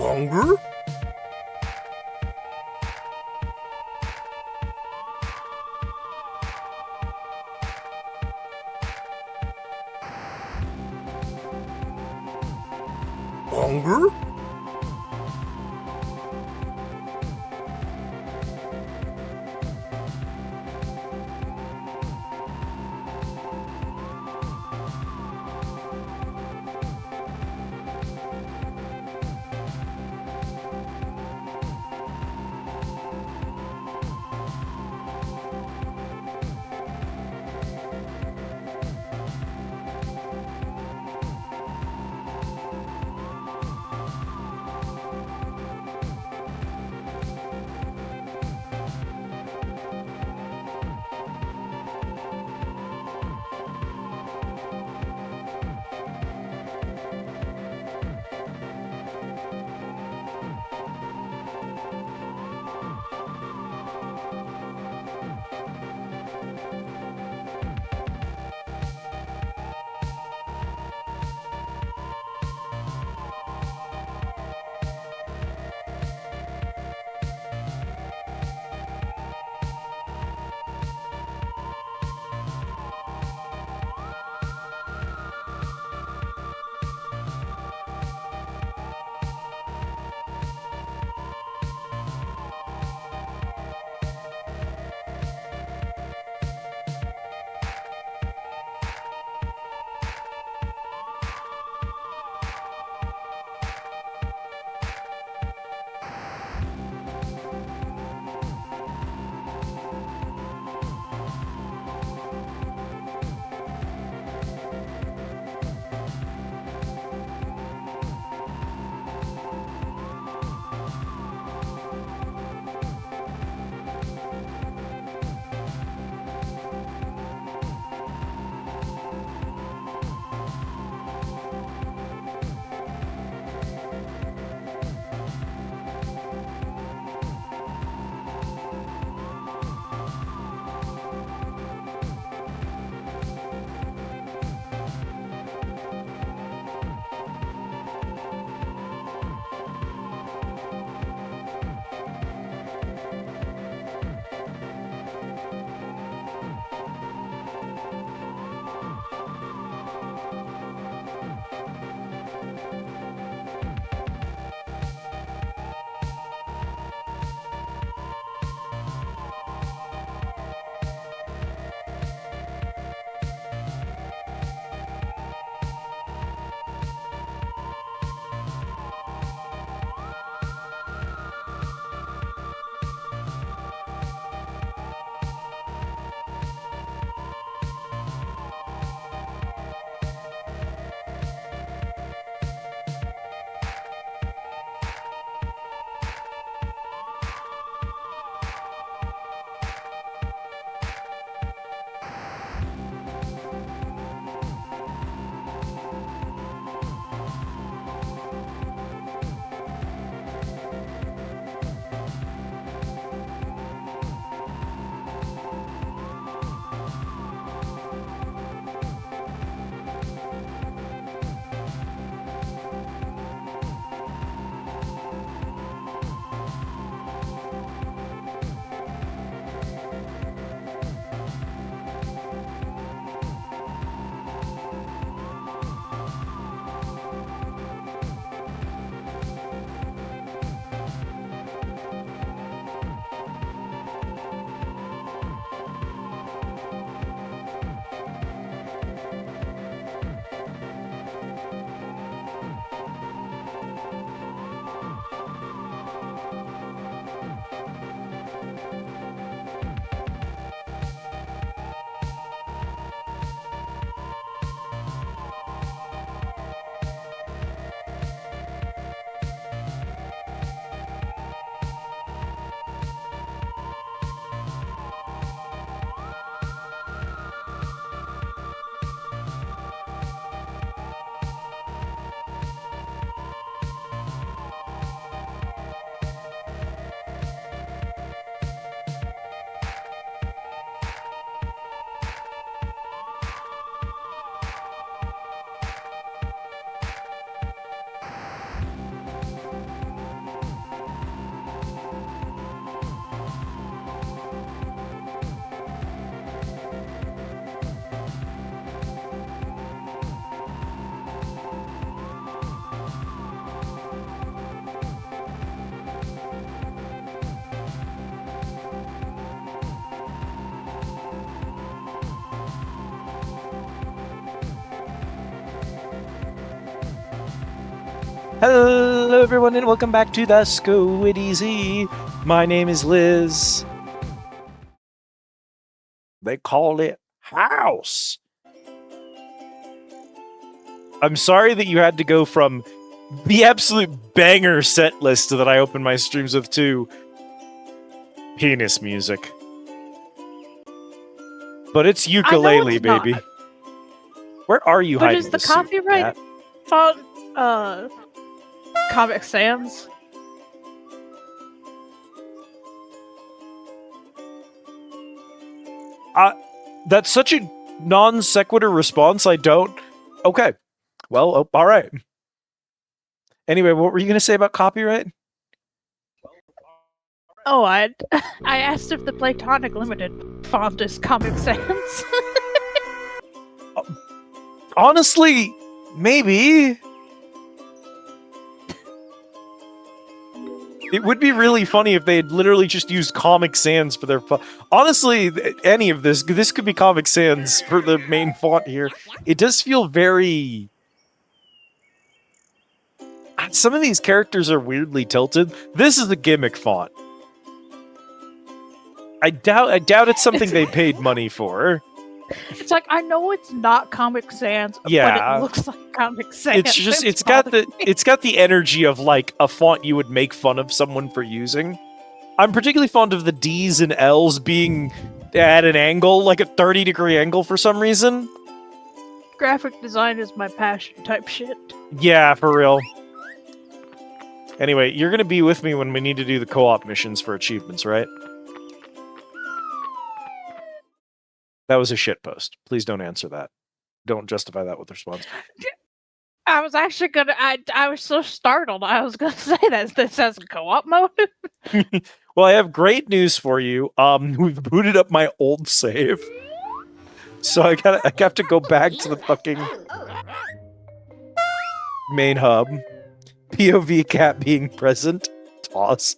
Hunger? Hunger? Hello, everyone, and welcome back to the Squid Easy. My name is Liz. They call it House. I'm sorry that you had to go from the absolute banger set list that I open my streams with to penis music. But it's Yooka Laylee, baby. Not. Where are you But hiding is the this suit, copyright Kat? font Comic Sans? That's such a non sequitur response. I don't. Okay. Well, all right. Anyway, what were you going to say about copyright? Oh, I asked if the Platonic Limited font is Comic Sans. Honestly, maybe. It would be really funny if they had literally just used Comic Sans for their honestly, any of this could be Comic Sans for the main font here. It does feel very... Some of these characters are weirdly tilted. This is a gimmick font. I doubt it's something they paid money for. It's like, I know it's not Comic Sans, Yeah. but it looks like Comic Sans. It's just it's got the energy of like a font you would make fun of someone for using. I'm particularly fond of the D's and L's being at an angle, like a 30-degree angle for some reason. Graphic design is my passion type shit. Yeah, for real. Anyway, you're gonna be with me when we need to do the co-op missions for achievements, right? That was a shitpost. Please don't answer that. Don't justify that with response. I was actually gonna. I was so startled. I was gonna say that this has co-op mode. Well, I have great news for you. We've booted up my old save, so I have to go back to the fucking main hub. POV cat being present. Toss.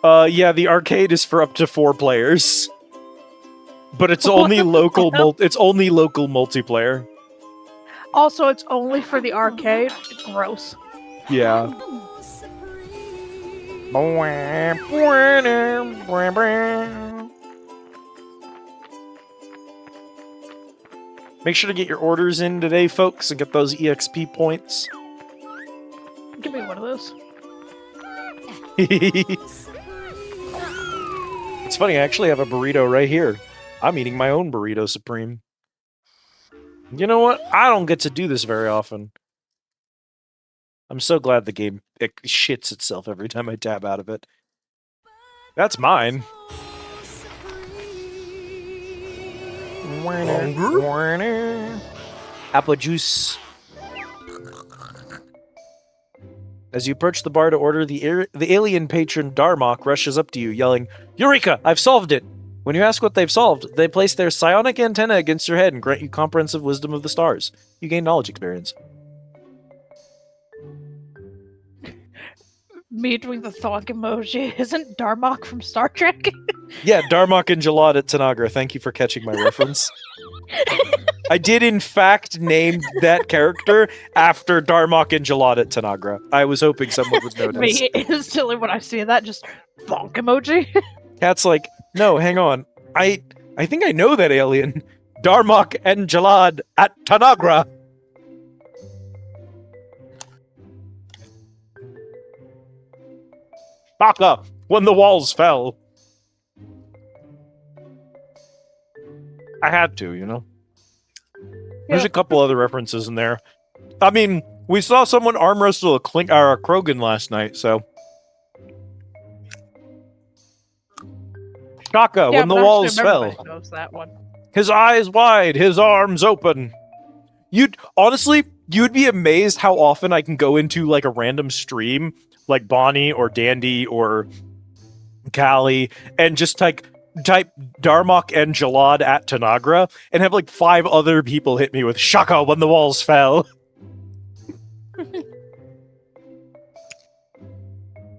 Yeah, the arcade is for up to 4 players, but it's only local. It's only local multiplayer. Also, it's only for the arcade. Gross. Yeah. Make sure to get your orders in today, folks, and get those EXP points. Give me one of those. It's funny, I actually have a burrito right here. I'm eating my own burrito supreme. You know what? I don't get to do this very often. I'm so glad the game shits itself every time I tab out of it. That's mine. Apple juice. As you approach the bar to order, the alien patron Darmok rushes up to you, yelling, "Eureka! I've solved it!" When you ask what they've solved, they place their psionic antenna against your head and grant you comprehensive wisdom of the stars. You gain knowledge experience. Me doing the thought emoji. Isn't Darmok from Star Trek? Yeah, Darmok and Jalad at Tanagra. Thank you for catching my reference. I did, in fact, name that character after Darmok and Jalad at Tanagra. I was hoping someone would notice. Me instantly when I see that, just thonk emoji. Cat's like, no, hang on. I think I know that alien. Darmok and Jalad at Tanagra. Baka, when the walls fell. I had to, you know? There's a couple other references in there. I mean, we saw someone arm wrestle a Krogan last night, so... Shaka, when the walls fell. Knows that one. His eyes wide, his arms open. Honestly, you'd be amazed how often I can go into like a random stream, like Bonnie or Dandy or Callie, and just type Darmok and Jalad at Tanagra, and have like 5 other people hit me with Shaka when the walls fell.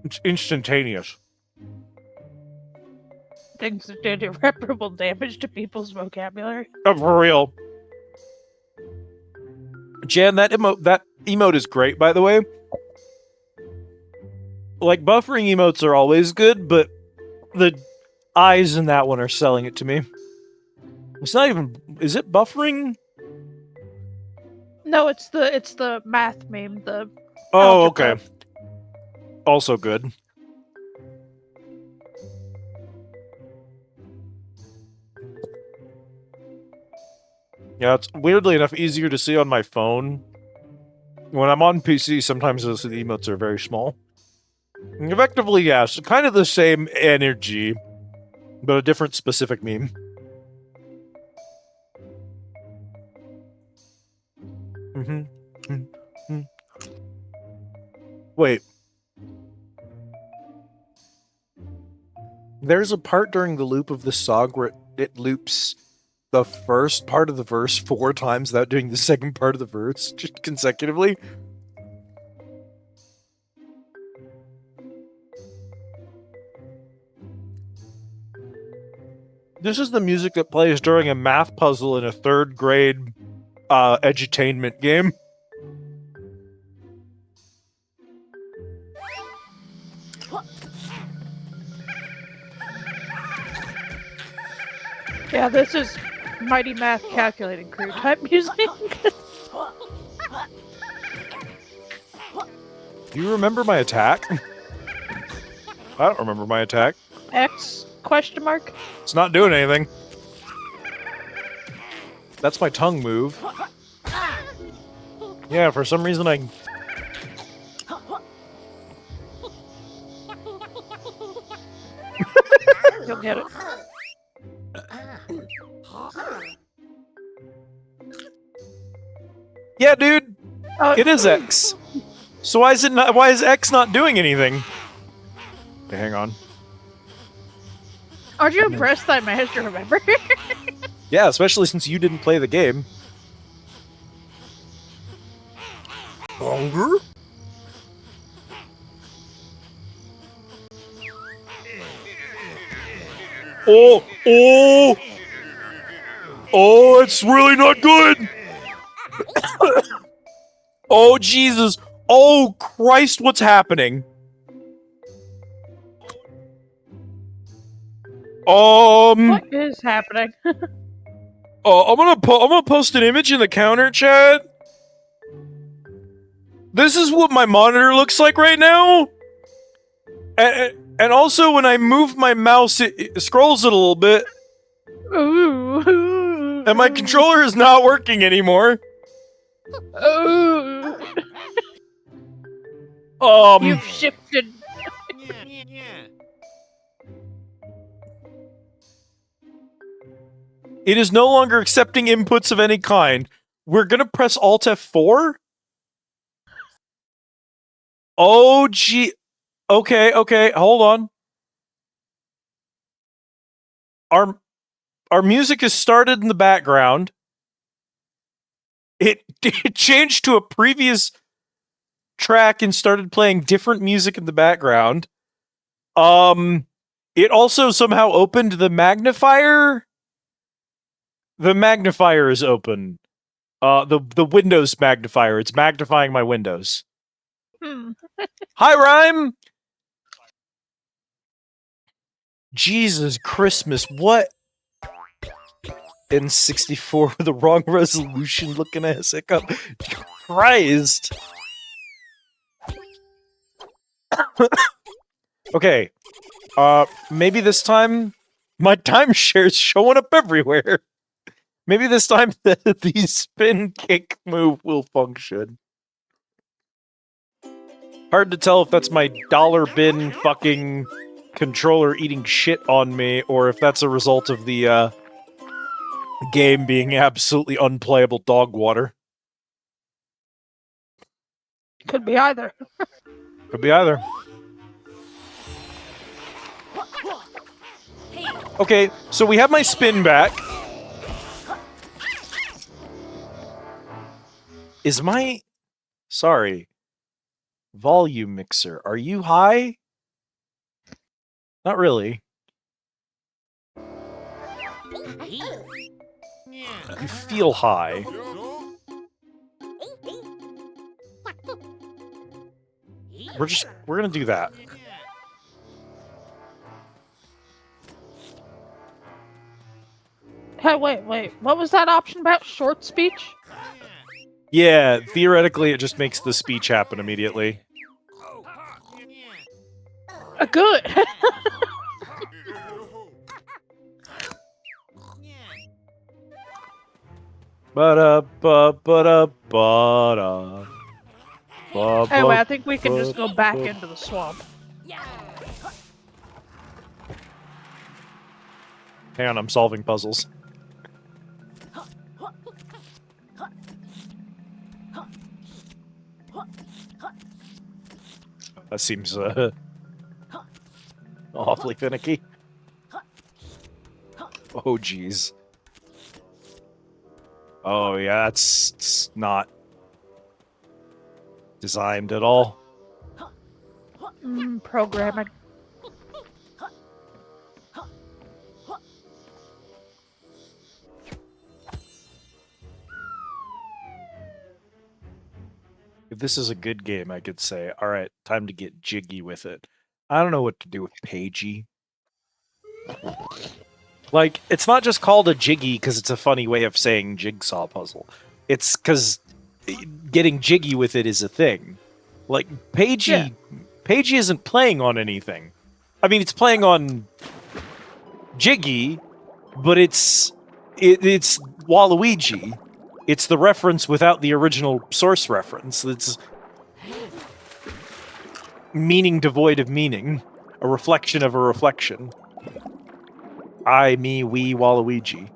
It's instantaneous. Things that did irreparable damage to people's vocabulary. For real. Jan, that emote is great, by the way. Like, buffering emotes are always good, but the eyes in that one are selling it to me. It's not even... Is it buffering? No, it's the math meme. The Oh, algebra. okay. Also good. Yeah, it's weirdly enough easier to see on my phone. When I'm on PC, sometimes those emotes are very small. Effectively, yes, kind of the same energy, but a different specific meme. Wait. There's a part during the loop of the song where it loops the first part of the verse 4 times without doing the second part of the verse, just consecutively. This is the music that plays during a math puzzle in a 3rd grade edutainment game. Yeah, this is Mighty Math Calculating Crew type music. Do you remember my attack? I don't remember my attack. X question mark? It's not doing anything. That's my tongue move. Yeah, for some reason I... You'll get it. Yeah, dude! Oh, It is X. So why is X not doing anything? Okay, hang on. Aren't you impressed that I managed to remember? Yeah, especially since you didn't play the game. Hunger? Oh! Oh! Oh, it's really not good! Oh, Jesus! Oh, Christ, what's happening? What is happening? I'm gonna post an image in the counter chat. This is what my monitor looks like right now. And also, when I move my mouse, it scrolls it a little bit. Ooh. And my controller is not working anymore. Ooh. You've shifted. It is no longer accepting inputs of any kind. We're gonna press Alt F4? Oh, gee. Okay, hold on. Our music has started in the background. It changed to a previous track and started playing different music in the background. It also somehow opened the magnifier. The magnifier is open. The Windows magnifier. It's magnifying my windows. Hi, Rhyme! Jesus Christmas, what? N64 with the wrong resolution looking ass hiccup. Christ! Okay. Maybe this time my timeshare's showing up everywhere. Maybe this time the spin kick move will function. Hard to tell if that's my dollar bin fucking controller eating shit on me, or if that's a result of the game being absolutely unplayable dog water. Could be either. Could be either. Okay, so we have my spin back. Is my... Sorry. Volume mixer. Are you high? Not really. You feel high. we're gonna do that. Hey, wait. What was that option about? Short speech? Yeah, theoretically, it just makes the speech happen immediately. Good. Ba-da-ba-ba-da-ba-da. Anyway, I think we can just go back into the swamp. Hang on, I'm solving puzzles. That seems awfully finicky. Oh, jeez. Oh, yeah, it's not designed at all. Programming. If this is a good game, I could say, all right, time to get jiggy with it. I don't know what to do with Pagey. Like, it's not just called a jiggy because it's a funny way of saying jigsaw puzzle. It's because getting jiggy with it is a thing. Like, Pagey isn't playing on anything. I mean, it's playing on Jiggy, but it's Waluigi. It's the reference without the original source reference. It's meaning devoid of meaning. A reflection of a reflection. I, me, we, Waluigi.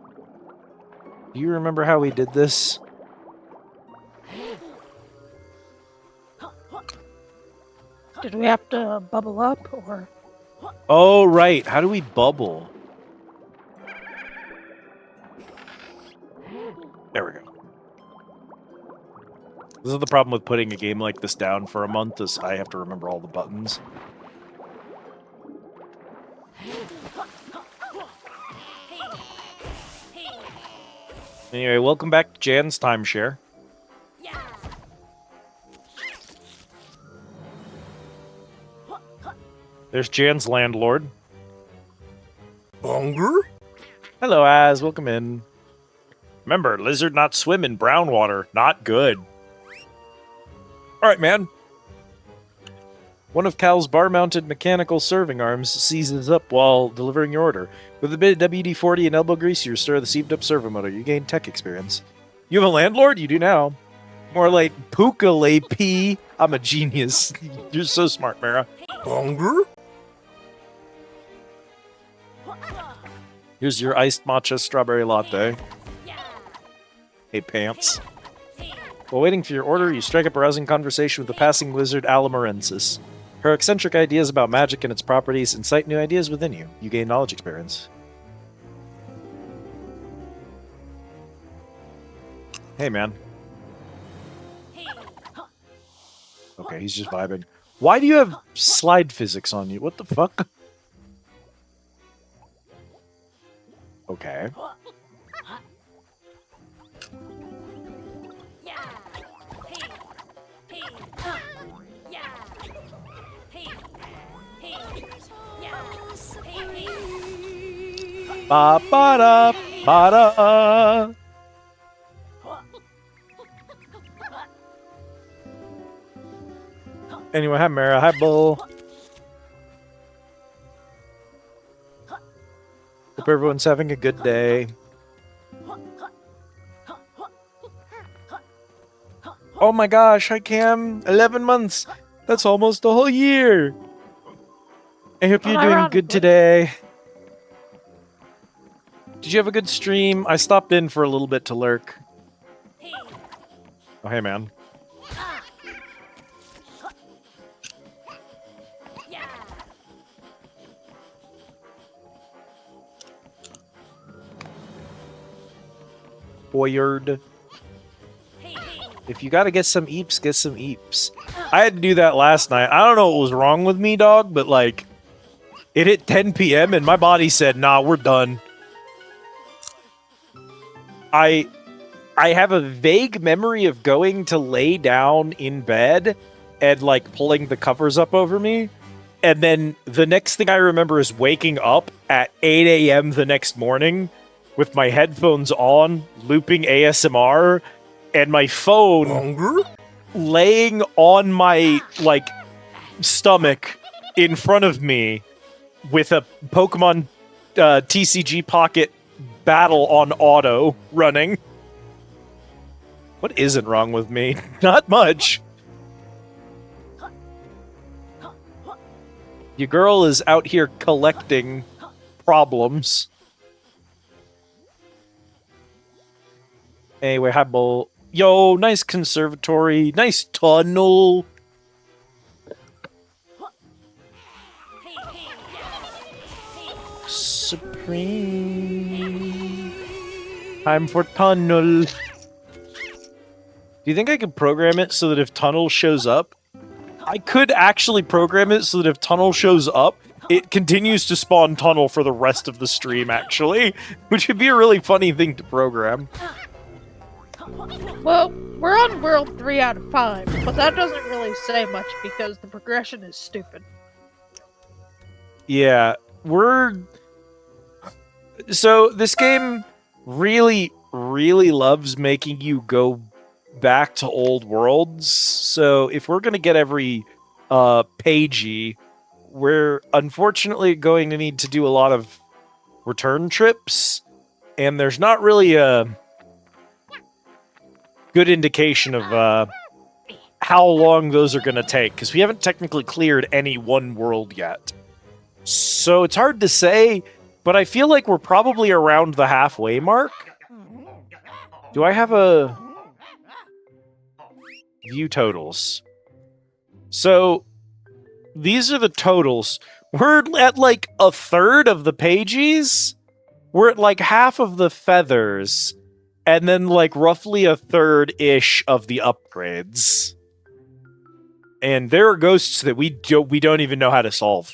Do you remember how we did this? Did we have to bubble up, or...? Oh, right. How do we bubble? There we go. This is the problem with putting a game like this down for a month, is I have to remember all the buttons. Anyway, welcome back to Jan's Timeshare. There's Jan's landlord. Hunger? Hello, Az. Welcome in. Remember, lizard not swim in brown water. Not good. Alright, man. One of Cal's bar-mounted mechanical serving arms seizes up while delivering your order. With a bit of WD-40 and elbow grease, you restore the seized-up servo motor. You gain tech experience. You have a landlord? You do now. More like Yooka Laylee. I'm a genius. You're so smart, Mara. Hunger? Here's your iced matcha strawberry latte. Hey, pants. While waiting for your order, you strike up a rousing conversation with the passing wizard Alamorensis. Her eccentric ideas about magic and its properties incite new ideas within you. You gain knowledge experience. Hey, man. Okay, he's just vibing. Why do you have slide physics on you? What the fuck? Okay. Ba ba da ba da. Anyway, hi Mara, hi Bull. Hope everyone's having a good day. Oh my gosh, hi Cam. 11 months. That's almost a whole year. I hope you're doing good today. Did you have a good stream? I stopped in for a little bit to lurk. Oh, hey, man. Boyard. If you gotta get some eeps, get some eeps. I had to do that last night. I don't know what was wrong with me, dog, but like, it hit 10 p.m. and my body said, nah, we're done. I have a vague memory of going to lay down in bed and like pulling the covers up over me. And then the next thing I remember is waking up at 8 a.m. the next morning with my headphones on, looping ASMR, and my phone Hunger? laying on my like stomach in front of me with a Pokemon TCG Pocket battle on auto running. What isn't wrong with me? Not much. Your girl is out here collecting problems. Anyway, hi, Bull. Yo, nice conservatory, nice tunnel. Supreme. Time for tunnel. Do you think I could program it so that if tunnel shows up, I could actually program it so that if tunnel shows up, it continues to spawn tunnel for the rest of the stream, actually, which would be a really funny thing to program. Well, we're on world 3 out of 5, but that doesn't really say much because the progression is stupid. Yeah, so this game really, really loves making you go back to old worlds. So if we're going to get every pagey, we're unfortunately going to need to do a lot of return trips, and there's not really a good indication of how long those are going to take, because we haven't technically cleared any one world yet. So it's hard to say, but I feel like we're probably around the halfway mark. Do I have a view totals? So these are the totals. We're at like a third of the pages. We're at like half of the feathers, and then like roughly a third-ish of the upgrades. And there are ghosts that we don't even know how to solve.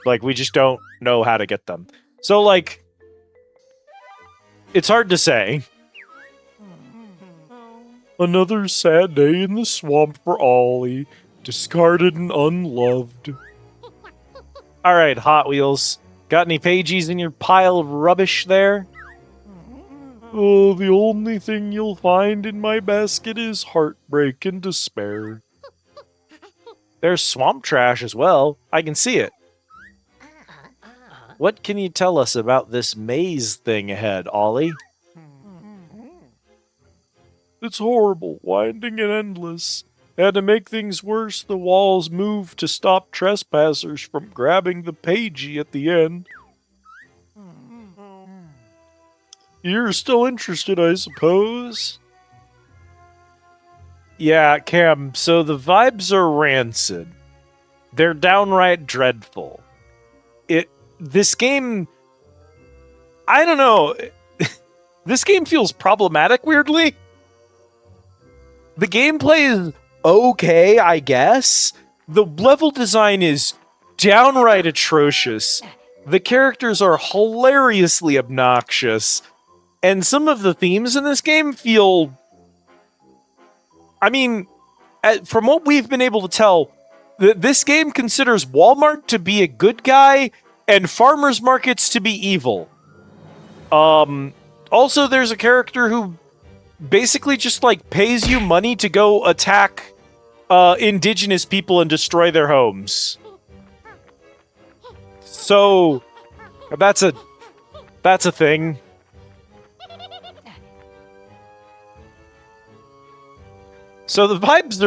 Like, we just don't know how to get them. So, like, it's hard to say. Another sad day in the swamp for Ollie. Discarded and unloved. Alright, Hot Wheels. Got any pages in your pile of rubbish there? Oh, the only thing you'll find in my basket is heartbreak and despair. There's swamp trash as well. I can see it. What can you tell us about this maze thing ahead, Ollie? It's horrible, winding and endless. And to make things worse, the walls moved to stop trespassers from grabbing the pagey at the end. You're still interested, I suppose? Yeah, Cam, so the vibes are rancid. They're downright dreadful. This game, I don't know. This game feels problematic, weirdly. The gameplay is okay, I guess. The level design is downright atrocious. The characters are hilariously obnoxious. And some of the themes in this game feel... I mean, from what we've been able to tell, this game considers Walmart to be a good guy and farmers markets to be evil. Also, there's a character who basically just, like, pays you money to go attack indigenous people and destroy their homes. So, that's a thing. So the vibes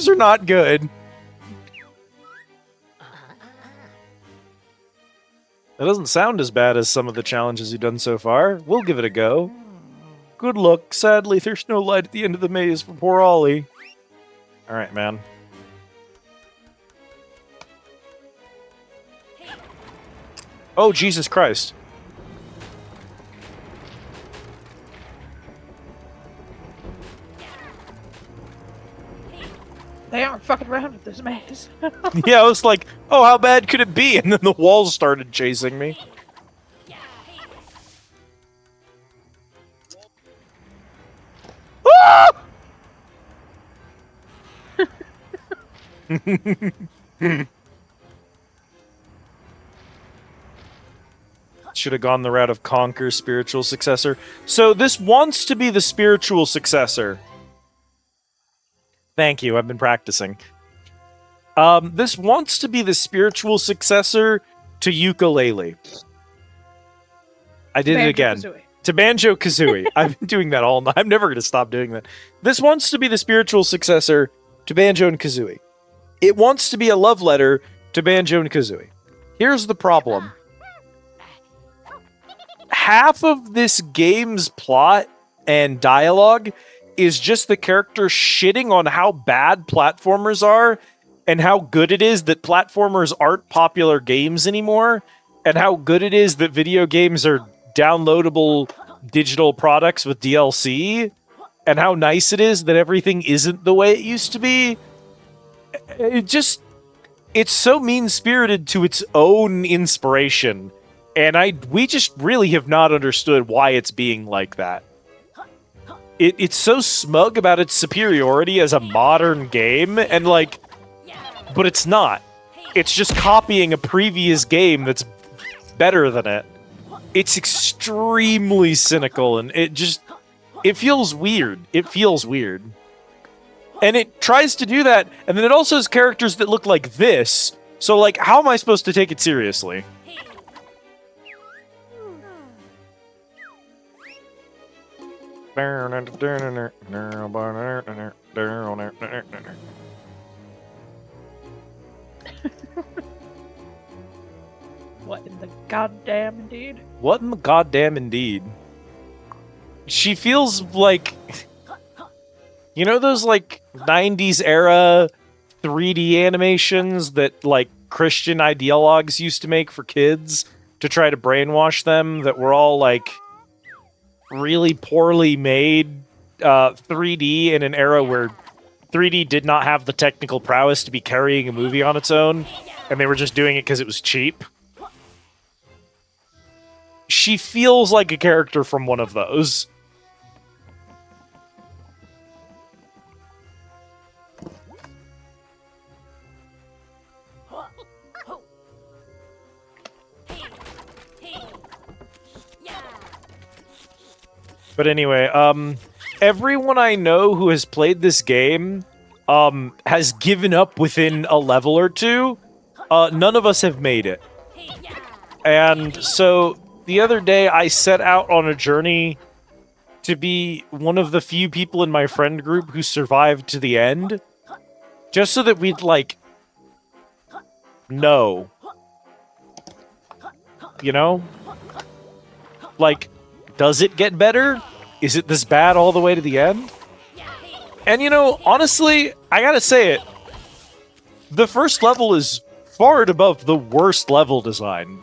are not good. That doesn't sound as bad as some of the challenges you've done so far. We'll give it a go. Good luck. Sadly, there's no light at the end of the maze for poor Ollie. Alright, man. Oh, Jesus Christ. They aren't fucking around with this maze. Yeah, I was like, oh, how bad could it be? And then the walls started chasing me. Ah! Should have gone the route of Conquer's spiritual successor. So this wants to be the spiritual successor. Thank you, I've been practicing. This wants to be the spiritual successor to Yooka Laylee. I did it again. Banjo-Kazooie. To Banjo-Kazooie. I've been doing that all night. I'm never going to stop doing that. This wants to be the spiritual successor to Banjo and Kazooie. It wants to be a love letter to Banjo and Kazooie. Here's the problem. Half of this game's plot and dialogue is just the character shitting on how bad platformers are and how good it is that platformers aren't popular games anymore and how good it is that video games are downloadable digital products with DLC and how nice it is that everything isn't the way it used to be. It's so mean-spirited to its own inspiration. And we just really have not understood why it's being like that. It's so smug about its superiority as a modern game, and but it's not. It's just copying a previous game that's better than it. It's extremely cynical, and it feels weird. It feels weird. And it tries to do that, and then it also has characters that look like this. So, how am I supposed to take it seriously? What in the goddamn indeed? What in the goddamn indeed? She feels like... You know those, 90s era 3D animations that, Christian ideologues used to make for kids to try to brainwash them that were all, really poorly made 3D in an era where 3D did not have the technical prowess to be carrying a movie on its own, and they were just doing it because it was cheap. She feels like a character from one of those. But anyway, everyone I know who has played this game has given up within a level or two. None of us have made it. And so the other day I set out on a journey to be one of the few people in my friend group who survived to the end. Just so that we'd, know. You know? Does it get better? Is it this bad all the way to the end? And honestly, I gotta say it. The first level is far and above the worst level design.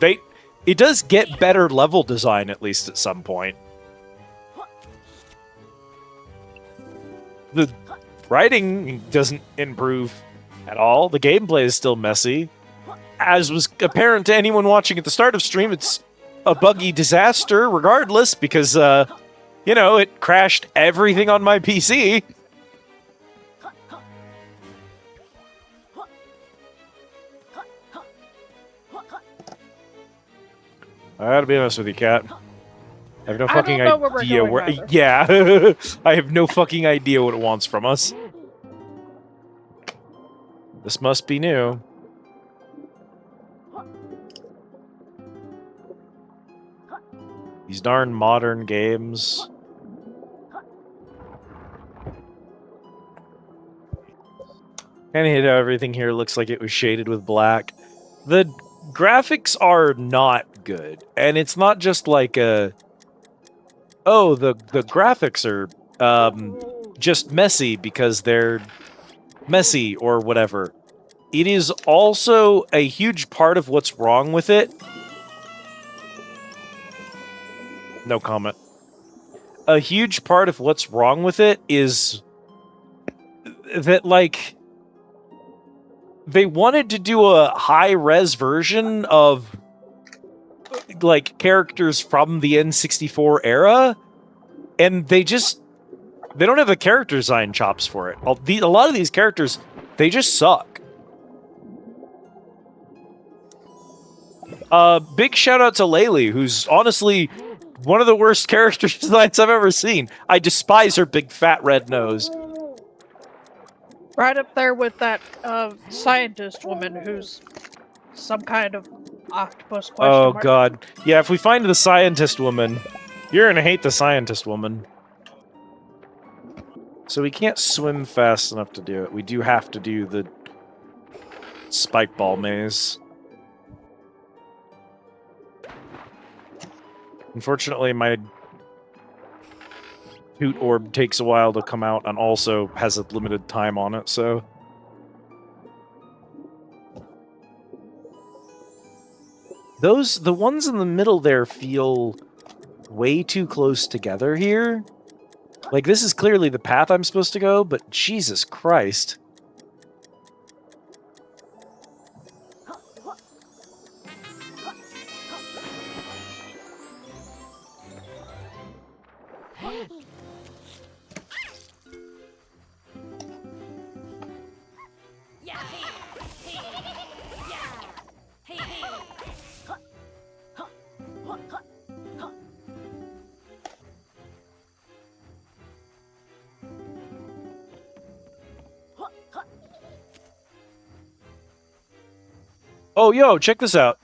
It does get better level design, at least at some point. The writing doesn't improve at all. The gameplay is still messy. As was apparent to anyone watching at the start of stream, it's a buggy disaster regardless, because, it crashed everything on my PC. I gotta be honest with you, Kat. I have no fucking idea where... Yeah, I have no fucking idea what it wants from us. This must be new. These darn modern games. Kinda hate how everything here looks like it was shaded with black. The graphics are not good. And it's not just like a... Oh, the graphics are just messy because they're messy or whatever. It is also a huge part of what's wrong with it. No comment. A huge part of what's wrong with it is that, they wanted to do a high-res version of, characters from the N64 era, and they don't have the character design chops for it. A lot of these characters, they just suck. Big shout out to Laylee, who's honestly one of the worst character designs I've ever seen. I despise her big fat red nose. Right up there with that scientist woman who's some kind of octopus question Oh mark. god. Yeah, if we find the scientist woman, you're gonna hate the scientist woman. So we can't swim fast enough to do it. We do have to do the spike ball maze. Unfortunately, my hoot orb takes a while to come out and also has a limited time on it, so... The ones in the middle there feel way too close together here. Like, this is clearly the path I'm supposed to go, but Jesus Christ. Oh, yo, check this out.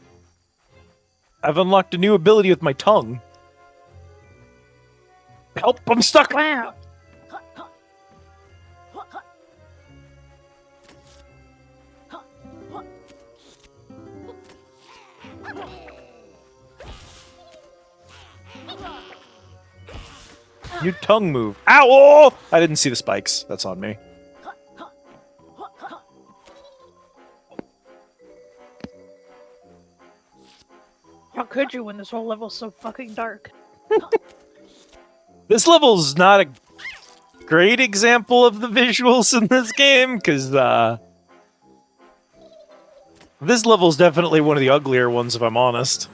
I've unlocked a new ability with my tongue. Help, I'm stuck! Wow. New tongue move. Ow! Oh! I didn't see the spikes. That's on me. How could you when this whole level's so fucking dark? This level's not a great example of the visuals in this game, because, this level's definitely one of the uglier ones, if I'm honest.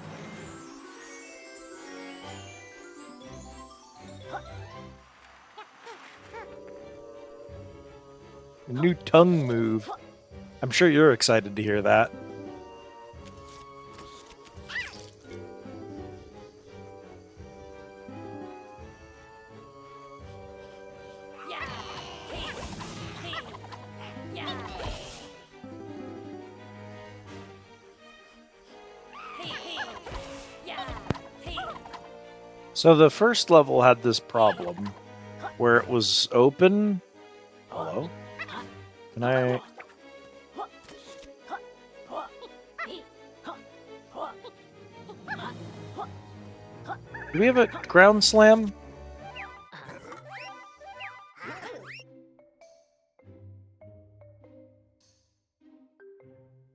A new tongue move. I'm sure you're excited to hear that. So the first level had this problem where it was open. Hello? Can I... Do we have a ground slam?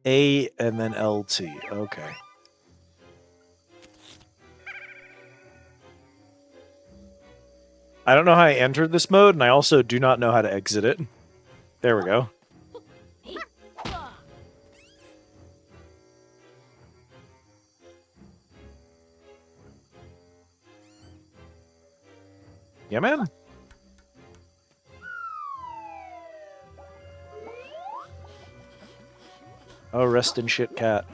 A and then LT. Okay. I don't know how I entered this mode, and I also do not know how to exit it. There we go. Yeah, man. Oh, rest in shit, cat.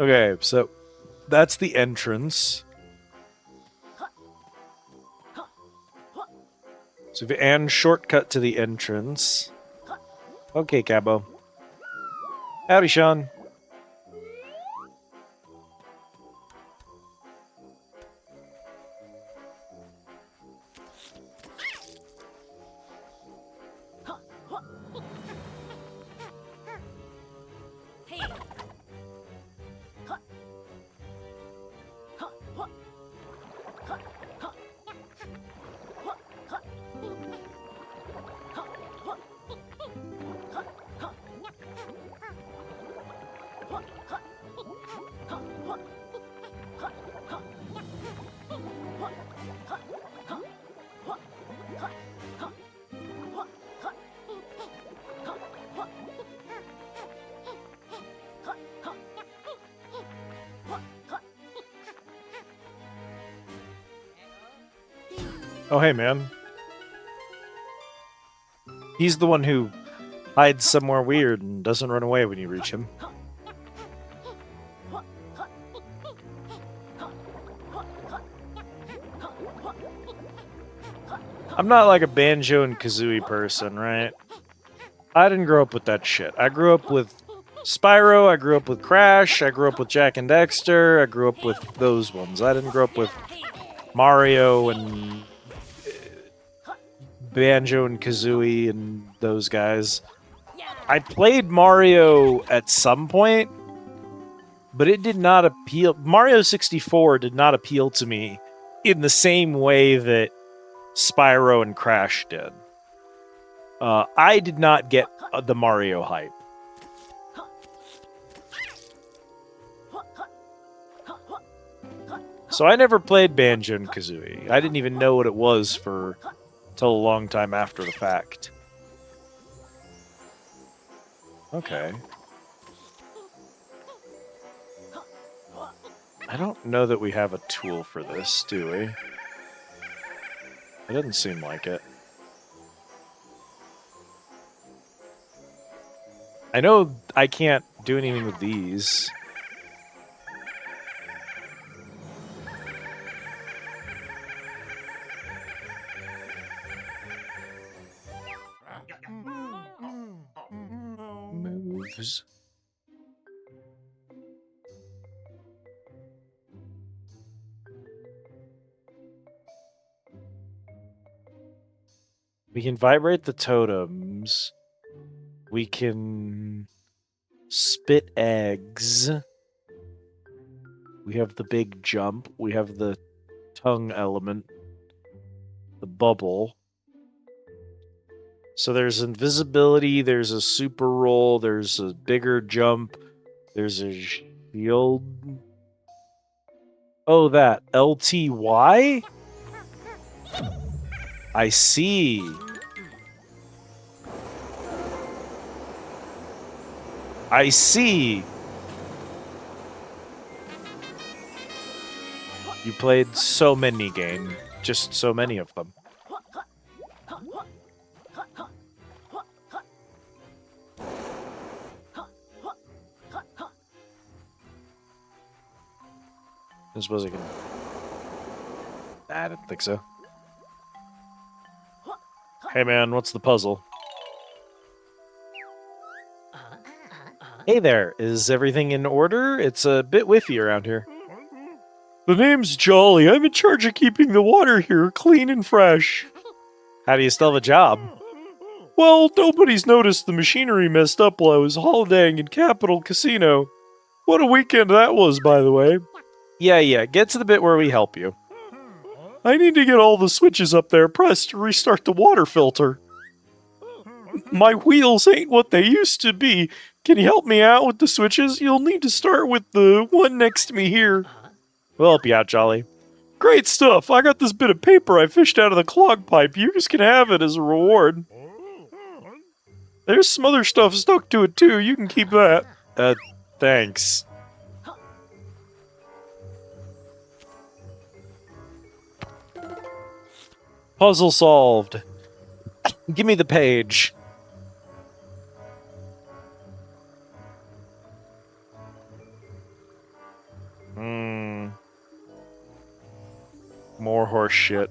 Okay, so that's the entrance. So and shortcut to the entrance. Okay, Cabo. Howdy, Sean. Oh, hey, man. He's the one who hides somewhere weird and doesn't run away when you reach him. I'm not like a Banjo and Kazooie person, right? I didn't grow up with that shit. I grew up with Spyro, I grew up with Crash, I grew up with Jak and Daxter, I grew up with those ones. I didn't grow up with Mario and Banjo and Kazooie and those guys. I played Mario at some point, but it did not appeal. Mario 64 did not appeal to me in the same way that Spyro and Crash did. I did not get the Mario hype. So I never played Banjo and Kazooie. I didn't even know what it was till a long time after the fact. Okay. I don't know that we have a tool for this, do we? It doesn't seem like it. I know I can't do anything with these. Moves. We can vibrate the totems. We can spit eggs. We have the big jump. We have the tongue element. The bubble. So there's invisibility, there's a super roll, there's a bigger jump, there's a shield. Oh, that. LTY? I see. I see. You played so many games. Just so many of them. I suppose I can... I didn't think so. Hey man, what's the puzzle? Hey there, is everything in order? It's a bit whiffy around here. The name's Jolly. I'm in charge of keeping the water here clean and fresh. How do you still have a job? Well, nobody's noticed the machinery messed up while I was holidaying in Capital Casino. What a weekend that was, by the way. Yeah, get to the bit where we help you. I need to get all the switches up there pressed to restart the water filter. My wheels ain't what they used to be. Can you help me out with the switches? You'll need to start with the one next to me here. We'll help you out, Jolly. Great stuff. I got this bit of paper I fished out of the clog pipe. You just can have it as a reward. There's some other stuff stuck to it, too. You can keep that. Thanks. Puzzle solved. Give me the page. More horse shit.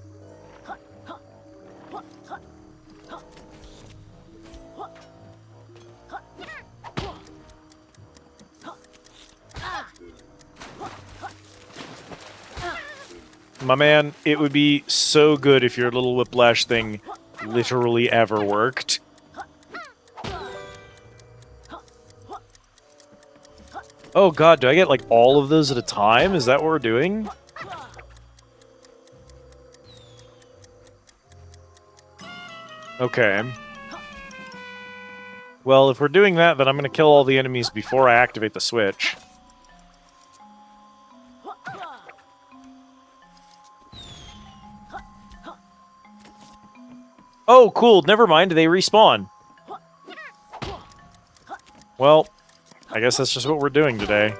My man, it would be so good if your little whiplash thing literally ever worked. Oh god, do I get like all of those at a time? Is that what we're doing? Okay. Well, if we're doing that, then I'm gonna kill all the enemies before I activate the switch. Oh, cool. Never mind. They respawn. Well, I guess that's just what we're doing today.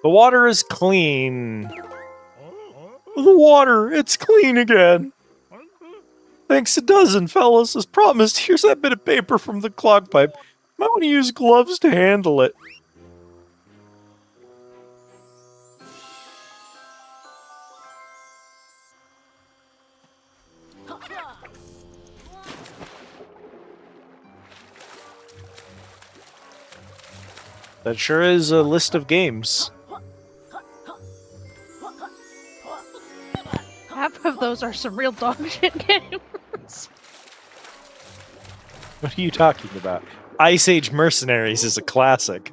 The water is clean. The water, it's clean again. Thanks a dozen, fellas. As promised, here's that bit of paper from the clog pipe. Might want to use gloves to handle it. That sure is a list of games. Half of those are some real dog shit games. What are you talking about? Ice Age Mercenaries is a classic.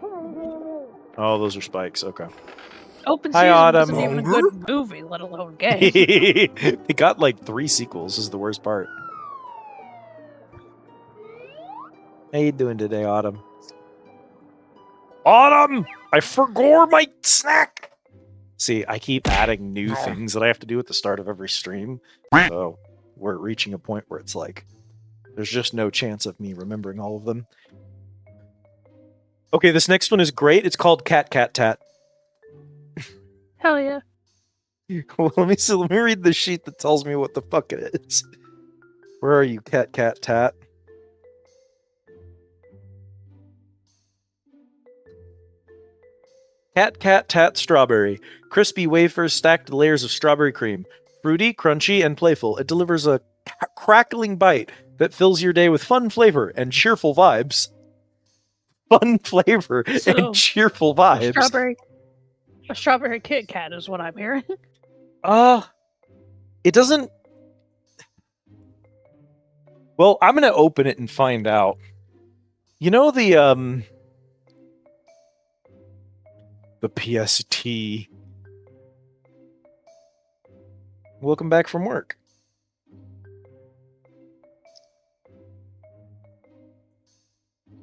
Oh, those are spikes. Okay. Open Hi, Season Autumn. wasn't even a good movie, let alone game. They got like 3 sequels, is the worst part. How you doing today, Autumn? Autumn! I forgot my snack! See, I keep adding new things that I have to do at the start of every stream. So we're reaching a point where it's like, there's just no chance of me remembering all of them. Okay, this next one is great. It's called Cat Cat Tat. Hell yeah. Well, let me read the sheet that tells me what the fuck it is. Where are you, Cat Cat Tat? Cat Cat Tat Strawberry. Crispy wafers stacked with layers of strawberry cream. Fruity, crunchy, and playful. It delivers a crackling bite that fills your day with fun flavor and cheerful vibes. Fun flavor So, and cheerful A vibes. strawberry Kit Kat is what I'm hearing. It doesn't... Well, I'm gonna open it and find out. You know the PST. Welcome back from work.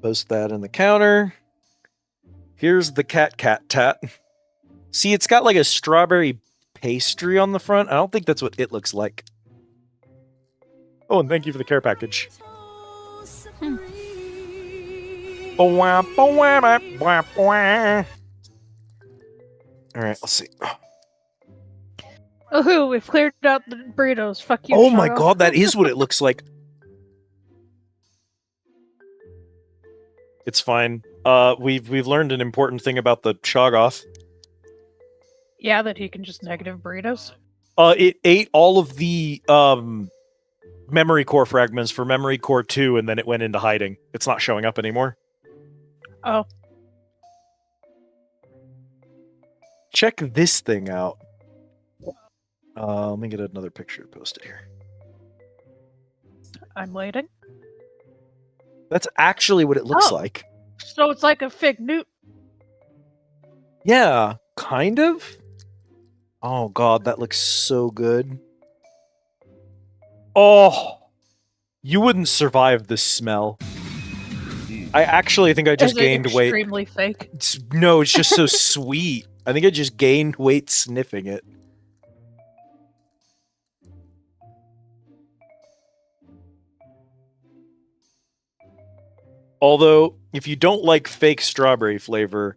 Post that in the counter. Here's the Cat Cat Tat. See, it's got like a strawberry pastry on the front. I don't think that's what it looks like. Oh, and thank you for the care package. Alright, let's see. Ooh, we've cleared out the burritos. Fuck you, Oh my Shoggoth. god, that is what it looks like. It's fine. We've learned an important thing about the Shoggoth. Yeah, that he can just negative burritos. It ate all of the memory core fragments for memory core 2, and then it went into hiding. It's not showing up anymore. Oh. Check this thing out. Let me get another picture posted here. I'm waiting. That's actually what it looks like. So it's like a fig newt. Yeah, kind of. Oh god, that looks so good. Oh, you wouldn't survive this smell. I actually think I just Is it gained weight. extremely fake? No, it's just so sweet. I think I just gained weight sniffing it. Although, if you don't like fake strawberry flavor,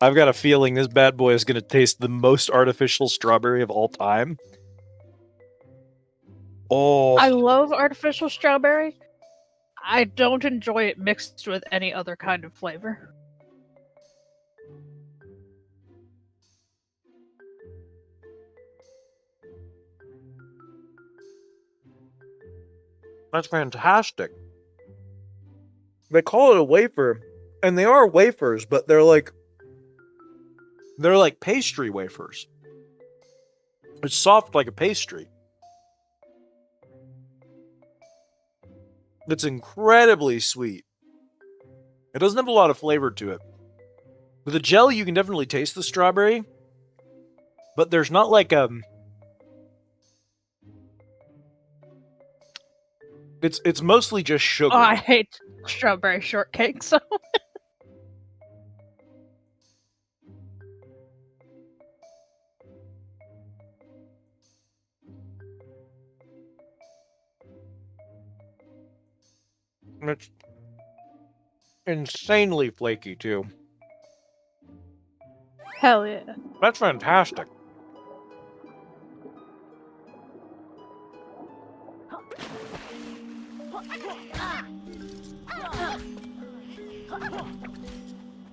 I've got a feeling this bad boy is going to taste the most artificial strawberry of all time. Oh. I love artificial strawberry. I don't enjoy it mixed with any other kind of flavor. That's fantastic. They call it a wafer, and they are wafers, but they're like pastry wafers. It's soft like a pastry. It's incredibly sweet. It doesn't have a lot of flavor to it. With the jelly, you can definitely taste the strawberry, but there's not like It's mostly just sugar. Oh, I hate strawberry shortcake, so... insanely flaky, too. Hell yeah. That's fantastic.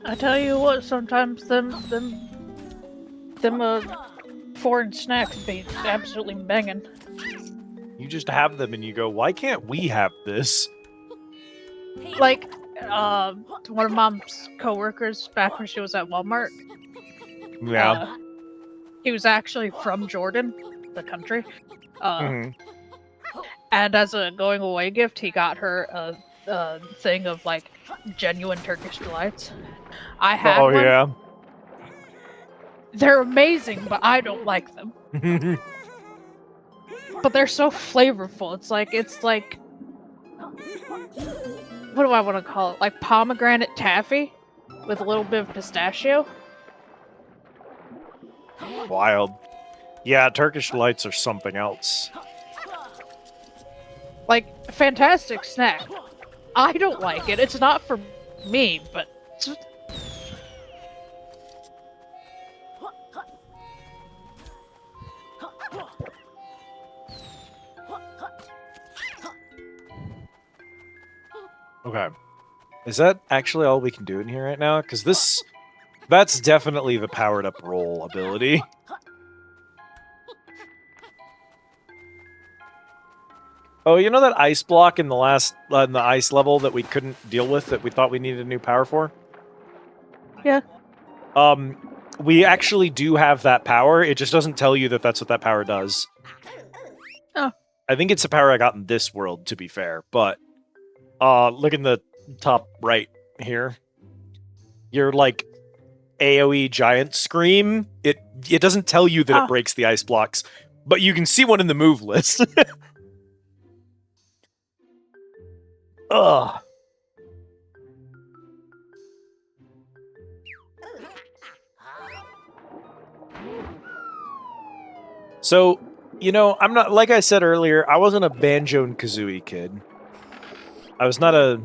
I tell you what, sometimes them foreign snacks be absolutely banging. You just have them and you go, why can't we have this? Like, one of Mom's coworkers back when she was at Walmart. Yeah. He was actually from Jordan, the country. Mhm. And as a going away gift, he got her a thing of like genuine Turkish delights. I had Oh, one. yeah. They're amazing, but I don't like them. But they're so flavorful. It's like what do I want to call it? Like pomegranate taffy with a little bit of pistachio. Wild. Yeah, Turkish delights are something else. Like fantastic snack. I don't like it. It's not for me, but Okay. Is that actually all we can do in here right now? Because that's definitely the powered up roll ability. Oh, you know that ice block in the last in the ice level that we couldn't deal with that we thought we needed a new power for? yeah. We actually do have that power. It just doesn't tell you that that's what that power does. Oh. I think it's a power I got in this world, to be fair. But look in the top right here. Your like AoE giant scream. It doesn't tell you that it breaks the ice blocks, but you can see one in the move list. Ugh. So, you know, I'm not, like I said earlier, I wasn't a Banjo and Kazooie kid. I was not a,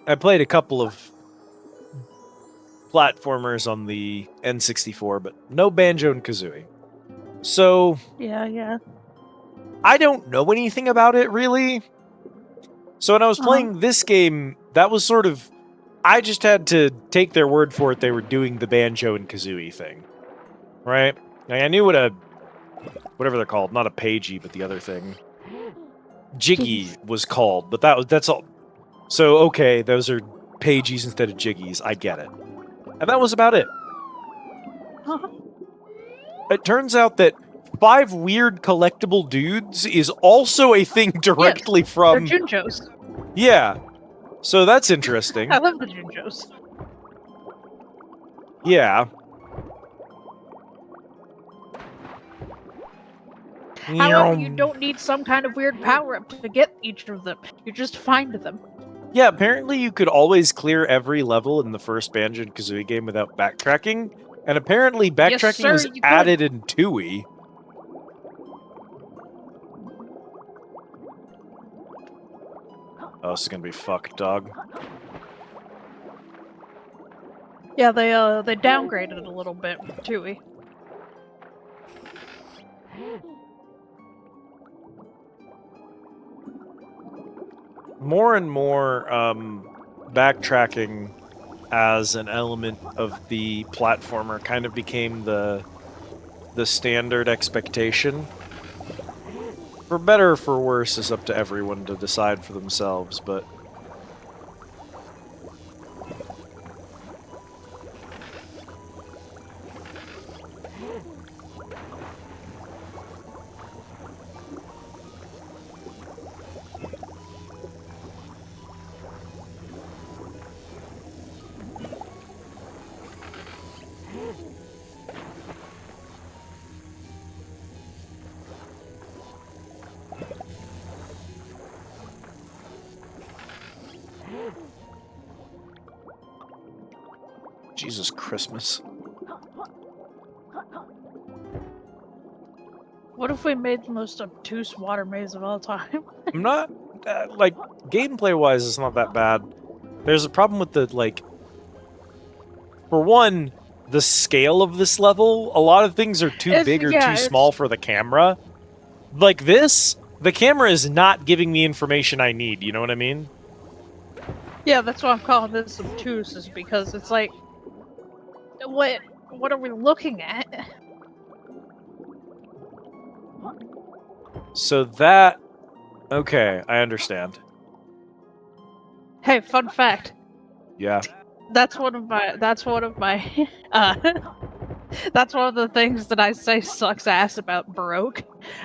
I played a couple of platformers on the N64, but no Banjo and Kazooie. So, Yeah. I don't know anything about it, really. So when I was playing this game, that was sort of, I just had to take their word for it they were doing the Banjo and Kazooie thing. Right? Like, I knew what whatever they're called, not a pagey, but the other thing. Jiggy was called, but that's all. So, okay, those are pagies instead of jiggies, I get it. And that was about it. It turns out that 5 weird collectible dudes is also a thing directly from... They're Junjos. Yeah. So that's interesting. I love the Junjos. Yeah. However, you don't need some kind of weird power-up to get each of them. You just find them. Yeah, apparently you could always clear every level in the first Banjo and Kazooie game without backtracking. And apparently backtracking was added in 2E. Oh, this is gonna be fucked, dog. Yeah, they downgraded it a little bit, 2E. More and more backtracking as an element of the platformer kind of became the standard expectation. For better or for worse is up to everyone to decide for themselves, but Jesus Christmas. What if we made the most obtuse water maze of all time? I'm not like, gameplay-wise, it's not that bad. There's a problem with the, like... For one, the scale of this level, a lot of things are too big or too small for the camera. Like this, the camera is not giving me information I need, you know what I mean? Yeah, that's why I'm calling this obtuse, is because it's like... What are we looking at? So that... Okay, I understand. Hey, fun fact. Yeah. That's one of my that's one of the things that I say sucks ass about Baroque.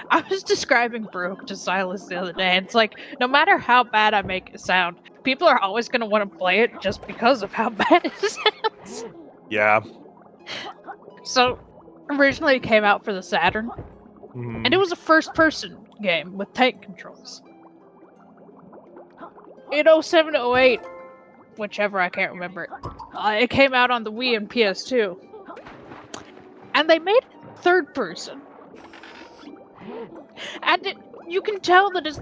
I was describing Baroque to Silas the other day, and it's like, no matter how bad I make it sound, people are always gonna want to play it just because of how bad it sounds. Yeah. So, originally it came out for the Saturn, and it was a first-person game with tank controls. In 07, 08, whichever, I can't remember, it came out on the Wii and PS2. And they made it third person. And you can tell that it's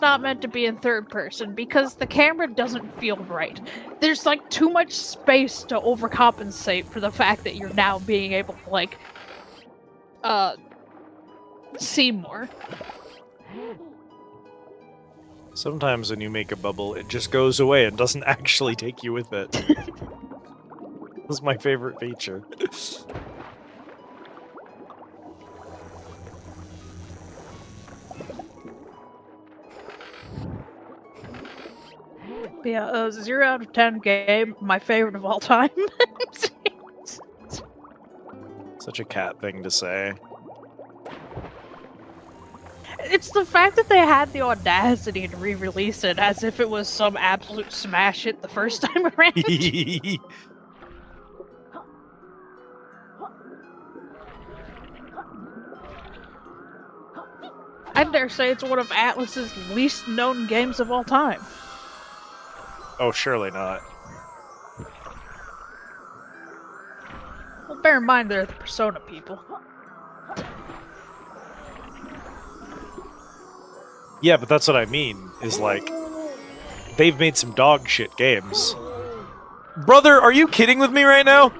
not meant to be in third person because the camera doesn't feel right. There's like too much space to overcompensate for the fact that you're now being able to like see more. Sometimes when you make a bubble, it just goes away and doesn't actually take you with it. That's my favorite feature. Yeah, 0 out of 10 game, my favorite of all time. Such a cat thing to say. It's the fact that they had the audacity to re-release it as if it was some absolute smash hit the first time around. I dare say it's one of Atlus's least known games of all time. Oh, surely not. Well, bear in mind they're the Persona people. Yeah, but that's what I mean, is like, they've made some dog shit games. Brother, are you kidding with me right now?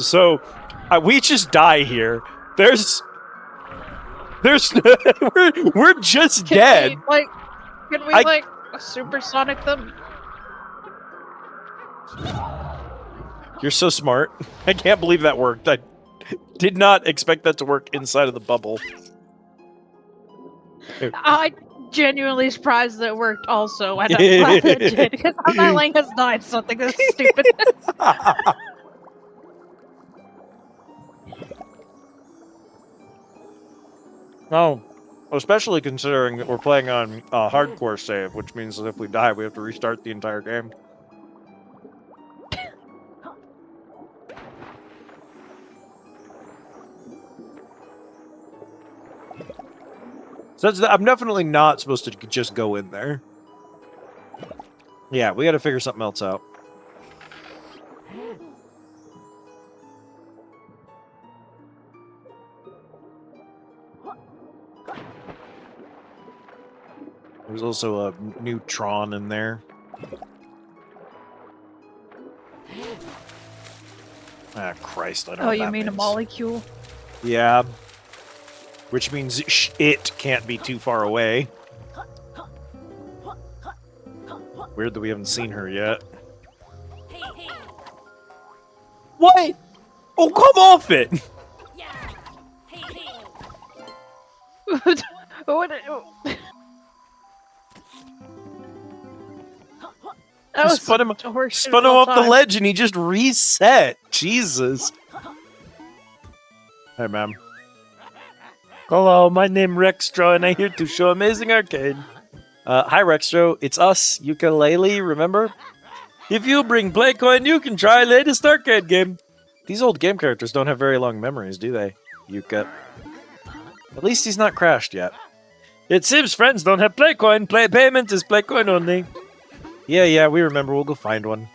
So, we just die here. we're just dead. Can we supersonic them? You're so smart. I can't believe that worked. I did not expect that to work inside of the bubble. I genuinely surprised that it worked also, and I'm glad it did, because I'm not letting us die to something that's stupid. Oh, especially considering that we're playing on a hardcore save, which means that if we die, we have to restart the entire game. So I'm definitely not supposed to just go in there. Yeah, we gotta figure something else out. There's also a new Tron in there. Ah, Christ, I don't know. Oh, what you that mean a means. molecule? Yeah. Which means it can't be too far away. Weird that we haven't seen her yet. What? Oh, come off it! What? Spun him off the ledge and he just reset. Jesus. Hey, ma'am. Hello, my name Rextro, and I'm here to show Amazing Arcade. Hi, Rextro. It's us, Yooka Laylee, remember? If you bring Playcoin, you can try latest arcade game. These old game characters don't have very long memories, do they, Yooka? At least he's not crashed yet. It seems friends don't have Playcoin. Play payment is Playcoin only. Yeah, we remember. We'll go find one.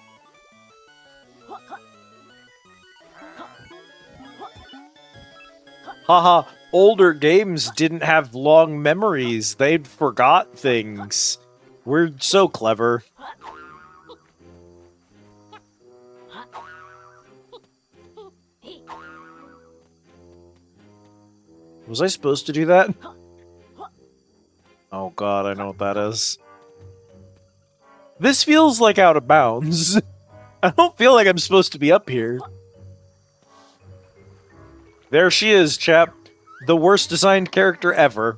Haha, older games didn't have long memories. They'd forgot things. We're so clever. Was I supposed to do that? Oh god, I know what that is. This feels like out of bounds. I don't feel like I'm supposed to be up here. There she is, chap. The worst designed character ever.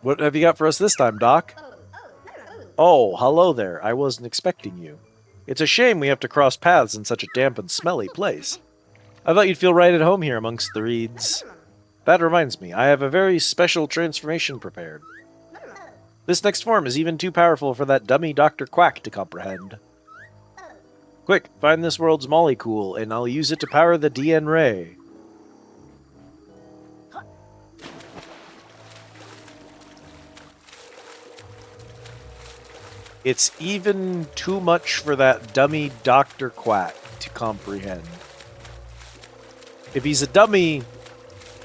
What have you got for us this time, Doc? Oh, hello there. I wasn't expecting you. It's a shame we have to cross paths in such a damp and smelly place. I thought you'd feel right at home here amongst the reeds. That reminds me, I have a very special transformation prepared. This next form is even too powerful for that dummy Dr. Quack to comprehend. Quick, find this world's molecule, and I'll use it to power the DN Ray. It's even too much for that dummy Dr. Quack to comprehend. If he's a dummy,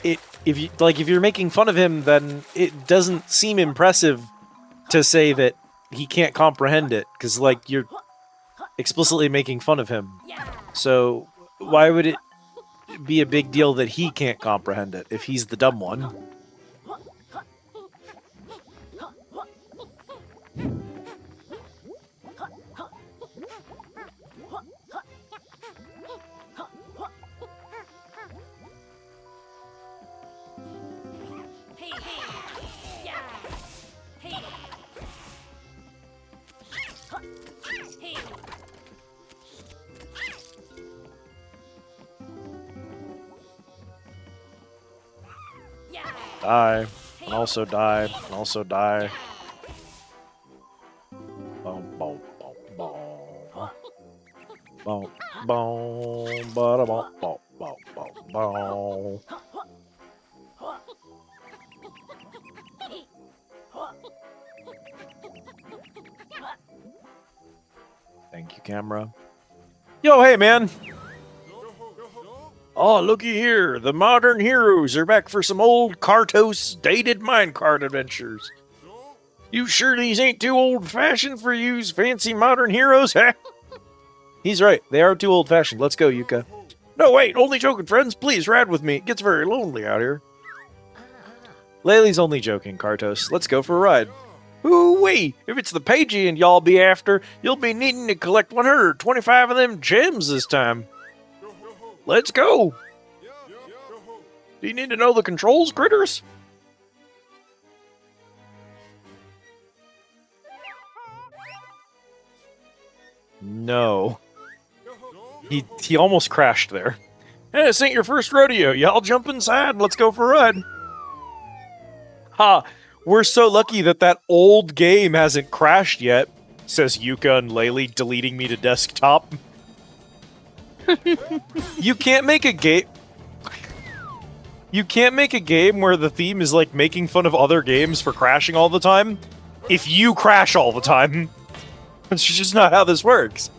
if you're making fun of him, then it doesn't seem impressive to say that he can't comprehend it, because like you're explicitly making fun of him. So why would it be a big deal that he can't comprehend it if he's the dumb one? Die. And also die. And also die. Boom, boom, boom, boom. Boom, boom, ba boom, boom, boom, boom, boom. Thank you, camera. Yo, hey, man. Oh, looky here. The modern heroes are back for some old Kartos dated minecart adventures. You sure these ain't too old-fashioned for yous fancy modern heroes, huh? He's right. They are too old-fashioned. Let's go, Yooka. No, wait. Only joking, friends. Please, ride with me. It gets very lonely out here. Laylee's only joking, Kartos. Let's go for a ride. Ooh-wee! If it's the Pagey and y'all be after, you'll be needing to collect 125 of them gems this time. Let's go! Do you need to know the controls, critters? No. He almost crashed there. Hey, this ain't your first rodeo. Y'all jump inside and let's go for a ride. Ha! We're so lucky that that old game hasn't crashed yet, says Yooka and Laylee, deleting me to desktop. You can't make a game... You can't make a game where the theme is like making fun of other games for crashing all the time if you crash all the time. It's just not how this works.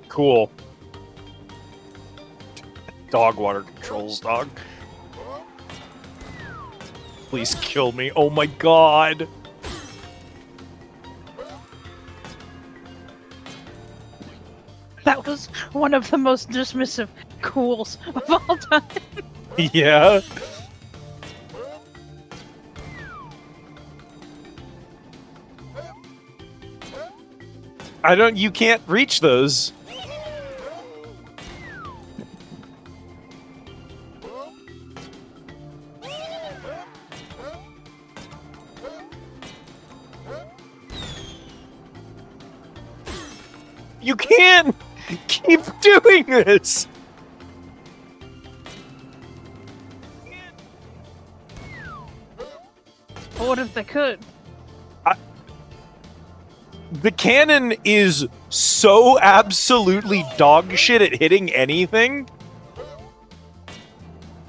Cool. Dog water controls, dog. Please kill me. Oh my god. That was one of the most dismissive cools of all time. Yeah. You can't reach those. You can't keep doing this. What if they could? The cannon is so absolutely dog shit at hitting anything.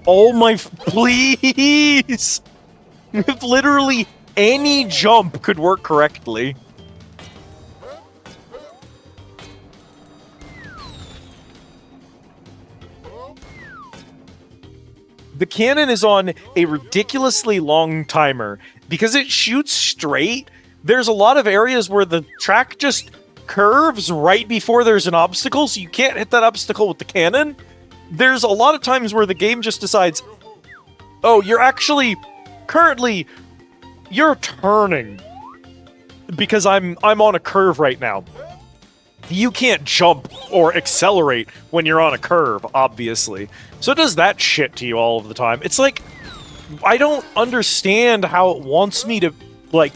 Oh my... Please! If literally any jump could work correctly. The cannon is on a ridiculously long timer. Because it shoots straight, there's a lot of areas where the track just curves right before there's an obstacle, so you can't hit that obstacle with the cannon. There's a lot of times where the game just decides, oh, you're actually... Currently, you're turning. Because I'm on a curve right now. You can't jump or accelerate when you're on a curve, obviously. So it does that shit to you all of the time. It's like, I don't understand how it wants me to, like,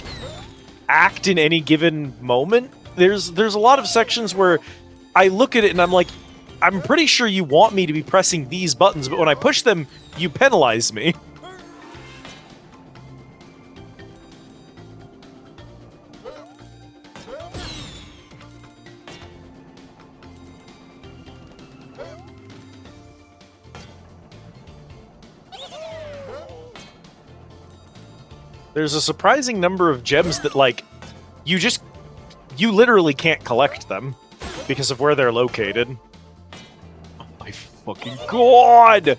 act in any given moment. There's a lot of sections where I look at it and I'm like, I'm pretty sure you want me to be pressing these buttons, but when I push them, you penalize me. There's a surprising number of gems that, like, you literally can't collect them because of where they're located. Oh my fucking god!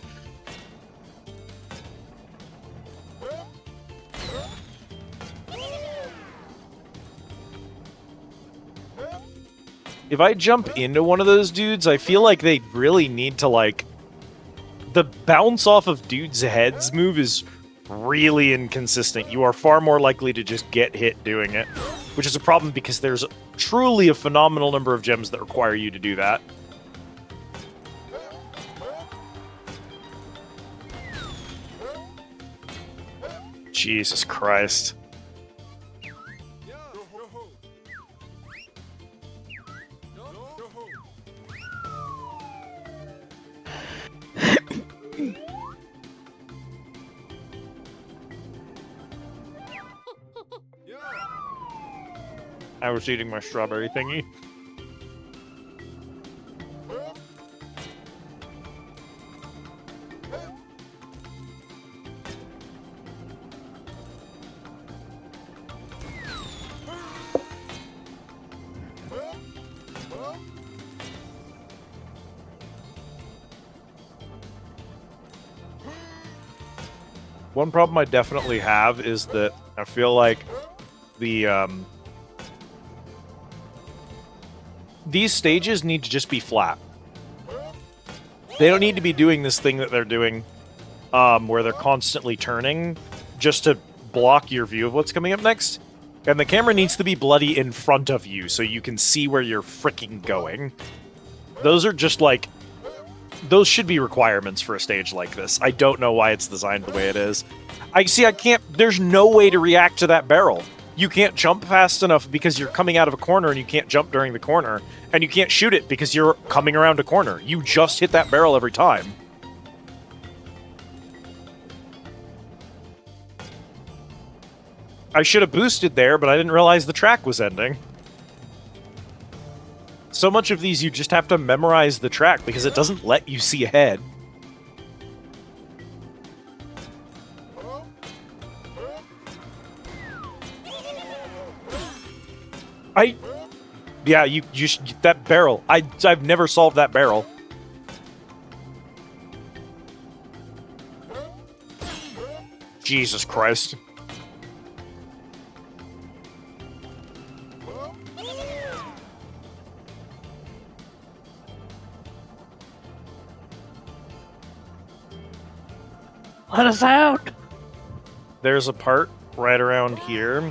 If I jump into one of those dudes, I feel like they really need to, like... The bounce off of dudes' heads move is really inconsistent. You are far more likely to just get hit doing it, which is a problem because there's truly a phenomenal number of gems that require you to do that. Jesus Christ. I was eating my strawberry thingy. One problem I definitely have is that I feel like the, these stages need to just be flat. They don't need to be doing this thing that they're doing, where they're constantly turning just to block your view of what's coming up next. And the camera needs to be bloody in front of you so you can see where you're freaking going. Those are just like... Those should be requirements for a stage like this. I don't know why it's designed the way it is. I can't... There's no way to react to that barrel. You can't jump fast enough because you're coming out of a corner and you can't jump during the corner. And you can't shoot it because you're coming around a corner. You just hit that barrel every time. I should have boosted there, but I didn't realize the track was ending. So much of these you just have to memorize the track because it doesn't let you see ahead. Yeah, you that barrel. I've never solved that barrel. Jesus Christ. Let us out! There's a part right around here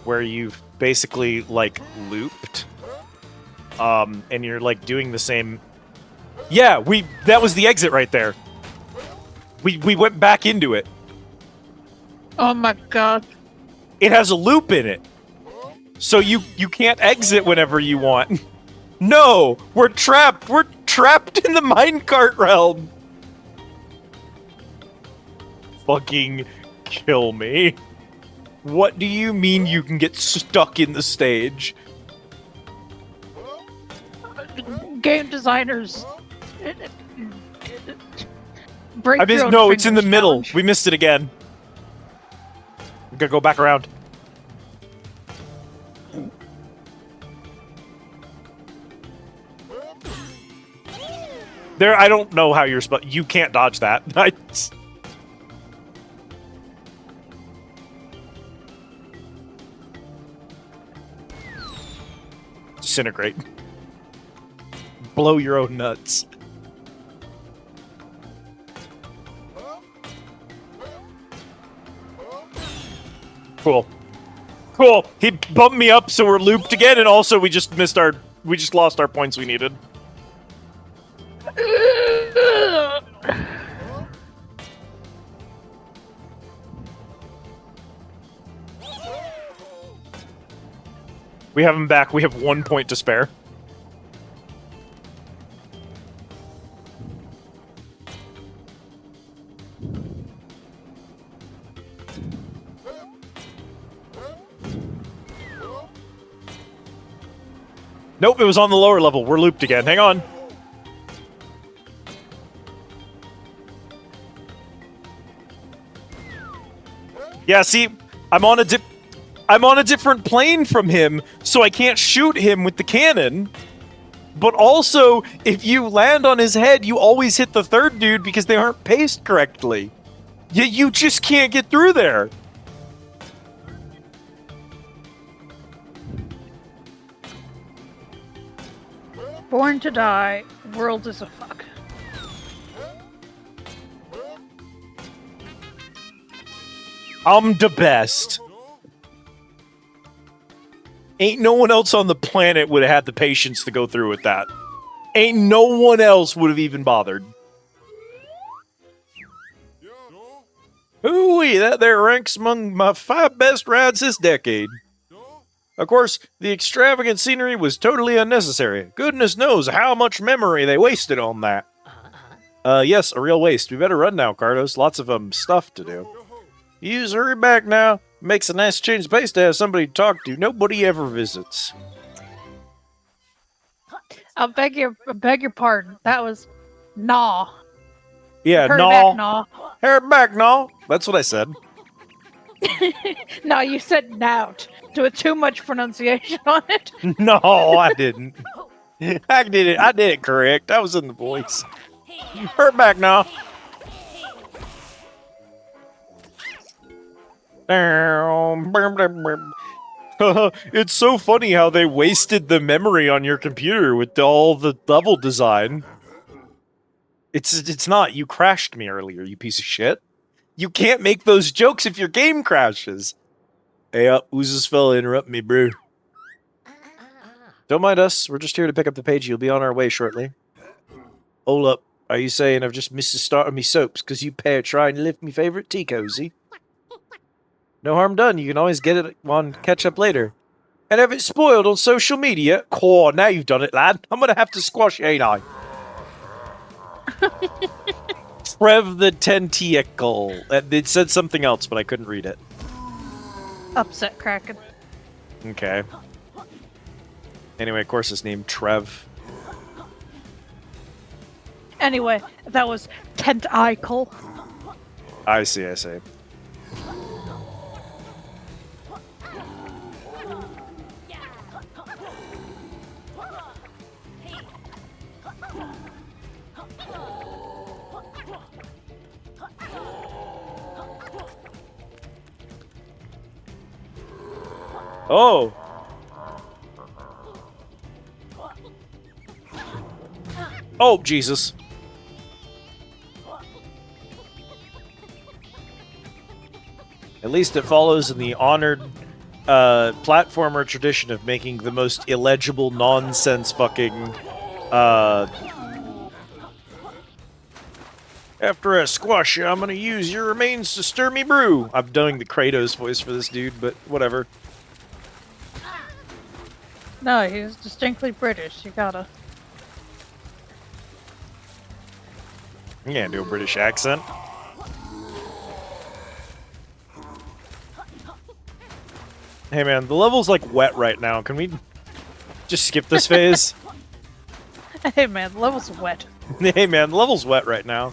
where you've basically, like, looped. And you're, like, doing the same... Yeah, that was the exit right there. We went back into it. Oh my god. It has a loop in it. So you can't exit whenever you want. No! We're trapped! We're trapped in the minecart realm! Fucking kill me. What do you mean you can get stuck in the stage? game designers. Break I your missed. own No, it's in the fingers middle. challenge. We missed it again. We gotta go back around. There, I don't know how you're supposed. You can't dodge that. Disintegrate. Blow your own nuts. Cool. Cool. He bumped me up, so we're looped again, and also we just lost our points we needed. We have him back. We have 1 point to spare. Nope, it was on the lower level. We're looped again. Hang on. Yeah, see, I'm on a different plane from him, so I can't shoot him with the cannon. But also, if you land on his head, you always hit the third dude because they aren't paced correctly. You just can't get through there. Born to die, world is a fuck. I'm the best. Ain't no one else on the planet would have had the patience to go through with that. Ain't no one else would have even bothered. Ooh-wee, that there ranks among my 5 best rides this decade. Of course, the extravagant scenery was totally unnecessary. Goodness knows how much memory they wasted on that. Yes, a real waste. We better run now, Cardos. Lots of, stuff to do. Yous hurry back now. Makes a nice change of pace to have somebody to talk to. Nobody ever visits. I beg your pardon. That was gnaw. Yeah, Hurry no. back, gnaw. Hurry back, no. That's what I said. No, you said nout. With too much pronunciation on it. No, I didn't. I did it. I did it correct. I was in the voice. Hurt back now. It's so funny how they wasted the memory on your computer with all the level design. It's not. You crashed me earlier, you piece of shit. You can't make those jokes if your game crashes. Hey, who's this fella interrupt me, bro? Don't mind us. We're just here to pick up the page. You'll be on our way shortly. Hold up. Are you saying I've just missed the start of me soaps because you pair trying to lift me favorite tea cozy? No harm done. You can always get it on catch up later. And have it spoiled on social media? Cool, now you've done it, lad. I'm gonna have to squash you, ain't I? Trev the Tentacle. It said something else, but I couldn't read it. Upset Kraken. Okay. Anyway, of course, his name Trev. Anyway, that was Tentacle. I see, I see. Oh! Oh, Jesus. At least it follows in the honored platformer tradition of making the most illegible nonsense fucking after I squash you, I'm gonna use your remains to stir me brew. I'm doing the Kratos voice for this dude, but whatever. No, he's distinctly British. You gotta. You can't do a British accent. Hey man, the level's like wet right now. Can we just skip this phase? Hey man, the level's wet. Hey man, the level's wet right now.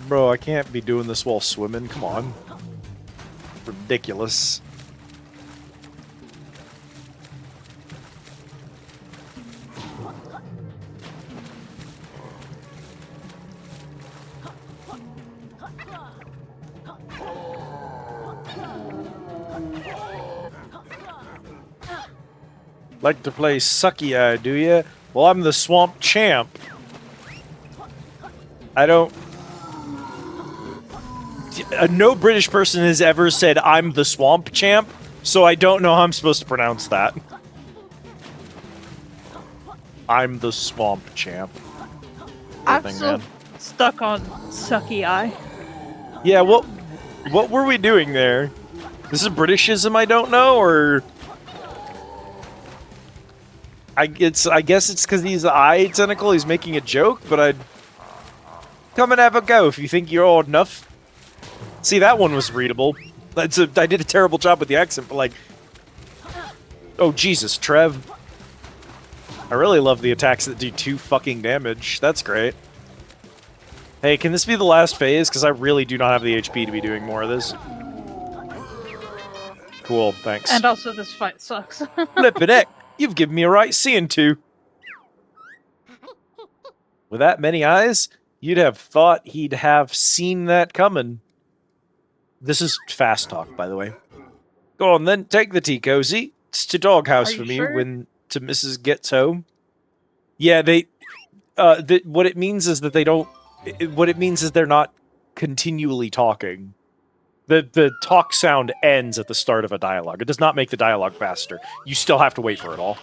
Bro, I can't be doing this while swimming. Come on. Ridiculous. Like to play Sucky Eye, do ya? Well, I'm the Swamp Champ. I don't... No British person has ever said, I'm the Swamp Champ, so I don't know how I'm supposed to pronounce that. I'm the Swamp Champ. I'm still stuck on Sucky Eye. Yeah, what were we doing there? This is a Britishism I don't know, or... I guess it's because he's an eye tentacle, he's making a joke, but I'd... Come and have a go if you think you're old enough. See, that one was readable. I did a terrible job with the accent, but like... Oh, Jesus, Trev. I really love the attacks that do 2 fucking damage. That's great. Hey, can this be the last phase? Because I really do not have the HP to be doing more of this. Cool, thanks. And also, this fight sucks. Flippin' heck, you've given me a right seeing to. With that many eyes, you'd have thought he'd have seen that coming. This is fast talk, by the way. Go on then, take the tea, Cozy. It's to doghouse for me sure? when to Mrs. gets home. Yeah, they... what it means is that they don't... What it means is they're not continually talking. The talk sound ends at the start of a dialogue. It does not make the dialogue faster. You still have to wait for it all.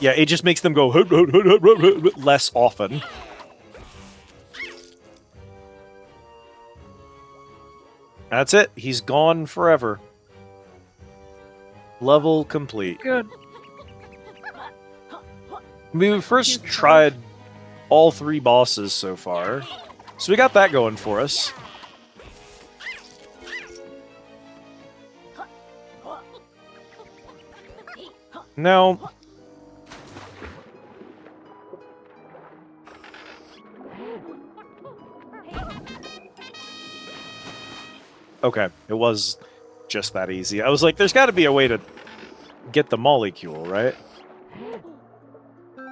Yeah, it just makes them go less often. That's it. He's gone forever. Level complete. Good. We first tried all 3 bosses so far. So we got that going for us. Now... Okay, it was just that easy. I was like, there's got to be a way to get the molecule, right? I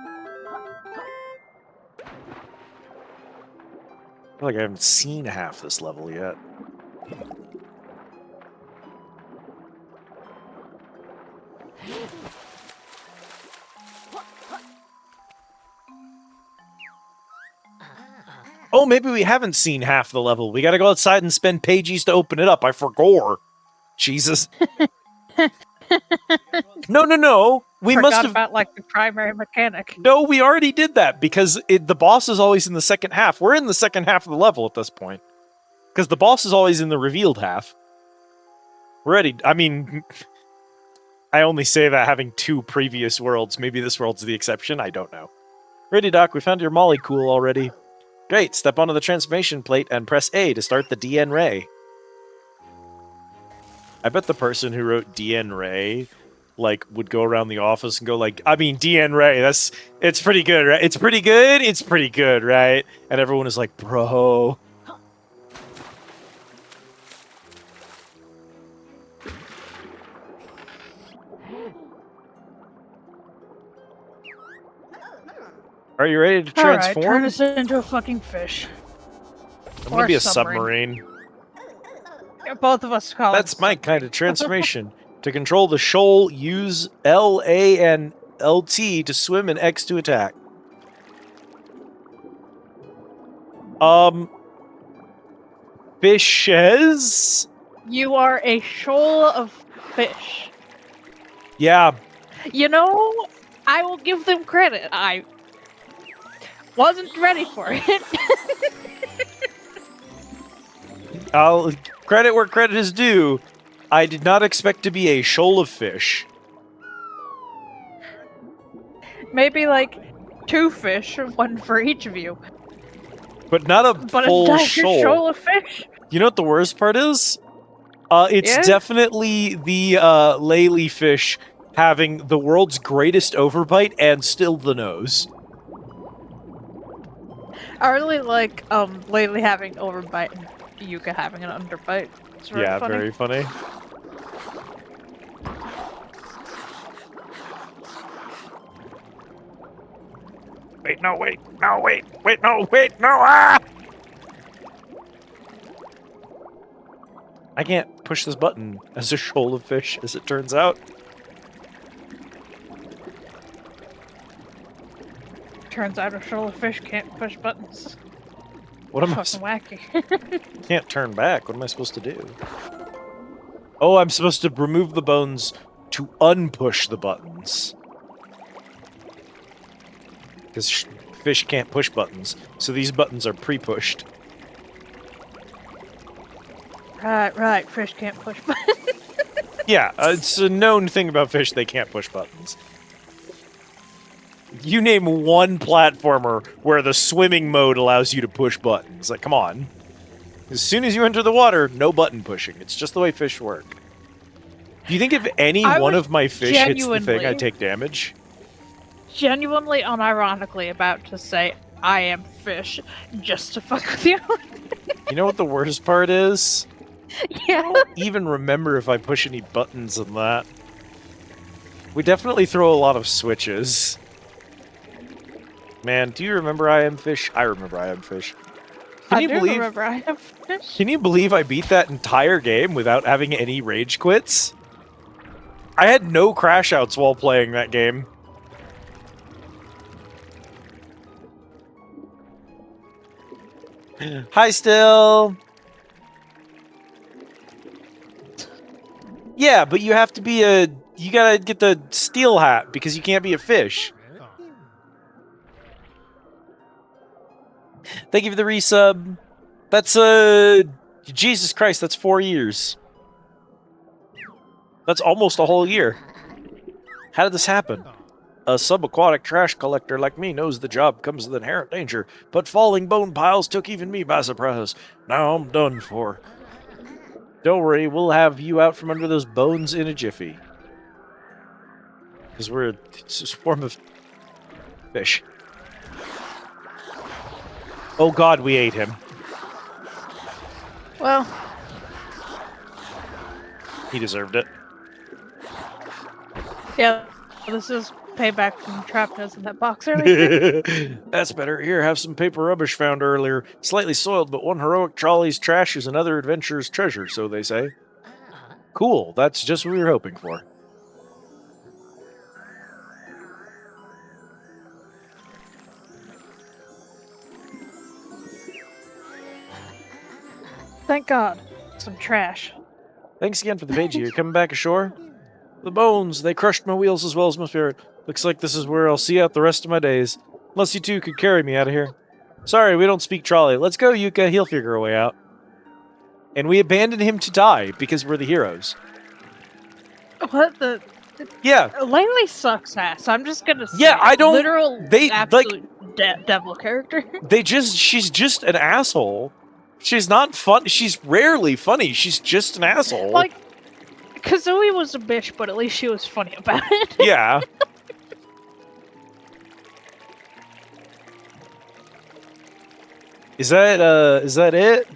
feel like I haven't seen half this level yet. Oh, maybe we haven't seen half the level. We gotta go outside and spend pages to open it up. I forgot. Jesus. No. We Forgot must have... about, like, the primary mechanic. No, we already did that, because the boss is always in the second half. We're in the second half of the level at this point. Because the boss is always in the revealed half. We're ready. I mean... I only say that having 2 previous worlds. Maybe this world's the exception. I don't know. Ready, Doc. We found your molecule already. Great. Step onto the transformation plate and press A to start the DN Ray. I bet the person who wrote DN Ray, like, would go around the office and go like, I mean, DN Ray, it's pretty good, right? It's pretty good? It's pretty good, right? And everyone is like, bro. Are you ready to transform? Alright, turn us into a fucking fish. I'm gonna be a submarine. Both of us call That's it my kind of transformation. To control the shoal, use L, A, and LT to swim and X to attack. Fishes? You are a shoal of fish. Yeah. You know, I will give them credit. I wasn't ready for it. I'll credit where credit is due. I did not expect to be a shoal of fish. Maybe like 2 fish, 1 for each of you. But not a But full a entire shoal. shoal of fish? You know what the worst part is? It's Yeah? definitely the Laylee fish having the world's greatest overbite and still the nose. I really like lately having overbite and Yooka having an underbite. It's very funny. Very funny. Wait, no, wait, no, wait, wait, no, wait, no, ah! I can't push this button as a shoal of fish, as it turns out. Turns out a shoal of fish can't push buttons. What am I? Fucking wacky. Can't turn back. What am I supposed to do? Oh, I'm supposed to remove the bones to unpush the buttons. Because fish can't push buttons, so these buttons are pre-pushed. Right, fish can't push buttons. Yeah, it's a known thing about fish, they can't push buttons. You name one platformer where the swimming mode allows you to push buttons. Like, come on. As soon as you enter the water, no button pushing. It's just the way fish work. Do you think if any one of my fish hits the thing, I take damage? Genuinely, unironically about to say, I am fish, just to fuck with you. You know what the worst part is? Yeah. I don't even remember if I push any buttons in that. We definitely throw a lot of switches. Man, do you remember I Am Fish? I remember I Am Fish. I do remember I Am Fish. Can you believe I beat that entire game without having any rage quits? I had no crash outs while playing that game. Hi, Still. Yeah, but you have to be you gotta get the steel hat because you can't be a fish. Thank you for the resub. That's Jesus Christ, that's 4 years. That's almost a whole year. How did this happen? A subaquatic trash collector like me knows the job comes with inherent danger, but falling bone piles took even me by surprise. Now I'm done for. Don't worry, we'll have you out from under those bones in a jiffy. Because we're a swarm of fish. Oh god, we ate him. Well, He deserved it. yeah, this is payback from trapping us in that box earlier. That's better. Here, have some paper rubbish found earlier. Slightly soiled, but one heroic trolley's trash is another adventurer's treasure, so they say. Cool, that's just what we were hoping for. Thank God. Some trash. Thanks again for the page here. Coming back ashore? The bones, they crushed my wheels as well as my spirit. Looks like this is where I'll see out the rest of my days. Unless you two could carry me out of here. Sorry, we don't speak trolley. Let's go, Yooka. He'll figure a way out. And we abandoned him to die because we're the heroes. What the? Yeah. Laylee sucks ass. I'm just gonna say. Yeah, I don't. Literal, absolute devil character. She's just an asshole. She's not fun. She's rarely funny. She's just an asshole. Like, Kazooie was a bitch, but at least she was funny about it. Yeah. Is that it?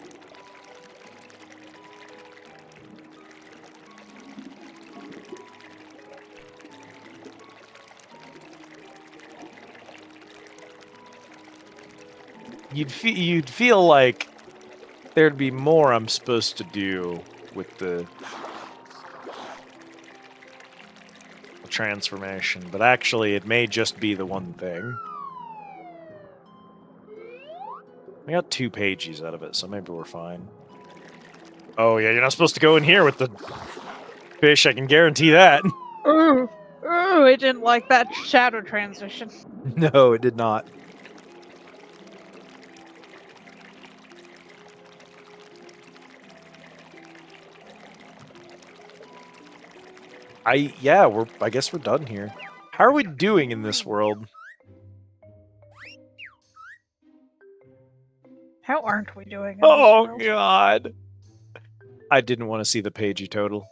You'd feel like there'd be more I'm supposed to do with the transformation, but actually it may just be the one thing. I got 2 pages out of it, so maybe we're fine. Oh yeah, you're not supposed to go in here with the fish, I can guarantee that. Ooh, it didn't like that shadow transition. No, it did not. I guess we're done here. How are we doing in this world? How aren't we doing in Oh, this world? God. I didn't want to see the pagey total.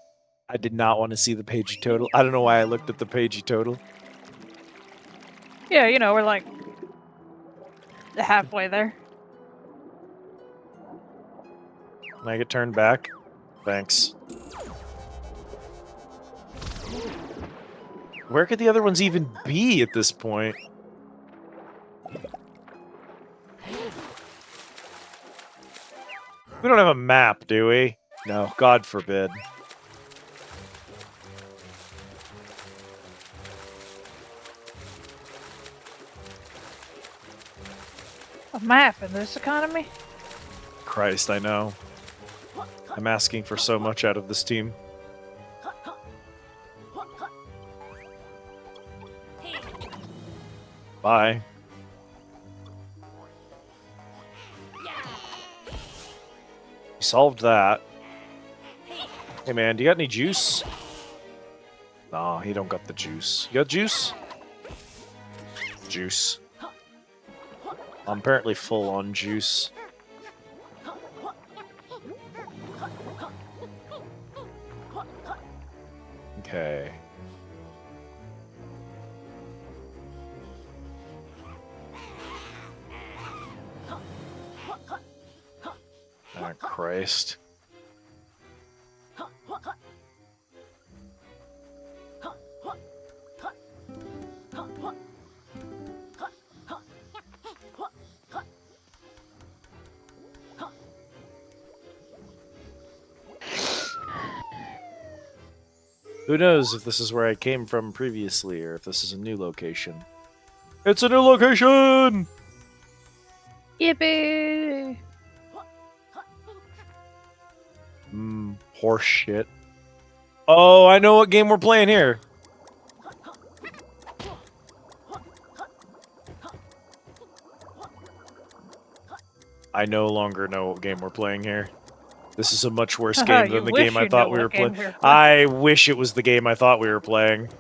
I did not want to see the pagey total. I don't know why I looked at the pagey total. Yeah, you know, we're like halfway there. Can I get turned back? Thanks. Where could the other ones even be at this point? We don't have a map, do we? No, God forbid. A map in this economy? Christ, I know. I'm asking for so much out of this team. Bye. We solved that. Hey man, do you got any juice? No, he don't got the juice. You got juice? Juice. I'm apparently full on juice. Okay. Oh, Christ. Who knows if this is where I came from previously, or if this is a new location. It's a new location! Yippee! Horse shit. Oh, I know what game we're playing here. I no longer know what game we're playing here. This is a much worse game than the game I thought we were playing. I wish it was the game I thought we were playing.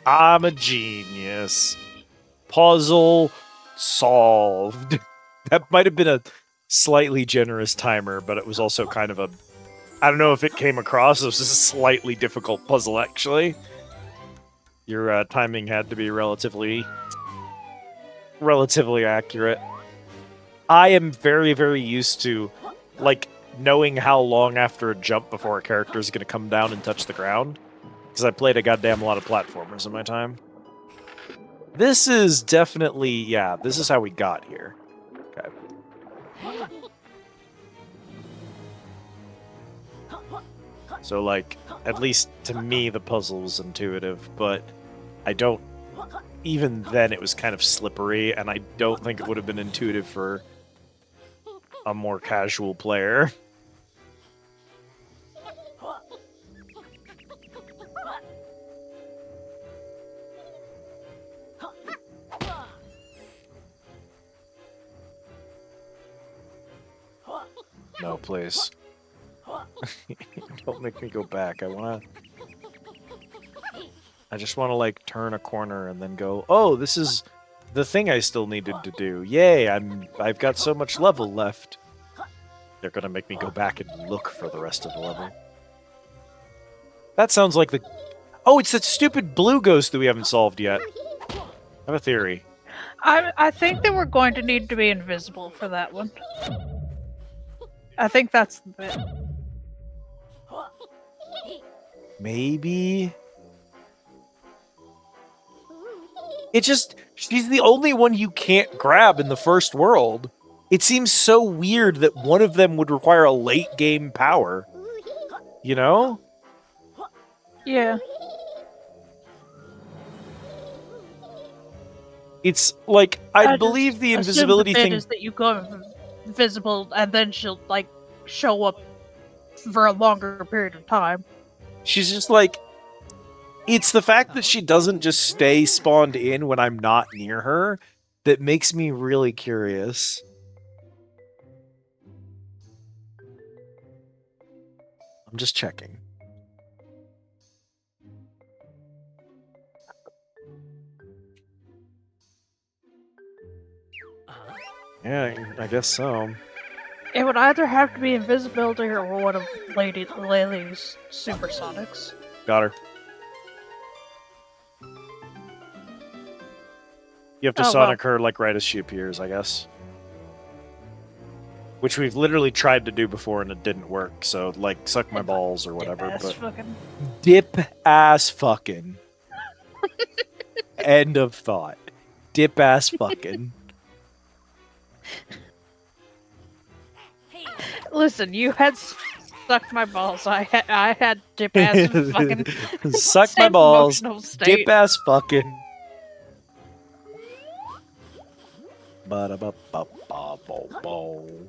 I'm a genius. Puzzle solved. That might have been a slightly generous timer, but it was also kind of a... I don't know if it came across. It was just a slightly difficult puzzle, actually. Your timing had to be relatively accurate. I am very, very used to, like, knowing how long after a jump before a character is going to come down and touch the ground. Because I played a goddamn lot of platformers in my time. This is definitely, yeah, this is how we got here. Okay. So, like, at least to me, the puzzle was intuitive, but I don't... Even then, it was kind of slippery, and I don't think it would have been intuitive for a more casual player. No, please. Don't make me go back. I just want to, like, turn a corner and then go, oh, this is the thing I still needed to do. Yay, I've got so much level left. They're gonna make me go back and look for the rest of the level. That sounds like the... Oh, it's that stupid blue ghost that we haven't solved yet. I have a theory. I think that we're going to need to be invisible for that one. I think that's the bit. Maybe... It just... She's the only one you can't grab in the first world. It seems so weird that one of them would require a late-game power. You know? Yeah. It's like, I believe the invisibility thing... is that you go visible, and then she'll like show up for a longer period of time. She's just like, it's the fact that she doesn't just stay spawned in when I'm not near her that makes me really curious. I'm just checking. Yeah, I guess so. It would either have to be invisibility or one of Lady Laylee's supersonics. Got her. You have to sonic her like right as she appears, I guess. Which we've literally tried to do before and it didn't work. So, like, suck my balls or whatever. But Fucking. dip ass fucking. End of thought. Dip ass fucking. Listen, you had sucked my balls. I had dip ass fucking. Suck my balls. Emotional state. Dip ass fucking. Ba-da-ba-ba-ba-bo-bo.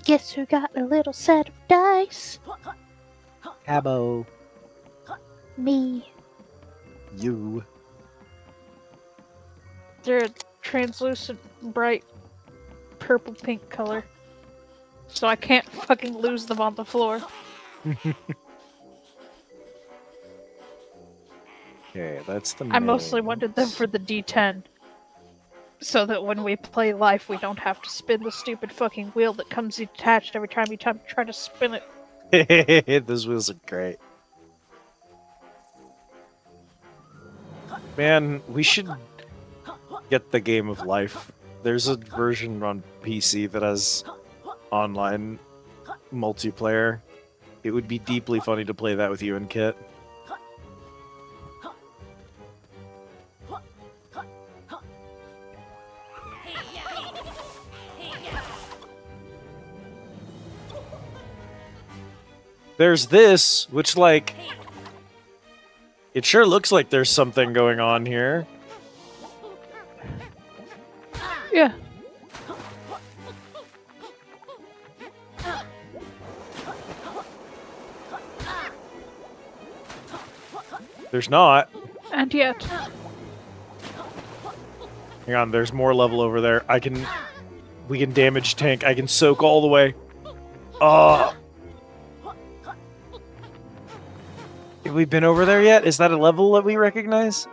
Guess who got a little set of dice? Cabo. Me. You. They're a translucent, bright, purple-pink color. So I can't fucking lose them on the floor. Okay, that's the I mostly wanted them for the D10. So that when we play life, we don't have to spin the stupid fucking wheel that comes detached every time you try to spin it. Those wheels are great. Man, we should get the game of life. There's a version on PC that has online multiplayer. It would be deeply funny to play that with you and Kit. There's this, which, like, it sure looks like there's something going on here. Yeah. There's not. And yet. Hang on, there's more level over there. We can damage tank. I can soak all the way. Have we been over there yet? Is that a level that we recognize?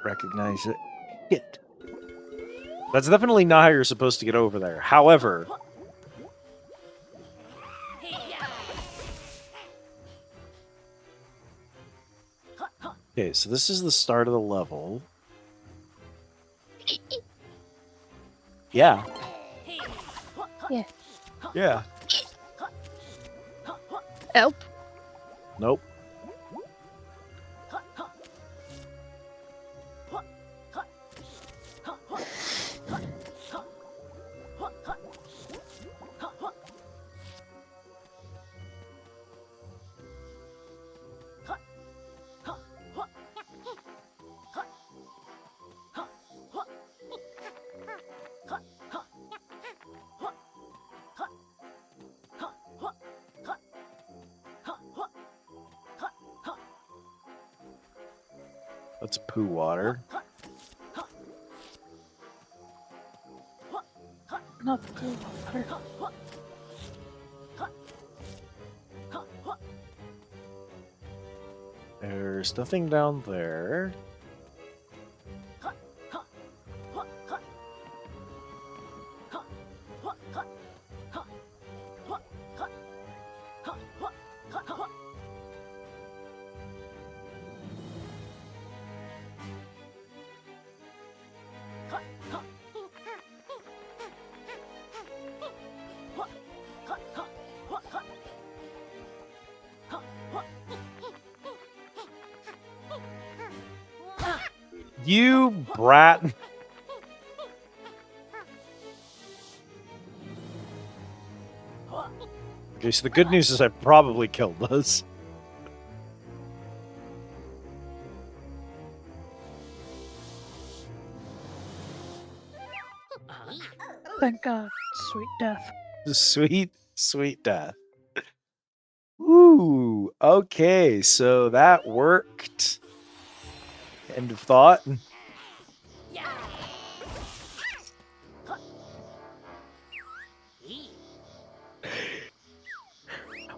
Recognize it. Shit. That's definitely not how you're supposed to get over there. However... Okay, so this is the start of the level. Yeah. Yeah. Yeah. Help. Nope. That's poo water. Not the blue water. There's nothing down there. You brat. Okay, so the good news is I probably killed those. thank God. Sweet death. Sweet, sweet death. Ooh, okay, so that worked. End of thought.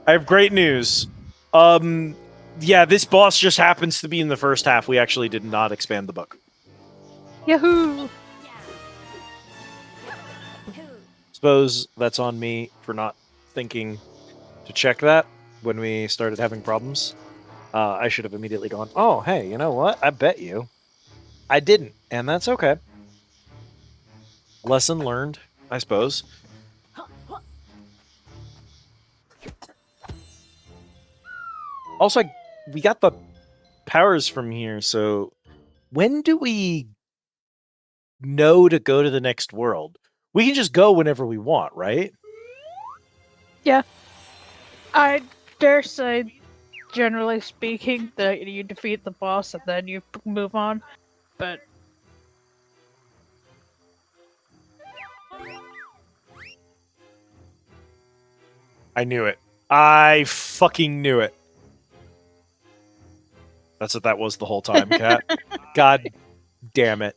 I have great news. Yeah, this boss just happens to be in the first half. We actually did not expand the book. Yahoo! Suppose that's on me for not thinking to check that when we started having problems. I should have immediately gone, oh, hey, you know what? I bet you. I didn't, and that's okay. Lesson learned, I suppose. Also, we got the powers from here, so when do we know to go to the next world? We can just go whenever we want, right? Yeah. I dare say, generally speaking, that you defeat the boss and then you move on. But I knew it. I fucking knew it. That's what that was the whole time, Cat. God damn it.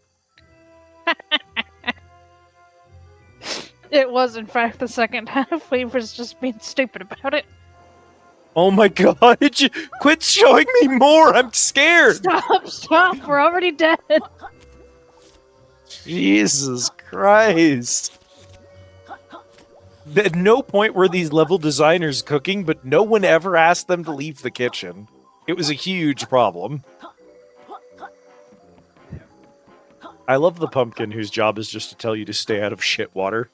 it was, in fact, the second half. We was just being stupid about it. Oh my god, quit showing me more! I'm scared! Stop! We're already dead! Jesus Christ. At no point were these level designers cooking, but no one ever asked them to leave the kitchen. It was a huge problem. I love the pumpkin whose job is just to tell you to stay out of shit water.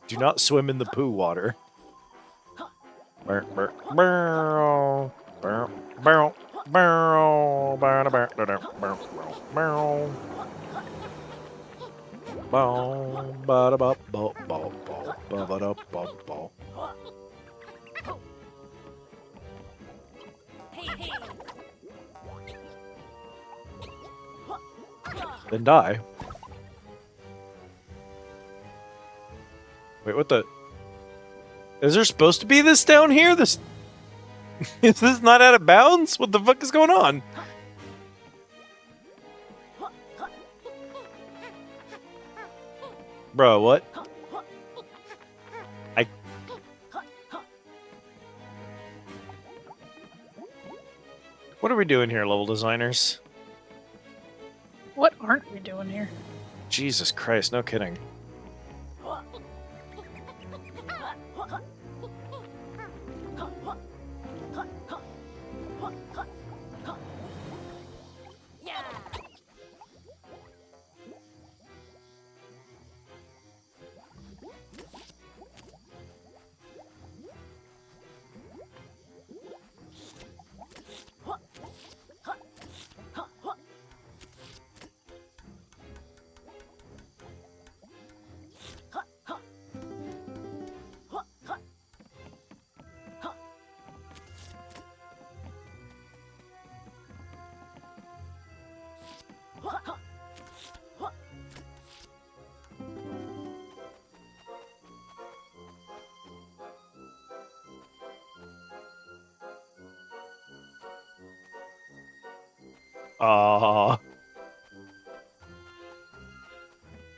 Do not swim in the poo water. Then die. Wait, what the? Is there supposed to be this down here? This is this not out of bounds? What the fuck is going on? Bro, what? What are we doing here, level designers? What aren't we doing here? Jesus Christ, no kidding.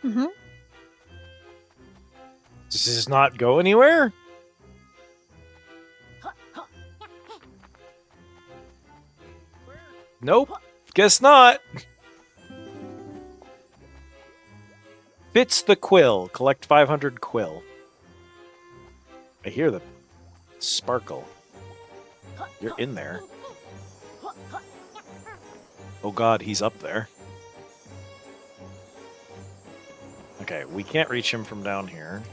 Mm-hmm. Does this not go anywhere? Nope. Guess not. Fits the quill. Collect 500 quill. I hear the sparkle. You're in there. Oh god, he's up there. Okay, we can't reach him from down here.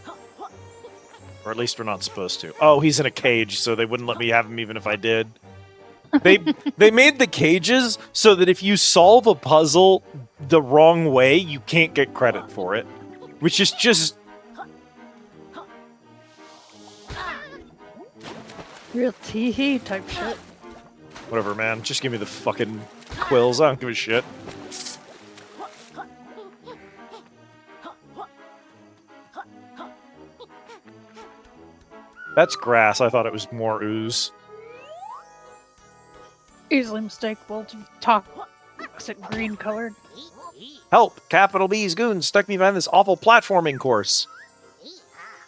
Or at least we're not supposed to. Oh, he's in a cage, so they wouldn't let me have him even if I did. They made the cages so that if you solve a puzzle the wrong way, you can't get credit for it. Which is just... Real tee-hee type shit. Whatever, man. Just give me the fucking quills. I don't give a shit. That's grass. I thought it was more ooze. Easily mistakable to toxic green colored. Help! Capital B's goons stuck me behind this awful platforming course.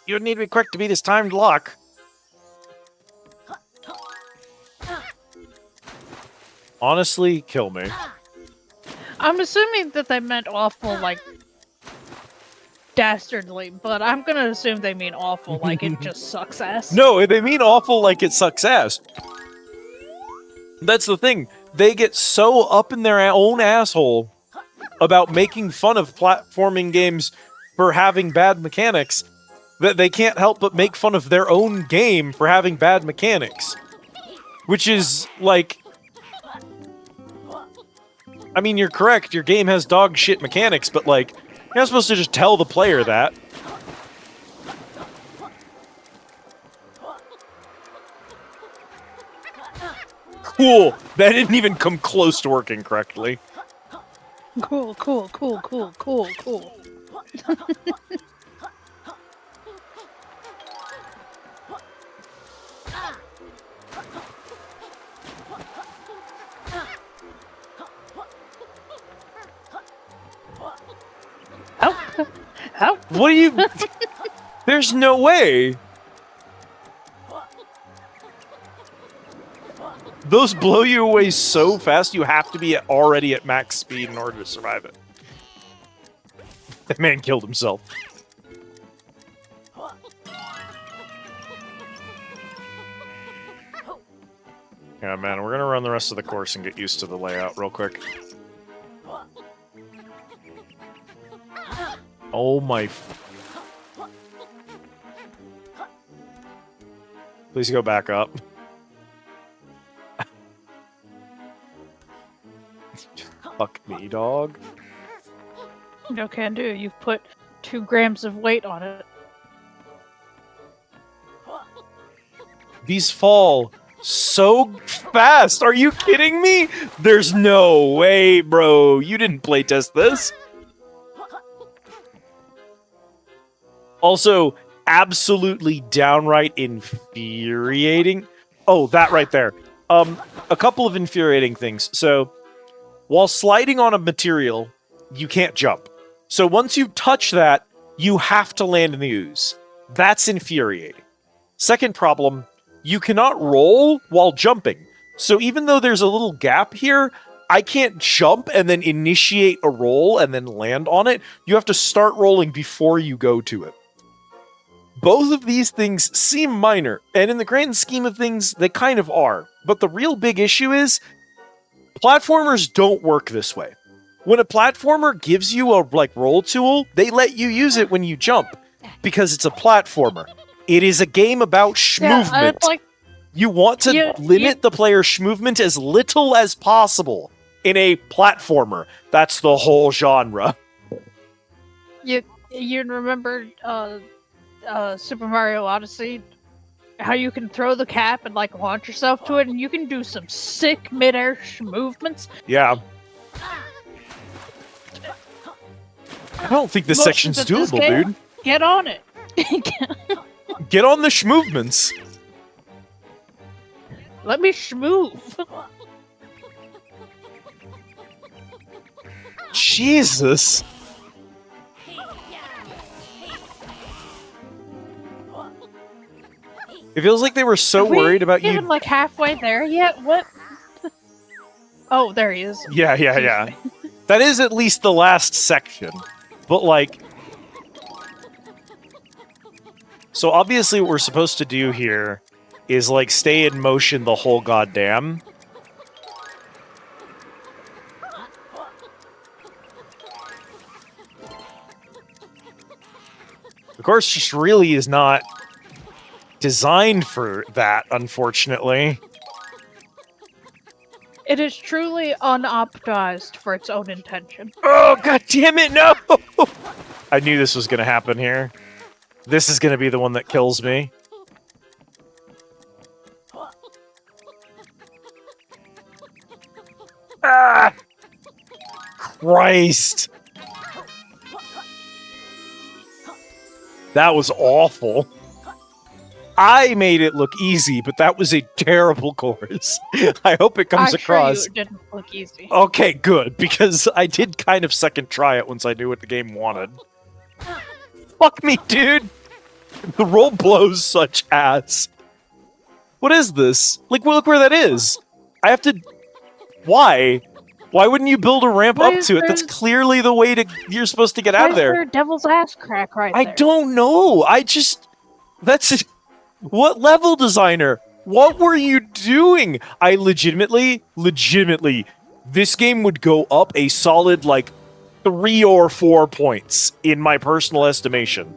You would need to be quick to beat his timed lock. Honestly, kill me. I'm assuming that they meant awful, like, dastardly, but I'm gonna assume they mean awful, like it just sucks ass. No, they mean awful like it sucks ass. That's the thing. They get so up in their own asshole about making fun of platforming games for having bad mechanics that they can't help but make fun of their own game for having bad mechanics. Which is, like... I mean, you're correct, your game has dog shit mechanics, but, like, you're not supposed to just tell the player that. Cool! That didn't even come close to working correctly. Cool, cool, cool, cool, cool, cool. Help! Help! What are you... There's no way! Those blow you away so fast, you have to be already at max speed in order to survive it. That man killed himself. Yeah, man, we're gonna run the rest of the course and get used to the layout real quick. Oh my... Please go back up. Fuck me, dog. No can do. You've put 2 grams of weight on it. These fall so fast. Are you kidding me? There's no way, bro. You didn't playtest this. Also, absolutely downright infuriating. Oh, that right there. A couple of infuriating things. So, while sliding on a material, you can't jump. So once you touch that, you have to land in the ooze. That's infuriating. Second problem, you cannot roll while jumping. So even though there's a little gap here, I can't jump and then initiate a roll and then land on it. You have to start rolling before you go to it. Both of these things seem minor, and in the grand scheme of things, they kind of are. But the real big issue is, platformers don't work this way. When a platformer gives you a roll tool, they let you use it when you jump, because it's a platformer. It is a game about movement. You want to limit the player's movement as little as possible in a platformer. That's the whole genre. You remember Super Mario Odyssey? How you can throw the cap and launch yourself to it, and you can do some sick mid-air movements. Yeah. I don't think this section's doable, dude. Get on it. Get on the movements. Let me schmove. Jesus. It feels like they were so worried about you. Even halfway there yet? What? Oh, there he is. Yeah. That is at least the last section. But so obviously what we're supposed to do here is stay in motion the whole goddamn. The course just really is not designed for that, unfortunately. It is truly unoptimized for its own intention. Oh, god damn it, no! I knew this was gonna happen here. This is gonna be the one that kills me. Ah! Christ! That was awful. I made it look easy, but that was a terrible course. I hope it comes across. Sure you didn't look easy. Okay, good, because I did kind of second try it once I knew what the game wanted. Fuck me, dude! The roll blows such ass. What is this? Like, well, look where that is. I have to... Why? Why wouldn't you build a ramp Why up is to it? That's clearly the way to... You're supposed to get out of there. Why is there a devil's ass crack right I there? don't know. I just... That's... What level designer? What were you doing? I legitimately, this game would go up a solid, like, 3 or 4 points in my personal estimation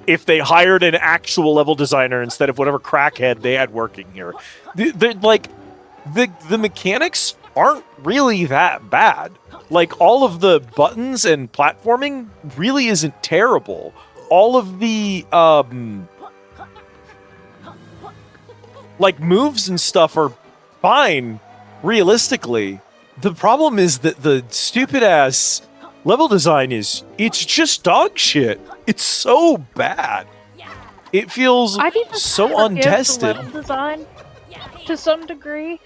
if they hired an actual level designer instead of whatever crackhead they had working here. The mechanics aren't really that bad. Like, all of the buttons and platforming really isn't terrible. All of the, like, moves and stuff are fine, realistically. The problem is that the stupid-ass level design it's just dog shit. It's so bad. It feels so untested. The level design, to some degree,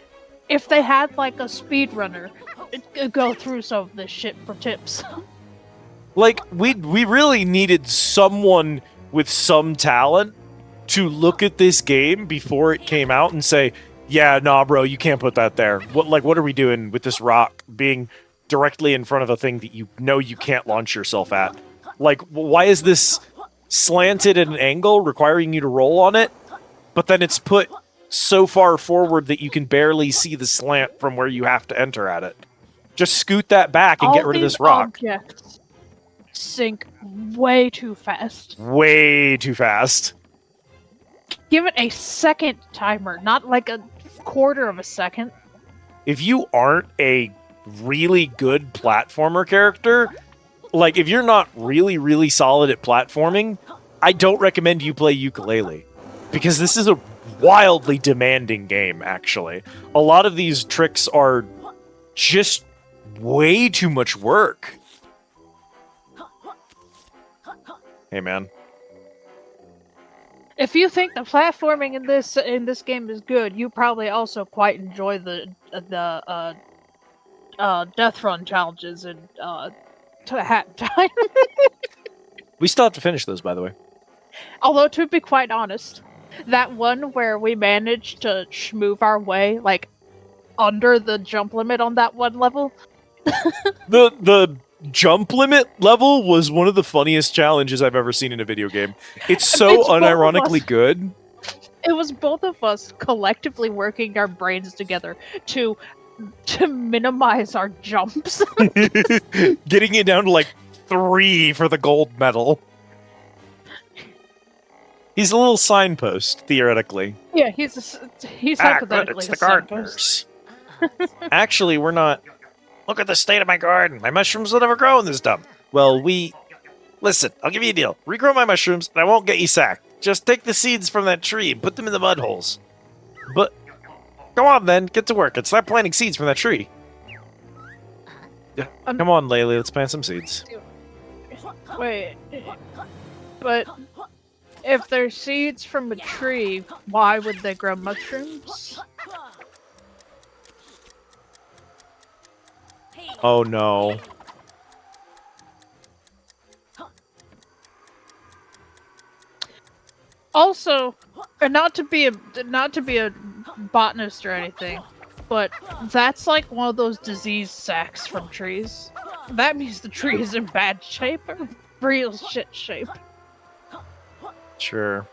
if they had, like, a speedrunner go through some of this shit for tips. Like, we really needed someone with some talent to look at this game before it came out and say, yeah, nah, bro, you can't put that there. What are we doing with this rock being directly in front of a thing that you know you can't launch yourself at? Like, why is this slanted at an angle requiring you to roll on it, but then it's put so far forward that you can barely see the slant from where you have to enter at it? Just scoot that back and get rid of this rock. Objects sink way too fast. Way too fast. Give it a second timer, not like a quarter of a second. If you aren't a really good platformer character, like if you're not really solid at platforming, I don't recommend you play Yooka Laylee, because this is a wildly demanding game, actually. A lot of these tricks are just way too much work. Hey, man. If you think the platforming in this game is good, you probably also quite enjoy the death run challenges and hat time. We still have to finish those, by the way. Although, to be quite honest, that one where we managed to schmooze our way, like, under the jump limit on that one level. The jump limit level was one of the funniest challenges I've ever seen in a video game. It's so unironically good. It was both of us collectively working our brains together to minimize our jumps. Getting it down to like 3 for the gold medal. He's a little signpost, theoretically. Yeah, he's hypothetically it's the a signpost. gardeners. Actually, we're not. Look at the state of my garden. My mushrooms will never grow in this dump. Well, listen, I'll give you a deal. Regrow my mushrooms, and I won't get you sacked. Just take the seeds from that tree and put them in the mud holes. But, go on then, get to work and start planting seeds from that tree. Yeah, come on, Laylee, let's plant some seeds. Wait, but if they're seeds from a tree, why would they grow mushrooms? Oh no. Also, not to be a botanist or anything, but that's like one of those disease sacs from trees. That means the tree is in bad shape or real shit shape. Sure.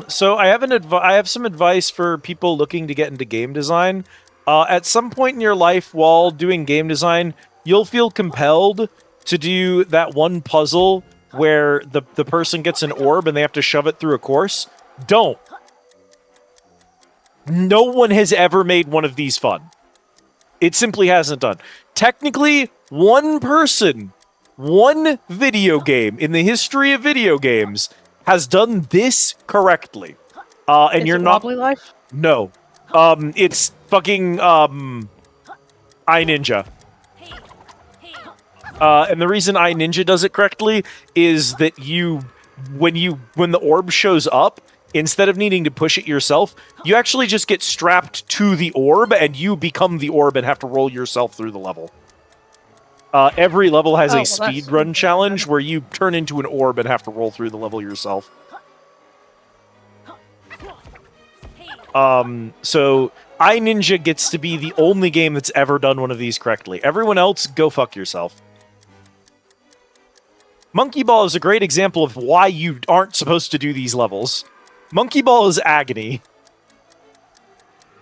So I have some advice for people looking to get into game design. At some point in your life while doing game design, you'll feel compelled to do that one puzzle where the person gets an orb and they have to shove it through a course. Don't. No one has ever made one of these fun. It simply hasn't done. Technically, one video game in the history of video games has done this correctly. And Is you're it not. Wobbly Life? No. It's fucking, iNinja. And the reason iNinja does it correctly is that when the orb shows up, instead of needing to push it yourself, you actually just get strapped to the orb, and you become the orb and have to roll yourself through the level. Every level has a speedrun challenge where you turn into an orb and have to roll through the level yourself. So iNinja gets to be the only game that's ever done one of these correctly. Everyone else, go fuck yourself. Monkey Ball is a great example of why you aren't supposed to do these levels. Monkey Ball is agony.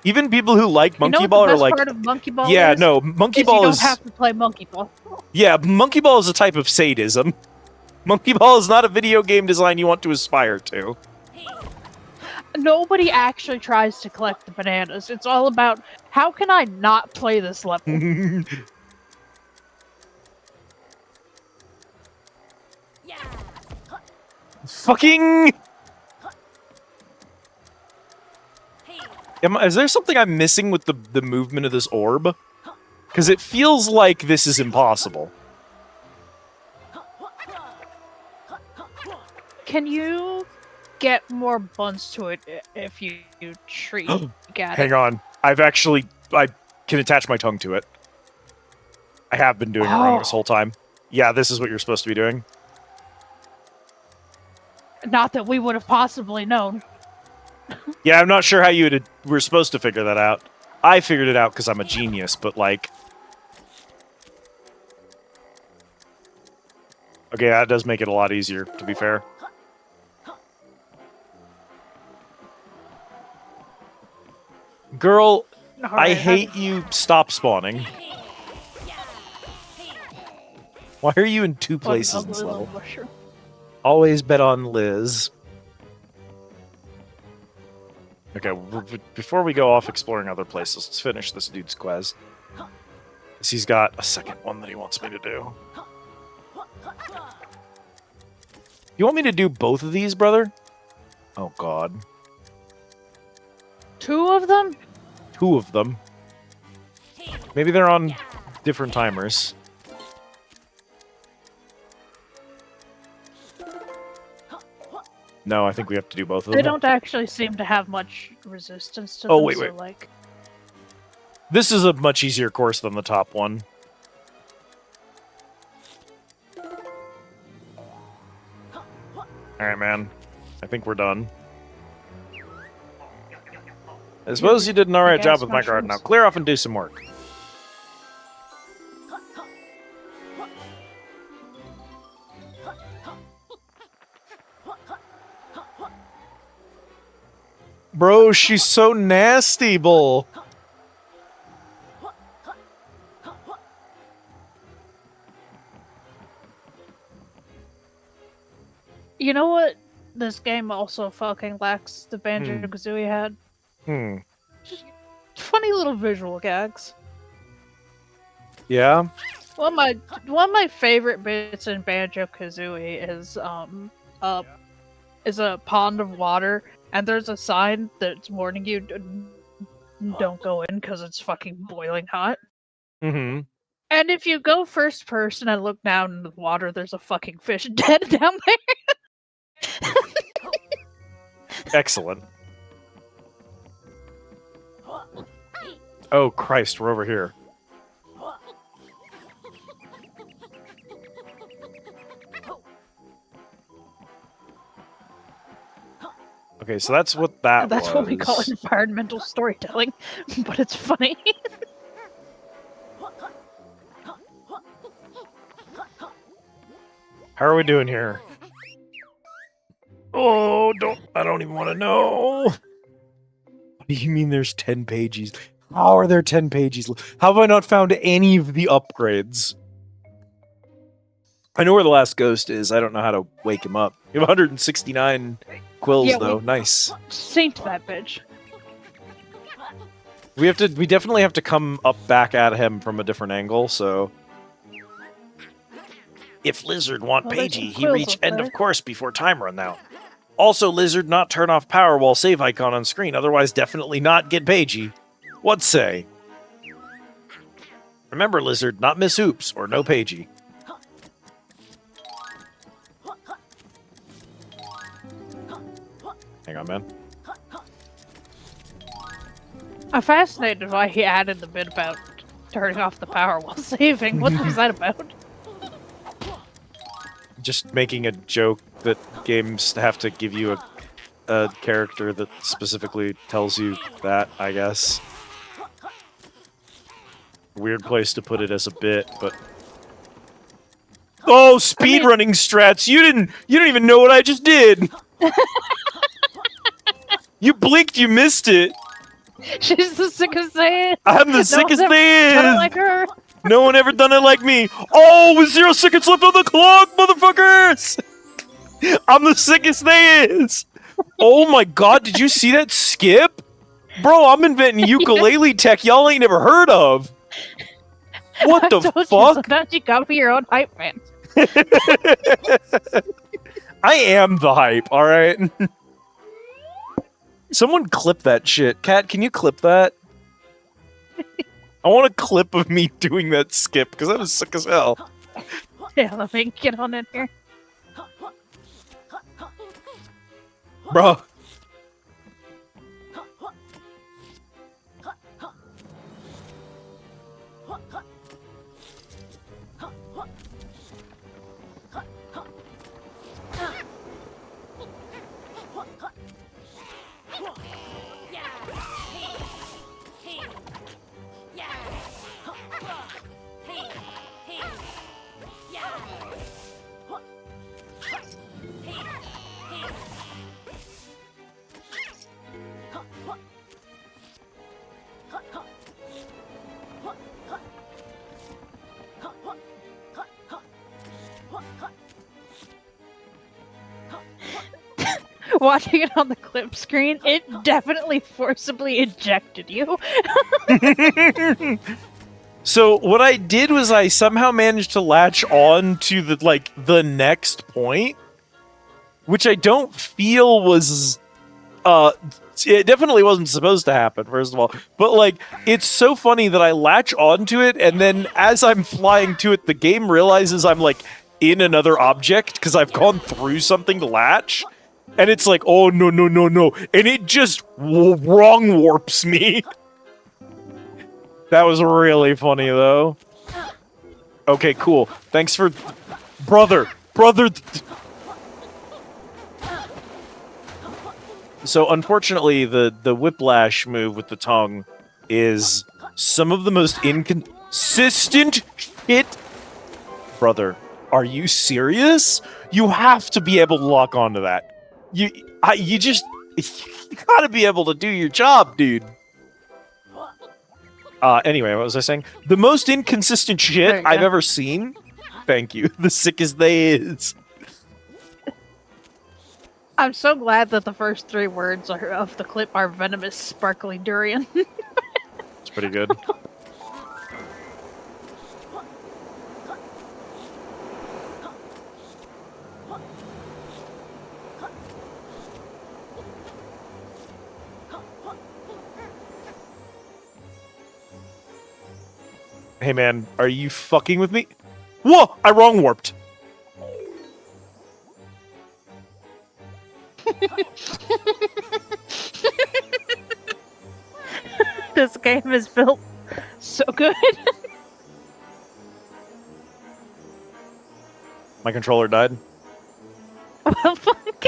Even people who like Monkey Ball are like, part of Monkey Ball yeah, is? no, Monkey Is Ball you is. don't have to play Monkey Ball. Yeah, Monkey Ball is a type of sadism. Monkey Ball is not a video game design you want to aspire to. Nobody actually tries to collect the bananas. It's all about, how can I not play this level? Fucking... Is there something I'm missing with the movement of this orb? Because it feels like this is impossible. Can you get more buns to it if you treat at it? Hang on. I can attach my tongue to it. I have been doing it wrong this whole time. Yeah, this is what you're supposed to be doing. Not that we would have possibly known. Yeah, I'm not sure how you were supposed to figure that out. I figured it out because I'm a genius, but like... Okay, that does make it a lot easier, to be fair. Girl, I hate you. Stop spawning. Why are you in two places in this level? Always bet on Liz. Okay, before we go off exploring other places, let's finish this dude's quest. He's got a second one that he wants me to do. You want me to do both of these, brother? Oh, God. 2 of them? 2 of them. Maybe they're on different timers. No, I think we have to do both of them. They don't actually seem to have much resistance to Oh, them, wait. so like... This is a much easier course than the top one. Alright, man. I think we're done. I suppose you did an alright job with my garden. Now clear off and do some work. Bro, she's so nasty, bull. You know what this game also fucking lacks the Banjo-Kazooie had? Just funny little visual gags. Yeah? One of my favorite bits in Banjo-Kazooie is a pond of water, and there's a sign that's warning you don't go in because it's fucking boiling hot. Mm-hmm. And if you go first person and look down in the water, there's a fucking fish dead down there. Excellent. Oh, Christ, we're over here. Okay, so that's what that That's was. what we call environmental storytelling, but it's funny. How are we doing here? Oh, I don't even want to know. What do you mean there's 10 pages? How are there 10 pages? How have I not found any of the upgrades? I know where the last ghost is. I don't know how to wake him up. You have 169 quills, Yeah, though. Nice. Saint that bitch. We definitely have to come up back at him from a different angle, so... If Lizard want Pagey, he reach end of course before time run out. Also, Lizard not turn off power while save icon on screen, otherwise definitely not get Pagey. What say? Remember, Lizard, not miss oops or no Pagey. Hang on, man. I'm fascinated why he added the bit about turning off the power while saving. What was that about? Just making a joke that games have to give you a character that specifically tells you that, I guess. Weird place to put it as a bit, but... Oh, speedrunning strats! You didn't even know what I just did! You blinked, you missed it! She's the sickest thing! I'm the sickest thing! Like her! No one ever done it like me! Oh, with 0 seconds left on the clock, motherfuckers! I'm the sickest thing! Oh my god, did you see that skip? Bro, I'm inventing Yooka Laylee tech y'all ain't never heard of! What the fuck? Sometimes you gotta be your own hype man. I am the hype, alright? Someone clip that shit. Cat, can you clip that? I want a clip of me doing that skip, because that was sick as hell. Yeah, let me get on in here. Bro. Watching it on the clip screen, it definitely forcibly ejected you. So what I did was I somehow managed to latch on to the next point, which I don't feel was it definitely wasn't supposed to happen, first of all. But like it's so funny that I latch onto it, and then as I'm flying to it, the game realizes I'm like in another object because I've gone through something to latch. And it's like, oh, no, no, no, no. And it just wrong warps me. That was really funny, though. Okay, cool. Thanks for... Brother! So, unfortunately, the whiplash move with the tongue is some of the most inconsistent shit. Brother, are you serious? You have to be able to lock onto that. You gotta be able to do your job, dude. Anyway, what was I saying? The most inconsistent shit I've ever seen. Thank you. The sickest they is. I'm so glad that the first 3 words of the clip are venomous sparkly durian. It's pretty good. Hey man, are you fucking with me? Whoa! I wrong warped. This game is built so good. My controller died. Well, fuck.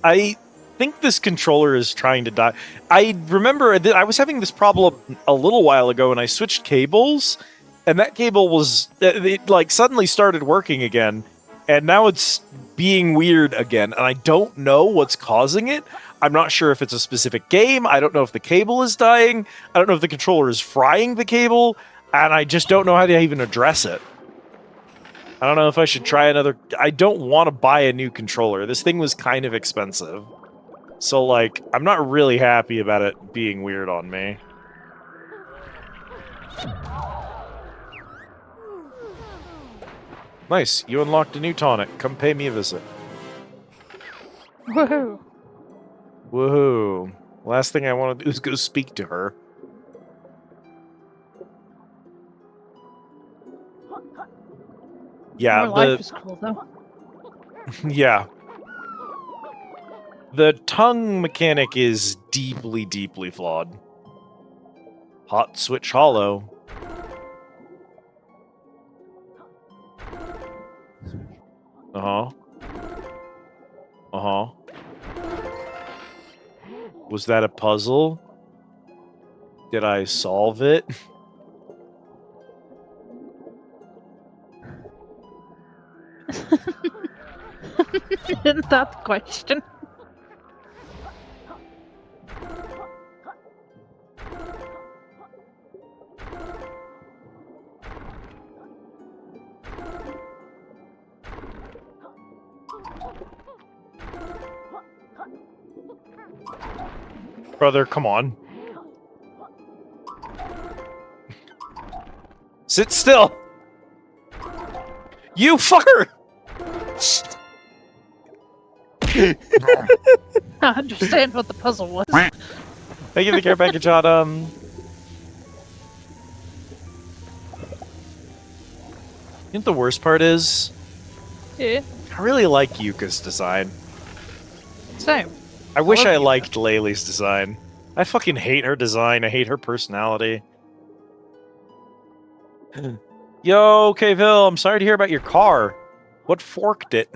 I think this controller is trying to die. I remember that I was having this problem a little while ago and I switched cables, and that cable was it like suddenly started working again, and now it's being weird again, and I don't know what's causing it. I'm not sure if it's a specific game. I don't know if the cable is dying. I don't know if the controller is frying the cable, and I just don't know how to even address it. I don't know if I should try another... I don't want to buy a new controller. This thing was kind of expensive. So, like, I'm not really happy about it being weird on me. Nice. You unlocked a new tonic. Come pay me a visit. Woohoo. Woohoo. Last thing I want to do is go speak to her. Yeah, More life is cool, though. yeah. The tongue mechanic is deeply, deeply flawed. Hot switch hollow. Uh-huh. Uh-huh. Was that a puzzle? Did I solve it? Isn't that the question? Brother, come on. Sit still! You fucker! I understand what the puzzle was. Thank you for the care package, Autumn. You know what the worst part is? Yeah, I really like Yuka's design. same. I wish love I Yooka. liked Laylee's design. I fucking hate her design. I hate her personality. Yo, Kayville, I'm sorry to hear about your car. What forked it?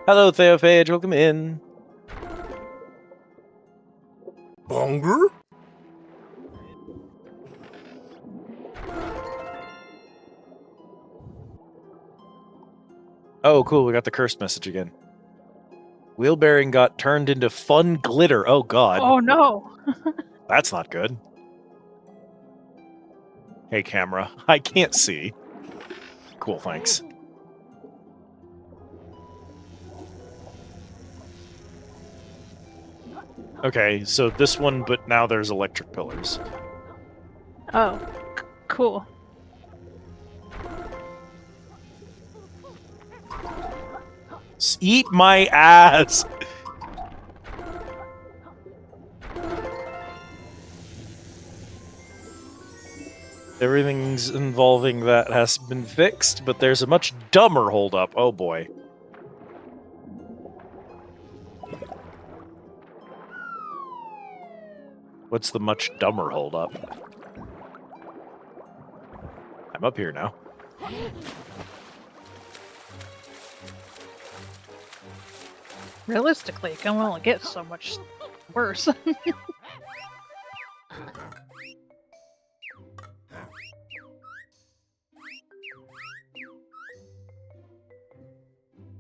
Hello, Theophage. Welcome in. Hunger? Oh, cool. We got the cursed message again. Wheel bearing got turned into fun glitter. Oh, God. Oh no! That's not good. Hey, camera. I can't see. Cool, thanks. Okay, so this one, but now there's electric pillars. Oh, cool. Eat my ass! Everything's involving that has been fixed, but there's a much dumber holdup. Oh boy. What's the much dumber holdup? I'm up here now. Realistically, it can only get so much worse.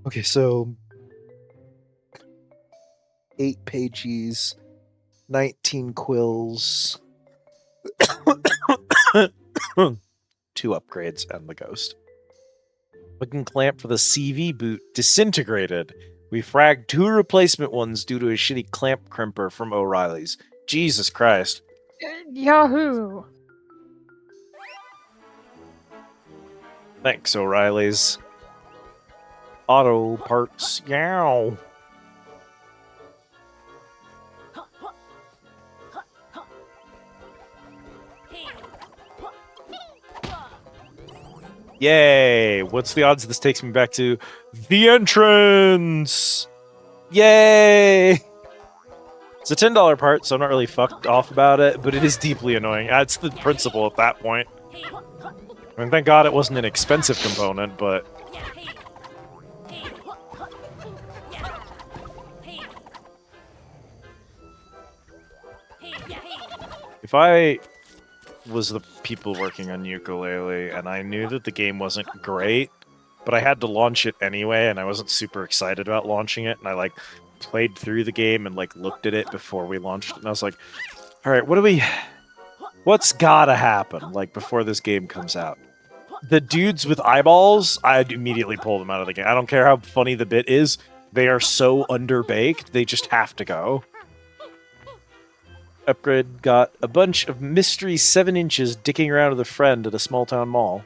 Okay, so 8 pages, 19 quills, 2 upgrades, and the ghost. Looking clamp for the CV boot disintegrated. We fragged 2 replacement ones due to a shitty clamp crimper from O'Reilly's. Jesus Christ. Yahoo! Thanks, O'Reilly's. Auto parts. Yow. Yay! What's the odds this takes me back to the entrance? Yay! It's a $10 part, so I'm not really fucked off about it, but it is deeply annoying. That's the principle at that point. I mean, thank God it wasn't an expensive component, but... If I was the people working on Yooka Laylee, and I knew that the game wasn't great, but I had to launch it anyway, and I wasn't super excited about launching it, and I, played through the game and, looked at it before we launched it, and I was like, alright, what's gotta happen, before this game comes out? The dudes with eyeballs, I'd immediately pull them out of the game. I don't care how funny the bit is, they are so underbaked, they just have to go. Upgrade got a bunch of mystery 7 inches dicking around with a friend at a small town mall.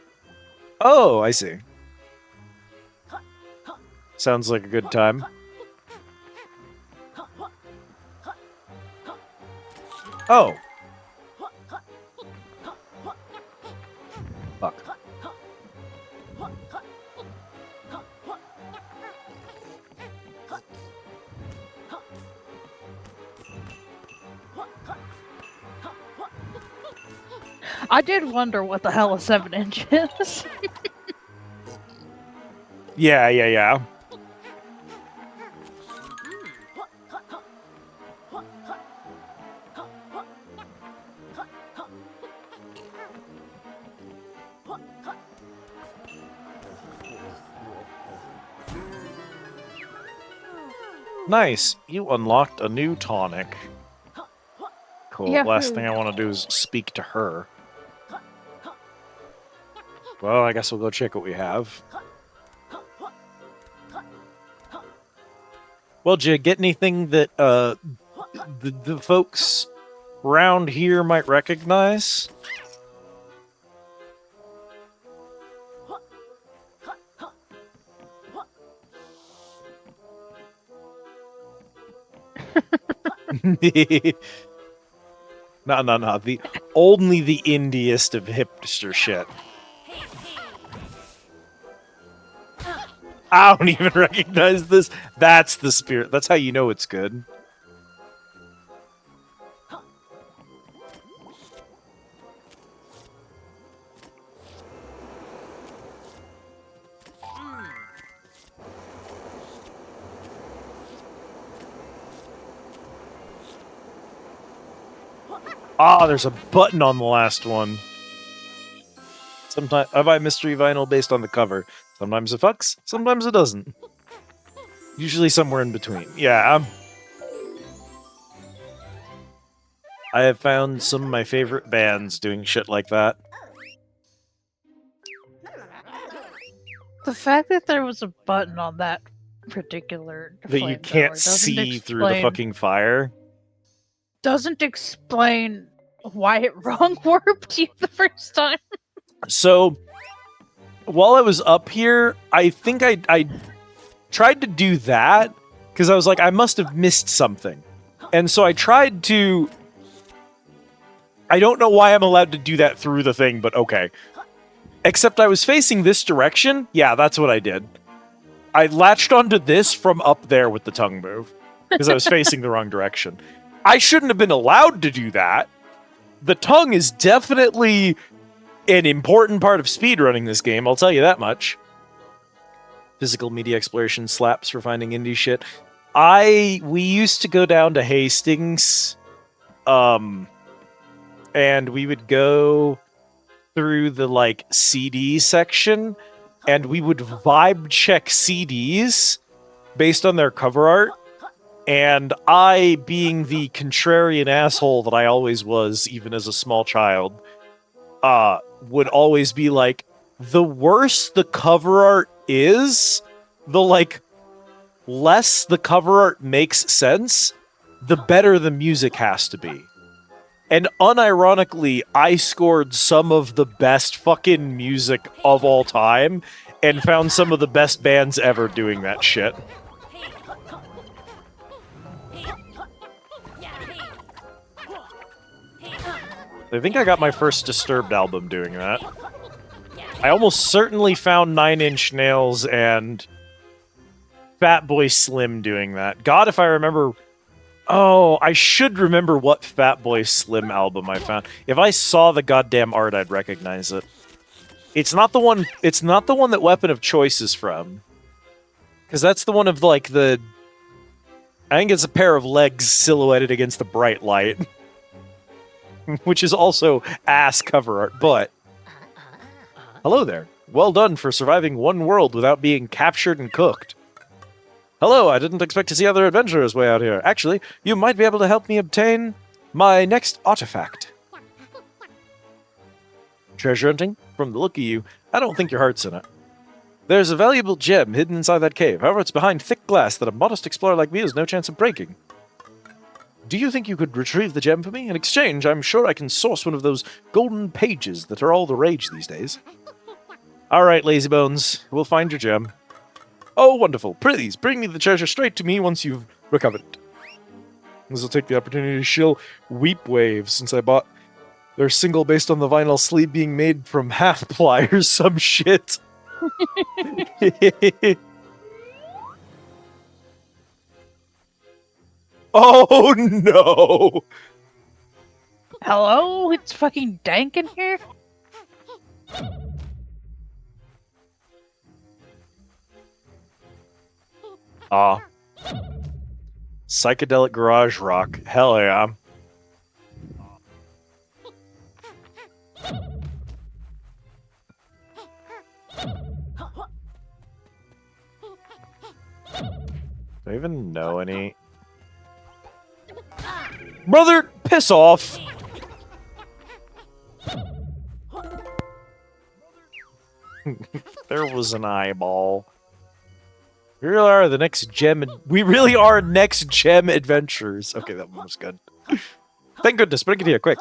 Oh, I see. Sounds like a good time. Oh. Fuck. I did wonder what the hell a 7-inch is. Yeah. Nice. You unlocked a new tonic. Cool. Yahoo. Last thing I want to do is speak to her. Well, I guess we'll go check what we have. Well, did you get anything that the folks around here might recognize? No. Only the indiest of hipster shit. I don't even recognize this. That's the spirit. That's how you know it's good. Ah, there's a button on the last one. Sometimes I buy mystery vinyl based on the cover. Sometimes it fucks, sometimes it doesn't. Usually somewhere in between. Yeah. I have found some of my favorite bands doing shit like that. The fact that there was a button on that particular That you can't see through the fucking fire. Doesn't explain why it wrong warped you the first time. So, while I was up here, I think I tried to do that, because I was like, I must have missed something. And so I tried to... I don't know why I'm allowed to do that through the thing, but okay. Except I was facing this direction. Yeah, that's what I did. I latched onto this from up there with the tongue move, because I was facing the wrong direction. I shouldn't have been allowed to do that. The tongue is definitely an important part of speedrunning this game, I'll tell you that much. Physical media exploration slaps for finding indie shit. We used to go down to Hastings, and we would go through the, like, CD section, and we would vibe check CDs based on their cover art. And I, being the contrarian asshole that I always was, even as a small child, would always be like, the worse the cover art is, the, like, less the cover art makes sense, the better the music has to be. And unironically, I scored some of the best fucking music of all time, and found some of the best bands ever doing that shit. I think I got my first Disturbed album doing that. I almost certainly found 9 Inch Nails and Fatboy Slim doing that. God, if I remember... Oh, I should remember what Fatboy Slim album I found. If I saw the goddamn art, I'd recognize it. It's not the one that Weapon of Choice is from. Because that's the one of, like, the... I think it's a pair of legs silhouetted against the bright light. Which is also ass cover art, but... Hello there. Well done for surviving one world without being captured and cooked. Hello, I didn't expect to see other adventurers way out here. Actually, you might be able to help me obtain my next artifact. Treasure hunting? From the look of you, I don't think your heart's in it. There's a valuable gem hidden inside that cave. However, it's behind thick glass that a modest explorer like me has no chance of breaking. Do you think you could retrieve the gem for me? In exchange, I'm sure I can source one of those golden pages that are all the rage these days. Alright, lazybones. We'll find your gem. Oh, wonderful. Please, bring me the treasure straight to me once you've recovered it. This will take the opportunity to shill Weep Wave, since I bought their single based on the vinyl sleeve being made from half-ply or some shit. Oh, no! Hello? It's fucking dank in here? Ah. Psychedelic garage rock. Hell yeah. Do I even know any? Brother, piss off! There was an eyeball. We really are the next gem. We really are next gem adventures. Okay, that one was good. Thank goodness, bring it here, quick.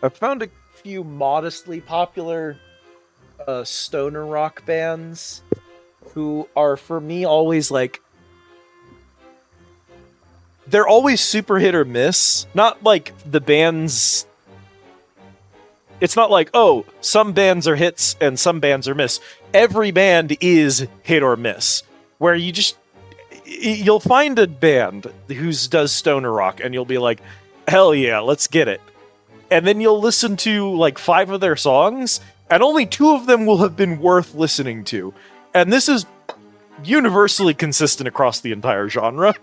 I found a few modestly popular stoner rock bands who are, for me, always like... They're always super hit or miss. Not like the bands... It's not like, oh, some bands are hits and some bands are miss. Every band is hit or miss. Where you just... You'll find a band who does stoner rock and you'll be like, hell yeah, let's get it. And then you'll listen to like 5 of their songs, and only 2 of them will have been worth listening to. And this is universally consistent across the entire genre,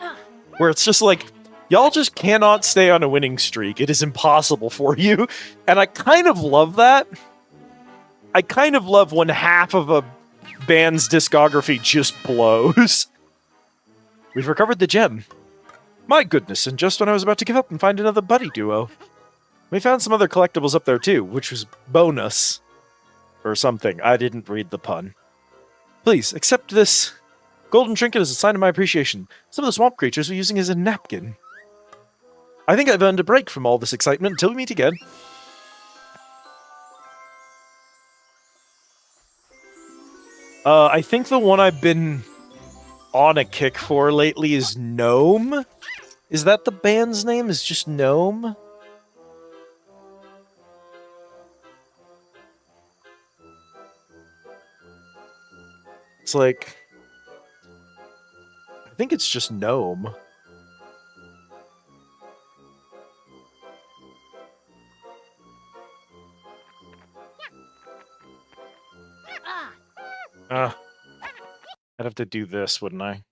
where it's just like, y'all just cannot stay on a winning streak. It is impossible for you. And I kind of love that. I kind of love when half of a band's discography just blows. We've recovered the gem. My goodness, and just when I was about to give up and find another buddy duo. We found some other collectibles up there too, which was bonus. Or something. I didn't read the pun. Please, accept this golden trinket as a sign of my appreciation. Some of the swamp creatures are using it as a napkin. I think I've earned a break from all this excitement until we meet again. I think the one I've been on a kick for lately is Gnome. Is that the band's name? Is just Gnome? It's like... I think it's just Gnome. I'd have to do this, wouldn't I?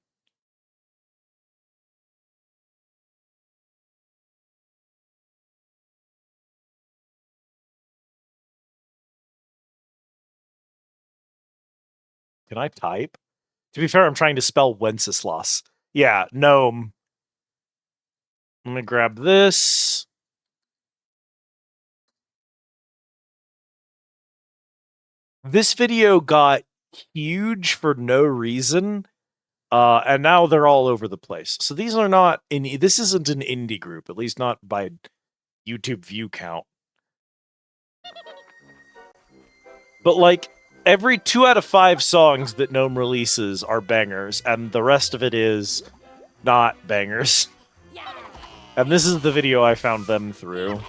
Can I type? To be fair, I'm trying to spell Wenceslas. Yeah, gnome. Let me grab this. This video got huge for no reason, and now they're all over the place. So these are not this isn't an indie group, at least not by YouTube view count. But like, every 2 out of 5 songs that Gnome releases are bangers, and the rest of it is not bangers. And this is the video I found them through.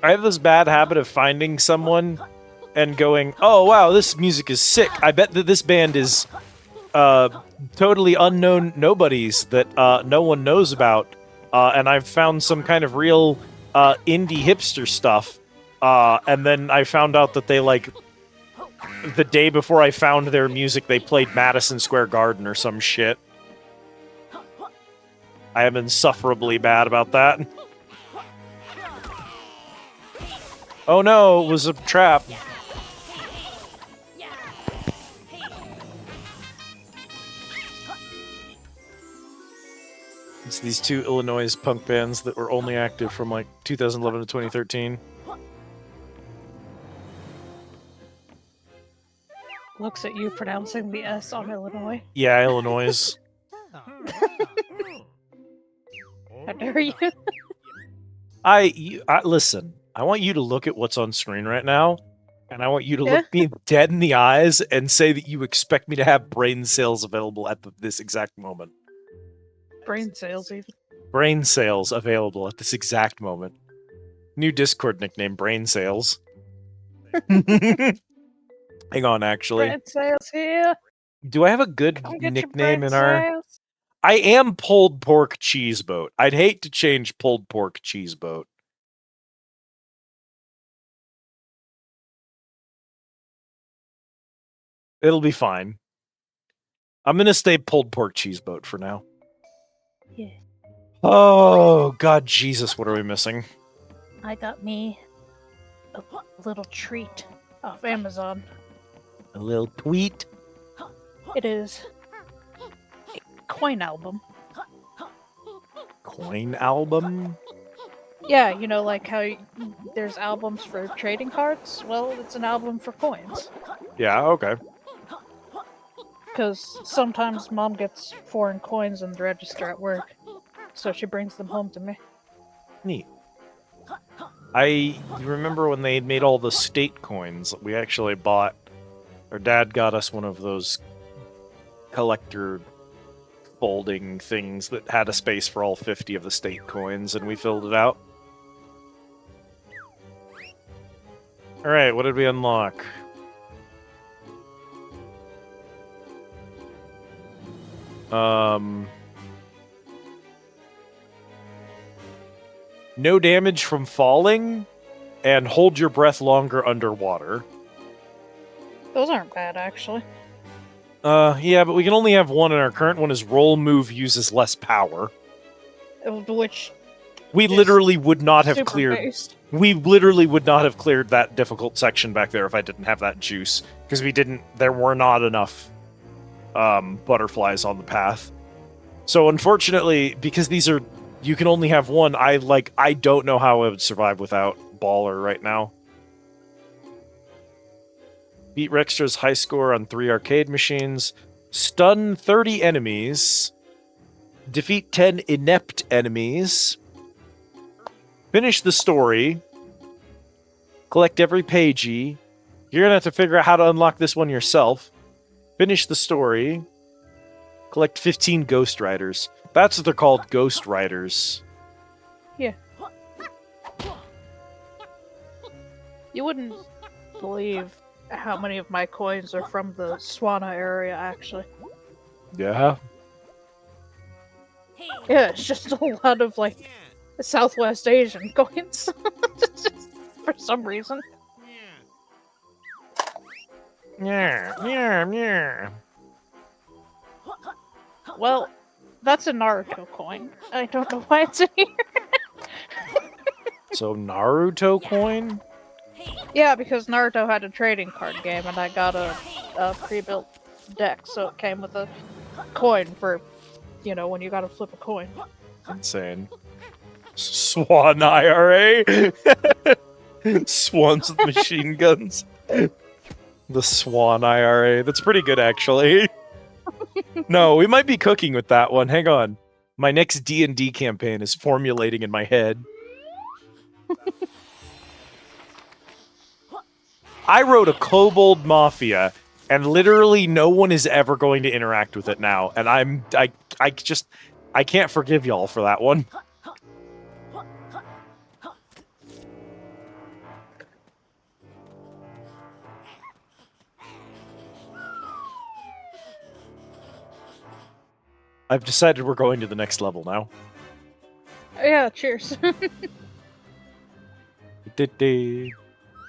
I have this bad habit of finding someone and going, oh wow, this music is sick. I bet that this band is totally unknown nobodies that no one knows about. And I've found some kind of real indie hipster stuff. And then I found out that they, like, the day before I found their music, they played Madison Square Garden or some shit. I am insufferably bad about that. Oh no, it was a trap. It's these 2 Illinois punk bands that were only active from like 2011 to 2013. Looks at you pronouncing the S on Illinois. Yeah, Illinois. How dare you? I listen. I want you to look at what's on screen right now, and I want you to look me dead in the eyes and say that you expect me to have brain cells available at this exact moment. Brain cells, even. Brain cells available at this exact moment. New Discord nickname, Brain Sales. Hang on, actually. Brain cells here. Do I have a good Come get your nickname brain in our... cells. I am Pulled Pork Cheese Boat. I'd hate to change Pulled Pork Cheese Boat. It'll be fine. I'm gonna stay Pulled Pork Cheese Boat for now. Yeah. Oh, God, Jesus, what are we missing? I got me a little treat off Amazon. A little tweet? It is a coin album. Coin album? Yeah, you know, like how there's albums for trading cards? Well, it's an album for coins. Yeah, okay. Because sometimes Mom gets foreign coins in the register at work, so she brings them home to me. Neat. I remember when they made all the state coins, we actually bought... Our dad got us one of those collector folding things that had a space for all 50 of the state coins, and we filled it out. Alright, what did we unlock? No damage from falling, and hold your breath longer underwater. Those aren't bad, actually. Yeah, but we can only have one, and our current one is roll move uses less power. Which We literally would not have super cleared... based. We literally would not have cleared that difficult section back there if I didn't have that juice. Because there were not enough butterflies on the path. So unfortunately, because these are... You can only have one, I don't know how I would survive without Baller right now. Beat Rextra's high score on 3 arcade machines. Stun 30 enemies. Defeat 10 inept enemies. Finish the story. Collect every pagey. You're going to have to figure out how to unlock this one yourself. Finish the story. Collect 15 Ghost Riders. That's what they're called, Ghost Riders. Yeah. You wouldn't believe how many of my coins are from the Swana area, actually. Yeah. Yeah, it's just a lot of, like, Southwest Asian coins. Just for some reason. Yeah, yeah, yeah. Well, that's a Naruto coin. I don't know why it's in here. So Naruto coin? Yeah, because Naruto had a trading card game, and I got a pre-built deck, so it came with a coin for, you know, when you gotta flip a coin. Insane. Swan IRA? Swans with machine guns. The Swan IRA. That's pretty good, actually. No, we might be cooking with that one. Hang on. My next D&D campaign is formulating in my head. I wrote a Kobold Mafia, and literally no one is ever going to interact with it now. And I can't forgive y'all for that one. I've decided we're going to the next level now. Yeah, cheers.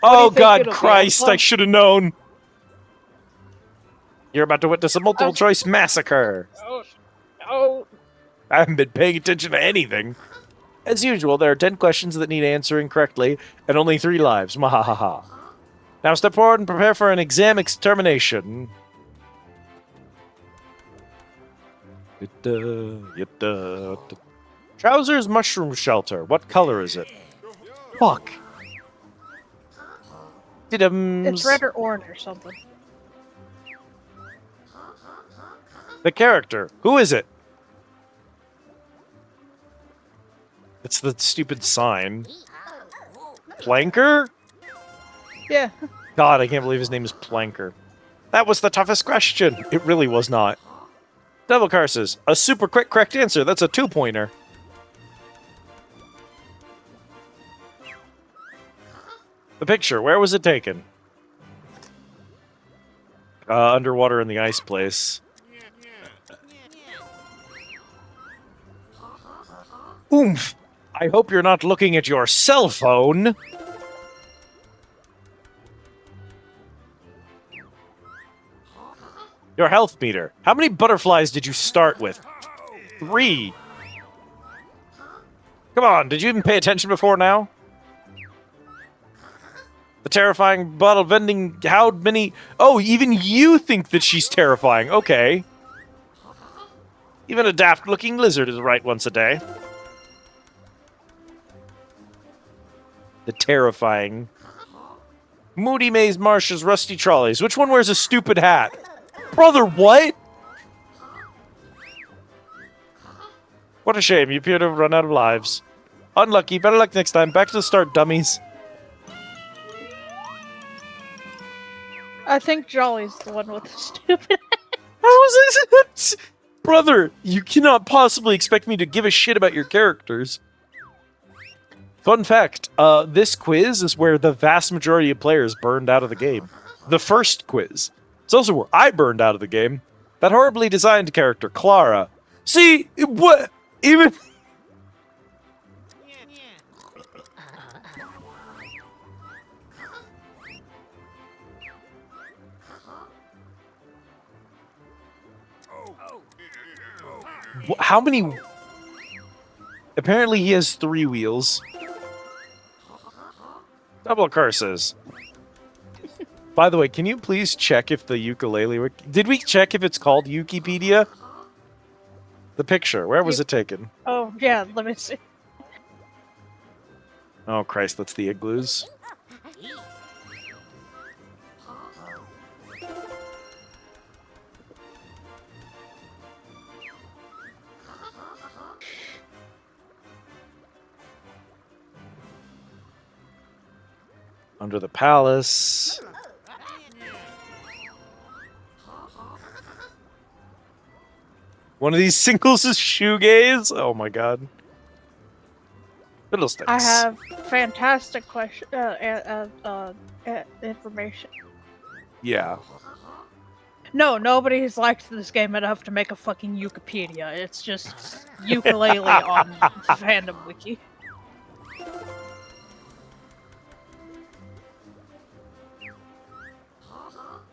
Oh think God it'll be? Christ, Well- I should have known! You're about to witness a multiple choice massacre! Oh, I haven't been paying attention to anything. As usual, there are 10 questions that need answering correctly, and only 3 lives. Mahahaha. Now step forward and prepare for an exam extermination. Trousers mushroom shelter. What color is it? Fuck. it's red or orange or something. The character. Who is it? It's the stupid sign. Planker? Yeah. God, I can't believe his name is Planker. That was the toughest question. It really was not. Devil curses. A super quick correct answer. That's a 2-pointer. The picture, where was it taken? Underwater in the ice place. Oomph! I hope you're not looking at your cell phone. Your health meter. How many butterflies did you start with? 3. Come on, did you even pay attention before now? The terrifying bottle vending, how many... Oh, even you think that she's terrifying. Okay. Even a daft-looking lizard is right once a day. The terrifying... Moody Maze Marsh's rusty trolleys. Which one wears a stupid hat? Brother, what? What a shame. You appear to have run out of lives. Unlucky. Better luck next time. Back to the start, dummies. I think Jolly's the one with the stupid. How is this? Brother, you cannot possibly expect me to give a shit about your characters. Fun fact, this quiz is where the vast majority of players burned out of the game. The first quiz. It's also where I burned out of the game. That horribly designed character, Clara. See, what? Even... How many... Apparently he has 3 wheels. Double curses. By the way, can you please check if the Yooka Laylee... Did we check if it's called Wikipedia? The picture, where was it taken? Oh, yeah, let me see. Oh, Christ, that's the igloos. Under the palace. One of these singles is shoegaze? Oh my god. Fiddlesticks. I have fantastic information. Yeah. No, nobody's liked this game enough to make a fucking Wikipedia. It's just Yooka Laylee on Fandom Wiki.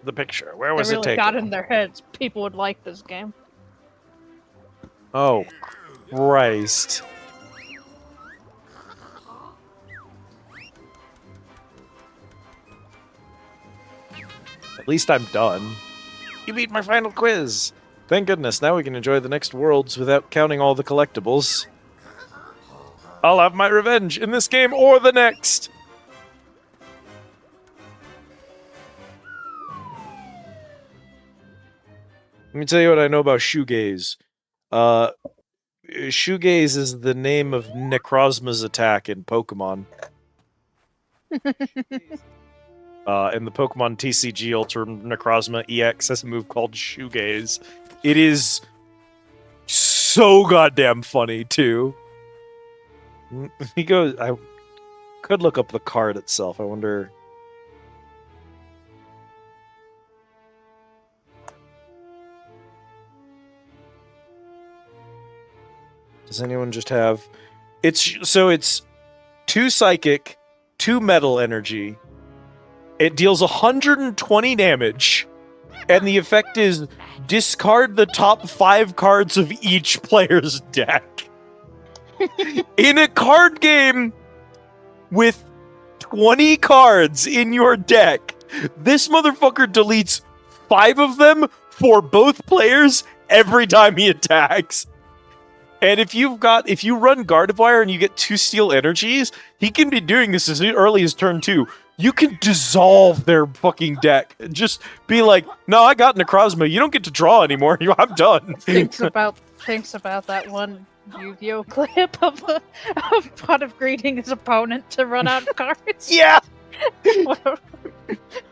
The picture. Where was They it really taken? got in their heads. People would like this game. Oh, Christ. At least I'm done. You beat my final quiz. Thank goodness, now we can enjoy the next worlds without counting all the collectibles. I'll have my revenge in this game or the next. Let me tell you what I know about shoegaze. Shoegaze is the name of Necrozma's attack in Pokemon. In the Pokemon TCG Ultra Necrozma EX has a move called Shoegaze. It is so goddamn funny, too. He goes... I could look up the card itself. I wonder... Does anyone just have... It's 2 Psychic, 2 Metal Energy. It deals 120 damage. And the effect is discard the top 5 cards of each player's deck. In a card game with 20 cards in your deck, this motherfucker deletes 5 of them for both players every time he attacks. And if you run Gardevoir and you get 2 Steel Energies, he can be doing this as early as turn 2. You can dissolve their fucking deck. Just be like, no, I got Necrozma. You don't get to draw anymore. I'm done. Thinks about that one Yu-Gi-Oh clip of Pot of greeting his opponent to run out of cards. Yeah! What a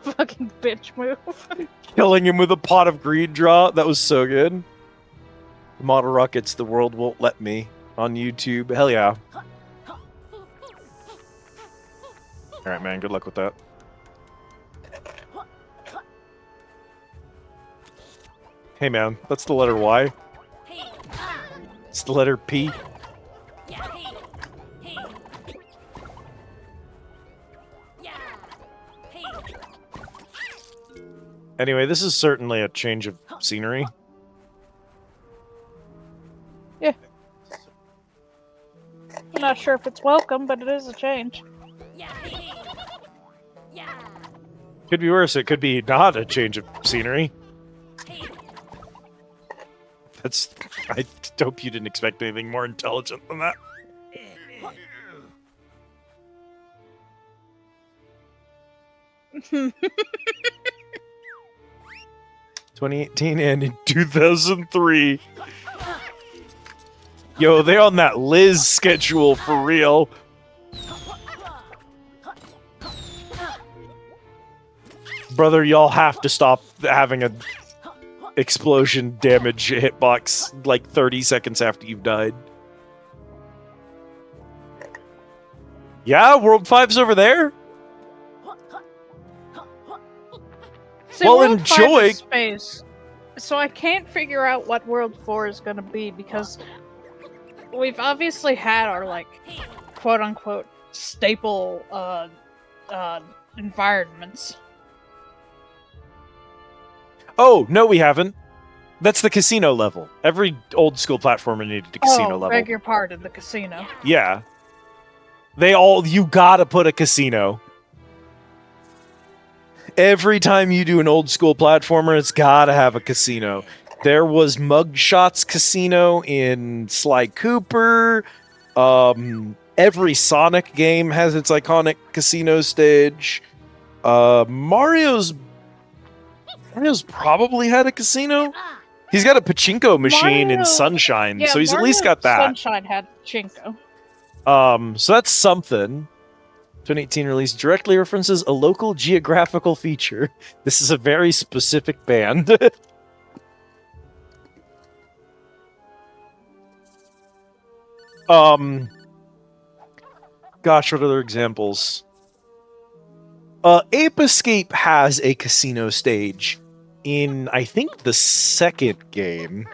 fucking bitch move. Killing him with a pot of greed draw. That was so good. Model rockets, the world won't let me on YouTube. Hell yeah. Alright, man. Good luck with that. Hey, man. That's the letter Y. It's the letter P. Anyway, this is certainly a change of scenery. Yeah. I'm not sure if it's welcome, but it is a change. Could be worse. It could be not a change of scenery. That's... I hope you didn't expect anything more intelligent than that. Hmm. 2018 and in 2003. Yo, they're on that Liz schedule for real. Brother, y'all have to stop having a explosion damage hitbox like 30 seconds after you've died. Yeah, World 5's over there. See, Well, World 5 enjoy. is space, so I can't figure out what World 4 is going to be, because we've obviously had our, like, quote-unquote staple environments. Oh, no, we haven't. That's the casino level. Every old school platformer needed a casino level. Beg your pardon, the casino. Yeah. You gotta put a casino. Every time you do an old school platformer, it's gotta have a casino. There was Mugshots Casino in Sly Cooper. Every Sonic game has its iconic casino stage. Mario's probably had a casino. He's got a pachinko machine in Sunshine, Yeah, so he's Mario at least got that. Sunshine had Chinko. So that's something. 2018 release directly references a local geographical feature. This is a very specific band. Gosh, what other examples? Ape Escape has a casino stage in, I think, the second game.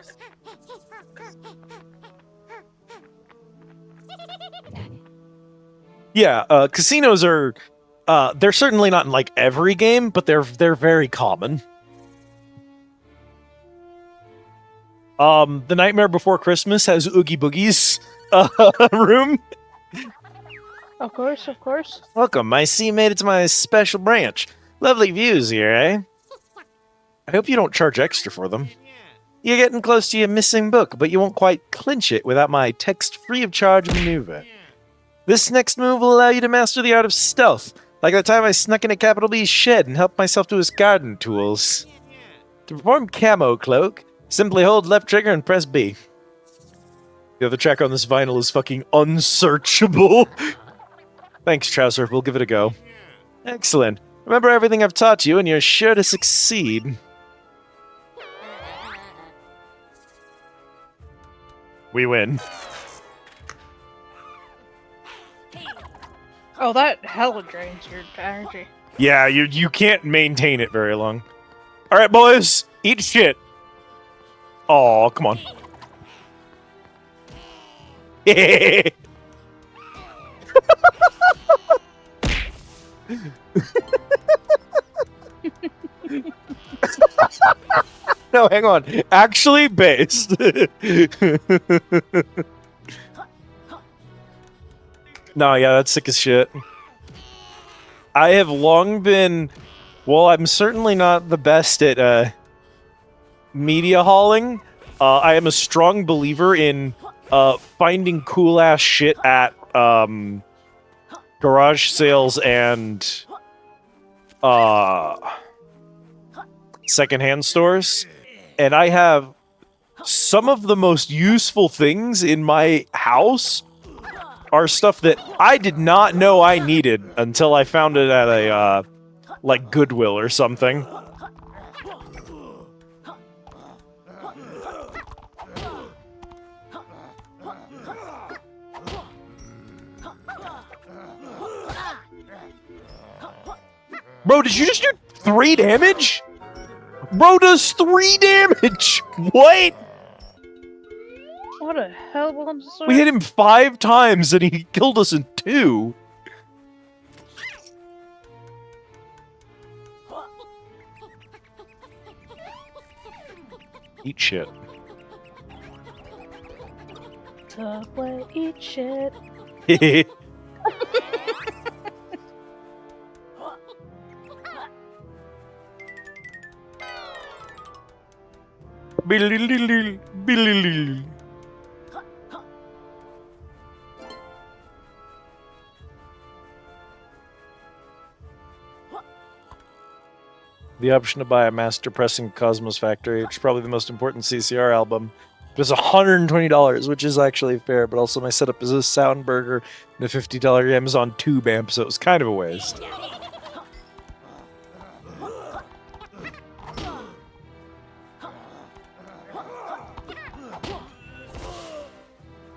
Yeah, casinos are... they're certainly not in, like, every game, but they're very common. The Nightmare Before Christmas has Oogie Boogie's room. Of course, of course. Welcome, I see you made it to my special branch. Lovely views here, eh? I hope you don't charge extra for them. You're getting close to your missing book, but you won't quite clinch it without my text free of charge maneuver. This next move will allow you to master the art of stealth, like the time I snuck into Capital B's shed and helped myself to his garden tools. To perform Camo Cloak, simply hold left trigger and press B. The other track on this vinyl is fucking unsearchable. Thanks, Trouser. We'll give it a go. Excellent. Remember everything I've taught you, and you're sure to succeed. We win. Oh, that hella drains your energy. Yeah, you can't maintain it very long. Alright, boys. Eat shit. Aw, come on. No, hang on. Actually, based. No, yeah, that's sick as shit. I have long been... Well, I'm certainly not the best at media hauling. I am a strong believer in finding cool-ass shit at garage sales and secondhand stores. And I have some of the most useful things in my house are stuff that I did not know I needed until I found it at a, like, Goodwill or something. Bro, did you just do 3 damage? Bro does 3 damage! What? What the hell, Willem? We hit him 5 times and he killed us in 2. Eat shit. Subway, eat shit. The option to buy a master pressing Cosmos Factory, which is probably the most important CCR album. It was $120, which is actually fair, but also my setup is a sound burger and a $50 Amazon Tube amp, so it was kind of a waste.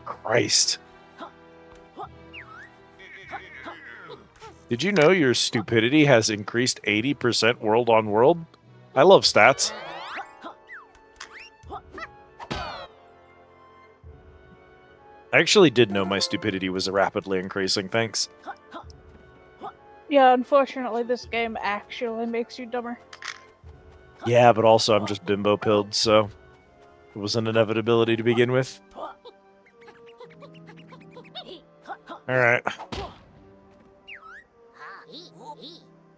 Christ. Did you know your stupidity has increased 80% world on world? I love stats. I actually did know my stupidity was rapidly increasing, thanks. Yeah, unfortunately, this game actually makes you dumber. Yeah, but also I'm just bimbo pilled, so it was an inevitability to begin with. Alright.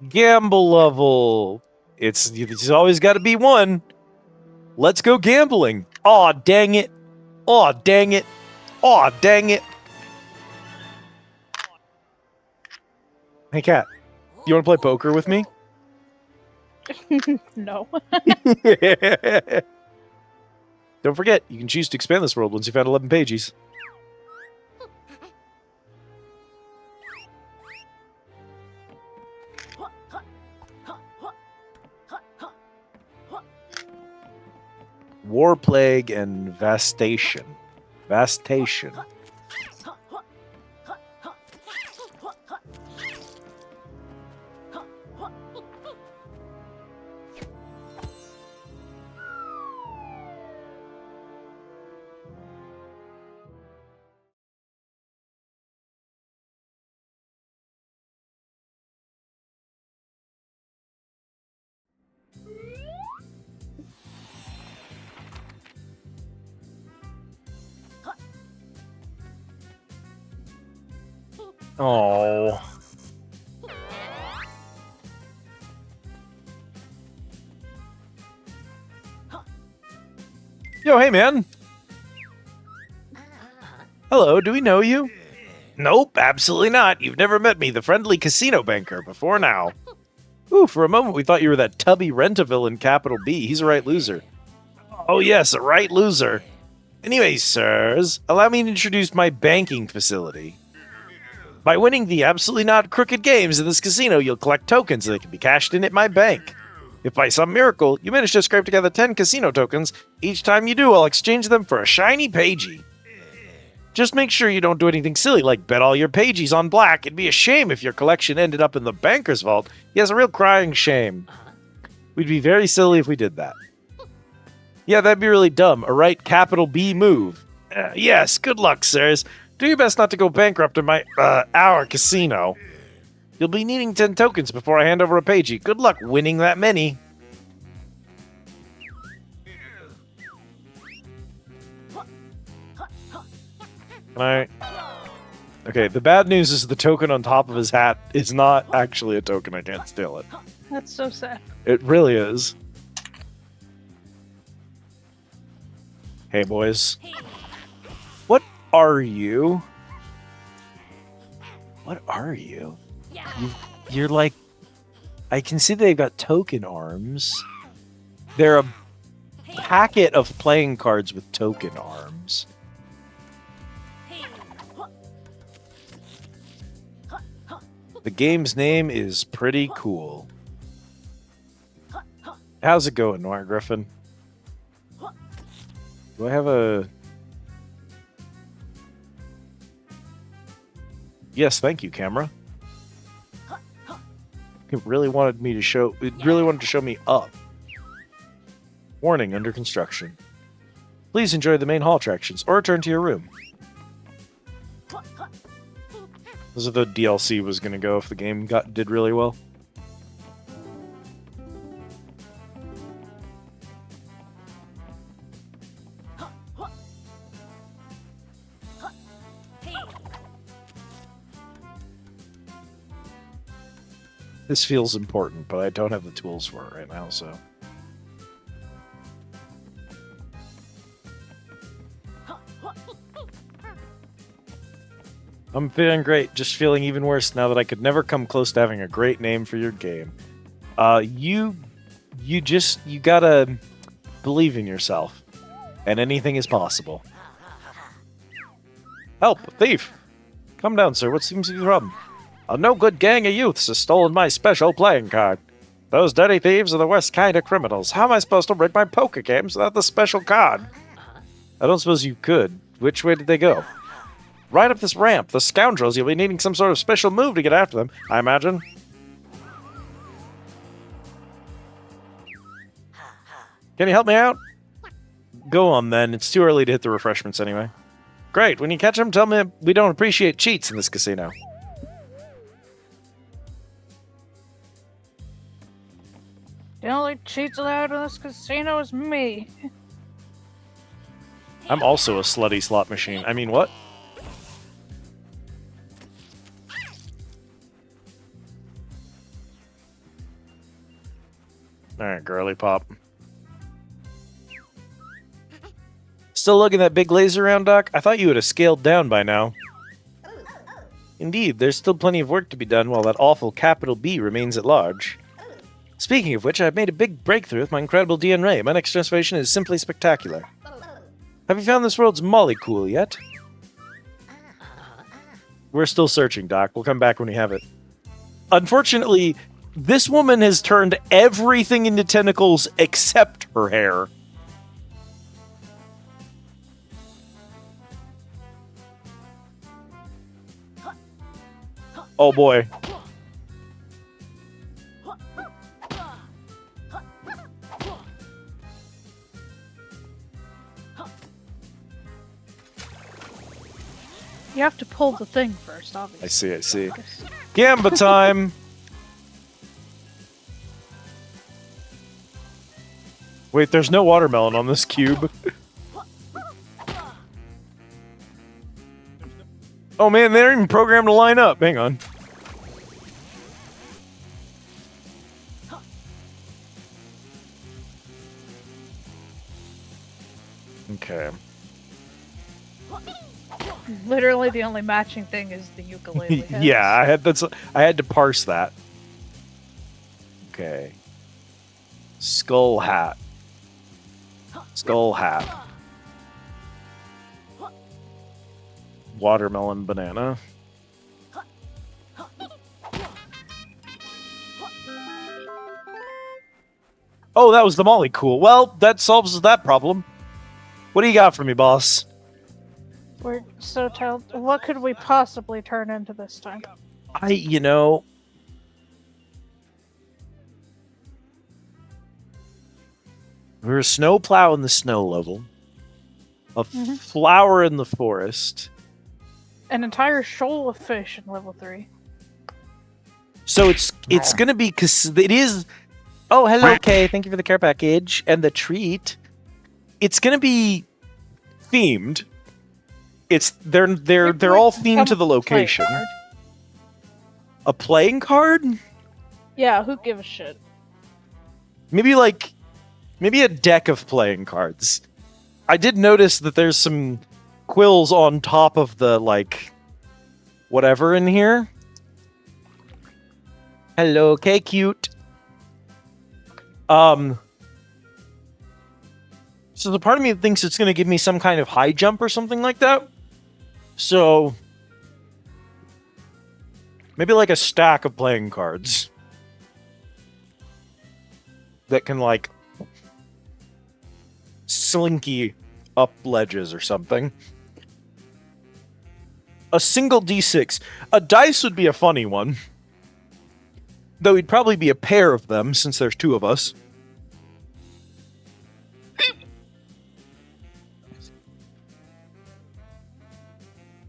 Gamble level. It's always got to be 1. Let's go gambling. Aw, dang it. Aw, dang it. Aw, dang it. Hey, Kat. You want to play poker with me? No. Don't forget, you can choose to expand this world once you've had 11 pages. War Plague and Vastation. Vastation. Oh. Yo, hey man. Hello, do we know you? Nope, absolutely not. You've never met me, the friendly casino banker, before now. Ooh, for a moment we thought you were that tubby Rentaville in Capital B. He's a right loser. Oh yes, a right loser. Anyways, sirs, allow me to introduce my banking facility. By winning the absolutely not crooked games in this casino, you'll collect tokens that can be cashed in at my bank. If by some miracle you manage to scrape together 10 casino tokens, each time you do, I'll exchange them for a shiny pagey. Just make sure you don't do anything silly like bet all your pagies on black. It'd be a shame if your collection ended up in the banker's vault. Yes, a real crying shame. We'd be very silly if we did that. Yeah, that'd be really dumb. A right capital B move. Yes, good luck, sirs. Do your best not to go bankrupt in our casino. You'll be needing 10 tokens before I hand over a pagey. Good luck winning that many. Alright. Okay, the bad news is the token on top of his hat is not actually a token. I can't steal it. That's so sad. It really is. Hey, boys. What are you? What are you? You're like... I can see they've got token arms. They're a packet of playing cards with token arms. The game's name is pretty cool. How's it going, Noir Griffin? Do I have a... Yes, thank you, camera. It really wanted me to show... It really wanted to show me up. Warning, under construction. Please enjoy the main hall attractions, or return to your room. This is the DLC was going to go if the game did really well. This feels important, but I don't have the tools for it right now, so... I'm feeling great, just feeling even worse now that I could never come close to having a great name for your game. You gotta believe in yourself, and anything is possible. Help, a thief! Come down, sir, what seems to be the problem? A no-good gang of youths has stolen my special playing card. Those dirty thieves are the worst kind of criminals. How am I supposed to rig my poker games without the special card? I don't suppose you could. Which way did they go? Right up this ramp. The scoundrels, you'll be needing some sort of special move to get after them, I imagine. Can you help me out? Go on, then. It's too early to hit the refreshments anyway. Great. When you catch them, tell me we don't appreciate cheats in this casino. The only cheats allowed in this casino is me. I'm also a slutty slot machine. I mean, what? Alright, girly pop. Still looking at that big laser round, Doc? I thought you would have scaled down by now. Indeed, there's still plenty of work to be done while that awful capital B remains at large. Speaking of which, I've made a big breakthrough with my incredible DNA. My next transformation is simply spectacular. Have you found this world's molecule yet? We're still searching, Doc. We'll come back when we have it. Unfortunately, this woman has turned everything into tentacles except her hair. Oh boy. You have to pull the thing first, obviously. I see. Gamba time! Wait, there's no watermelon on this cube. Oh man, they're even programmed to line up. Hang on. Okay. Literally the only matching thing is the ukulele heads. Yeah, I had to parse that. Okay. Skull hat. Skull hat. Watermelon banana. Oh, that was the Molly. Cool. Well, that solves that problem. What do you got for me, boss? We're so talented. What could we possibly turn into this time? We're a snowplow in the snow level. A flower in the forest. An entire shoal of fish in level 3. So it's gonna be, cause it is. Oh, hello, Kay. Thank you for the care package and the treat. It's gonna be themed. They're all themed to the location. A playing card? Yeah, who gives a shit? Maybe a deck of playing cards. I did notice that there's some quills on top of the whatever in here. Hello, okay, cute. So the part of me thinks it's going to give me some kind of high jump or something like that. So maybe like a stack of playing cards that can like slinky up ledges or something. A single D6. A dice would be a funny one. Though it'd probably be a pair of them since there's two of us.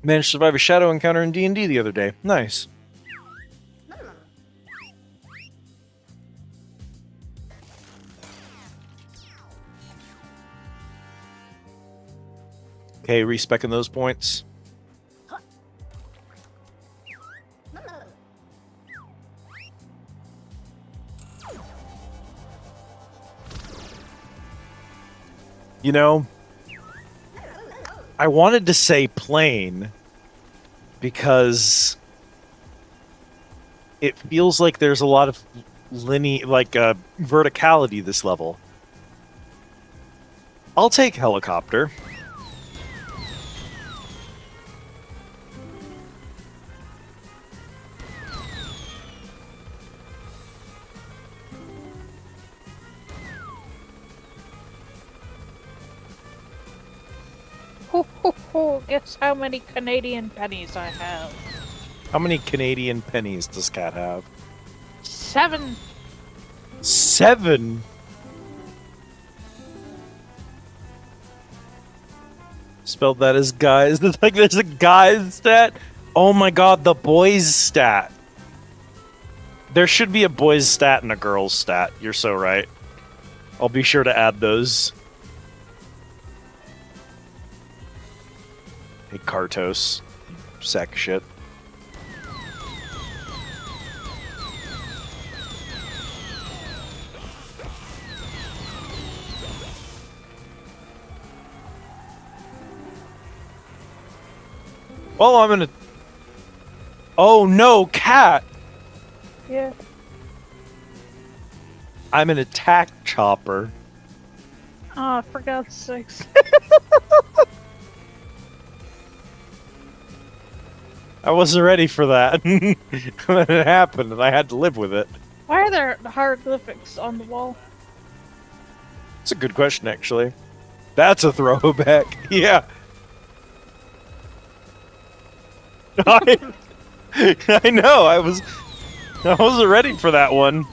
Managed to survive a shadow encounter in D&D the other day. Nice. Okay, respecing those points. You know, I wanted to say plain because it feels like there's a lot of verticality this level. I'll take helicopter. Ho, ho, ho. Guess how many Canadian pennies I have? How many Canadian pennies does Cat have? 7. 7? Spelled that as guys. It's like there's a guys stat. Oh my god, the boys stat. There should be a boys stat and a girls stat. You're so right. I'll be sure to add those. Hey, Kartos. You sack of shit. Well, I'm gonna... Oh no, Cat! Yeah. I'm an attack chopper. Oh, for God's sakes. I wasn't ready for that. When it happened, and I had to live with it. Why are there hieroglyphics on the wall? It's a good question, actually. That's a throwback. Yeah. I know. I wasn't ready for that one.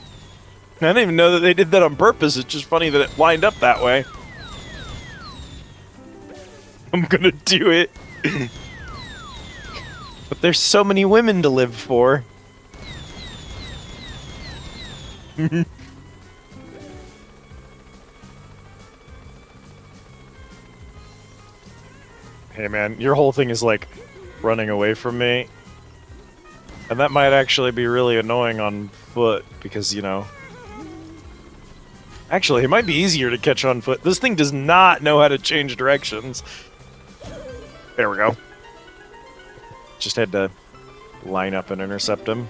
I didn't even know that they did that on purpose. It's just funny that it lined up that way. I'm gonna do it. But there's so many women to live for. Hey man, your whole thing is like running away from me. And that might actually be really annoying on foot because, you know... Actually, it might be easier to catch on foot. This thing does not know how to change directions. There we go. Just had to line up and intercept him.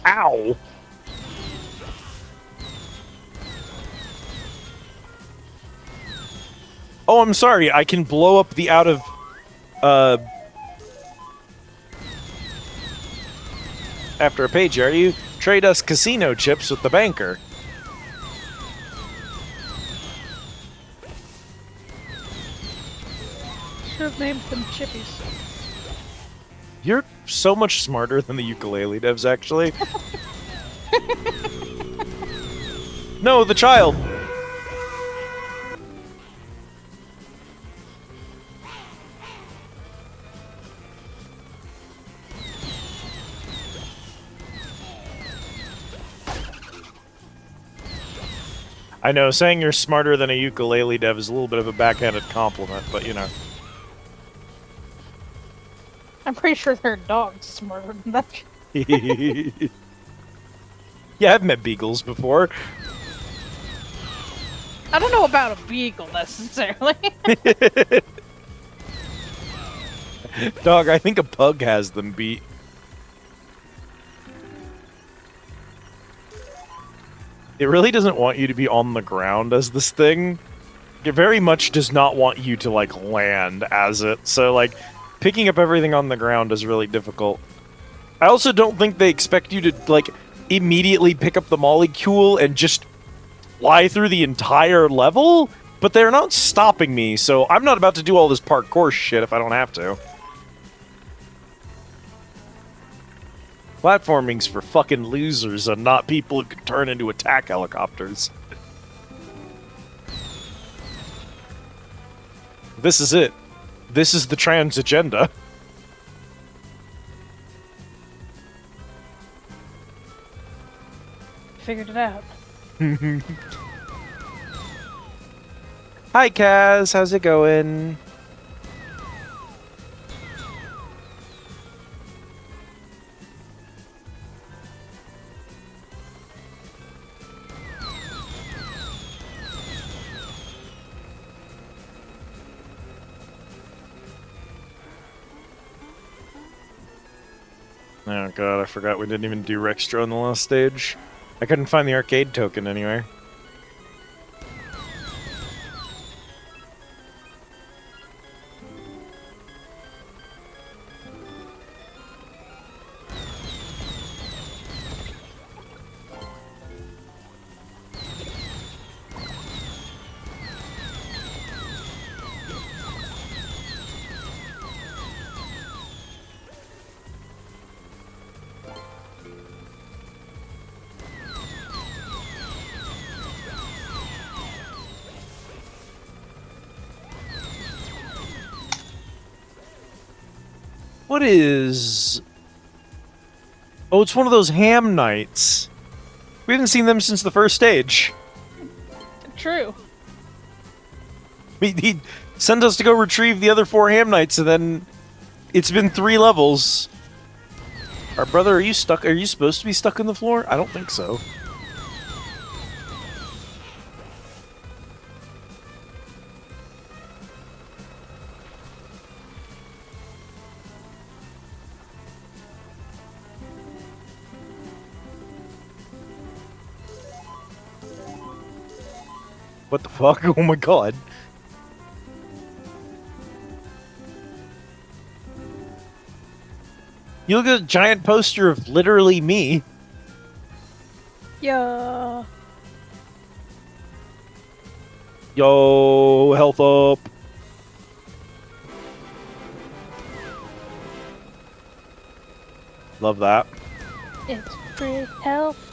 Ow! Oh, I'm sorry. I can blow up the out of... After a page here, you trade us casino chips with the banker. Should have named them Chippies. You're so much smarter than the ukulele devs, actually. No, the child! I know, saying you're smarter than a ukulele dev is a little bit of a backhanded compliment, but you know. I'm pretty sure their dog's smarter than that. Yeah, I've met beagles before. I don't know about a beagle necessarily. Dog, I think a pug has them beat. It really doesn't want you to be on the ground as this thing. It very much does not want you to, like, land as it. So, like, picking up everything on the ground is really difficult. I also don't think they expect you to, like, immediately pick up the molecule and just fly through the entire level, but they're not stopping me, so I'm not about to do all this parkour shit if I don't have to. Platforming's for fucking losers and not people who can turn into attack helicopters. This is it. This is the trans agenda. Figured it out. Hi, Kaz. How's it going? Oh god, I forgot we didn't even do Rextro in the last stage. I couldn't find the arcade token anywhere. What is... Oh, it's one of those ham nights. We haven't seen them since the first stage. True. He sent us to go retrieve the other 4 ham nights, and then it's been 3 levels. Our brother, are you stuck? Are you supposed to be stuck in the floor? I don't think so. What the fuck? Oh my god. You look at a giant poster of literally me. Yeah. Yo, health up. Love that. It's free health.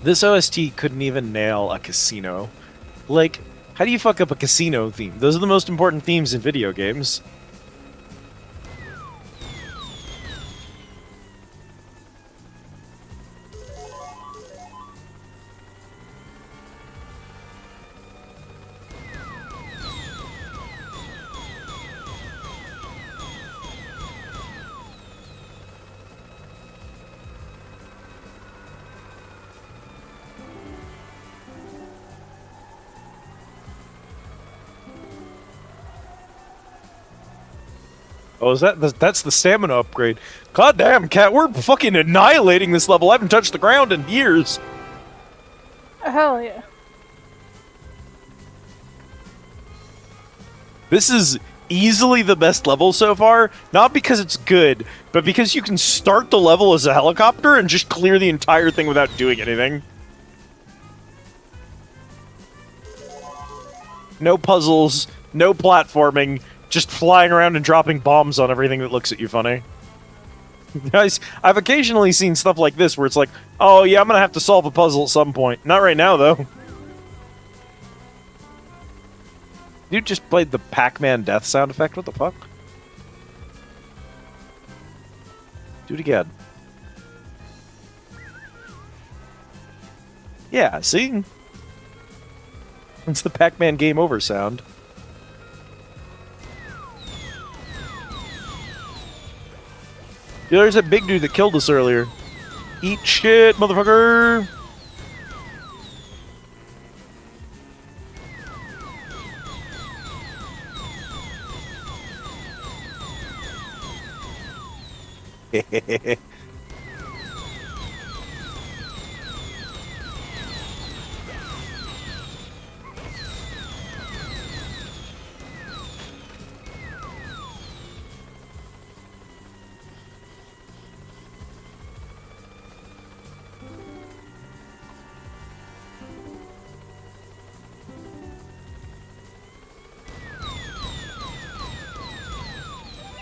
This OST couldn't even nail a casino. Like, how do you fuck up a casino theme? Those are the most important themes in video games. Oh, is that's the stamina upgrade? God damn, Cat, we're fucking annihilating this level. I haven't touched the ground in years. Hell yeah. This is easily the best level so far, not because it's good, but because you can start the level as a helicopter and just clear the entire thing without doing anything. No puzzles, no platforming, just flying around and dropping bombs on everything that looks at you funny. Guys, I've occasionally seen stuff like this where it's like, oh yeah, I'm gonna have to solve a puzzle at some point. Not right now, though. Dude just played the Pac-Man death sound effect? What the fuck? Do it again. Yeah, see? It's the Pac-Man game over sound. Yeah, there's that big dude that killed us earlier. Eat shit, motherfucker!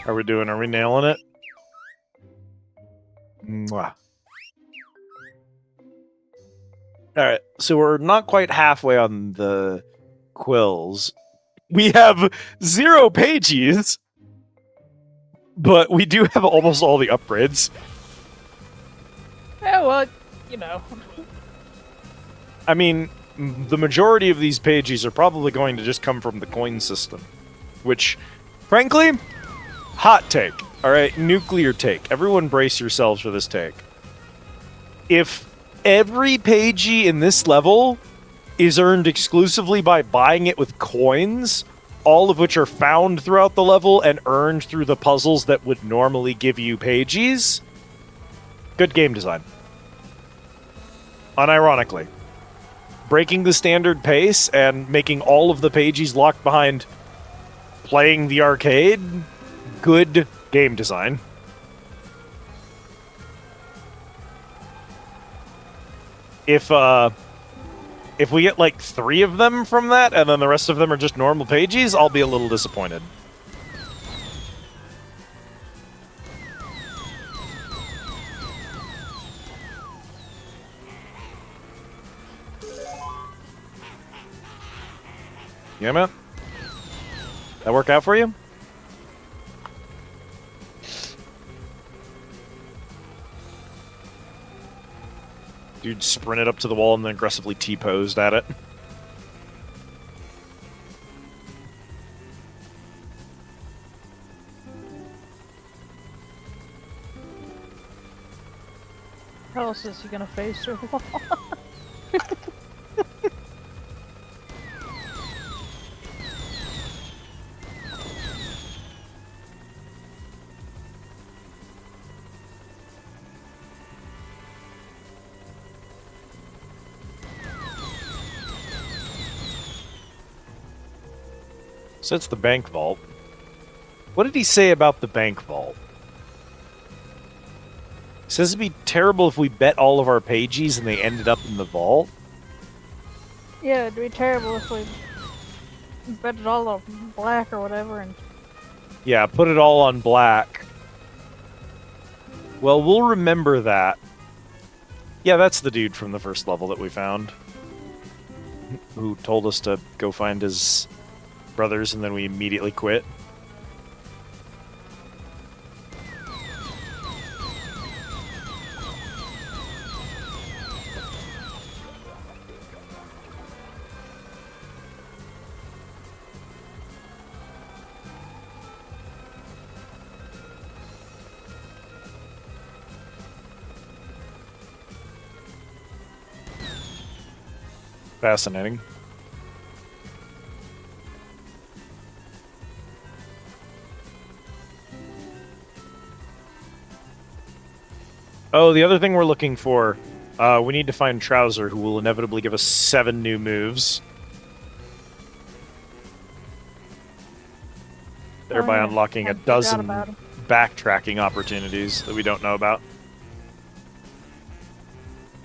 How are we doing? Are we nailing it? Mwah. Alright, so we're not quite halfway on the quills. We have 0 pages, but we do have almost all the upgrades. Yeah, well, you know. I mean, the majority of these pages are probably going to just come from the coin system, which, frankly, hot take. Alright, nuclear take. Everyone brace yourselves for this take. If every pagey in this level is earned exclusively by buying it with coins, all of which are found throughout the level and earned through the puzzles that would normally give you pages, good game design. Unironically. Breaking the standard pace and making all of the pages locked behind playing the arcade, good game design. If we get like 3 of them from that, and then the rest of them are just normal pages, I'll be a little disappointed. Yeah, man? That work out for you? Dude sprinted up to the wall and then aggressively T-posed at it. How else is he gonna face through the wall? So it's the bank vault. What did he say about the bank vault? He says it'd be terrible if we bet all of our pages and they ended up in the vault. Yeah, it'd be terrible if we bet it all on black or whatever and... Yeah, put it all on black. Well, we'll remember that. Yeah, that's the dude from the first level that we found. Who told us to go find his brothers and then we immediately quit. Fascinating. Oh, the other thing we're looking for, we need to find Trouser, who will inevitably give us 7 new moves. Thereby unlocking a dozen backtracking opportunities that we don't know about.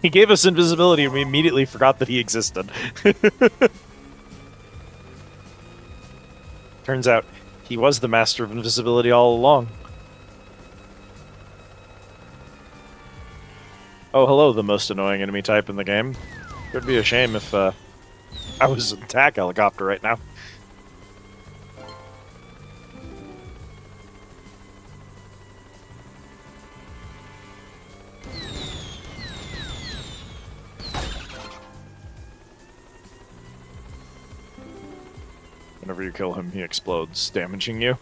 He gave us invisibility and we immediately forgot that he existed. Turns out, he was the master of invisibility all along. Oh, hello, the most annoying enemy type in the game. It would be a shame if I was an attack helicopter right now. Whenever you kill him, he explodes, damaging you.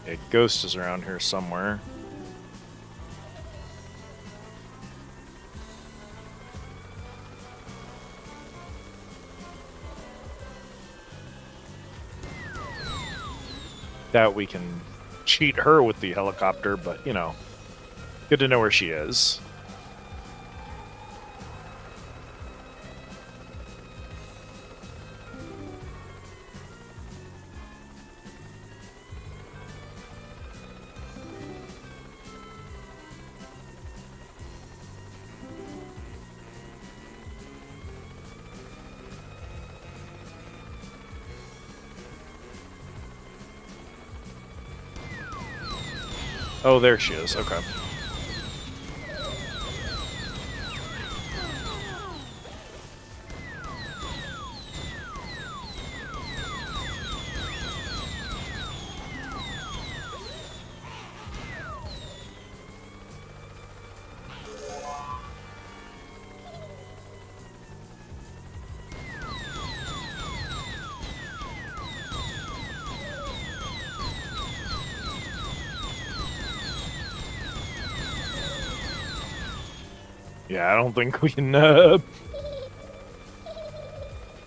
A ghost is around here somewhere. Doubt we can cheat her with the helicopter, but, you know, good to know where she is. Oh, there she is. Okay. Yeah, I don't think we can shoot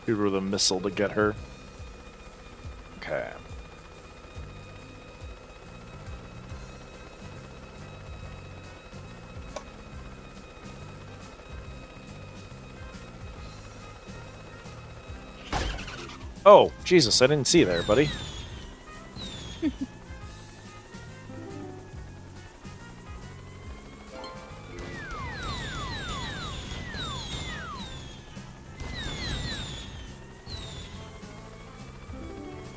her with a missile to get her. Okay. Oh, Jesus, I didn't see you there, buddy.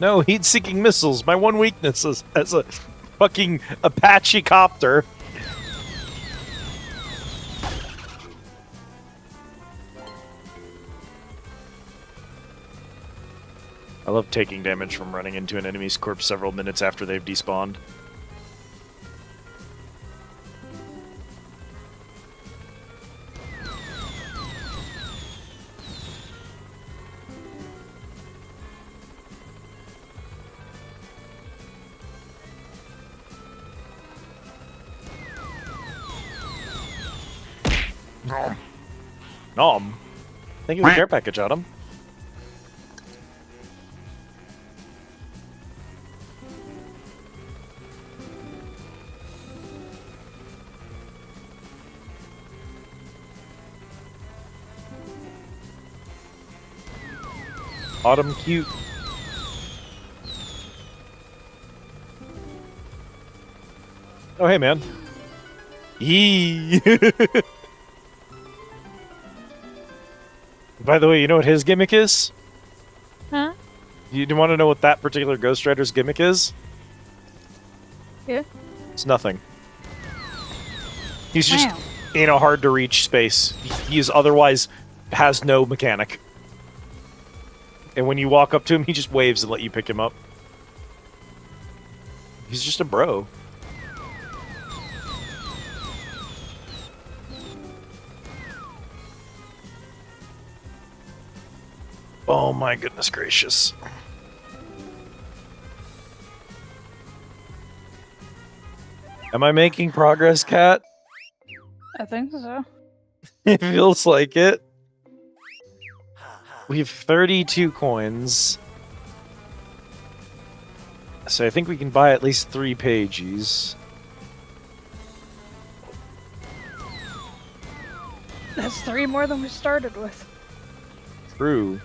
No, heat-seeking missiles. My one weakness is as a fucking Apache copter. I love taking damage from running into an enemy's corpse several minutes after they've despawned. Nom. Thank you for the care package, Autumn. Autumn cute. Oh, hey, man. Yee. By the way, you know what his gimmick is? Huh? You want to know what that particular Ghost Rider's gimmick is? Yeah. It's nothing. He's just Wow. in a hard-to-reach space. He is otherwise has no mechanic. And when you walk up to him, he just waves and let you pick him up. He's just a bro. Oh my goodness gracious. Am I making progress, Kat? I think so. It feels like it. We have 32 coins. So I think we can buy at least 3 pages. That's 3 more than we started with. True.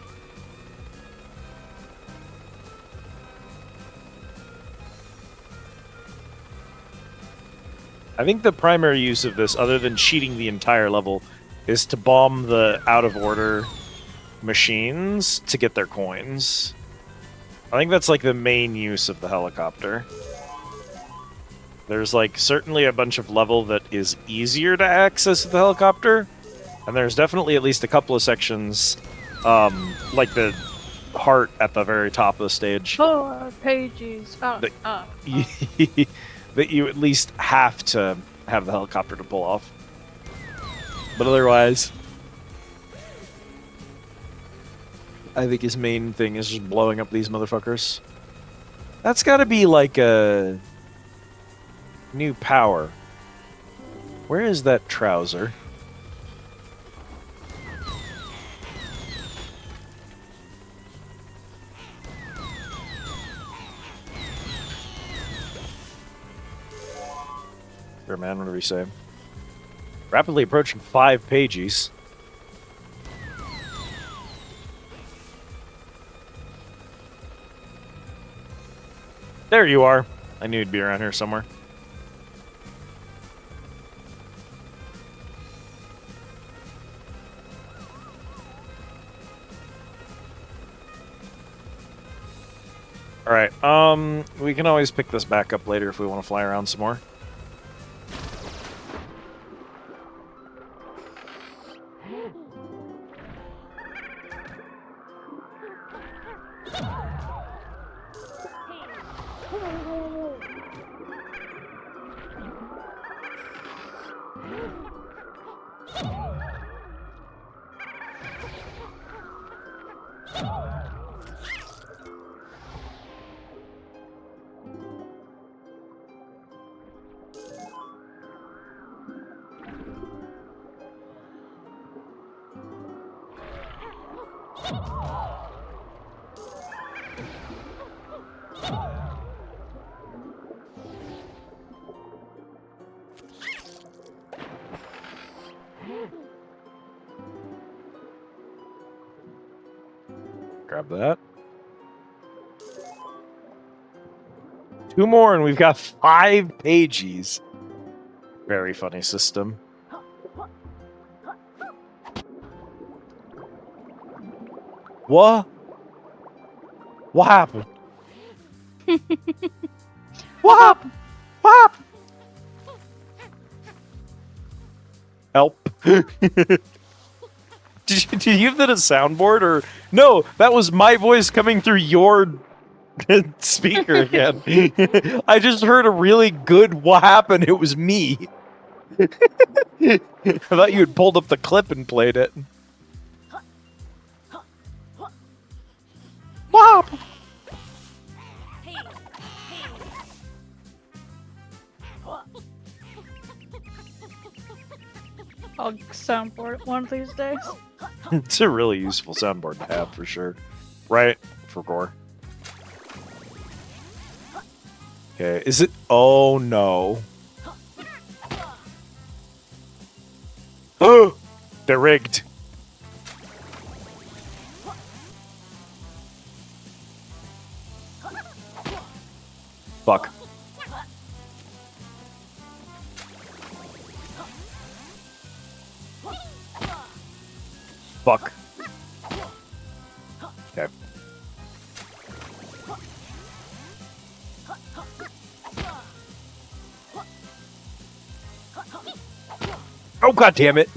I think the primary use of this, other than cheating the entire level, is to bomb the out-of-order machines to get their coins. I think that's like the main use of the helicopter. There's like certainly a bunch of level that is easier to access with the helicopter, and there's definitely at least a couple of sections, like the heart at the very top of the stage, 4 pages. that you at least have to have the helicopter to pull off. But otherwise, I think his main thing is just blowing up these motherfuckers. That's gotta be like a New power. Where is that trouser? Sure, man, whatever you say. Rapidly approaching 5 pages. There you are. I knew you'd be around here somewhere. Alright, we can always pick this back up later if we want to fly around some more. Grab that. 2 more and we've got 5 pages. Very funny system. What? What happened? What happened? What happened? Help. Did you give that a soundboard or no? That was my voice coming through your speaker again. I just heard a really good what happened. It was me. I thought you had pulled up the clip and played it. What happened? I'll soundboard it one of these days. It's a really useful soundboard to have for sure. Right? For gore. Okay, is it? Oh no. Oh! They're rigged. Fuck. Fuck. Okay. Oh, god damn it.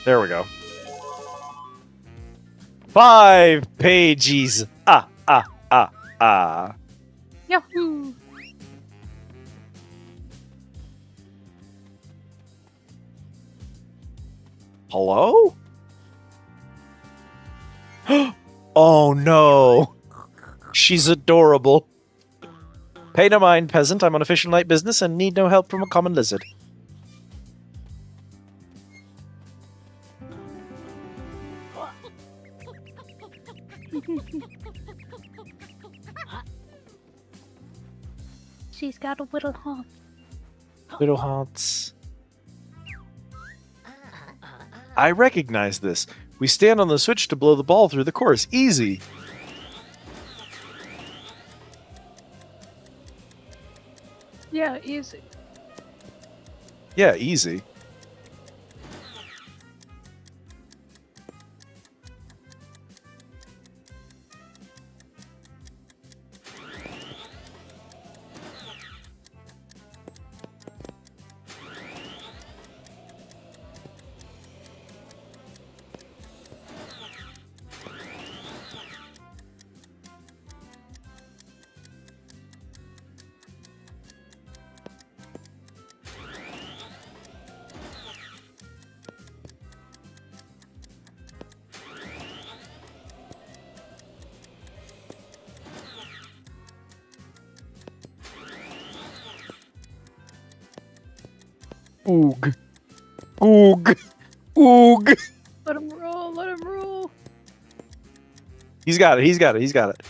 There we go. 5 pages. Ah. Yahoo! Hello? Oh no. She's adorable. Pay no mind, peasant. I'm on official night business and need no help from a common lizard. She's got a little hump. Little haunts. I recognize this. We stand on the switch to blow the ball through the course. Easy. Yeah, easy. Yeah, easy. Oog. Oog. Oog. Let him roll. Let him roll. He's got it. He's got it. He's got it.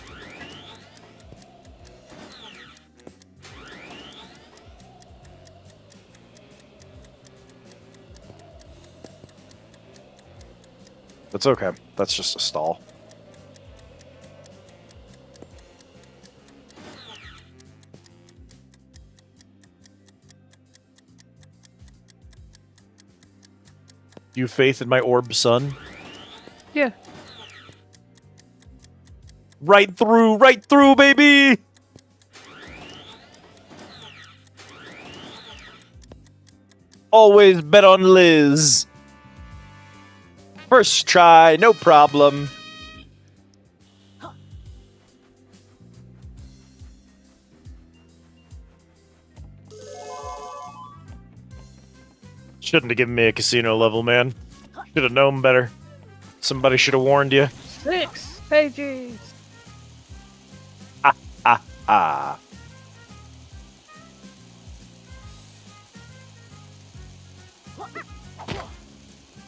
That's okay. That's just a stall. You have faith in my orb, son? Yeah. Right through, baby! Always bet on Liz. First try, no problem. Shouldn't have given me a casino level, man. Should have known better. Somebody should have warned you. 6 pages. Ah.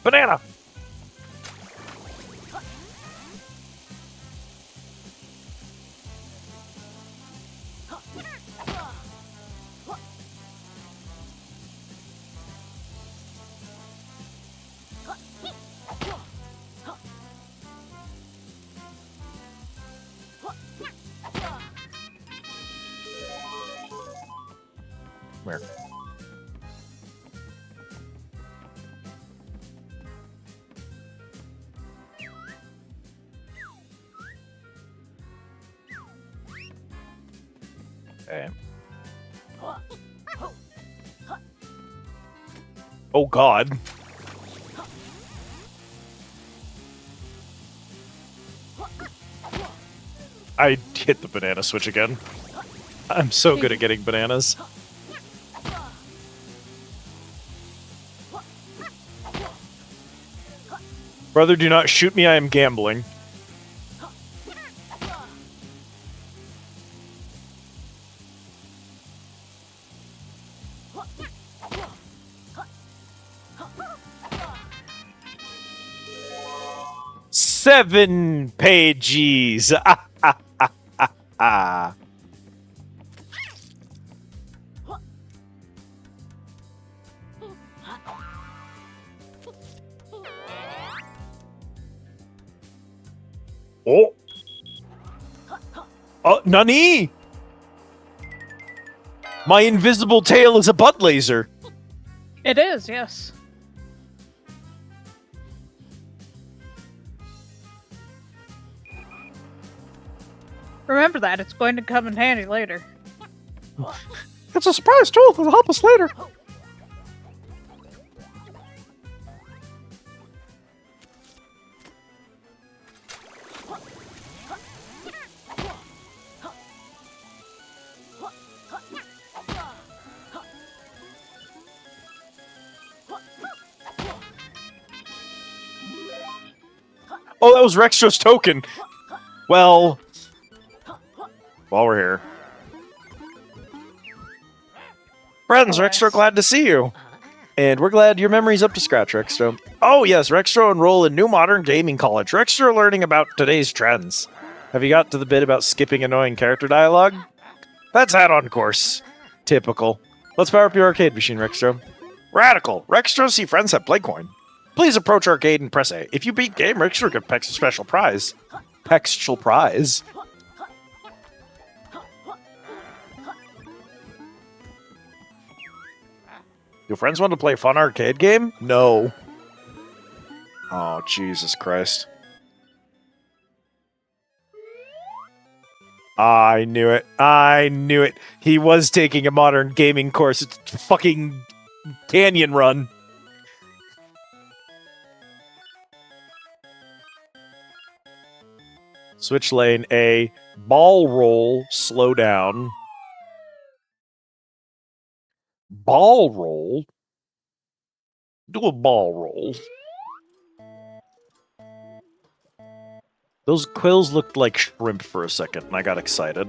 Banana! Come here. Okay. Oh God. I hit the banana switch again. I'm so good at getting bananas. Brother, do not shoot me, I am gambling. Seven pages. Oh. Nani? My invisible tail is a butt laser. It is, yes. Remember that. It's going to come in handy later. It's a surprise tool that'll help us later. Oh, that was Rextra's token. Well, while we're here. Friends, Rextra, glad to see you. And we're glad your memory's up to scratch, Rextra. Oh yes, Rextra enroll in New Modern Gaming College. Rextra learning about today's trends. Have you got to the bit about skipping annoying character dialogue? That's add-on course. Typical. Let's power up your arcade machine, Rextra. Radical. Rextra see friends at Playcoin. Please approach arcade and press A. If you beat game, Rextra could peck a special prize. Pextual prize. Your friends want to play a fun arcade game? No. Oh, Jesus Christ. I knew it. I knew it. He was taking a modern gaming course. It's fucking Canyon Run. Switch lane A. Ball roll. Slow down. Ball roll? Do a ball roll. Those quills looked like shrimp for a second, and I got excited.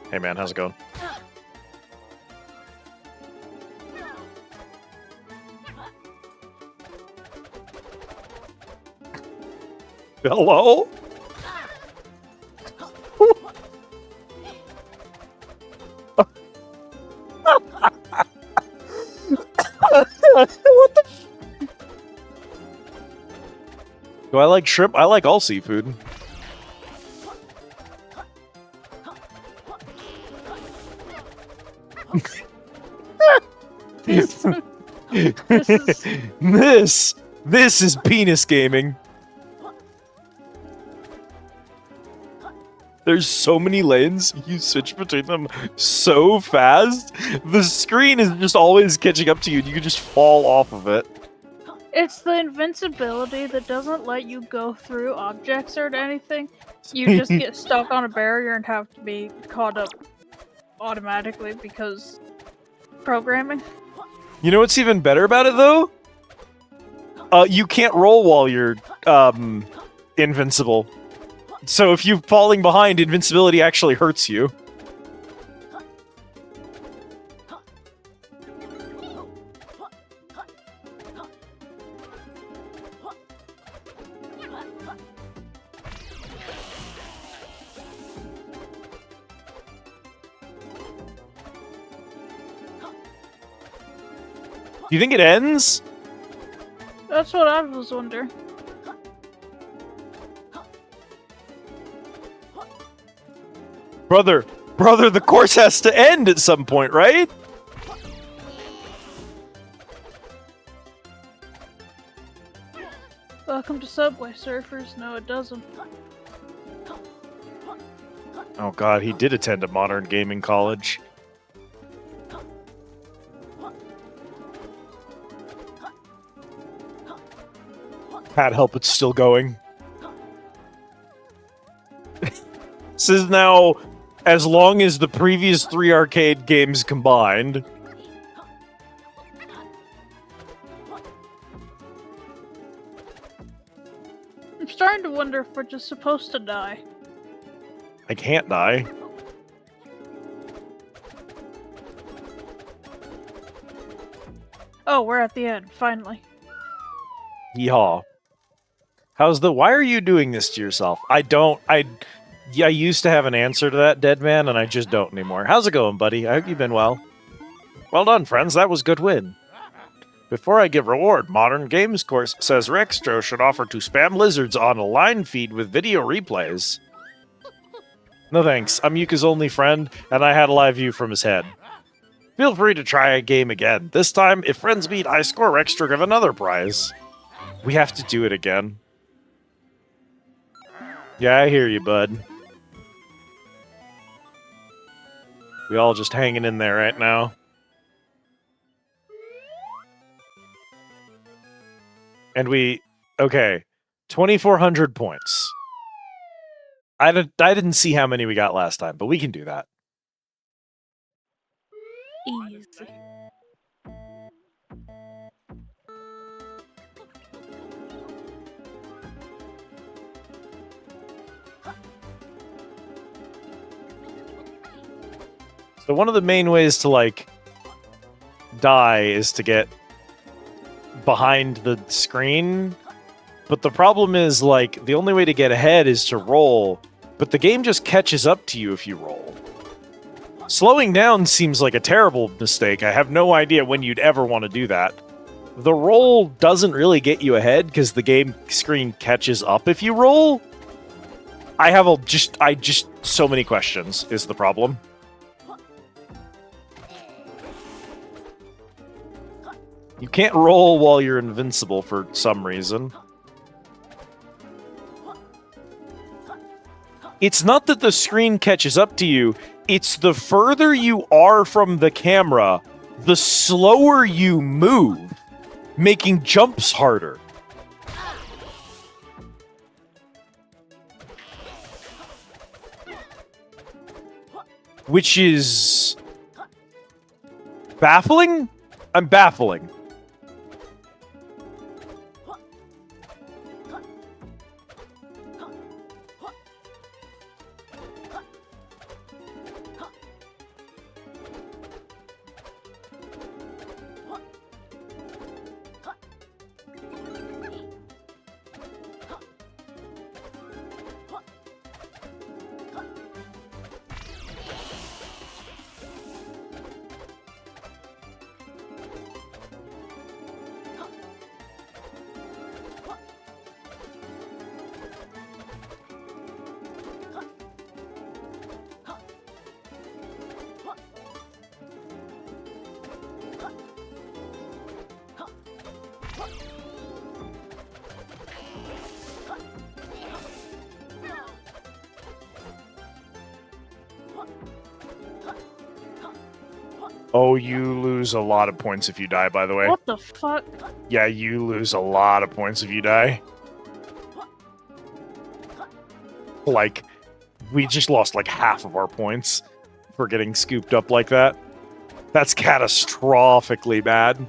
Hey man, how's it going? Hello? What the? Do I like shrimp? I like all seafood. This is This is penis gaming. There's so many lanes, you switch between them so fast. The screen is just always catching up to you, and you can just fall off of it. it's the invincibility that doesn't let you go through objects or anything. You just get stuck on a barrier and have to be caught up automatically because programming. You know what's even better about it, though? You can't roll while you're invincible. So if you're falling behind, invincibility actually hurts you. Do you think it ends? That's what I was wondering. Brother, the course has to end at some point, right? Welcome to Subway Surfers. No, it doesn't. Oh god, he did attend a modern gaming college. Can't help it's still going. This is now as long as the previous 3 arcade games combined. I'm starting to wonder if we're just supposed to die. I can't die. Oh, we're at the end, finally. Yeehaw. Why are you doing this to yourself? I used to have an answer to that, dead man, and I just don't anymore. How's it going, buddy? I hope you've been well. Well done, friends. That was a good win. Before I give reward, Modern Games Course says Rextro should offer to spam lizards on a line feed with video replays. No thanks. I'm Yuka's only friend, and I had a live view from his head. Feel free to try a game again. This time, if friends meet, I score Rextro give another prize. We have to do it again. Yeah, I hear you, bud. We all just hanging in there right now. And okay, 2,400 points. I didn't see how many we got last time, but we can do that. Easy. So one of the main ways to, like, die is to get behind the screen. But the problem is, like, the only way to get ahead is to roll. But the game just catches up to you if you roll. Slowing down seems like a terrible mistake. I have no idea when you'd ever want to do that. The roll doesn't really get you ahead because the game screen catches up if you roll. I just so many questions is the problem. You can't roll while you're invincible for some reason. It's not that the screen catches up to you, it's the further you are from the camera, the slower you move, making jumps harder. Which is baffling? I'm baffling. Oh, you lose a lot of points if you die, by the way. What the fuck? Yeah, you lose a lot of points if you die. Like, we just lost like half of our points for getting scooped up like that. That's catastrophically bad.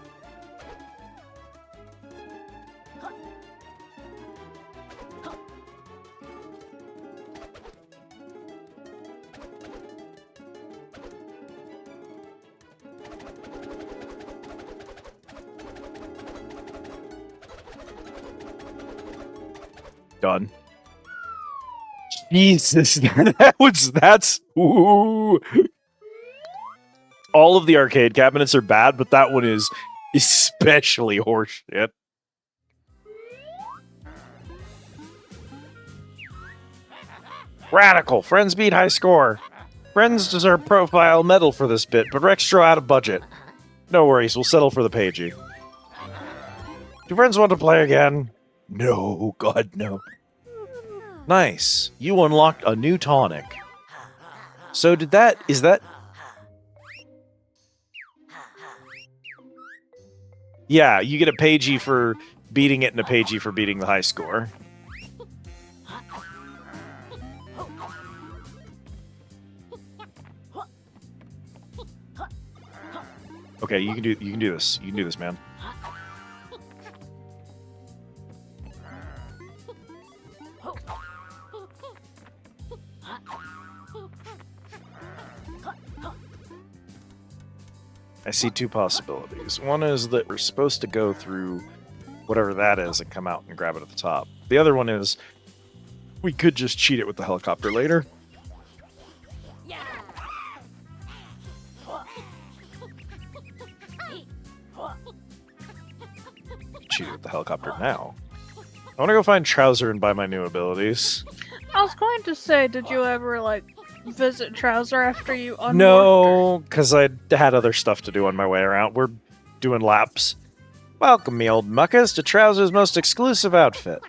Done. Jesus, that's ooh. All of the arcade cabinets are bad, but that one is especially horseshit. Radical. Friends beat high score. Friends deserve profile medal for this bit, but Rextro out of budget. No worries, we'll settle for the pagey. Do friends want to play again? No, God, no. Nice. You unlocked a new tonic. So is that... Yeah, you get a pagey for beating it and a pagey for beating the high score. Okay, you can do this. You can do this, man. I see two possibilities. One is that we're supposed to go through whatever that is and come out and grab it at the top. The other one is we could just cheat it with the helicopter later. Cheat it with the helicopter now. I want to go find Trouser and buy my new abilities. I was going to say, did you ever, like, visit Trouser after you unworked? No, because I had other stuff to do on my way around. We're doing laps. Welcome, me old muckers, to Trouser's most exclusive outfit.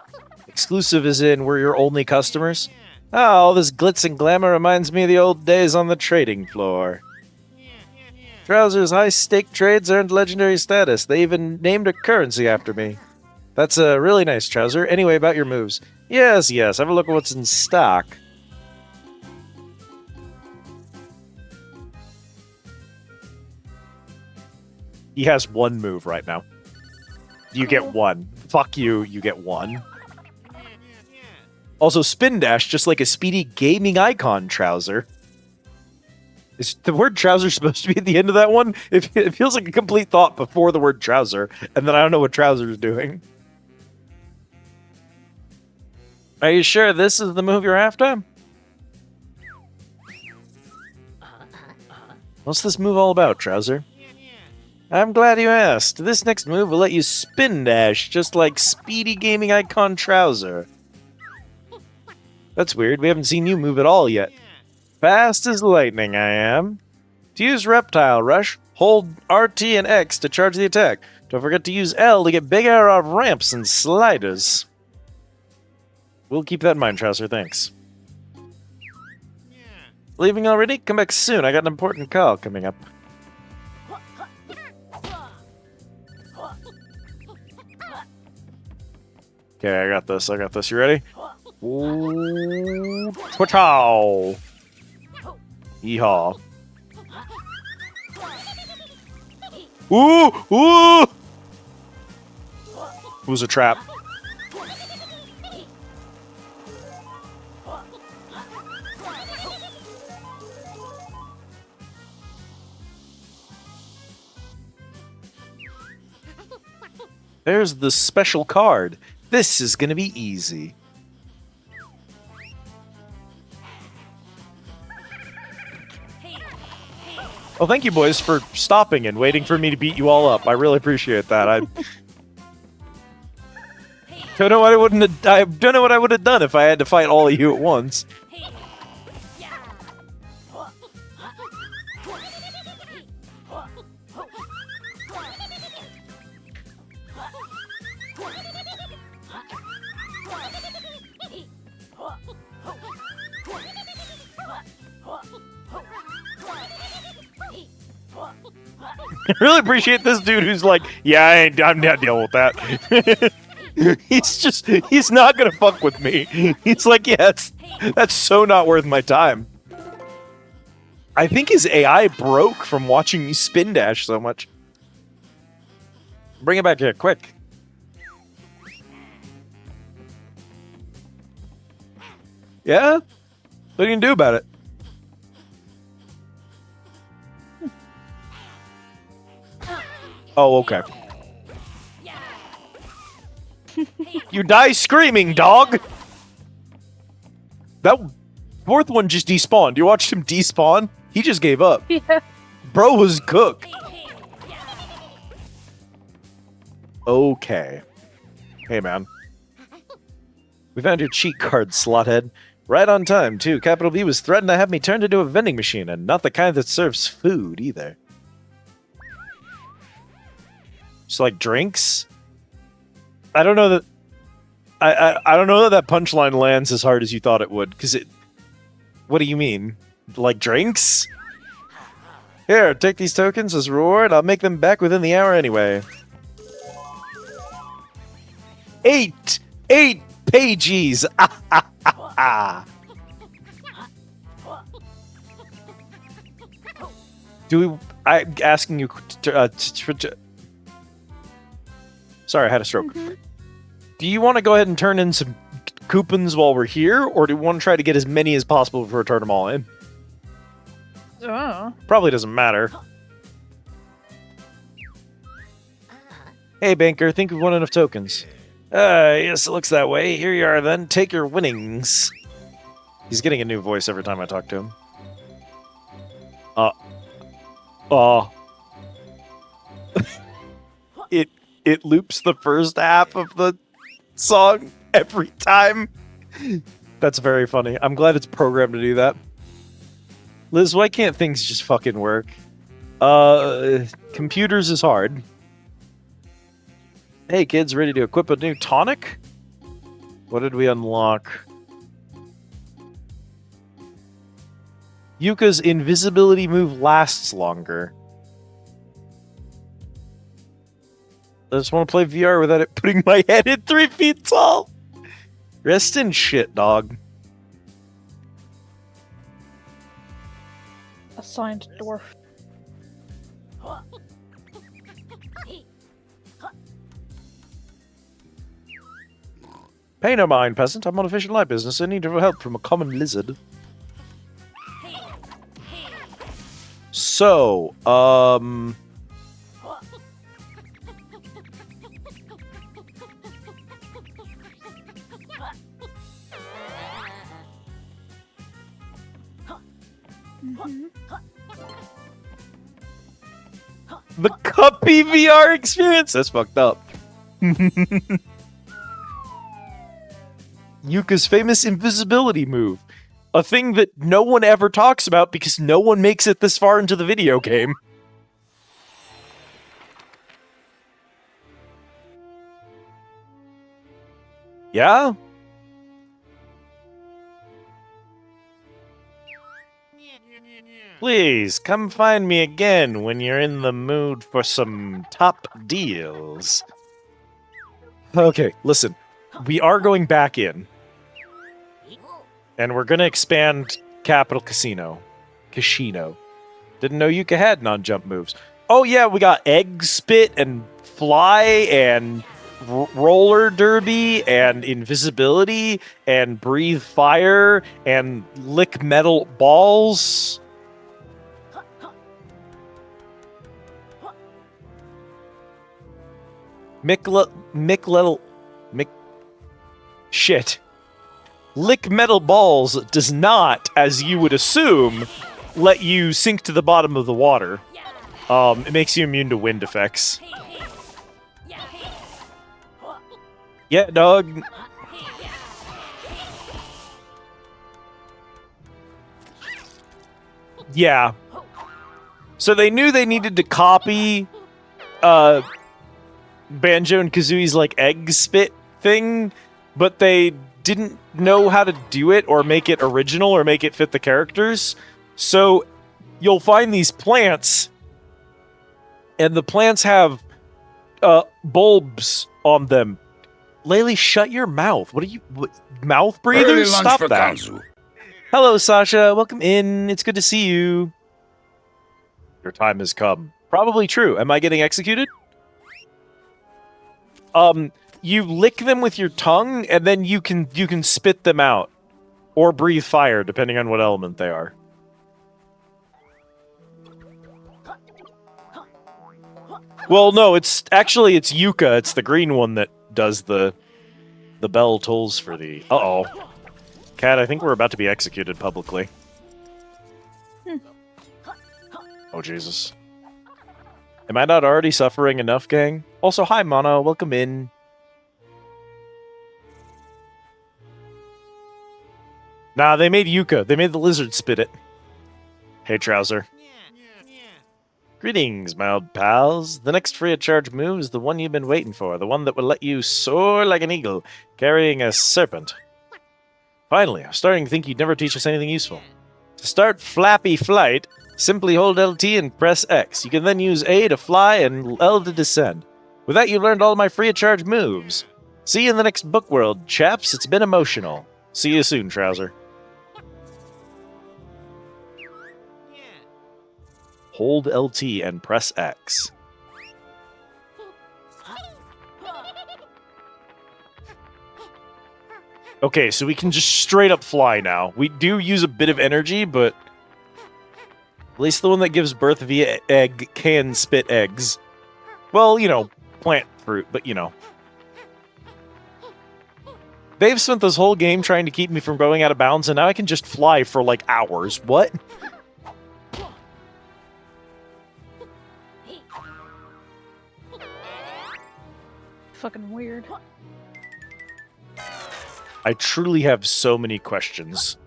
Exclusive as in we're your only customers? Oh, all this glitz and glamour reminds me of the old days on the trading floor. Trouser's high-stake trades earned legendary status. They even named a currency after me. That's a really nice, Trouser. Anyway, about your moves. Yes, have a look at what's in stock. He has one move right now. You get one. Fuck you, you get one. Also, spin dash, just like a speedy gaming icon, Trouser. Is the word trouser supposed to be at the end of that one? It feels like a complete thought before the word trouser, and then I don't know what Trouser is doing. Are you sure this is the move you're after? What's this move all about, Trouser? I'm glad you asked. This next move will let you spin dash, just like speedy gaming icon Trouser. That's weird, we haven't seen you move at all yet. Fast as lightning, I am. To use Reptile Rush, hold RT and X to charge the attack. Don't forget to use L to get big air off ramps and sliders. We'll keep that in mind, Trouser, thanks. Leaving already? Come back soon, I got an important call coming up. Okay, I got this. You ready? Ooh, Twachow! Yeehaw. Ooh! It was a trap. There's the special card. This is gonna be easy. Oh, thank you, boys, for stopping and waiting for me to beat you all up. I really appreciate that. I don't know what I don't know what I would have done if I had to fight all of you at once. I really appreciate this dude who's like, yeah, I'm not dealing with that. He's not gonna fuck with me. He's like, yes, that's so not worth my time. I think his AI broke from watching me spin dash so much. Bring it back here, quick. Yeah? What are you gonna do about it? Oh, okay. You die screaming, dog! That fourth one just despawned. You watched him despawn? He just gave up. Yeah. Bro was cooked. Okay. Hey, man. We found your cheat card, slothead. Right on time, too. Capital B was threatened to have me turned into a vending machine, and not the kind that serves food, either. Just like drinks? I don't know that... I don't know that punchline lands as hard as you thought it would, because it... What do you mean? Like drinks? Here, take these tokens as reward. I'll make them back within the hour anyway. 8 pages! Ah, ah, ah, ah. I'm asking you... Sorry, I had a stroke. Do you want to go ahead and turn in some coupons while we're here, or do you want to try to get as many as possible before we turn them all in? Oh. Probably doesn't matter. Hey, banker, think we've won enough tokens. Yes, it looks that way. Here you are, then. Take your winnings. He's getting a new voice every time I talk to him. It loops the first half of the song every time. That's very funny. I'm glad it's programmed to do that. Liz, why can't things just fucking work? Computers is hard. Hey kids, ready to equip a new tonic? What did we unlock? Yooka's invisibility move lasts longer. I just want to play VR without it putting my head at 3 feet tall. Rest in shit, dog. Assigned dwarf. Pay no mind, peasant. I'm on a fish and light business. I need your help from a common lizard. So, the Cuppy VR experience? That's fucked up. Yooka's famous invisibility move. A thing that no one ever talks about because no one makes it this far into the video game. Yeah? Please, come find me again when you're in the mood for some top deals. Okay, listen. We are going back in. And we're gonna expand Capital Casino. Didn't know Yooka had non-jump moves. Oh yeah, we got Egg Spit and Fly and Roller Derby and Invisibility and Breathe Fire and Lick Metal Balls. Shit. Lick Metal Balls does not, as you would assume, let you sink to the bottom of the water. It makes you immune to wind effects. Yeah, dog. Yeah. So they knew they needed to copy Banjo and Kazooie's like egg spit thing, but they didn't know how to do it or make it original or make it fit the characters. So you'll find these plants and the plants have bulbs on them. Laylee, shut your mouth. What are you... mouth breathers? Early lunch Stop for that. Kanzu. Hello, Sasha. Welcome in. It's good to see you. Your time has come. Probably true. Am I getting executed? You lick them with your tongue, and then you can spit them out. Or breathe fire, depending on what element they are. Well, no, it's Yooka. It's the green one that does the bell tolls for the... Uh-oh. Cat, I think we're about to be executed publicly. Oh, Jesus. Am I not already suffering enough, gang? Also, hi, Mono. Welcome in. Nah, they made Yooka. They made the lizard spit it. Hey, Trouser. Greetings, my old pals. The next free of charge move is the one you've been waiting for. The one that will let you soar like an eagle, carrying a serpent. Finally, I'm starting to think you'd never teach us anything useful. To start Flappy Flight, simply hold LT and press X. You can then use A to fly and L to descend. With that, you learned all my free of charge moves. See you in the next book world, chaps. It's been emotional. See you soon, Trouser. Hold LT and press X. Okay, so we can just straight up fly now. We do use a bit of energy, but at least the one that gives birth via egg can spit eggs. Well, you know, plant fruit, but you know. They've spent this whole game trying to keep me from going out of bounds, and now I can just fly for like hours. What? Fucking weird. I truly have so many questions.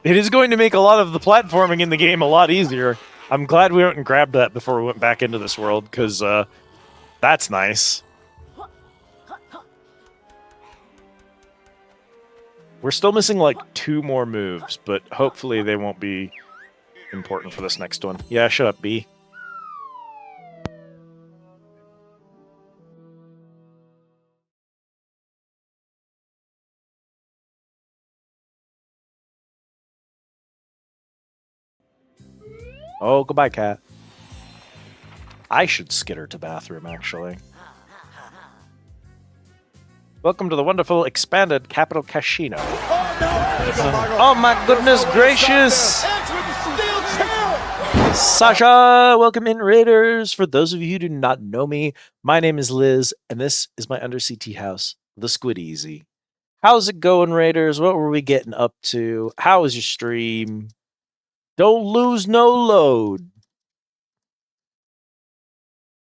It is going to make a lot of the platforming in the game a lot easier. I'm glad we went and grabbed that before we went back into this world, because that's nice. We're still missing like 2 more moves, but hopefully they won't be important for this next one. Yeah, shut up, B. Oh, goodbye, cat. I should skitter to bathroom, actually. Welcome to the wonderful, expanded Capital Casino. Oh my goodness gracious! Sasha! Welcome in, Raiders! For those of you who do not know me, my name is Liz, and this is my undersea tea house, the Squid Easy. How's it going, Raiders? What were we getting up to? How was your stream? Don't lose no load.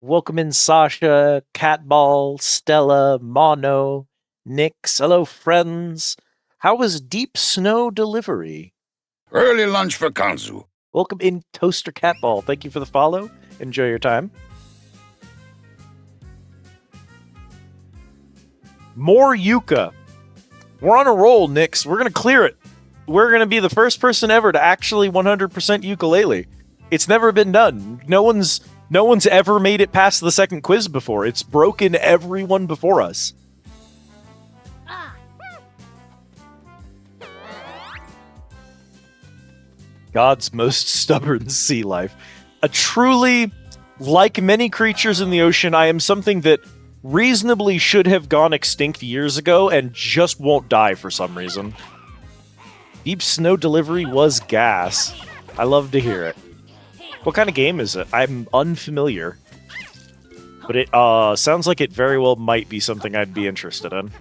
Welcome in, Sasha, Catball, Stella, Mono, Nix. Hello, friends. How was Deep Snow Delivery? Early lunch for Kanzu. Welcome in, Toaster Catball. Thank you for the follow. Enjoy your time. More Yooka. We're on a roll, Nix. We're going to clear it. We're going to be the first person ever to actually 100% Yooka Laylee. It's never been done. No one's ever made it past the second quiz before. It's broken everyone before us. God's most stubborn sea life. A truly, like many creatures in the ocean, I am something that reasonably should have gone extinct years ago and just won't die for some reason. Deep Snow Delivery was gas. I love to hear it. What kind of game is it? I'm unfamiliar. But it sounds like it very well might be something I'd be interested in.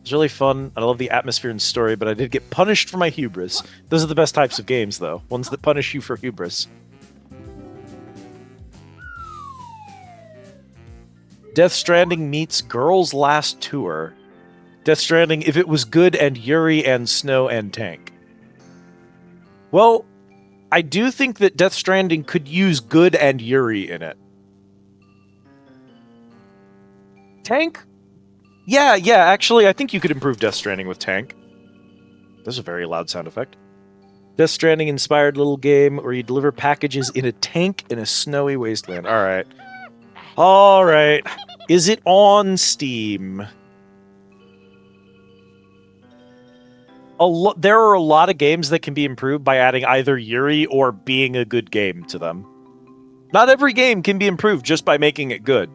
It's really fun. I love the atmosphere and story, but I did get punished for my hubris. Those are the best types of games, though. Ones that punish you for hubris. Death Stranding meets Girls' Last Tour. Death Stranding if it was good and Yuri and Snow and Tank. Well, I do think that Death Stranding could use good and Yuri in it. Tank? Yeah, actually, I think you could improve Death Stranding with Tank. This is a very loud sound effect. Death Stranding inspired little game where you deliver packages in a tank in a snowy wasteland. Alright. Alright. Is it on Steam? There are a lot of games that can be improved by adding either Yuri or being a good game to them. Not every game can be improved just by making it good.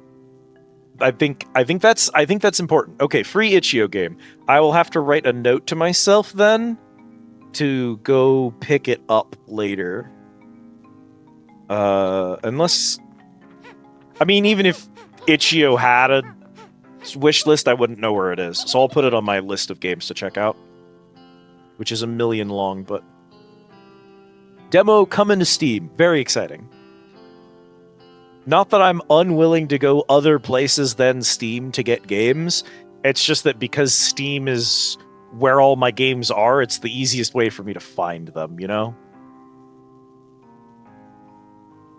I think that's important. Okay, free Itch.io game. I will have to write a note to myself then to go pick it up later. Unless, I mean, even if Itch.io had a wish list, I wouldn't know where it is. So I'll put it on my list of games to check out, which is a million long, but demo coming to Steam. Very exciting. Not that I'm unwilling to go other places than Steam to get games. It's just that because Steam is where all my games are, it's the easiest way for me to find them, you know?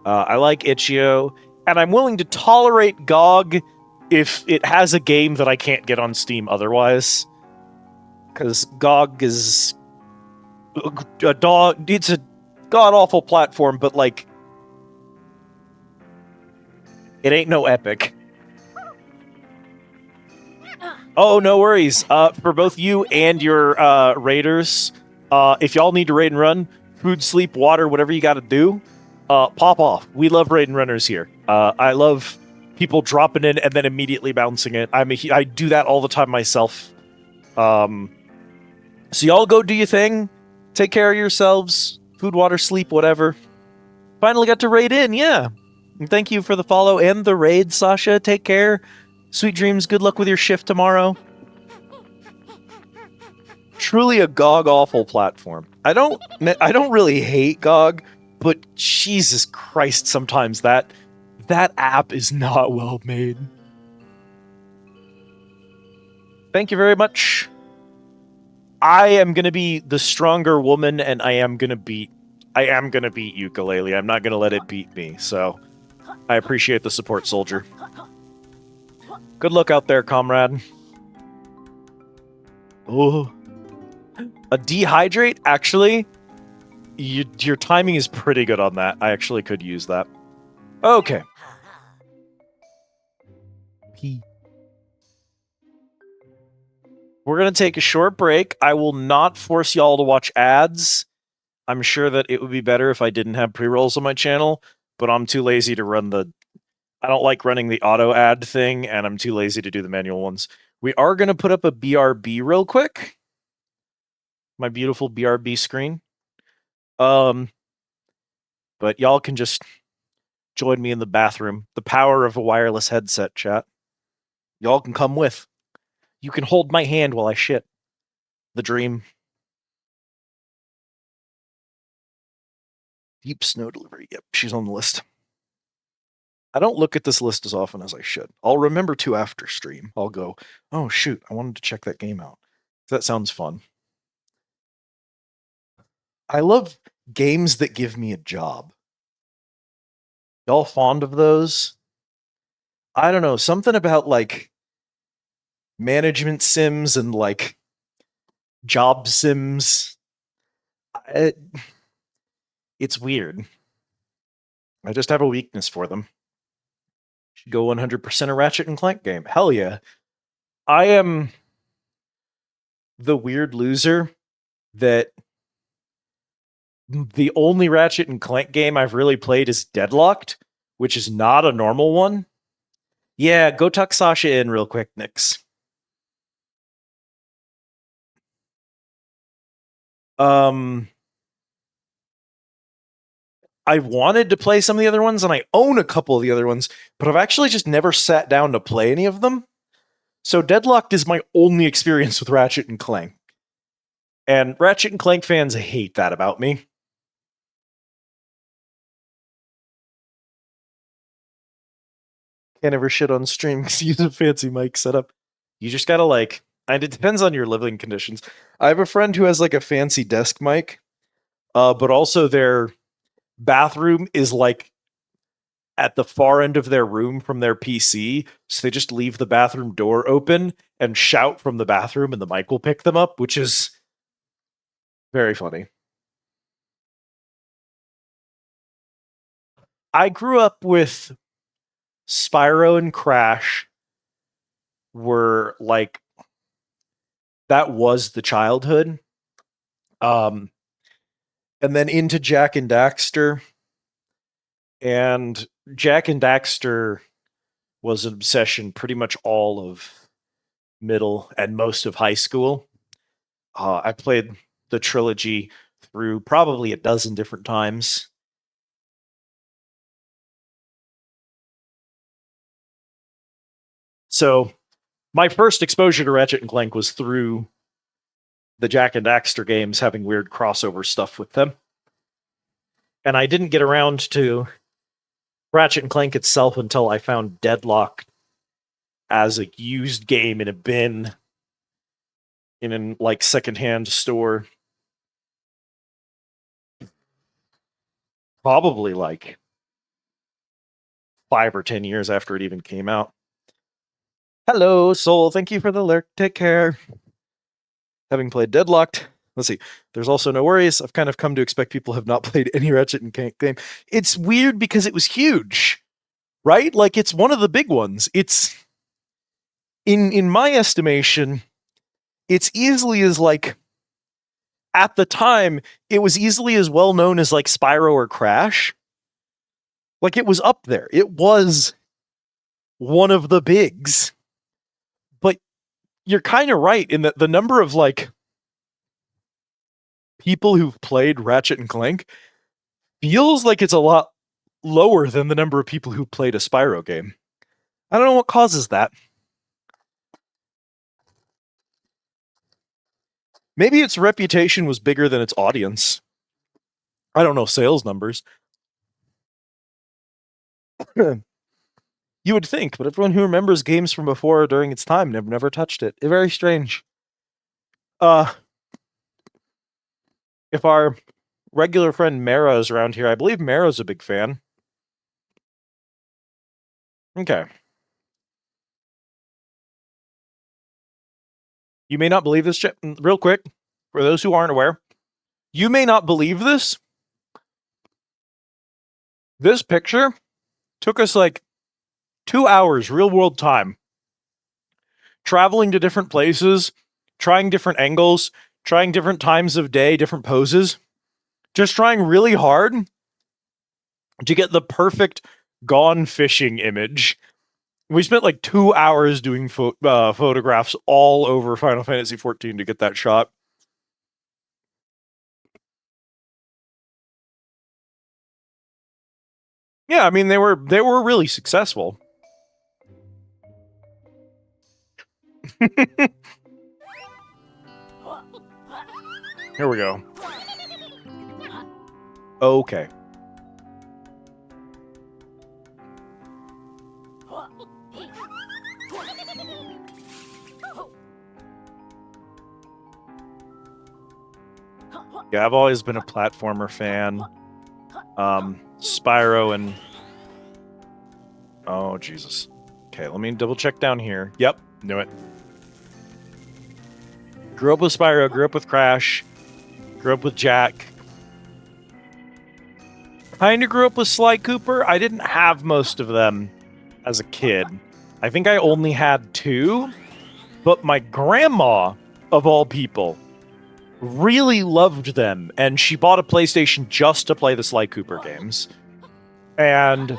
I like Itch.io, and I'm willing to tolerate GOG if it has a game that I can't get on Steam otherwise. Because GOG is it's a god-awful platform, but, like, it ain't no Epic. Oh, no worries. For both you and your raiders, if y'all need to raid and run, food, sleep, water, whatever you gotta do, pop off. We love raid and runners here. I love people dropping in and then immediately bouncing it. I do that all the time myself. So y'all go do your thing. Take care of yourselves. Food, water, sleep, whatever. Finally got to raid in, yeah. And thank you for the follow and the raid, Sasha. Take care. Sweet dreams. Good luck with your shift tomorrow. Truly a GOG-awful platform. I don't really hate GOG, but Jesus Christ, sometimes that app is not well made. Thank you very much. I am gonna be the stronger woman, and I am gonna beat Yooka Laylee. I'm not gonna let it beat me. So I appreciate the support, soldier. Good luck out there, comrade. Oh. A dehydrate? Actually, your timing is pretty good on that. I actually could use that. Okay. We're going to take a short break. I will not force y'all to watch ads. I'm sure that it would be better if I didn't have pre-rolls on my channel, but I'm too lazy to run the... I don't like running the auto ad thing, and I'm too lazy to do the manual ones. We are going to put up a BRB real quick. My beautiful BRB screen. But y'all can just join me in the bathroom. The power of a wireless headset, chat. Y'all can come with. You can hold my hand while I shit. The dream. Deep snow delivery. Yep, she's on the list. I don't look at this list as often as I should. I'll remember to after stream. I'll go, oh shoot, I wanted to check that game out. That sounds fun. I love games that give me a job. Y'all fond of those? I don't know, something about, like, management sims and, like, job sims. It's weird. I just have a weakness for them. Should go 100% a Ratchet and Clank game. Hell yeah. I am the weird loser that the only Ratchet and Clank game I've really played is Deadlocked, which is not a normal one. Yeah, go tuck Sasha in real quick, Nix. I wanted to play some of the other ones, and I own a couple of the other ones, but I've actually just never sat down to play any of them. So Deadlocked is my only experience with Ratchet and Clank. And Ratchet and Clank fans hate that about me. Can't ever shit on stream because you use a fancy mic setup. You just gotta, like, and it depends on your living conditions. I have a friend who has, like, a fancy desk mic, but also their bathroom is, like, at the far end of their room from their PC, so they just leave the bathroom door open and shout from the bathroom, and the mic will pick them up, which is Very funny. I grew up with Spyro and Crash were like that was the childhood. And then into Jak and Daxter. And Jak and Daxter was an obsession pretty much all of middle and most of high school. I played the trilogy through probably a dozen different times. So my first exposure to Ratchet and Clank was through the Jak and Daxter games having weird crossover stuff with them. And I didn't get around to Ratchet and Clank itself until I found Deadlock as a used game in a bin in a like secondhand store. Probably like 5 or 10 years after it even came out. Hello, Soul. Thank you for the lurk. Take care. Having played Deadlocked, let's see. There's also no worries. I've kind of come to expect people have not played any Ratchet and Clank game. It's weird because it was huge, right? Like it's one of the big ones. It's in my estimation, it's easily as like at the time, it was easily as well known as like Spyro or Crash. Like it was up there. It was one of the bigs. But you're kind of right in that the number of like people who've played Ratchet and Clank feels like it's a lot lower than the number of people who played a Spyro game. I don't know what causes that. Maybe its reputation was bigger than its audience. I don't know sales numbers. You would think, but everyone who remembers games from before or during its time never touched it. Very strange. If our regular friend Mara is around here, I believe Mara's a big fan. Okay. You may not believe this, real quick, for those who aren't aware. You may not believe this. This picture took us like 2 hours real world time. Traveling to different places, trying different angles, trying different times of day, different poses. Just trying really hard to get the perfect gone fishing image. We spent like 2 hours doing photographs all over Final Fantasy XIV to get that shot. Yeah, I mean they were really successful. Here we go. Okay. Yeah, I've always been a platformer fan. Spyro and... Oh, Jesus. Okay, let me double check down here. Yep, knew it. Grew up with Spyro, grew up with Crash, grew up with Jak. Kinda grew up with Sly Cooper. I didn't have most of them as a kid. I think I only had 2, but my grandma, of all people, really loved them, and she bought a PlayStation just to play the Sly Cooper games. And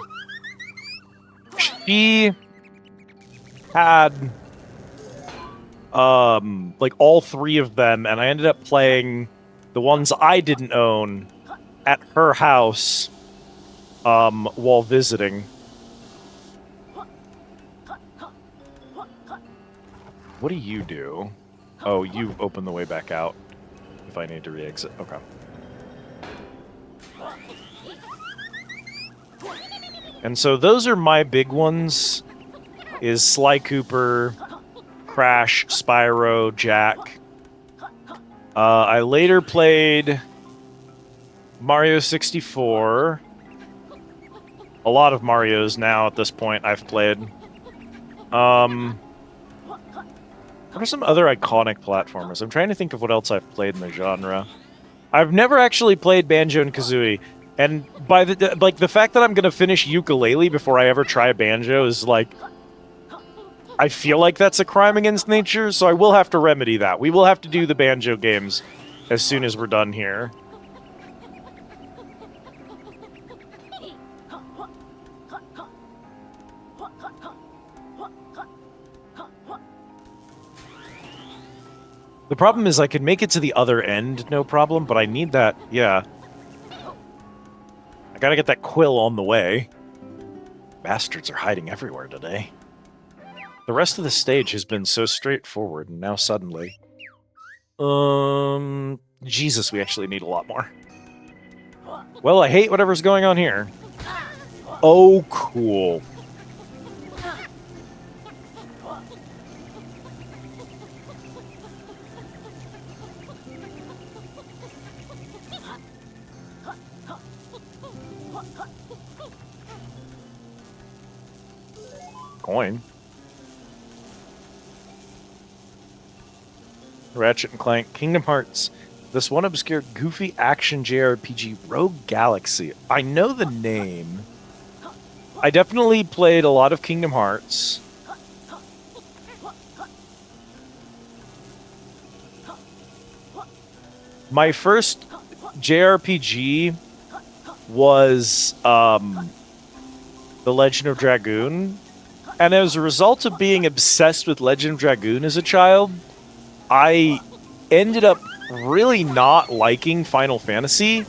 she had like all 3 of them, and I ended up playing the ones I didn't own at her house while visiting. What do you do? Oh, you open the way back out if I need to re-exit. Okay. And so those are my big ones, is Sly Cooper, Crash, Spyro, Jak. I later played Mario 64. A lot of Marios now at this point I've played. What are some other iconic platformers? I'm trying to think of what else I've played in the genre. I've never actually played Banjo and Kazooie, and by the fact that I'm gonna finish Yooka Laylee before I ever try a banjo is like, I feel like that's a crime against nature. So I will have to remedy that. We will have to do the banjo games as soon as we're done here. The problem is I could make it to the other end, no problem, but I need that, yeah. I gotta get that quill on the way. Bastards are hiding everywhere today. The rest of the stage has been so straightforward, and now suddenly... Jesus, we actually need a lot more. Well, I hate whatever's going on here. Oh, cool. Coin. Ratchet and Clank, Kingdom Hearts. This one obscure goofy action JRPG, Rogue Galaxy. I know the name. I definitely played a lot of Kingdom Hearts. My first JRPG was The Legend of Dragoon. And as a result of being obsessed with Legend of Dragoon as a child, I ended up really not liking Final Fantasy,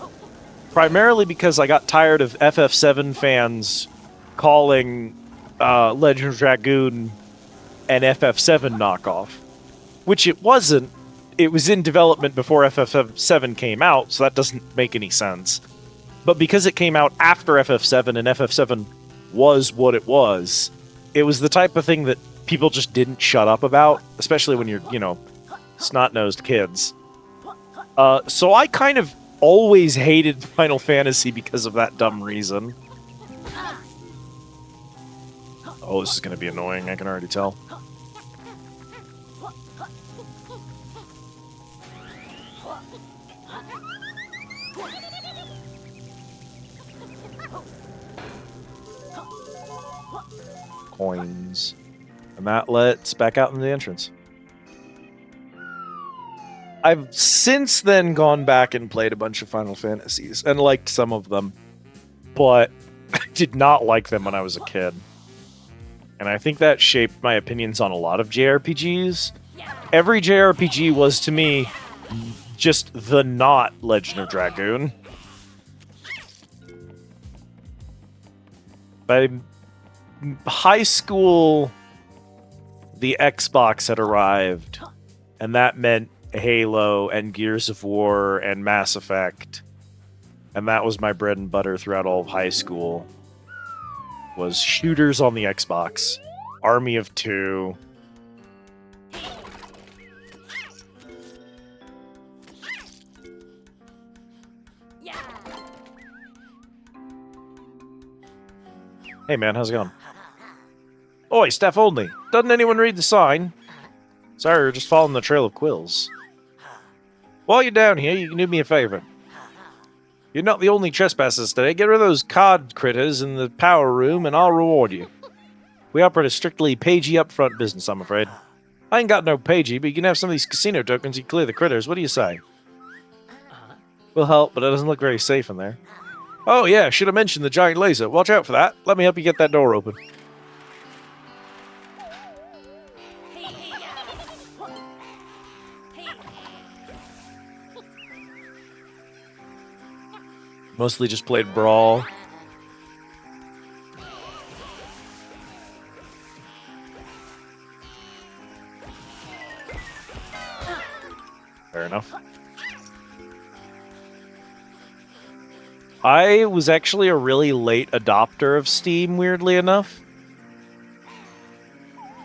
primarily because I got tired of FF7 fans calling Legend of Dragoon an FF7 knockoff, which it wasn't. It was in development before FF7 came out, so that doesn't make any sense. But because it came out after FF7 and FF7 was what it was the type of thing that people just didn't shut up about, especially when you're, you know, snot-nosed kids. So I kind of always hated Final Fantasy because of that dumb reason. Oh, this is going to be annoying, I can already tell. Coins. And that lets back out into the entrance. I've since then gone back and played a bunch of Final Fantasies and liked some of them, but I did not like them when I was a kid. And I think that shaped my opinions on a lot of JRPGs. Every JRPG was, to me, just the not Legend of Dragoon. By high school, the Xbox had arrived, and that meant Halo and Gears of War and Mass Effect, and that was my bread and butter throughout all of high school, was shooters on the Xbox, Army of Two. Hey man, how's it going? Oi, staff only. Doesn't anyone read the sign? Sorry, we're just following the trail of quills. While you're down here, you can do me a favor. You're not the only trespassers today. Get rid of those card critters in the power room, and I'll reward you. We operate a strictly pagey upfront business, I'm afraid. I ain't got no pagey, but you can have some of these casino tokens. You clear the critters. What do you say? Will help, but it doesn't look very safe in there. Oh yeah, should have mentioned the giant laser. Watch out for that. Let me help you get that door open. Mostly just played Brawl. Fair enough. I was actually a really late adopter of Steam, weirdly enough.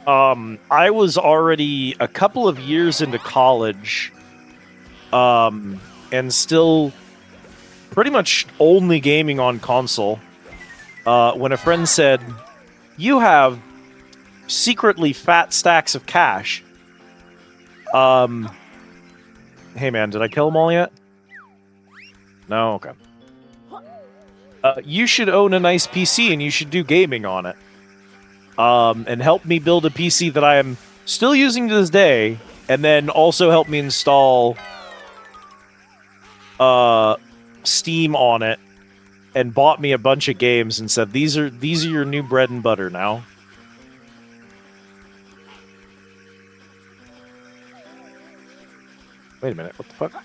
I was already a couple of years into college, and still pretty much only gaming on console, when a friend said, "You have secretly fat stacks of cash." Hey man, did I kill them all yet? No? Okay. You should own a nice PC and you should do gaming on it. And help me build a PC that I am still using to this day, and then also help me install Steam on it, and bought me a bunch of games and said, these are your new bread and butter now. Wait a minute, what the fuck?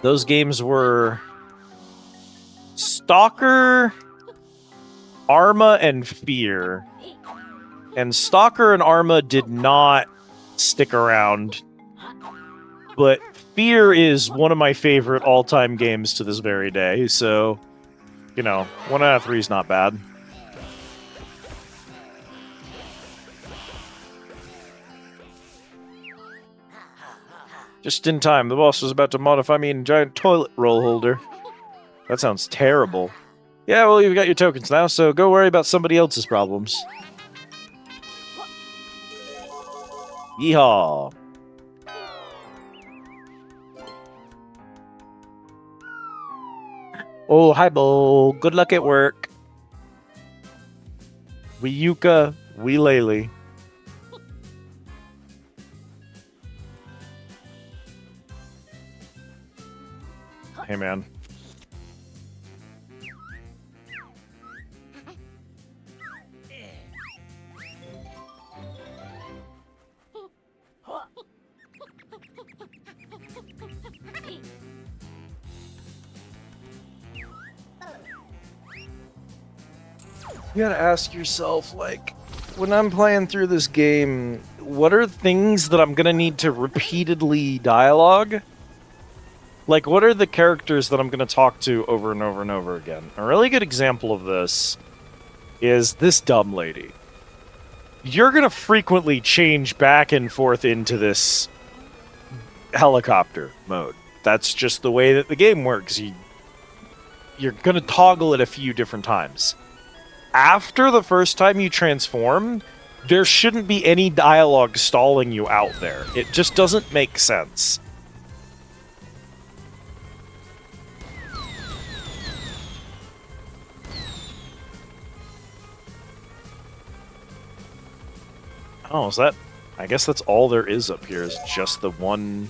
Those games were Stalker, Arma, and Fear. And Stalker and Arma did not stick around, but Fear is one of my favorite all-time games to this very day, so, you know, 1 out of 3 is not bad. Just in time, the boss was about to modify me in a giant toilet roll holder. That sounds terrible. Yeah, well, you've got your tokens now, so go worry about somebody else's problems. Yeehaw! Oh, hi, Bo. Good luck at work. We Yooka Laylee. Hey, man. You gotta ask yourself, like, when I'm playing through this game, what are things that I'm gonna need to repeatedly dialogue? Like, what are the characters that I'm gonna talk to over and over and over again? A really good example of this is this dumb lady. You're gonna frequently change back and forth into this helicopter mode. That's just the way that the game works. You're gonna toggle it a few different times. After the first time you transform, there shouldn't be any dialogue stalling you out there. It just doesn't make sense. Oh, is that... I guess that's all there is up here, is just the one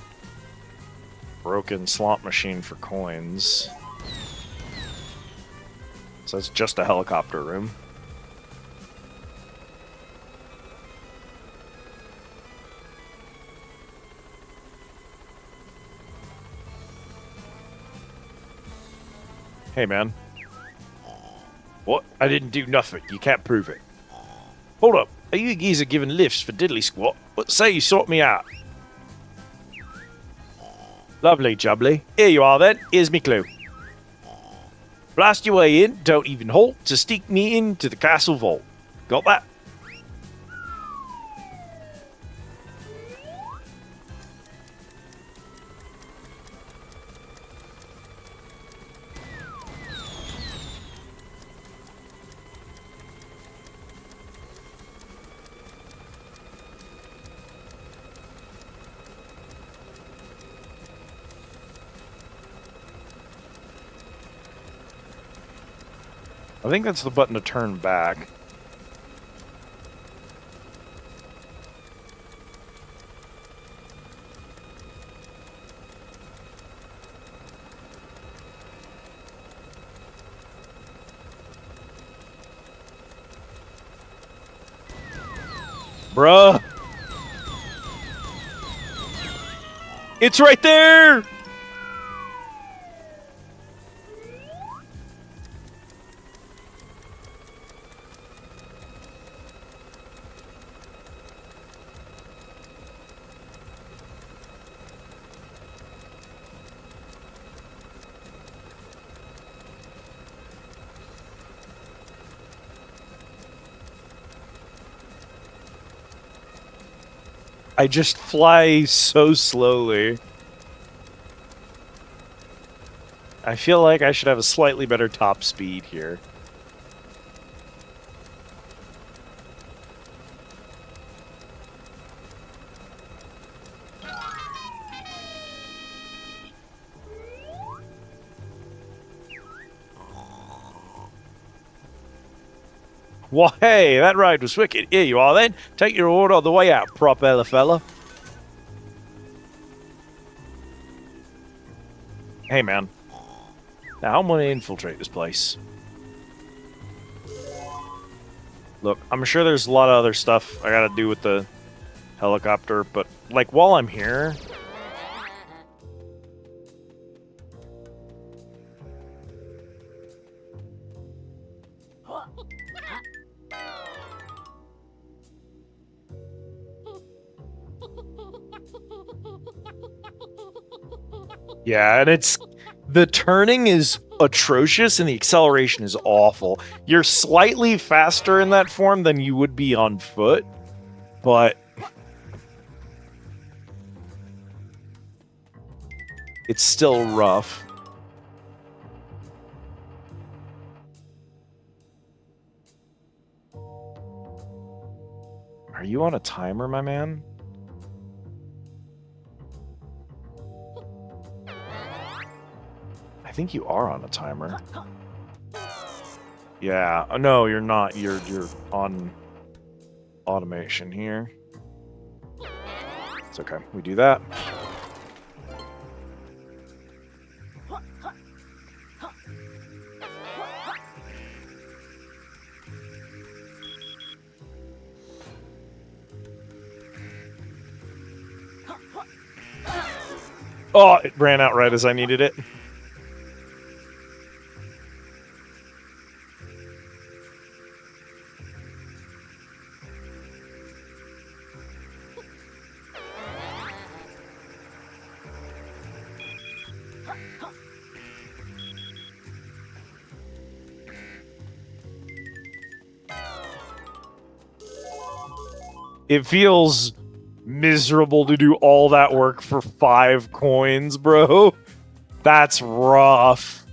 broken slot machine for coins. So it's just a helicopter room. Hey, man. What? I didn't do nothing. You can't prove it. Hold up. Are you geezer giving lifts for diddly squat? What say you sort me out? Lovely jubbly. Here you are then. Here's me clue. Blast your way in, don't even halt, to sneak me into the castle vault. Got that? I think that's the button to turn back. Bruh! It's right there! I just fly so slowly. I feel like I should have a slightly better top speed here. Well, hey, that ride was wicked. Here you are, then. Take your order on the way out, propeller fella. Hey, man. Now, I'm gonna infiltrate this place. Look, I'm sure there's a lot of other stuff I gotta do with the helicopter, but, like, while I'm here... Yeah, and it's... The turning is atrocious and the acceleration is awful. You're slightly faster in that form than you would be on foot, but... It's still rough. Are you on a timer, my man? I think you are on a timer. Yeah. Oh, no, you're not. You're on automation here. It's okay. We do that. Oh, it ran out right as I needed it. It feels miserable to do all that work for 5 coins, bro. That's rough.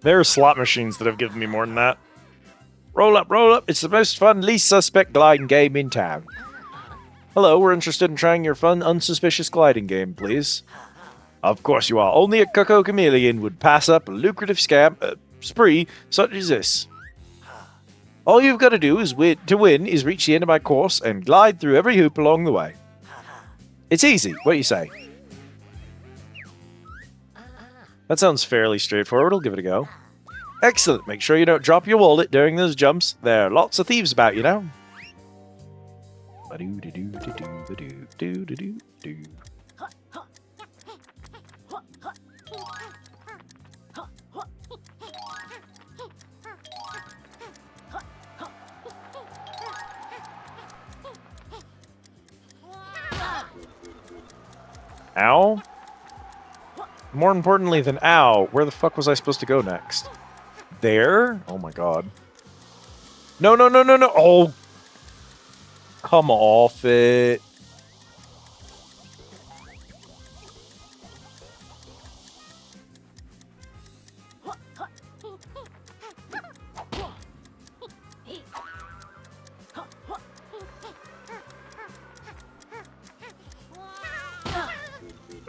There are slot machines that have given me more than that. Roll up, roll up. It's the most fun, least suspect gliding game in town. Hello, we're interested in trying your fun, unsuspicious gliding game, please. Of course you are. Only a cuckoo chameleon would pass up a lucrative spree such as this. All you've got to do is to win is reach the end of my course and glide through every hoop along the way. It's easy. What do you say? That sounds fairly straightforward. I'll give it a go. Excellent. Make sure you don't drop your wallet during those jumps. There are lots of thieves about, you know. Ow? More importantly than ow, where the fuck was I supposed to go next? There? Oh my god. No, no, no, no, no! Oh! Come off it.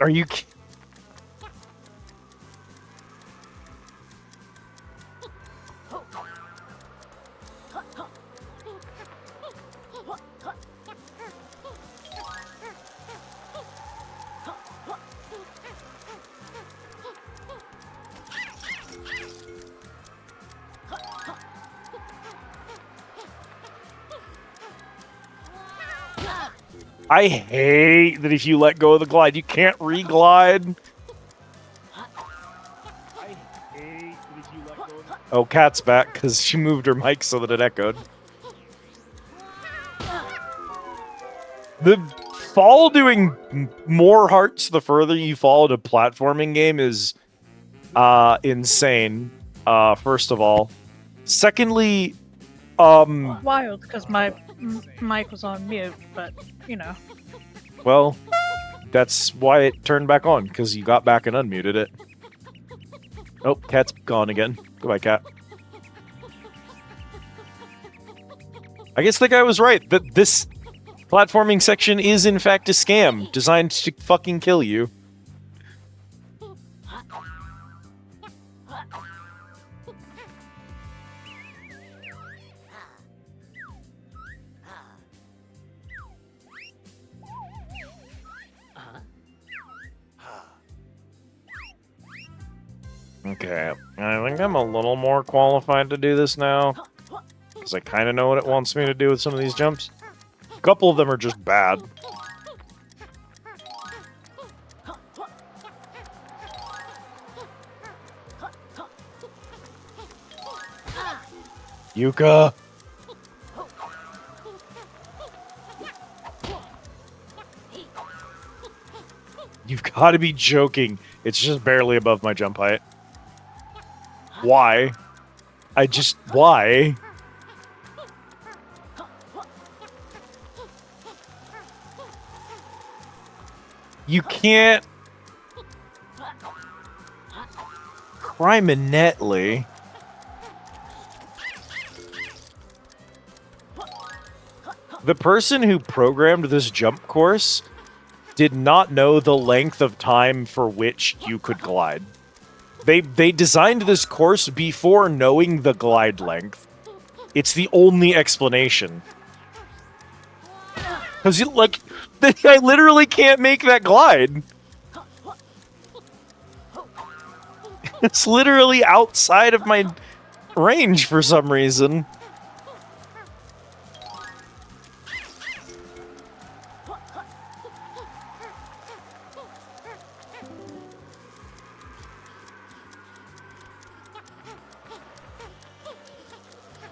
Are you kidding? I hate that if you let go of the glide, you can't re-glide. Oh, Kat's back because she moved her mic so that it echoed. The fall doing more hearts the further you fall in a platforming game is insane, first of all. Secondly, Wild, because my mic was on mute, but, you know. Well, that's why it turned back on, because you got back and unmuted it. Oh, Cat's gone again. Goodbye, Cat. I guess the guy was right, that this platforming section is in fact a scam, designed to fucking kill you. Okay, I think I'm a little more qualified to do this now. Because I kind of know what it wants me to do with some of these jumps. A couple of them are just bad. Yooka! You've got to be joking. It's just barely above my jump height. Why? Why? You can't... Criminetly. The person who programmed this jump course did not know the length of time for which you could glide. They designed this course before knowing the glide length. It's the only explanation. Because you I literally can't make that glide. It's literally outside of my range for some reason.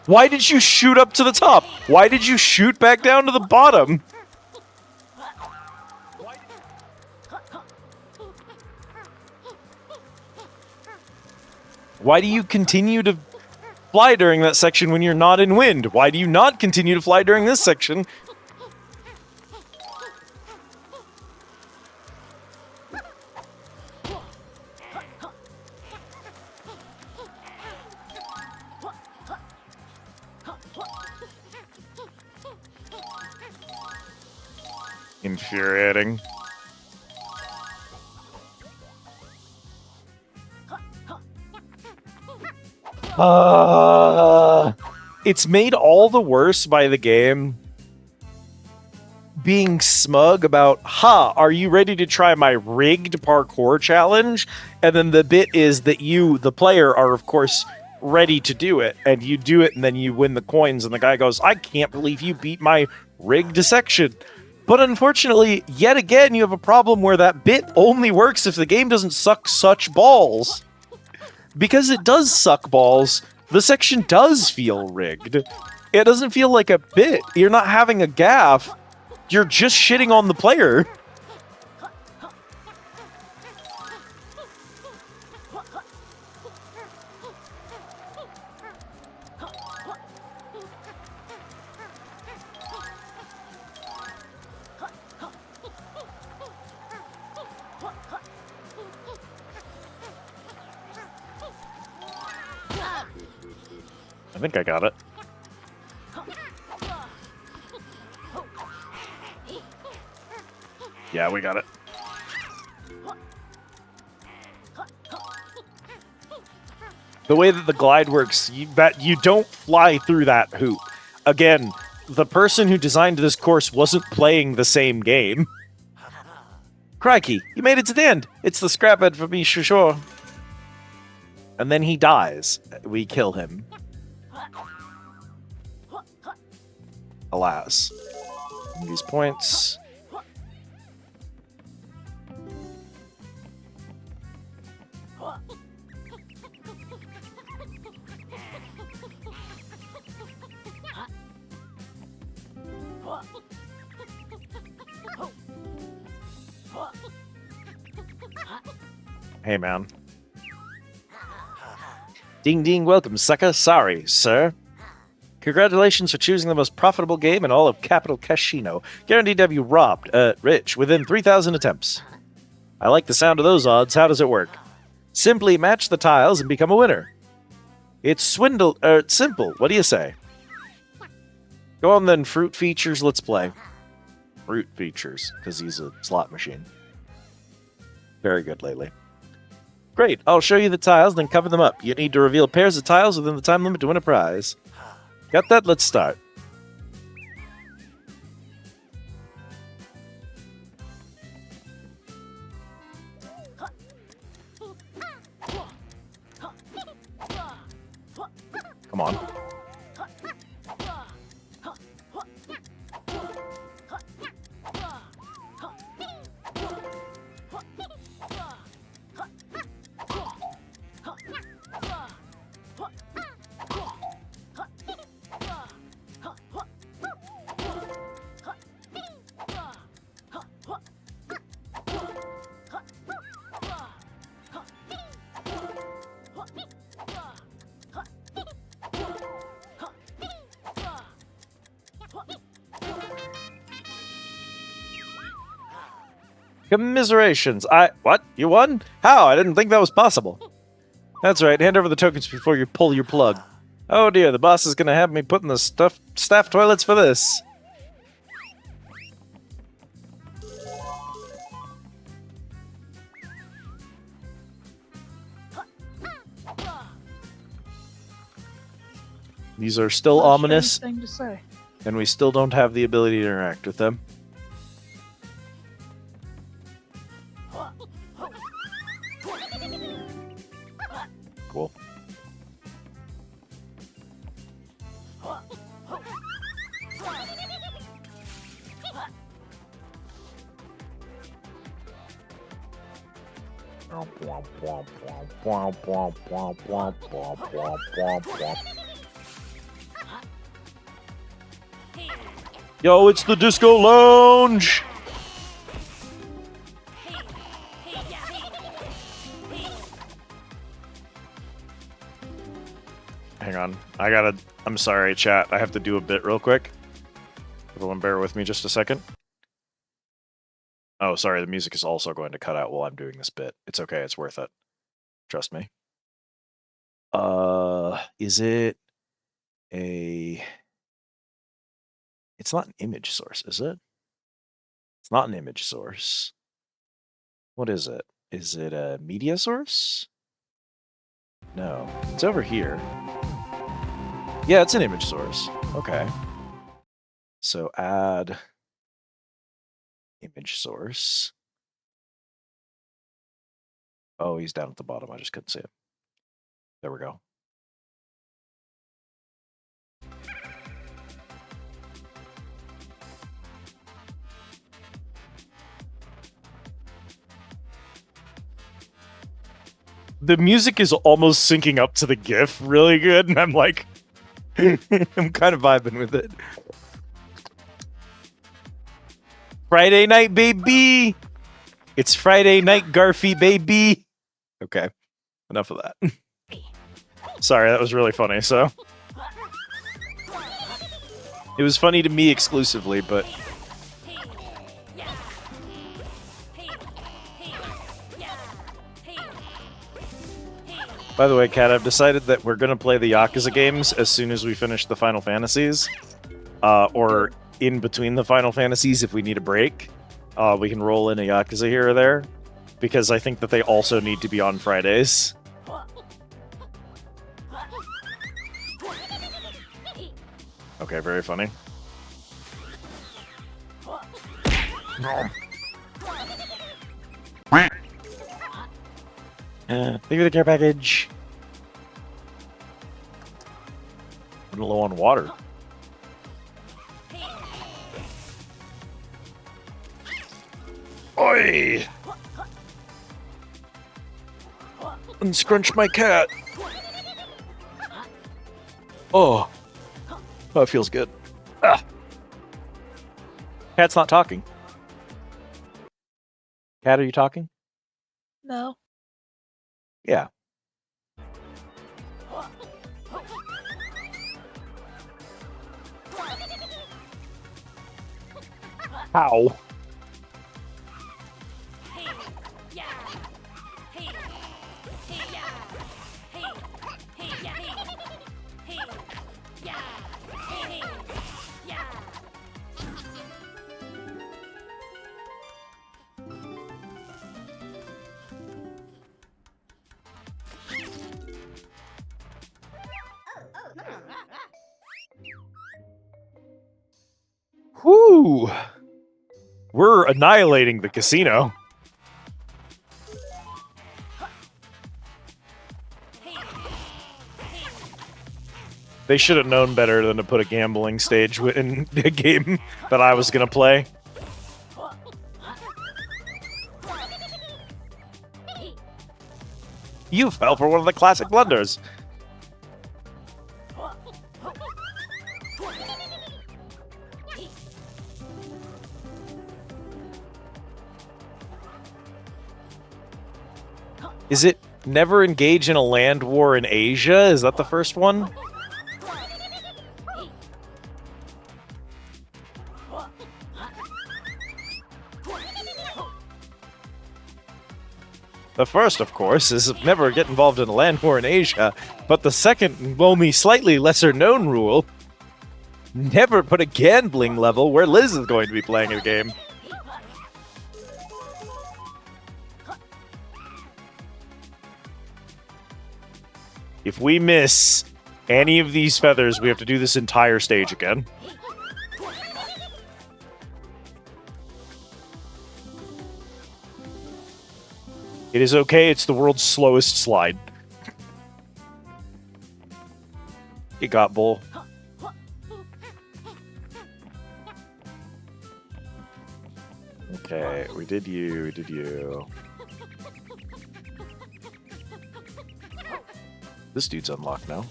Why did you shoot up to the top? Why did you shoot back down to the bottom? Why do you continue to fly during that section when you're not in wind? Why do you not continue to fly during this section? Infuriating. It's made all the worse by the game being smug about, are you ready to try my rigged parkour challenge? And then the bit is that you, the player, are of course ready to do it, and you do it, and then you win the coins, and the guy goes, I can't believe you beat my rigged section. But unfortunately, yet again, you have a problem where that bit only works if the game doesn't suck such balls. Because it does suck balls, the section does feel rigged. It doesn't feel like a bit. You're not having a gaff. You're just shitting on the player. I think I got it. Yeah, we got it. The way that the glide works, you don't fly through that hoop. Again, the person who designed this course wasn't playing the same game. Crikey, you made it to the end. It's the scraphead for me, sure. And then he dies. We kill him. Alas. These points. Hey, man. Ding ding, welcome, sucker. Sorry, sir. Congratulations for choosing the most profitable game in all of Capital Casino. Guaranteed to have you robbed, rich, within 3,000 attempts. I like the sound of those odds. How does it work? Simply match the tiles and become a winner. It's simple. What do you say? Go on then, Fruit Features, let's play. Fruit Features, because he's a slot machine. Very good lately. Great, I'll show you the tiles, then cover them up. You need to reveal pairs of tiles within the time limit to win a prize. Got that? Let's start. Come on. Commiserations. What? You won? How? I didn't think that was possible. That's right. Hand over the tokens before you pull your plug. Oh dear, the boss is gonna have me put in the staff toilets for this. These are still ominous, Thing to say. and we still don't have the ability to interact with them. Cool. Yo, it's the Disco Lounge! Hang on. I'm sorry, chat. I have to do a bit real quick. Everyone bear with me just a second. Oh, sorry, the music is also going to cut out while I'm doing this bit. It's okay, it's worth it. Trust me. Is it a... It's not an image source, is it? It's not an image source. What is it? Is it a media source? No, it's over here. Yeah, it's an image source. Okay. So add image source. Oh, he's down at the bottom. I just couldn't see him. There we go. The music is almost syncing up to the GIF really good, and I'm like, I'm kind of vibing with it. Friday night, baby! It's Friday night, Garfy, baby! Okay, enough of that. Sorry, that was really funny, so. It was funny to me exclusively, but... By the way, Kat, I've decided that we're going to play the Yakuza games as soon as we finish the Final Fantasies. Or in between the Final Fantasies if we need a break. We can roll in a Yakuza here or there. Because I think that they also need to be on Fridays. Okay, very funny. Thank you for the care package. I'm low on water. Oi! Unscrunch my cat. Oh, that feels good. Ah. Cat's not talking. Cat, are you talking? No. Yeah. How? Whew! We're annihilating the casino. They should have known better than to put a gambling stage in a game that I was gonna play. You fell for one of the classic blunders. Is it never engage in a land war in Asia? Is that the first one? The first, of course, is never get involved in a land war in Asia, but the second, only slightly lesser known rule, never put a gambling level where Liz is going to be playing a game. If we miss any of these feathers, we have to do this entire stage again. It is okay, it's the world's slowest slide. You got bull. Okay, we did you. This dude's unlocked now.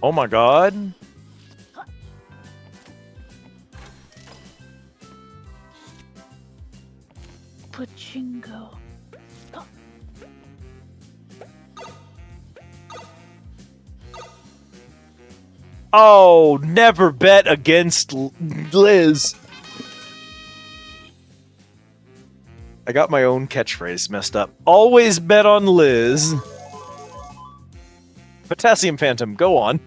Oh my god. Pachinko. Oh, never bet against Liz. I got my own catchphrase messed up. Always bet on Liz. Potassium Phantom, go on.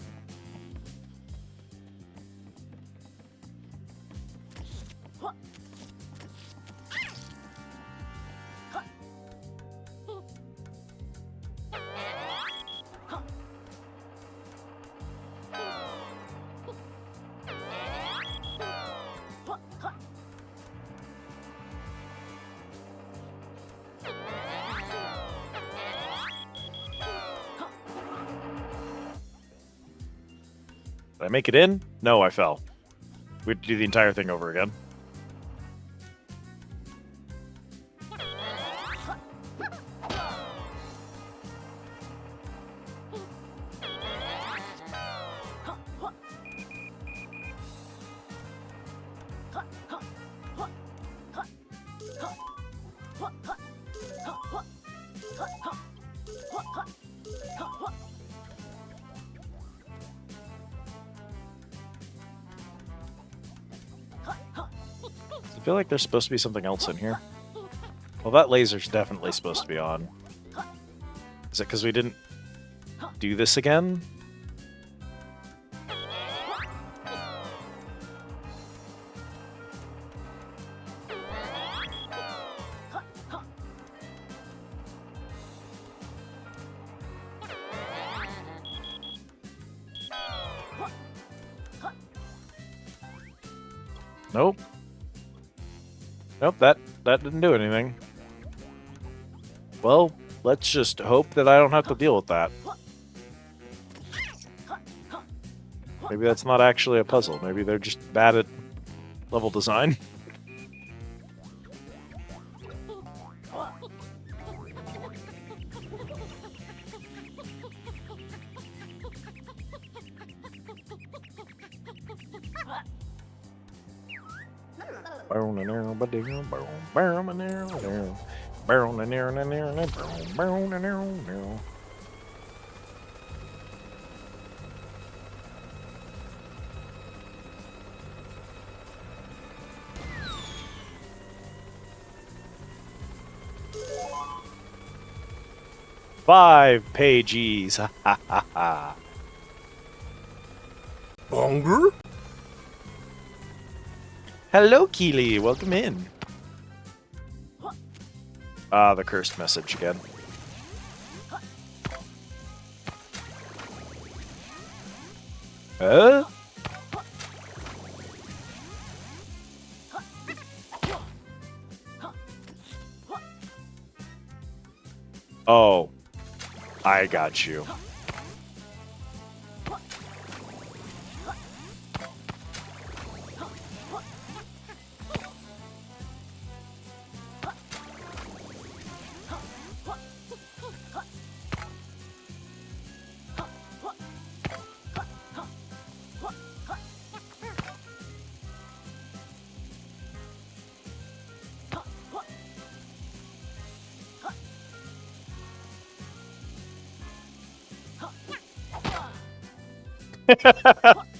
Did I make it in? No, I fell. We have to do the entire thing over again. I feel like there's supposed to be something else in here. Well, that laser's definitely supposed to be on. Is it because we didn't do this again? Nope. Nope, that didn't do anything. Well, let's just hope that I don't have to deal with that. Maybe that's not actually a puzzle. Maybe they're just bad at level design. Five pages. Ha ha ha ha. Bonger? Hello, Keely. Welcome in. Ah, the cursed message again. Oh, I got you.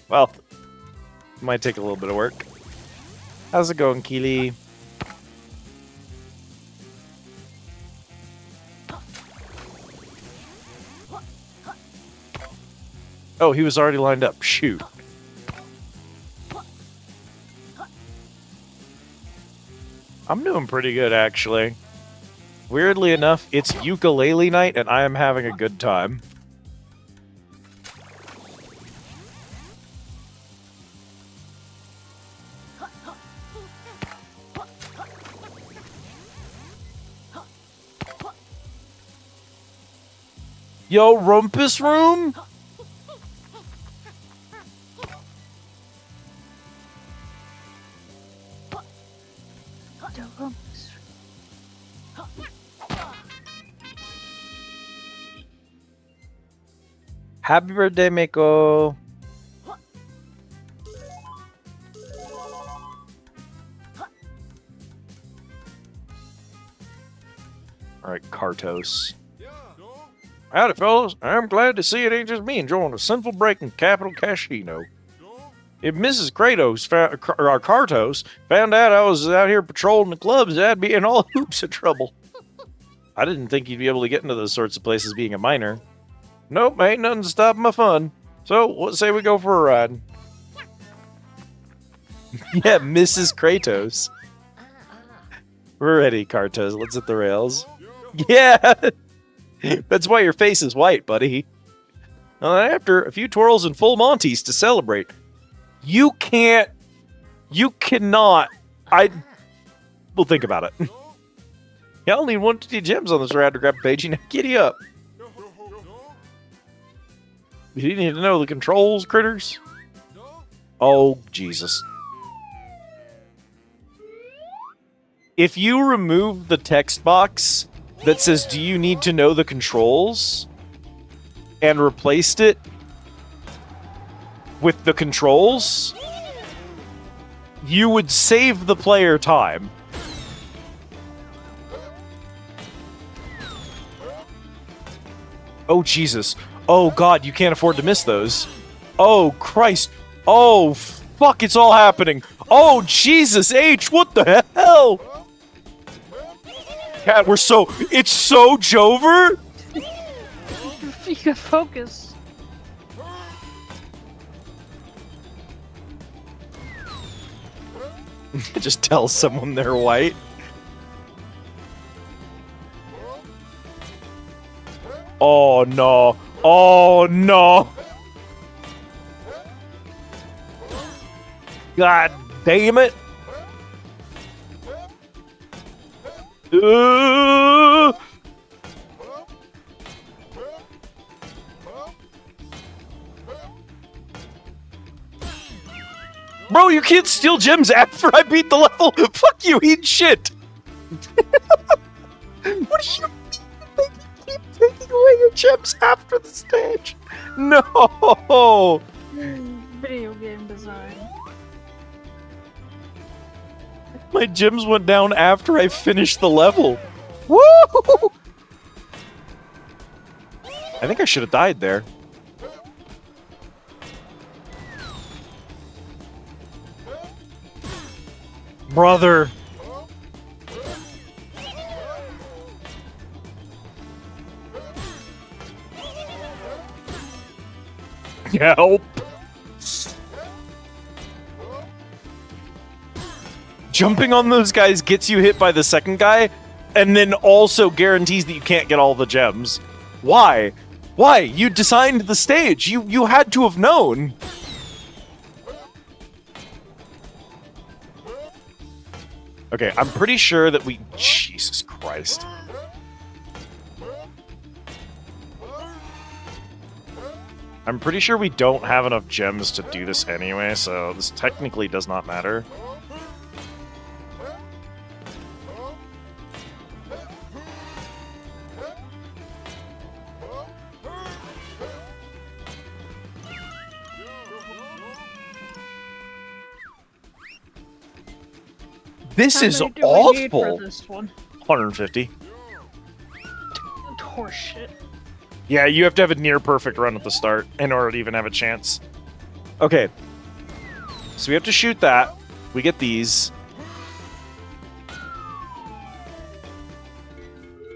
Well, might take a little bit of work. How's it going, Keely? Oh, he was already lined up. Shoot. I'm doing pretty good, actually. Weirdly enough, it's Yooka Laylee night, and I am having a good time. Yo, Rumpus Room? Happy birthday, Mako. Alright, Kartos. Howdy, fellas. I'm glad to see it ain't just me enjoying a sinful break in Capital Casino. If Mrs. Kratos, or Kartos, found out I was out here patrolling the clubs, I'd be in all hoops of trouble. I didn't think you'd be able to get into those sorts of places being a minor. Nope, ain't nothing to stop my fun. So, what say we go for a ride? Yeah, Mrs. Kratos. We're ready, Kartos. Let's hit the rails. Yeah! That's why your face is white, buddy. After a few twirls and full Monties to celebrate. You cannot. We'll think about it. You only need 1 to 2 gems on this rad to grab page. Now giddy up. You need to know the controls, critters? Oh, Jesus. If you remove the text box that says, do you need to know the controls? And replaced it with the controls, you would save the player time. Oh, Jesus. Oh, God, you can't afford to miss those. Oh, Christ. Oh, fuck, it's all happening. Oh, Jesus H, what the hell? Cat, it's so Jover? You can focus. Just tell someone they're white. Oh, no. Oh, no. God damn it. Bro, you can't steal gems after I beat the level. Fuck you, eat shit. What do you mean? They keep taking away your gems after the stage. No. Video game design. My gems went down after I finished the level. Woo! I think I should have died there. Brother. Help. Jumping on those guys gets you hit by the second guy, and then also guarantees that you can't get all the gems. Why? Why? You designed the stage. You had to have known. Okay, I'm pretty sure that we... Jesus Christ. I'm pretty sure we don't have enough gems to do this anyway, so this technically does not matter. This is How many do we need awful. for this one? 150. Horseshit. Yeah, you have to have a near perfect run at the start in order to even have a chance. Okay. So we have to shoot that. We get these.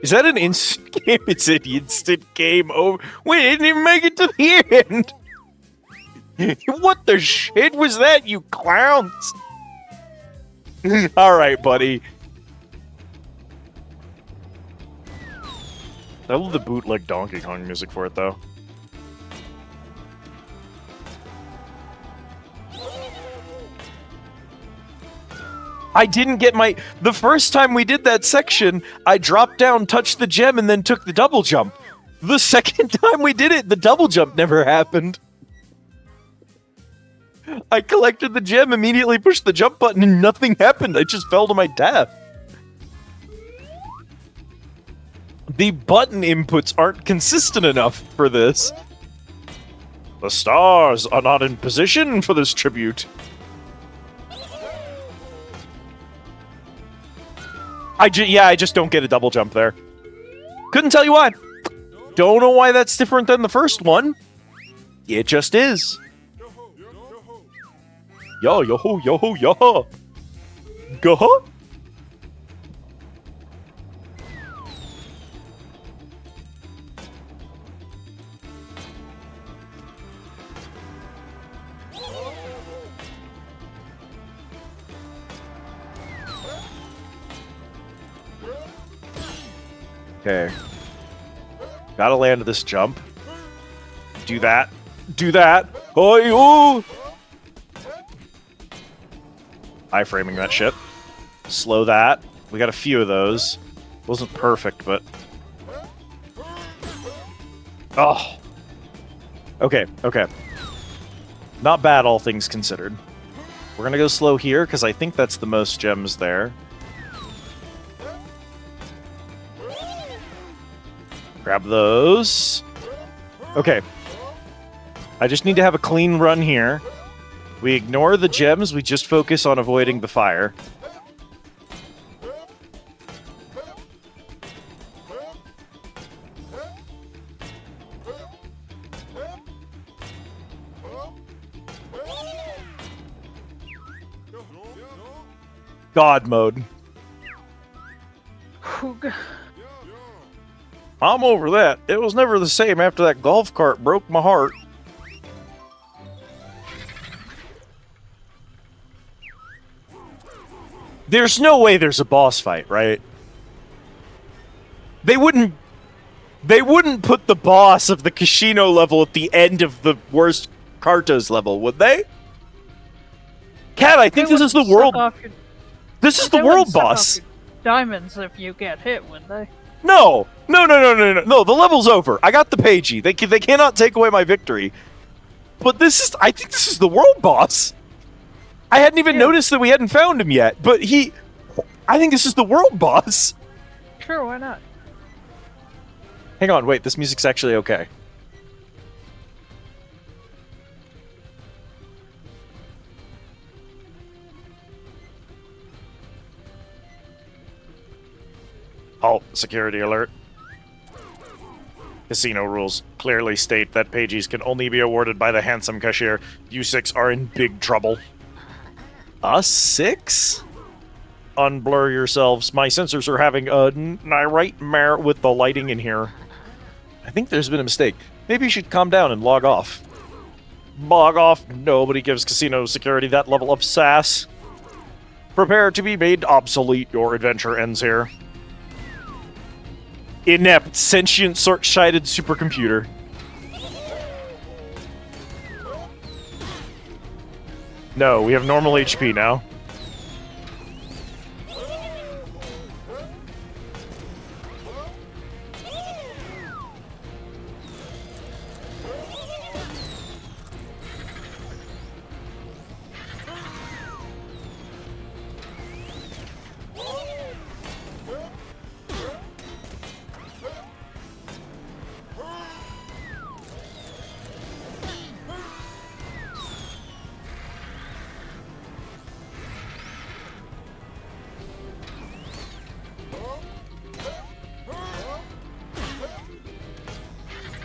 Is that an instant game? It's an instant game over. We didn't even make it to the end. What the shit was that, you clowns? All right, buddy. I love the bootleg Donkey Kong music for it, though. I didn't get my... The first time we did that section, I dropped down, touched the gem, and then took the double jump. The second time we did it, the double jump never happened. I collected the gem, immediately pushed the jump button, and nothing happened. I just fell to my death. The button inputs aren't consistent enough for this. The stars are not in position for this tribute. I just don't get a double jump there. Couldn't tell you why. Don't know why that's different than the first one. It just is. Yo, yo, yo, yo. Go. Okay. Gotta land this jump. Do that. Do that. Oh, iframing that shit. Slow that. We got a few of those. Wasn't perfect, but... Oh. Okay, okay. Not bad, all things considered. We're gonna go slow here, because I think that's the most gems there. Grab those. Okay. I just need to have a clean run here. We ignore the gems, we just focus on avoiding the fire. God mode. I'm over that. It was never the same after that golf cart broke my heart. There's no way there's a boss fight, right? They wouldn't put the boss of the casino level at the end of the worst Kartos level, would they? Cat, I think this is the world. This is the world boss. Diamonds if you get hit, wouldn't they? No, no, no, no, no, no, no. The level's over. I got the pagey. They cannot take away my victory. But this is, I think this is the world boss. I hadn't even noticed that we hadn't found him yet, but I think this is the world boss. Sure, why not? Hang on, wait, this music's actually okay. Halt, security alert. Casino rules clearly state that pages can only be awarded by the handsome cashier. You six are in big trouble. Us six? Unblur yourselves. My sensors are having a nightmare with the lighting in here. I think there's been a mistake. Maybe you should calm down and log off. Log off. Nobody gives casino security that level of sass. Prepare to be made obsolete. Your adventure ends here. Inept, sentient, short-sighted supercomputer. No, we have normal HP now.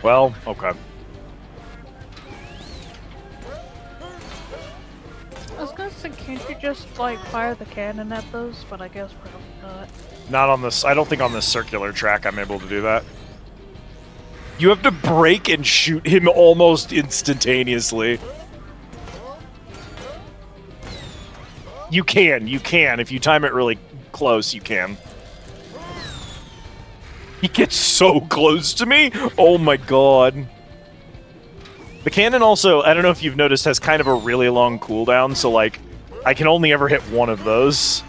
Well, okay. gonna say, can't you just, like, fire the cannon at those? But I guess probably not. Not on this. I don't think on this circular track I'm able to do that. You have to brake and shoot him almost instantaneously. You can. If you time it really close, you can. He gets so close to me! Oh my god. The cannon also, I don't know if you've noticed, has kind of a really long cooldown, so like, I can only ever hit one of those.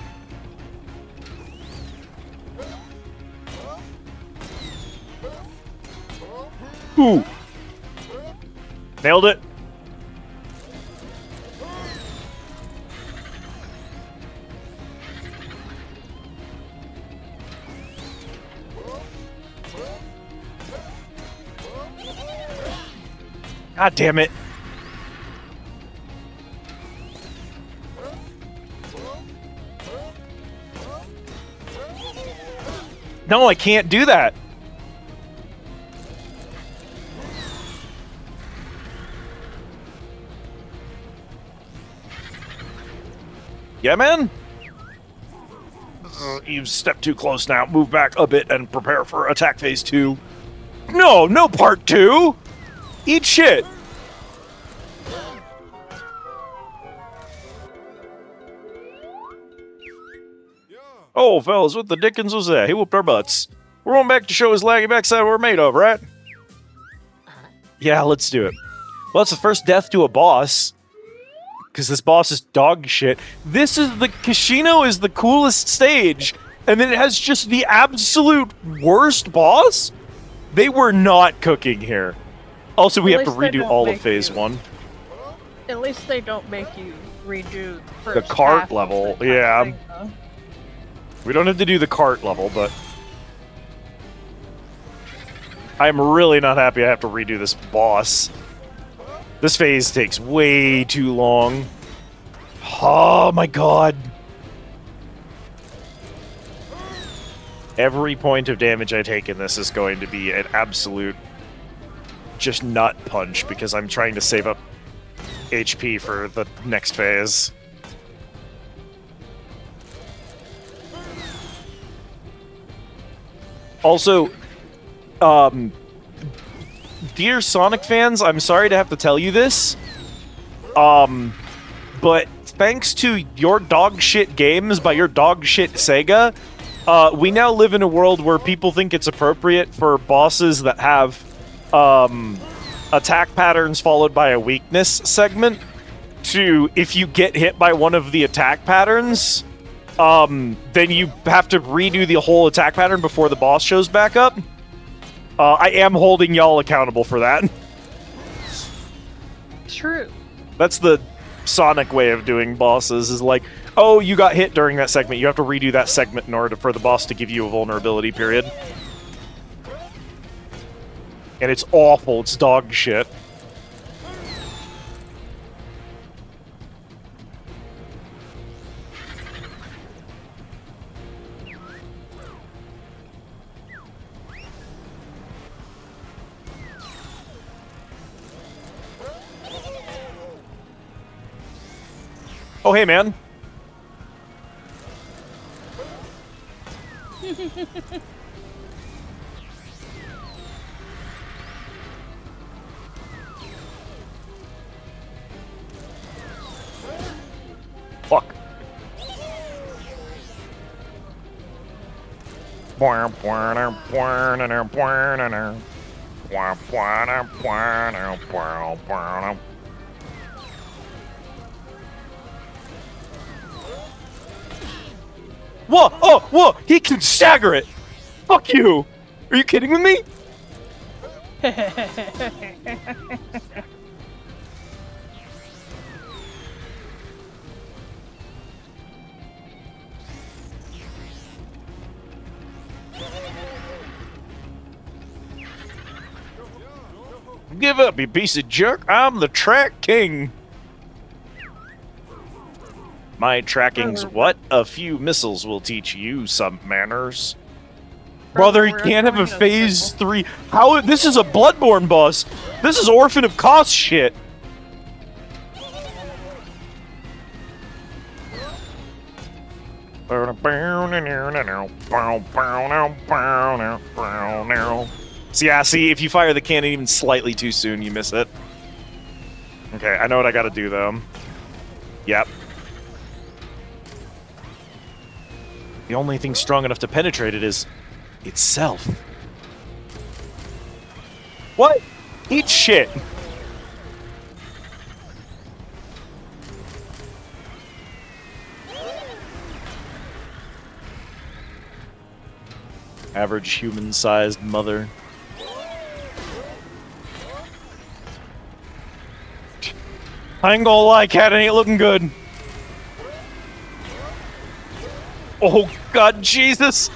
Ooh! Nailed it! God damn it. No, I can't do that. Yeah, man? You've stepped too close now. Move back a bit and prepare for attack phase 2. No part 2! Eat shit! Oh, fellas, what the dickens was that? He whooped our butts. We're going back to show his laggy backside what we're made of, right? Yeah, let's do it. Well, that's the first death to a boss. Because this boss is dog shit. Kashino is the coolest stage. And then it has just the absolute worst boss? They were not cooking here. Also, we have to redo all of phase 1. At least they don't make you redo the cart level. Yeah. We don't have to do the cart level, but I'm really not happy I have to redo this boss. This phase takes way too long. Oh my god. Every point of damage I take in this is going to be an absolute just nut punch because I'm trying to save up HP for the next phase. Also, dear Sonic fans, I'm sorry to have to tell you this, but thanks to your dog shit games by your dog shit Sega, we now live in a world where people think it's appropriate for bosses that have attack patterns followed by a weakness segment to, if you get hit by one of the attack patterns, then you have to redo the whole attack pattern before the boss shows back up. I am holding y'all accountable for that. True. That's the Sonic way of doing bosses, is like, oh, you got hit during that segment, you have to redo that segment in order for the boss to give you a vulnerability period. And it's awful, it's dog shit. Oh, hey, man. Fuck. Whoa! Oh! Whoa! He can stagger it! Fuck you! Are you kidding with me? Give up, you piece of jerk! I'm the track king! My tracking's what? A few missiles will teach you some manners. Brother, you can't have a phase 3. How? This is a Bloodborne boss. This is Orphan of Koth shit. See, if you fire the cannon even slightly too soon, you miss it. Okay, I know what I gotta do, though. Yep. The only thing strong enough to penetrate it is itself. What? Eat shit. Average human-sized mother. I ain't gonna lie, cat, it ain't looking good. Oh, God, Jesus!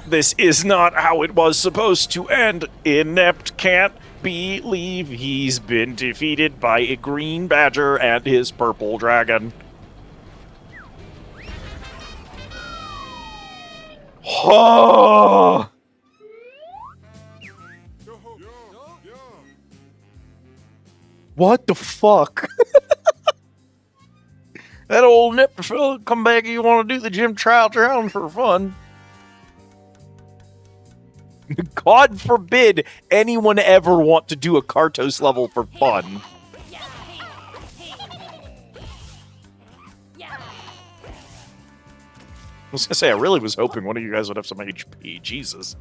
This is not how it was supposed to end. Inept can't believe he's been defeated by a green badger and his purple dragon. Oh! What the fuck? That old nipper fella come back, you want to do the gym trial round for fun. God forbid anyone ever want to do a Kartos level for fun. I was gonna say, I really was hoping one of you guys would have some HP. Jesus.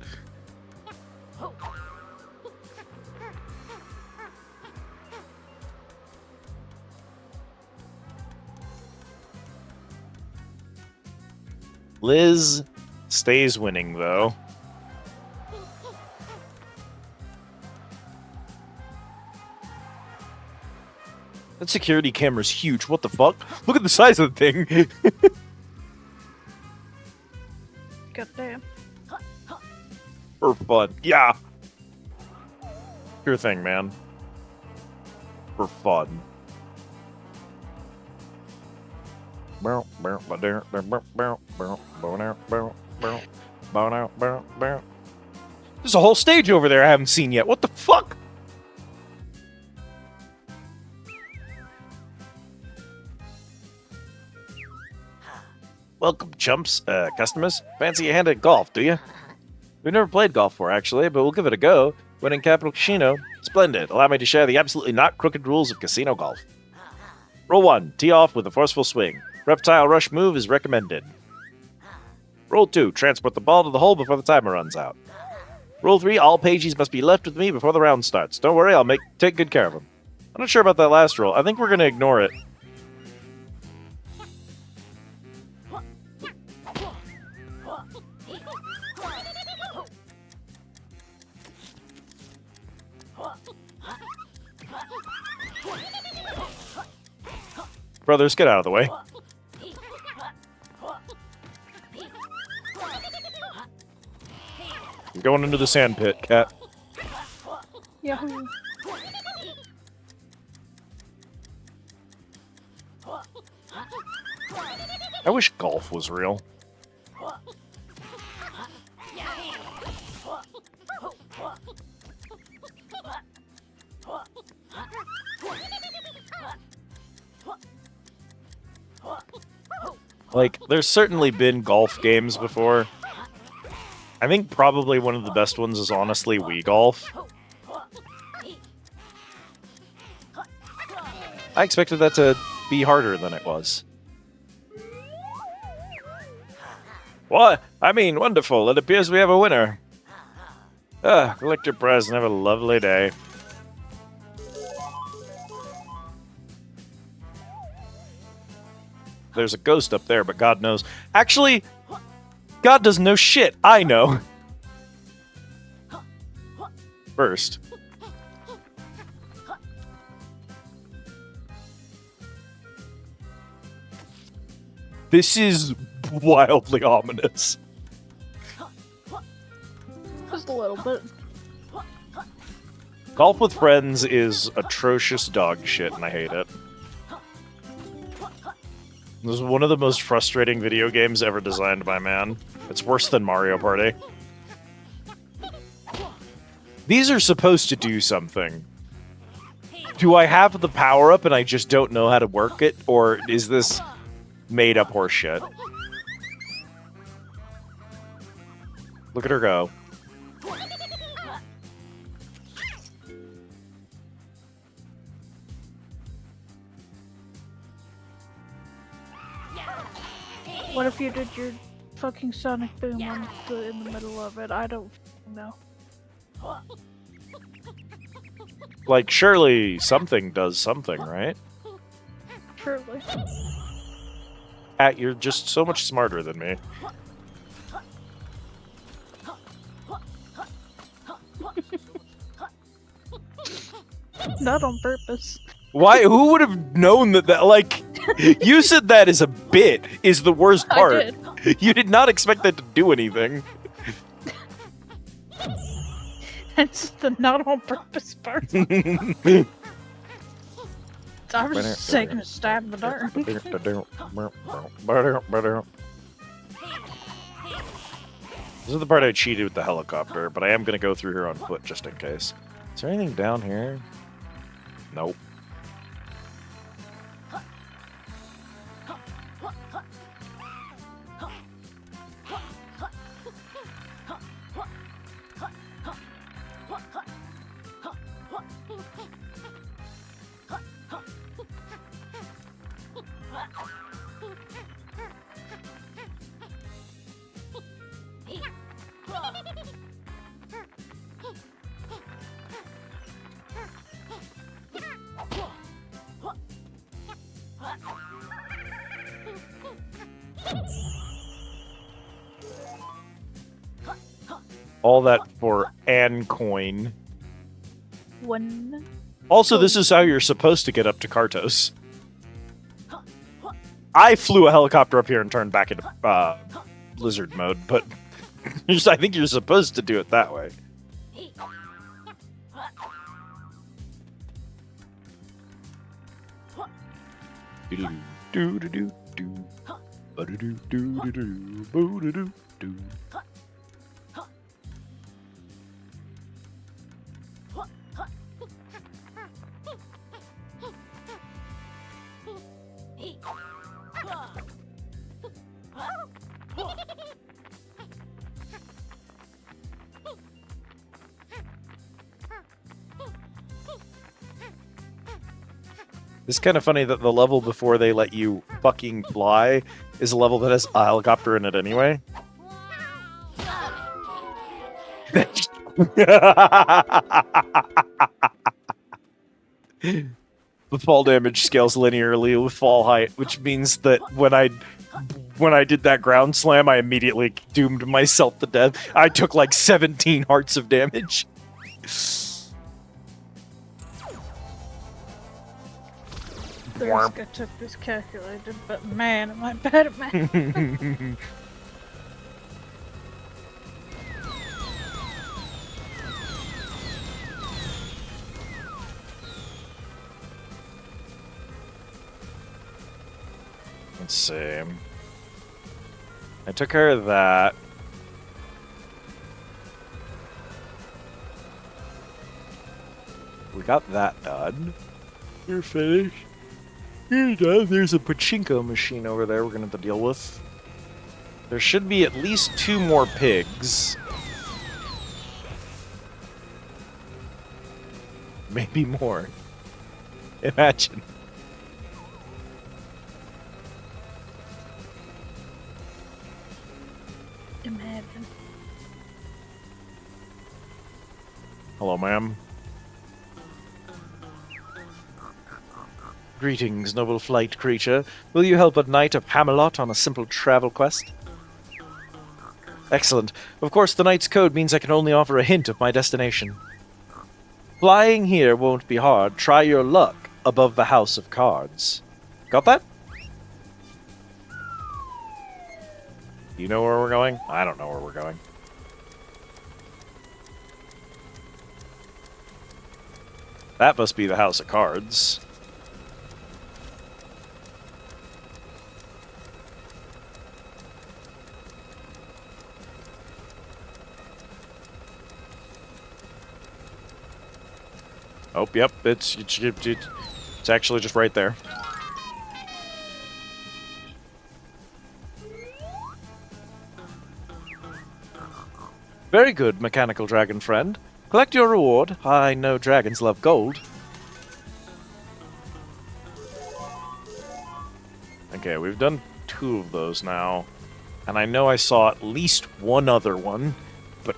Liz stays winning, though. That security camera's huge. What the fuck? Look at the size of the thing. Goddamn. For fun. Yeah. Sure thing, man. For fun. There's a whole stage over there I haven't seen yet. What the fuck? Welcome, chumps, customers. Fancy a hand at golf, do you? We've never played golf before, actually, but we'll give it a go. Winning Capital Casino. Splendid. Allow me to share the absolutely not crooked rules of casino golf. Roll 1. Tee off with a forceful swing. Reptile rush move is recommended. Roll 2. Transport the ball to the hole before the timer runs out. Roll 3. All pages must be left with me before the round starts. Don't worry, I'll take good care of them. I'm not sure about that last roll. I think we're going to ignore it. Brothers, get out of the way. You're going into the sand pit, cat. Yahoo. I wish golf was real. Like, there's certainly been golf games before. I think probably one of the best ones is honestly Wii Golf. I expected that to be harder than it was. What? I mean, wonderful. It appears we have a winner. Collect your prize and have a lovely day. There's a ghost up there, but God knows. Actually, God doesn't know shit. I know. First. This is wildly ominous. Just a little bit. Golf with friends is atrocious dog shit, and I hate it. This is one of the most frustrating video games ever designed by man. It's worse than Mario Party. These are supposed to do something. Do I have the power-up and I just don't know how to work it? Or is this made-up horseshit? Look at her go. What if you did your fucking sonic boom in the middle of it? I don't know. Like, surely something does something, right? Surely. Pat, you're just so much smarter than me. Not on purpose. Why? Who would have known that, like, you said that as a bit is the worst part. I did. You did not expect that to do anything. It's the not on purpose part. I was just taking a stab in the dark. This is the part I cheated with the helicopter, but I am going to go through here on foot just in case. Is there anything down here? Nope. All that for an coin. One. Also, this is how you're supposed to get up to Kartos. I flew a helicopter up here and turned back into lizard mode, but I think you're supposed to do it that way. It's kind of funny that the level before they let you fucking fly is a level that has a helicopter in it anyway. The fall damage scales linearly with fall height, which means that when I did that ground slam, I immediately doomed myself to death. I took like 17 hearts of damage. The risk I took was calculated, but man, am I bad at math. Let's see. I took care of that. We got that done. We're finished. You're done. There's a pachinko machine over there we're gonna have to deal with. There should be at least 2 more pigs. Maybe more. Imagine. Imagine. Hello, ma'am. Greetings, noble flight creature. Will you help a knight of Hamelot on a simple travel quest? Excellent. Of course, the knight's code means I can only offer a hint of my destination. Flying here won't be hard. Try your luck above the House of Cards. Got that? You know where we're going? I don't know where we're going. That must be the House of Cards. Oh, yep, it's actually just right there. Very good, mechanical dragon friend. Collect your reward. I know dragons love gold. Okay, we've done 2 of those now. And I know I saw at least one other one, but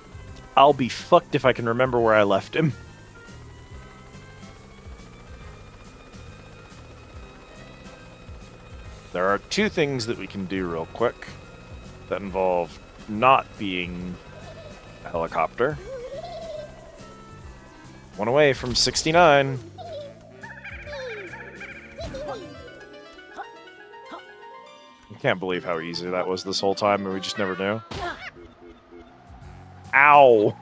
I'll be fucked if I can remember where I left him. There are 2 things that we can do real quick that involve not being a helicopter. One away from 69. I can't believe how easy that was this whole time, and we just never knew. Ow!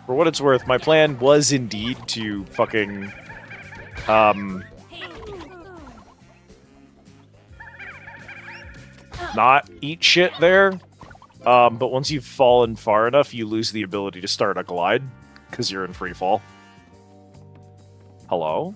For what it's worth, my plan was indeed to fucking... not eat shit there. But once you've fallen far enough, you lose the ability to start a glide, because you're in free fall. Hello?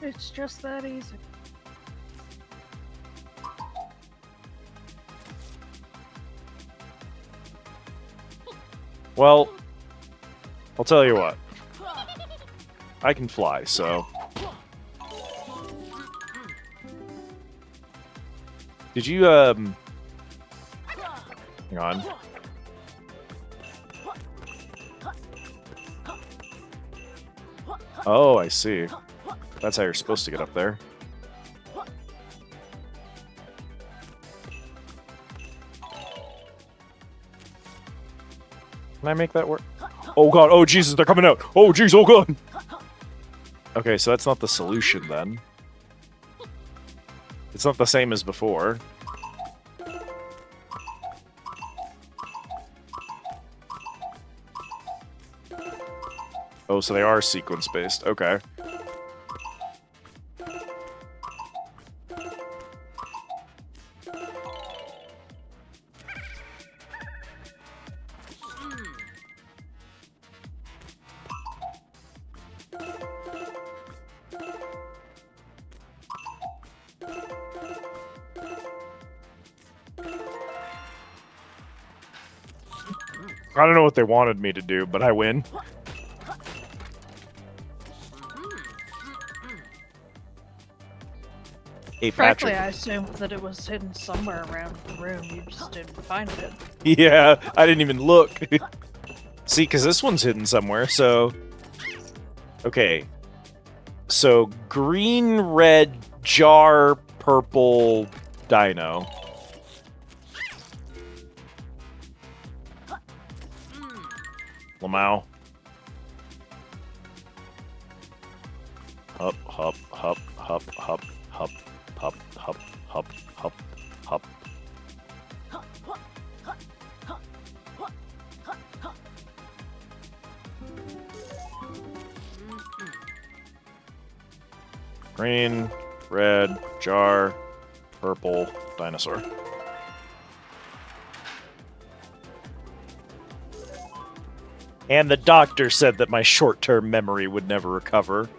It's just that easy. Well, I'll tell you what. I can fly, so... Did you, hang on. Oh, I see. That's how you're supposed to get up there. Can I make that work? Oh god, oh Jesus, they're coming out! Oh jeez, oh god! Okay, so that's not the solution then. It's not the same as before. Oh, so they are sequence-based. Okay. I don't know what they wanted me to do, but I win. Hey, Frankly, Patrick. I assumed that it was hidden somewhere around the room. You just didn't find it. Yeah, I didn't even look. See, because this one's hidden somewhere, so... Okay. So, green, red, jar, purple, dino. Lamau. Hup, hup, hup, hup, hup, hup, hup, hup, hup, hup, hup. Green, red, jar, purple, dinosaur. And the doctor said that my short-term memory would never recover.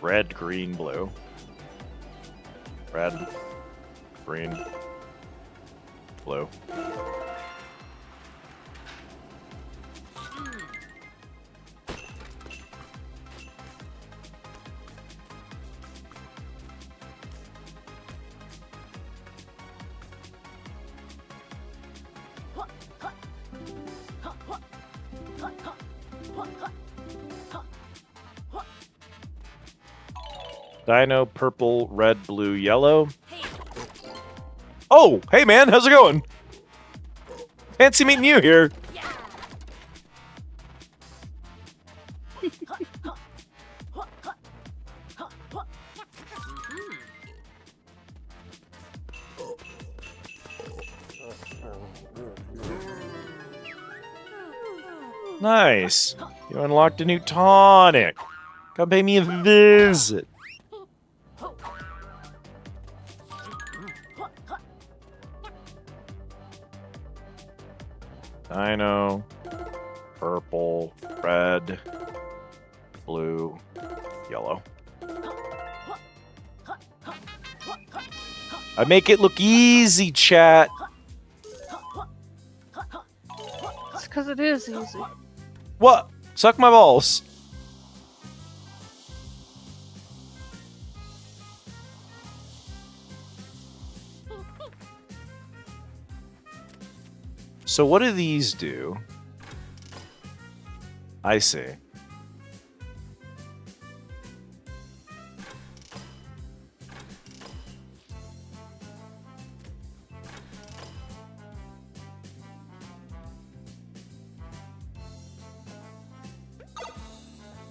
Red, green, blue. Red, green, blue. Dino, purple, red, blue, yellow. Oh, hey man, how's it going? Fancy meeting you here. Nice. You unlocked a new tonic. Come pay me a visit. I know. Purple, red, blue, yellow. I make it look easy, chat. It's because it is easy. What? Suck my balls. So what do these do? I see.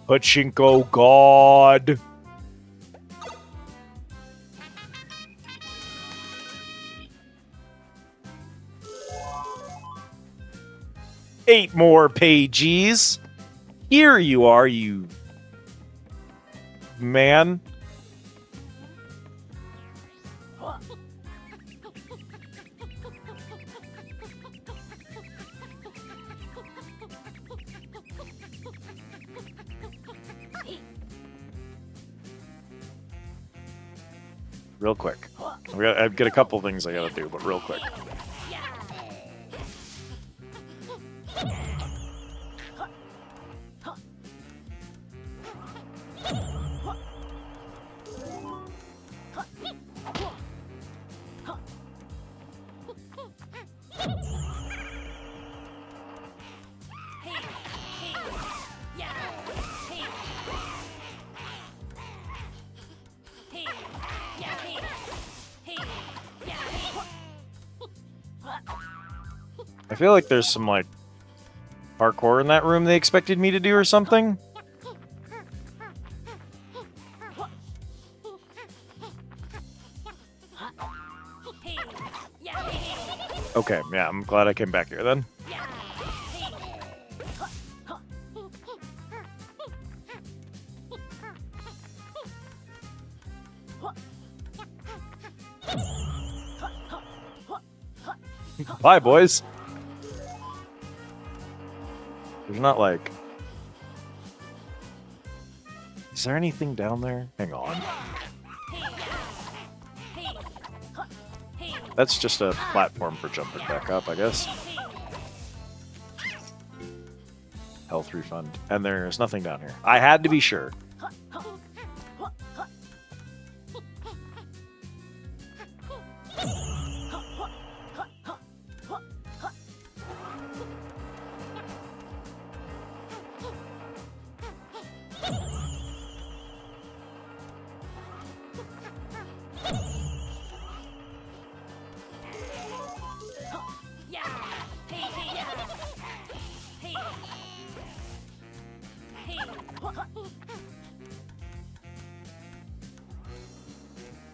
Pachinko God. Eight more pages. Here you are, you man. Real quick. I've got a couple things I gotta do, but real quick. I feel like there's some, like, parkour in that room they expected me to do or something. Okay, yeah, I'm glad I came back here then. Bye, boys. There's not like... Is there anything down there? Hang on. That's just a platform for jumping back up, I guess. Health refund. And there's nothing down here. I had to be sure.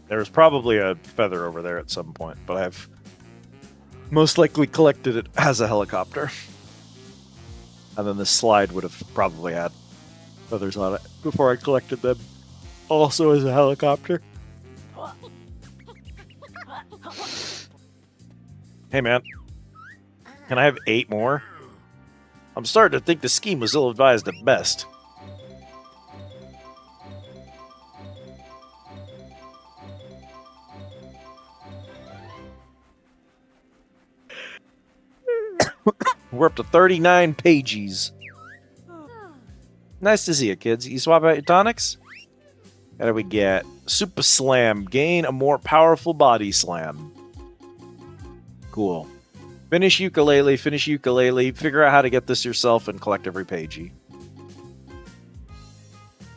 There's probably a feather over there at some point, but I've most likely collected it as a helicopter. And then this slide would have probably had feathers on it before I collected them, also as a helicopter. Hey man, can I have 8 more? I'm starting to think the scheme was ill-advised at best. We're up to 39 pages. Nice to see you, kids. You swap out your tonics? How do we get? Super Slam. Gain a more powerful body slam. Cool. Finish Yooka Laylee. Finish Yooka Laylee. Figure out how to get this yourself and collect every pagey.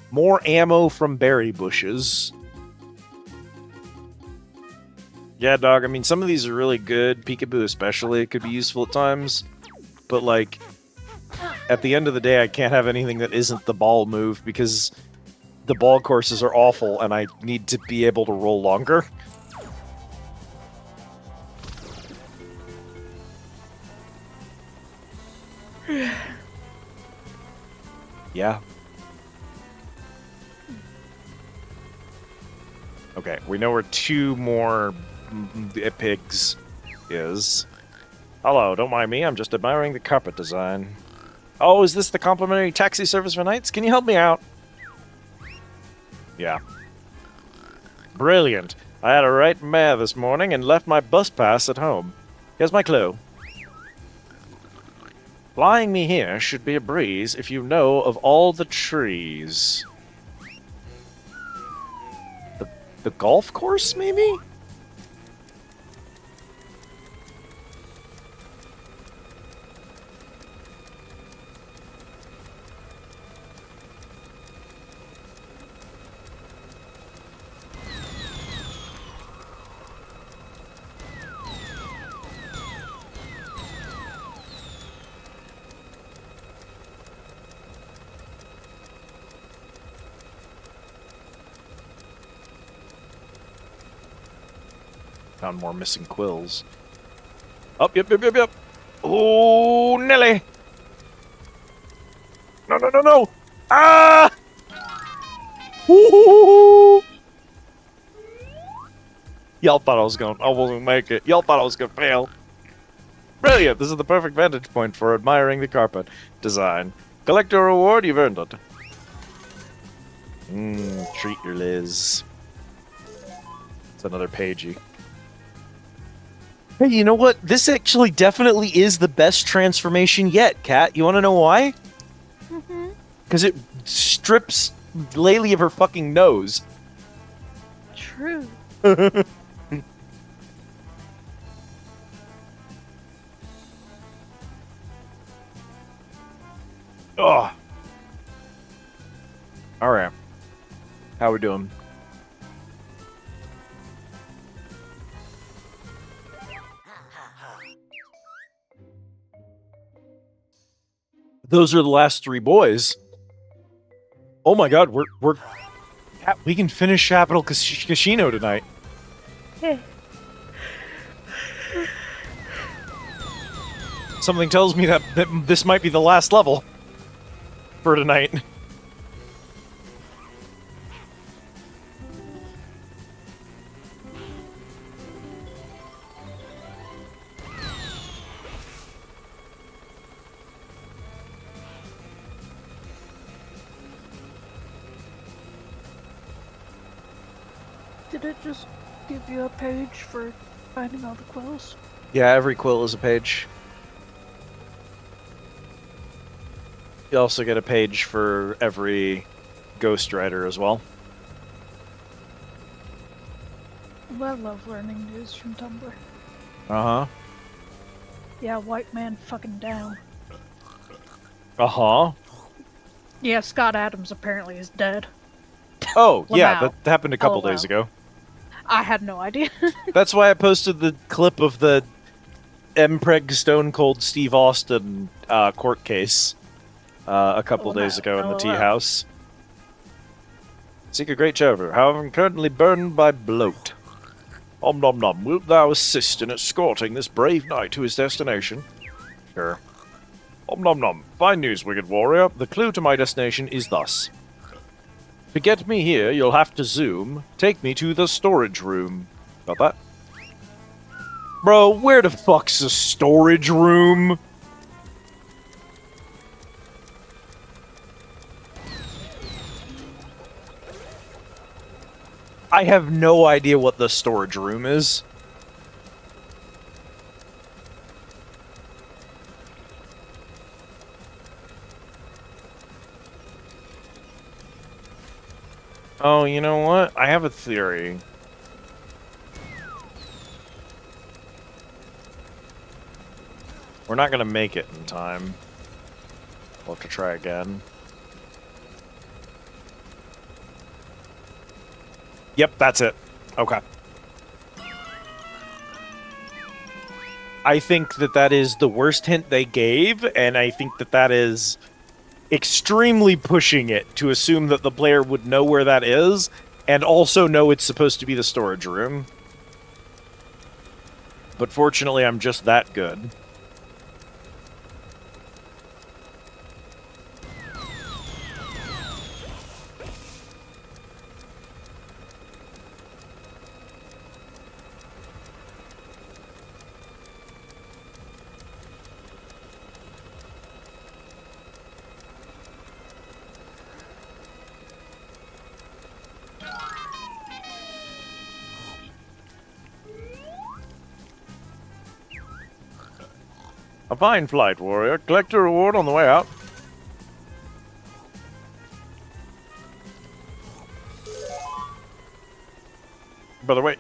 More ammo from berry bushes. Yeah, dog. I mean, some of these are really good. Peekaboo especially. It could be useful at times. But, like, at the end of the day, I can't have anything that isn't the ball move because the ball courses are awful and I need to be able to roll longer. Yeah. Okay, we know where 2 more pigs is. Hello, don't mind me, I'm just admiring the carpet design. Oh, is this the complimentary taxi service for nights? Can you help me out? Yeah. Brilliant. I had a right mare this morning and left my bus pass at home. Here's my clue. Flying me here should be a breeze if you know of all the trees. The golf course, maybe? Found more missing quills. Oh, yep. Oh, Nelly! No! Ah! Woo! Y'all thought I wasn't make it. Y'all thought I was gonna fail. Brilliant! This is the perfect vantage point for admiring the carpet design. Collect your reward, you've earned it. Treat your Liz. It's another pagey. Hey, you know what? This actually definitely is the best transformation yet, Kat. You want to know why? Because it strips Laylee of her fucking nose. True. Oh. All right. How we doing? Those are the last 3 boys. Oh my god, we can finish Capital Casino tonight. Something tells me that this might be the last level for tonight. Did it just give you a page for finding all the quills? Yeah, every quill is a page. You also get a page for every Ghost Rider as well. Well, I love learning news from Tumblr. Uh-huh. Yeah, white man fucking down. Uh-huh. Yeah, Scott Adams apparently is dead. Oh, yeah, Lamau. that happened a couple LOL. days ago. I had no idea. That's why I posted the clip of the Mpreg Stone Cold Steve Austin court case a couple days ago in the tea house. Seek a great chamber, however, I'm currently burdened by bloat. Om nom nom, wilt thou assist in escorting this brave knight to his destination? Sure. Om nom nom, fine news, wicked warrior. The clue to my destination is thus. To get me here, you'll have to zoom. Take me to the storage room. Got that? Bro, where the fuck's the storage room? I have no idea what the storage room is. Oh, you know what? I have a theory. We're not gonna make it in time. We'll have to try again. Yep, that's it. Okay. I think that is the worst hint they gave, and I think that is extremely pushing it to assume that the player would know where that is, and also know it's supposed to be the storage room. But fortunately, I'm just that good. A fine flight, warrior. Collect a reward on the way out. Brother, wait.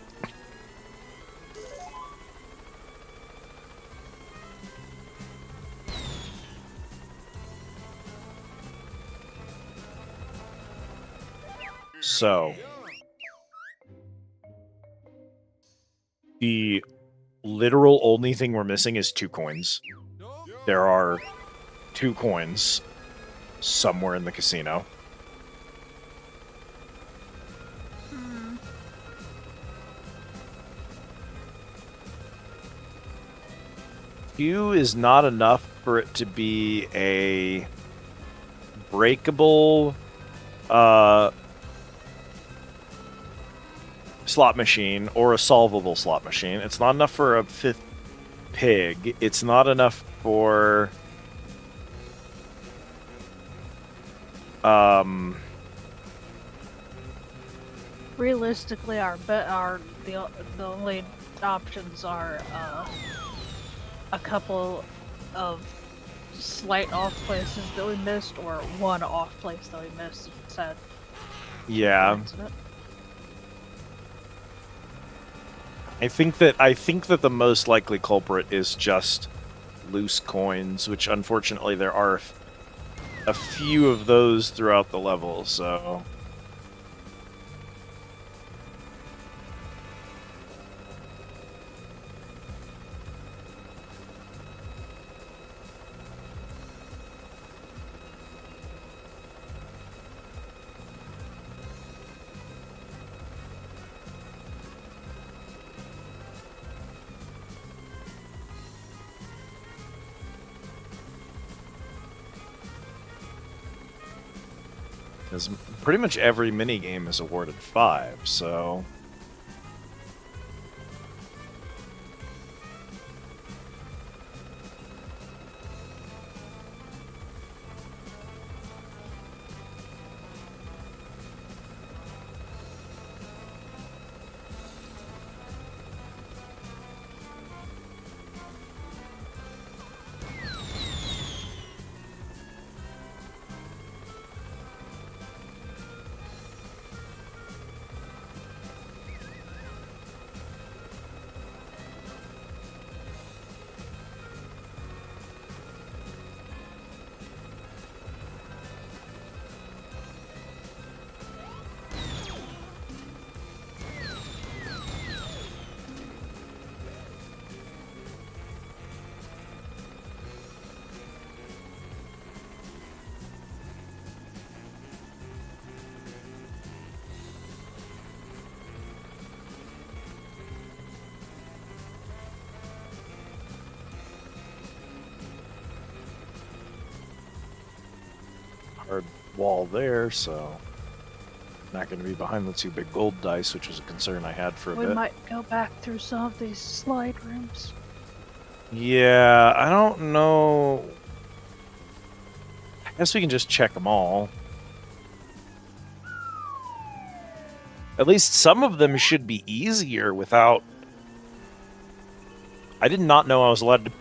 So, the literal only thing we're missing is 2 coins. There are 2 coins somewhere in the casino. Q is not enough for it to be a breakable slot machine or a solvable slot machine. It's not enough for a 5th pig. It's not enough for Realistically, the only options are a couple of slight off places that we missed, or one off place that we missed. Said. Yeah. I think that the most likely culprit is just loose coins, which unfortunately there are a few of those throughout the level, so... Because pretty much every minigame is awarded 5, so... Hard wall there, so... Not going to be behind the 2 big gold dice, which was a concern I had for a bit. We might go back through some of these slide rooms. Yeah, I don't know... I guess we can just check them all. At least some of them should be easier without... I did not know I was allowed to...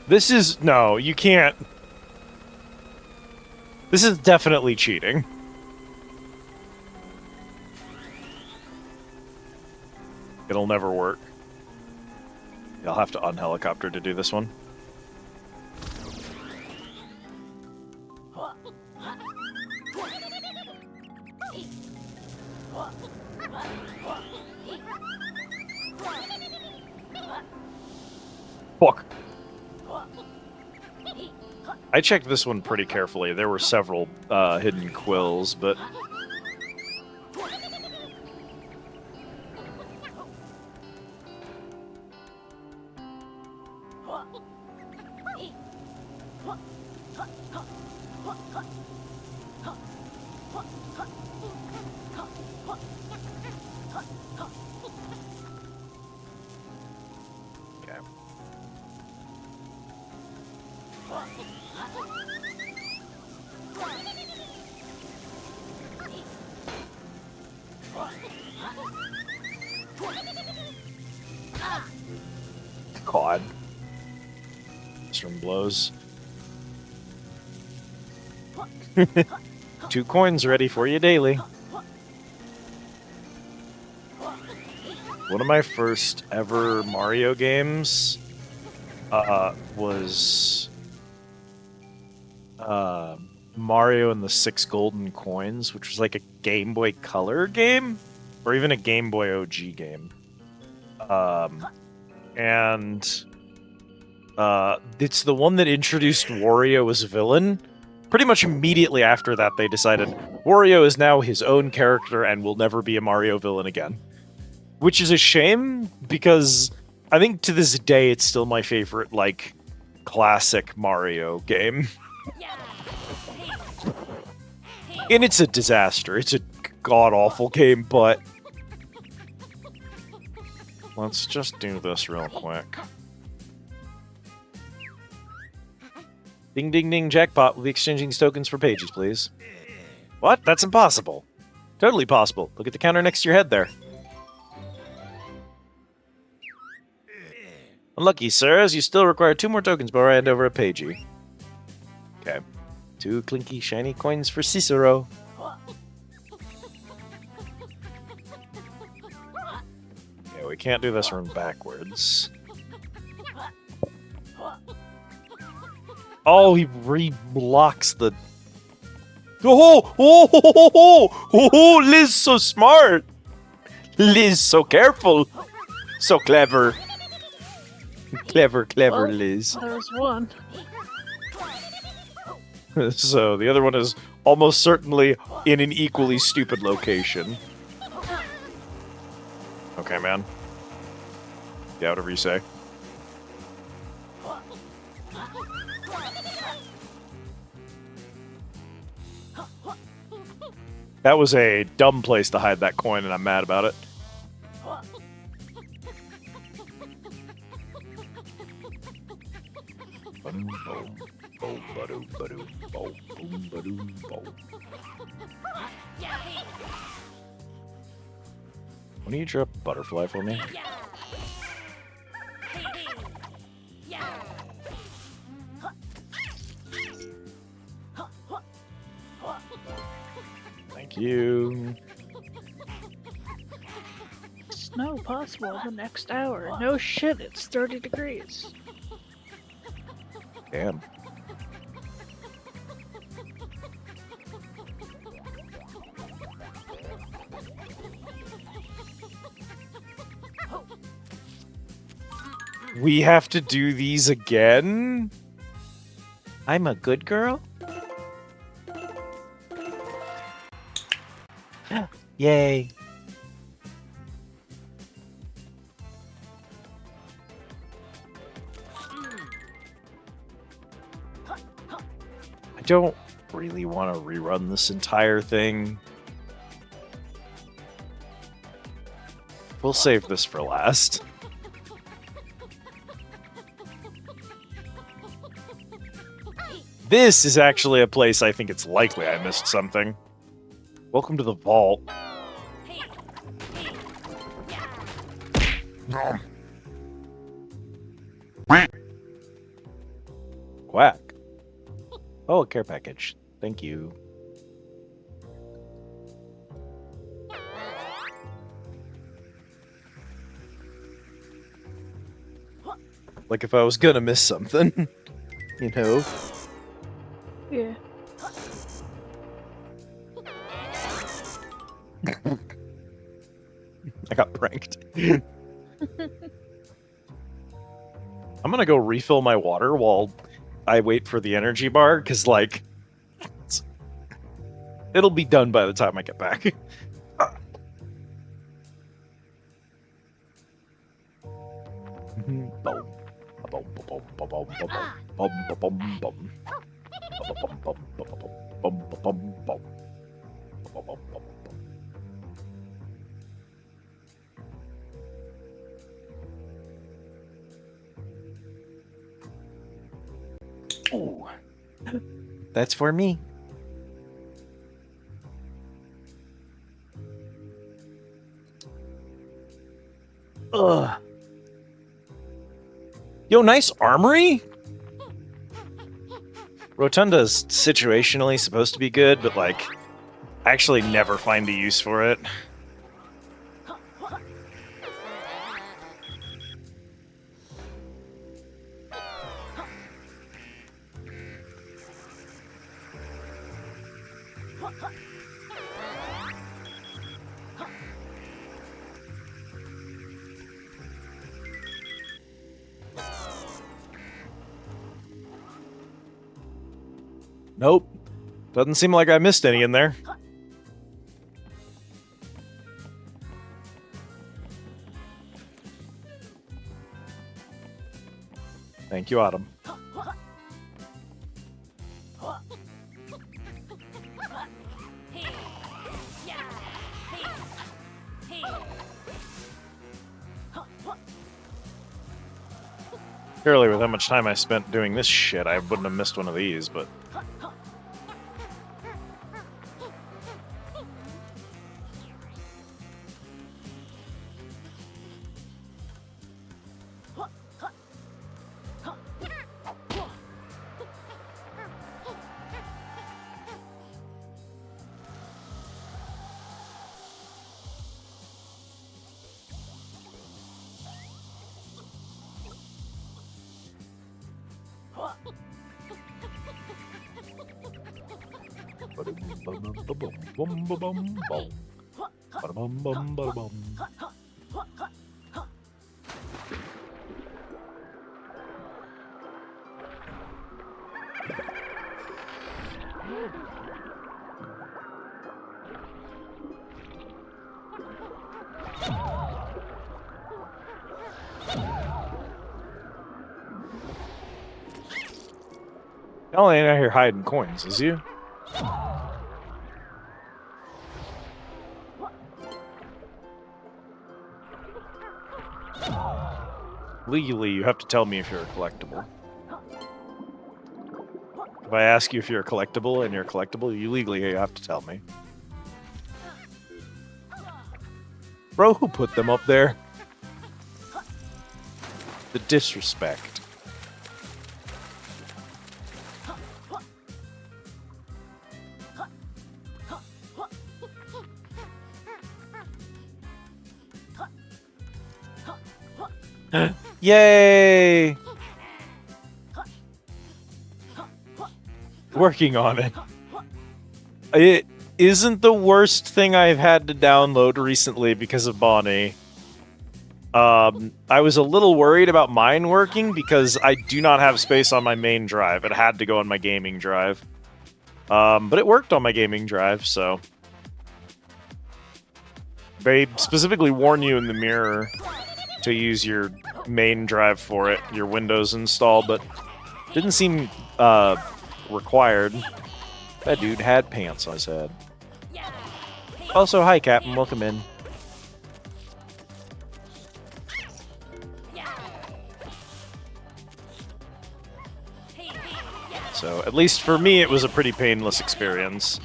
This is... No, you can't... This is definitely cheating. It'll never work. I'll have to unhelicopter to do this one. Fuck. I checked this one pretty carefully. There were several hidden quills, but... Okay. God. This room blows. 2 coins ready for you daily. One of my first ever Mario games was Mario and the 6 Golden Coins, which was like a Game Boy Color game, or even a Game Boy OG game. And it's the one that introduced Wario as a villain. Pretty much immediately after that, they decided Wario is now his own character and will never be a Mario villain again. Which is a shame, because I think to this day it's still my favorite, like, classic Mario game. And it's a disaster. It's a god-awful game, but... let's just do this real quick. Ding, ding, ding, jackpot. We'll be exchanging these tokens for pages, please. What? That's impossible. Totally possible. Look at the counter next to your head there. Unlucky, sir, as you still require 2 more tokens before I hand over a pagey. Okay. 2 clinky, shiny coins for Cicero. Yeah, we can't do this room backwards. Oh, he re-blocks the... Oh, oh, oh, oh, oh, oh, oh, Liz so smart. Liz so careful. So clever. Clever, clever, Well, Liz. There's one. So, the other one is almost certainly in an equally stupid location. Okay, man. Yeah, whatever you say. That was a dumb place to hide that coin, and I'm mad about it. Why don't you drop a butterfly for me? Thank you. Snow possible in the next hour. No shit, it's 30 degrees. Damn. We have to do these again? I'm a good girl? Yay. I don't really want to rerun this entire thing. We'll save this for last. This is actually a place I think it's likely I missed something. Welcome to the vault. Quack. Oh, a care package. Thank you. Like if I was gonna miss something, you know? Yeah. I got pranked. I'm gonna go refill my water while I wait for the energy bar, because, like, it'll be done by the time I get back. Ooh. That's for me. Ugh. Yo, nice armory? Rotunda is situationally supposed to be good, but like, I actually never find a use for it. Nope. Doesn't seem like I missed any in there. Thank you, Autumn. Surely with how much time I spent doing this shit, I wouldn't have missed one of these, but... Y'all ain't out here hiding coins, is you? Legally, you have to tell me if you're a collectible. If I ask you if you're a collectible and you're a collectible, you legally have to tell me. Bro, who put them up there? The disrespect. Yay! Working on it. It isn't the worst thing I've had to download recently because of Bonnie. I was a little worried about mine working because I do not have space on my main drive. It had to go on my gaming drive. But it worked on my gaming drive, so... They specifically warn you in the mirror to use your main drive for it, your Windows install, but didn't seem required. That dude had pants on his head. Also, hi Captain, welcome in. So, at least for me, it was a pretty painless experience.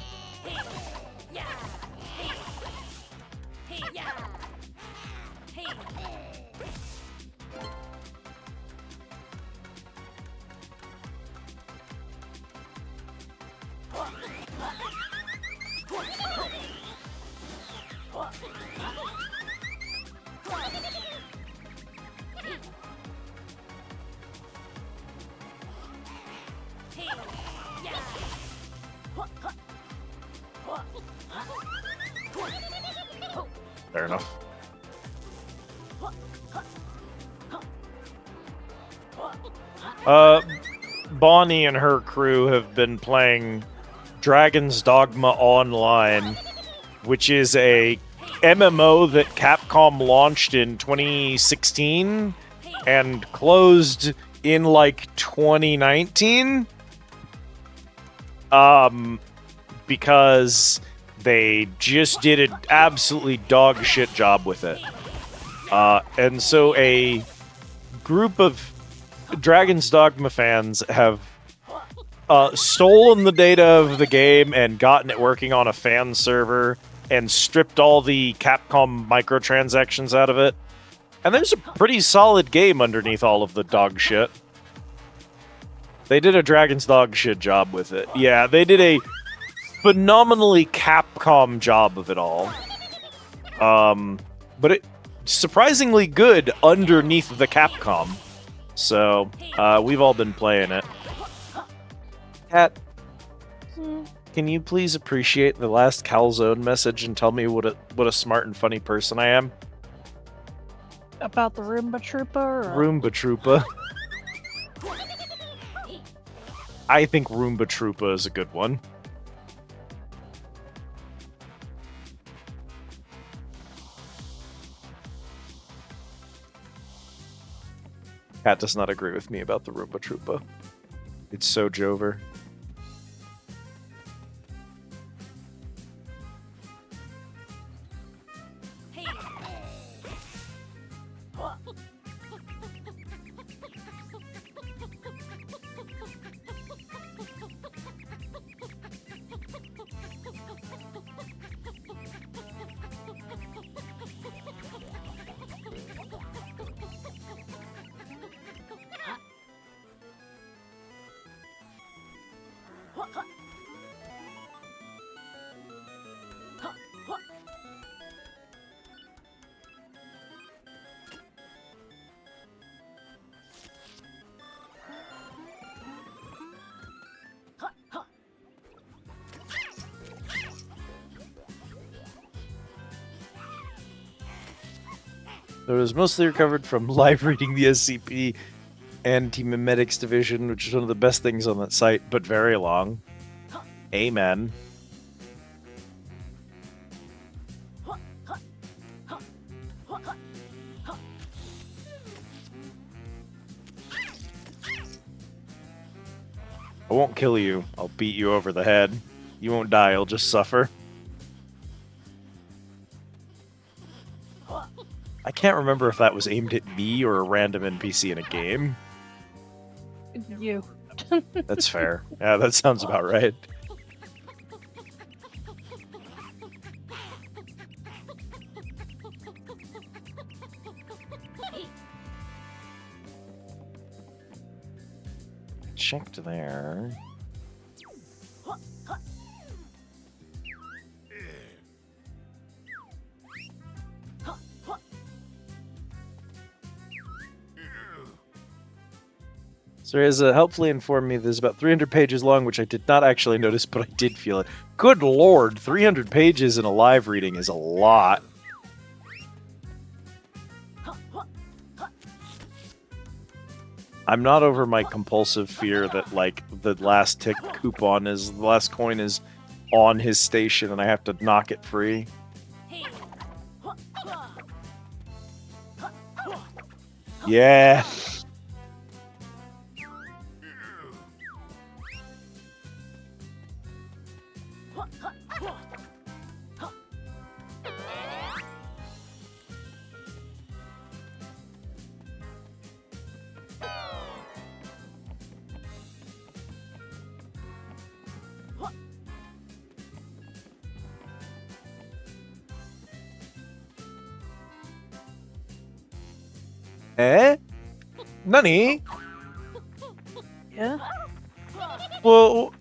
Fair enough. Bonnie and her crew have been playing Dragon's Dogma Online, which is a MMO that Capcom launched in 2016 and closed in like 2019. Because they just did an absolutely dog shit job with it. And so a group of Dragon's Dogma fans have stolen the data of the game and gotten it working on a fan server and stripped all the Capcom microtransactions out of it. And there's a pretty solid game underneath all of the dog shit. They did a Dragon's Dog shit job with it. Yeah, they did a phenomenally Capcom job of it all. But it surprisingly good underneath the Capcom. So, we've all been playing it. Cat, can you please appreciate the last Calzone message and tell me what a smart and funny person I am? About the Roomba Troopa? Or... Roomba Troopa. I think Roomba Troopa is a good one. Cat does not agree with me about the Roomba Troopa. It's so Jover. It was mostly recovered from live reading the SCP Anti-Memetics Division, which is one of the best things on that site, but very long. Amen. I won't kill you. I'll beat you over the head. You won't die, you'll just suffer. I can't remember if that was aimed at me or a random NPC in a game. You. That's fair. Yeah, that sounds about right. Checked there. So has helpfully informed me this is about 300 pages long, which I did not actually notice, but I did feel it. Good lord, 300 pages in a live reading is a lot. I'm not over my compulsive fear that, like, the last last coin is on his station and I have to knock it free. Yeah. Eh? Nani? Yeah? Well,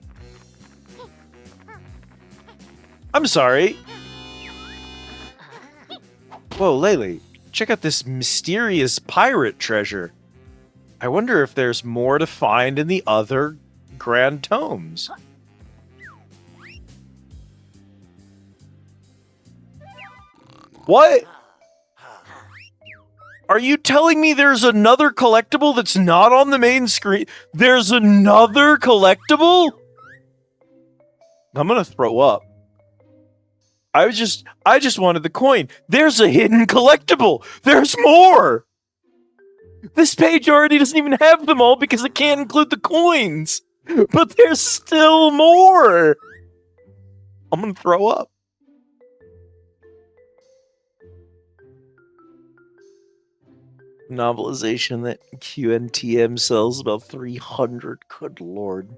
I'm sorry. Whoa, Laylee, check out this mysterious pirate treasure. I wonder if there's more to find in the other grand tomes. What? Are you telling me there's another collectible that's not on the main screen? There's another collectible? I'm gonna throw up. I just wanted the coin. There's a hidden collectible. There's more. This page already doesn't even have them all because it can't include the coins. But there's still more. I'm gonna throw up. Novelization that QNTM sells about 300. Good lord.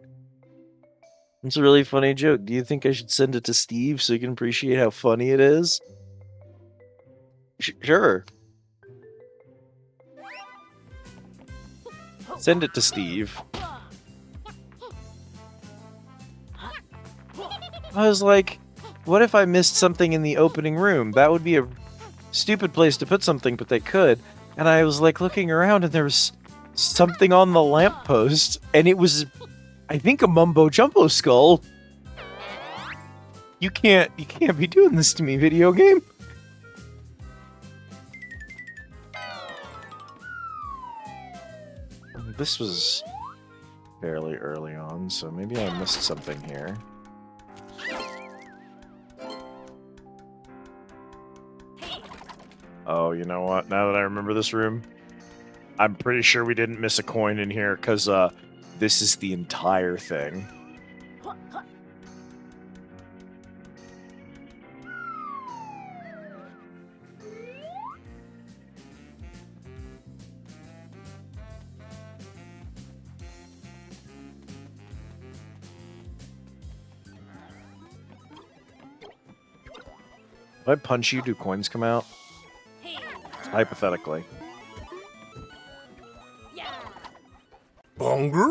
It's a really funny joke. Do you think I should send it to Steve so you can appreciate how funny it is? Sure. Send it to Steve. I was like, what if I missed something in the opening room? That would be a stupid place to put something, but they could. And I was like looking around and there was something on the lamppost, and it was, I think, a mumbo jumbo skull. You can't be doing this to me, video game. This was fairly early on, so maybe I missed something here. Oh, you know what? Now that I remember this room, I'm pretty sure we didn't miss a coin in here, because this is the entire thing. If I punch you, do coins come out? Hypothetically. Hunger?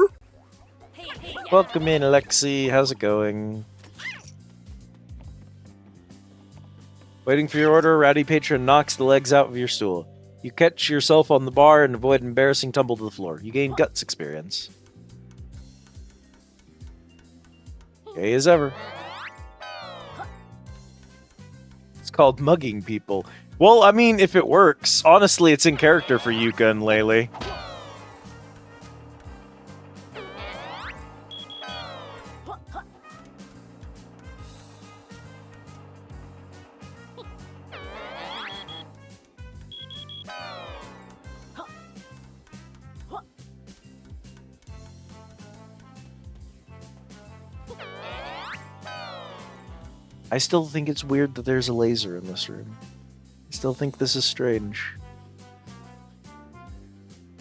Welcome in, Alexi. How's it going? Waiting for your order, rowdy patron knocks the legs out of your stool. You catch yourself on the bar and avoid embarrassing tumble to the floor. You gain guts experience. Gay as ever. It's called mugging people. Well, I mean, if it works. Honestly, it's in character for Yooka and Laylee. I still think it's weird that there's a laser in this room. I still think this is strange.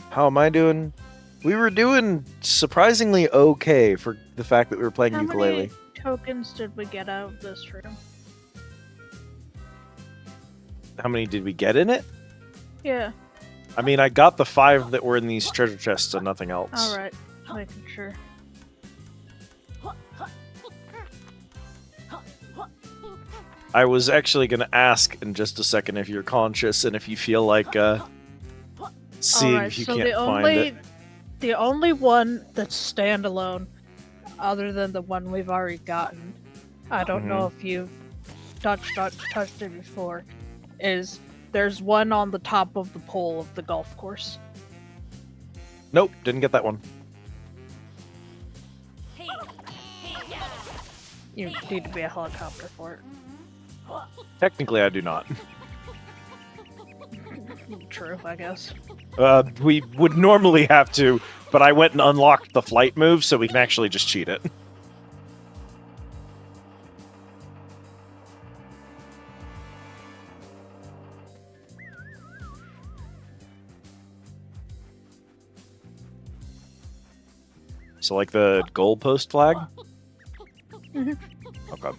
How am I doing? We were doing surprisingly okay for the fact that we were playing How ukulele. many tokens did we get out of this room? How many did we get in it? Yeah. I mean, I got the 5 that were in these treasure chests and nothing else. Alright. Making sure. I was actually going to ask in just a second if you're conscious and if you feel like seeing Alright, if you so can't the find it. only one that's standalone, other than the one we've already gotten, I don't know if you've touched it before, is there's one on the top of the pole of the golf course. Nope, didn't get that one. You need to be a helicopter for it. Technically, I do not. True, I guess. We would normally have to, but I went and unlocked the flight move so we can actually just cheat it. So like the goalpost flag? Mhm. Okay.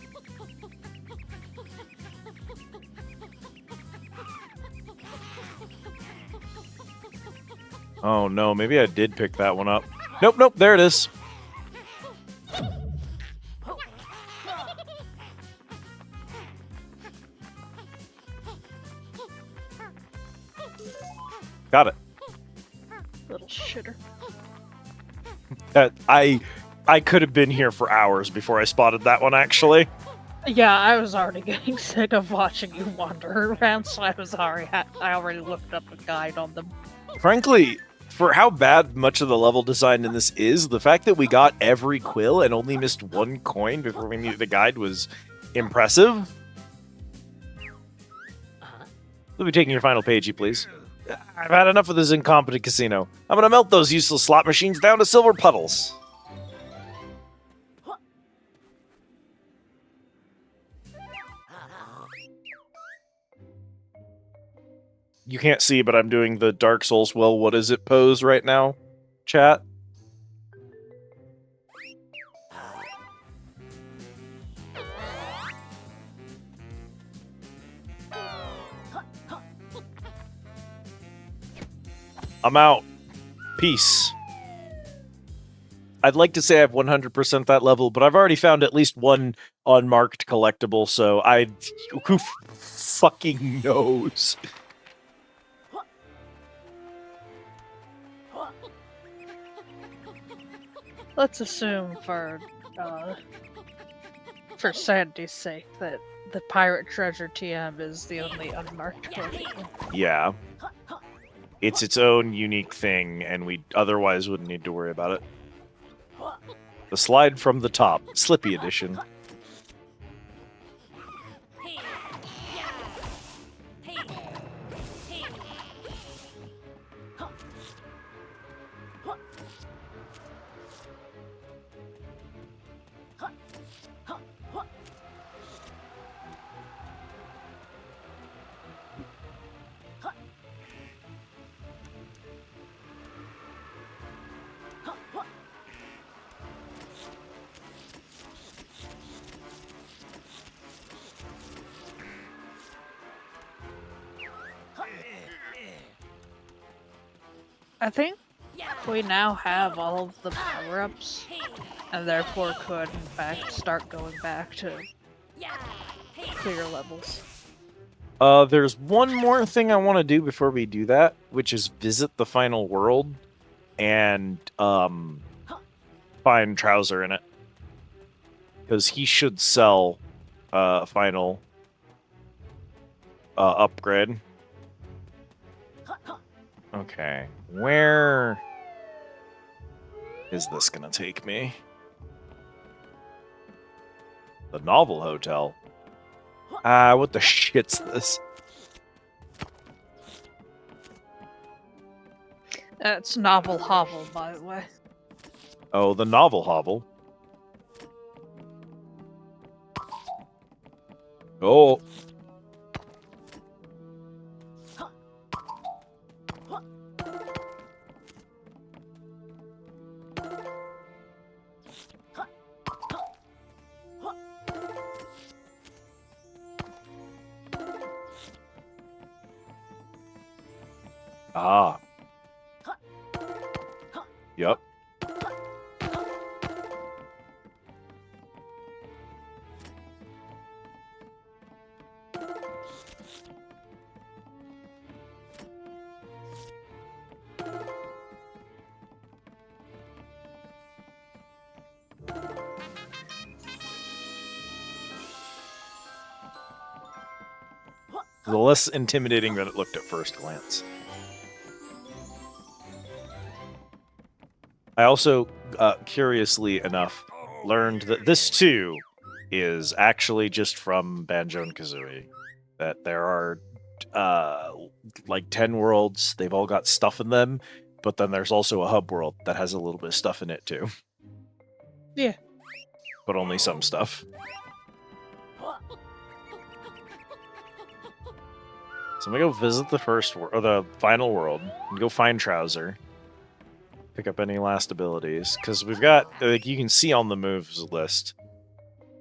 Oh no, maybe I did pick that one up. Nope, nope, there it is. Got it. Little shitter. I could have been here for hours before I spotted that one, actually. Yeah, I was already getting sick of watching you wander around, so I already looked up a guide on them. Frankly, for how bad much of the level design in this is, the fact that we got every quill and only missed one coin before we needed the guide was impressive. We'll be taking your final pagey, please. I've had enough of this incompetent casino. I'm gonna melt those useless slot machines down to silver puddles. You can't see, but I'm doing the Dark Souls, well, what is it pose right now, chat? I'm out. Peace. I'd like to say I've 100% that level, but I've already found at least one unmarked collectible, so who fucking knows? Let's assume for sanity's sake that the pirate treasure TM is the only unmarked collectible. Yeah. It's its own unique thing, and we otherwise wouldn't need to worry about it. The slide from the top, Slippy edition. I think we now have all of the power-ups, and therefore could, in fact, start going back to clear levels. There's one more thing I want to do before we do that, which is visit the final world and find Trouser in it. Because he should sell final upgrade. Okay, where is this gonna take me? The Novel Hotel. What the shit's this? It's Novel Hovel, by the way. Oh, the Novel Hovel. Oh. Ah. Yep. The less intimidating than it looked at first glance. I also, curiously enough, learned that this too is actually just from Banjo and Kazooie. That there are like 10 worlds, they've all got stuff in them, but then there's also a hub world that has a little bit of stuff in it too. Yeah. But only some stuff. So I'm gonna go visit the first or the final world and go find Trouser. Pick up any last abilities because we've got, like, you can see on the moves list,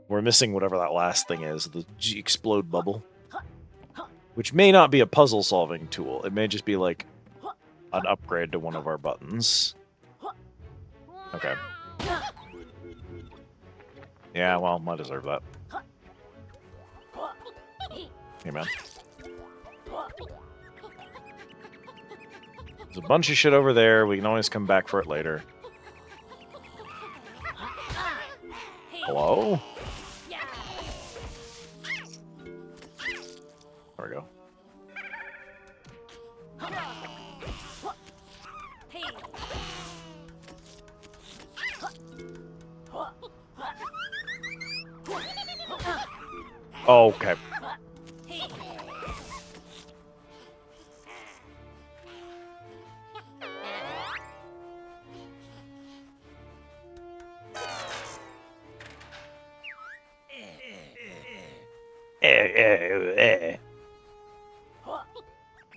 we're missing whatever that last thing is, the explode bubble, which may not be a puzzle solving tool. It may just be like an upgrade to one of our buttons. Okay. Yeah, well, I deserve that. Hey, man. There's a bunch of shit over there. We can always come back for it later. Hello? There we go. Oh, okay.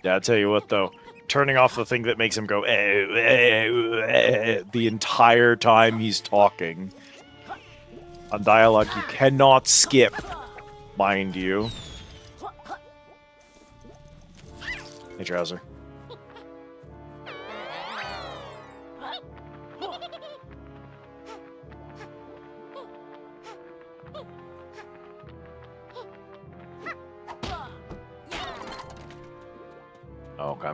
Yeah, I'll tell you what, though. Turning off the thing that makes him go the entire time he's talking. On dialogue you cannot skip, mind you. Hey, Trouser. Oh, okay.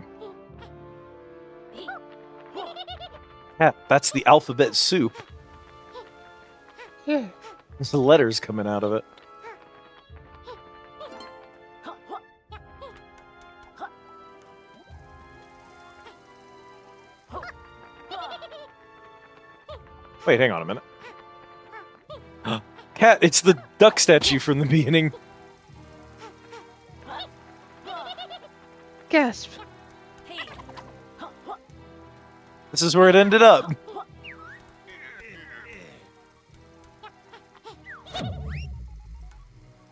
Yeah, that's the alphabet soup. Yeah. There's the letters coming out of it. Wait, hang on a minute. Cat, it's the duck statue from the beginning. Gasp. This is where it ended up.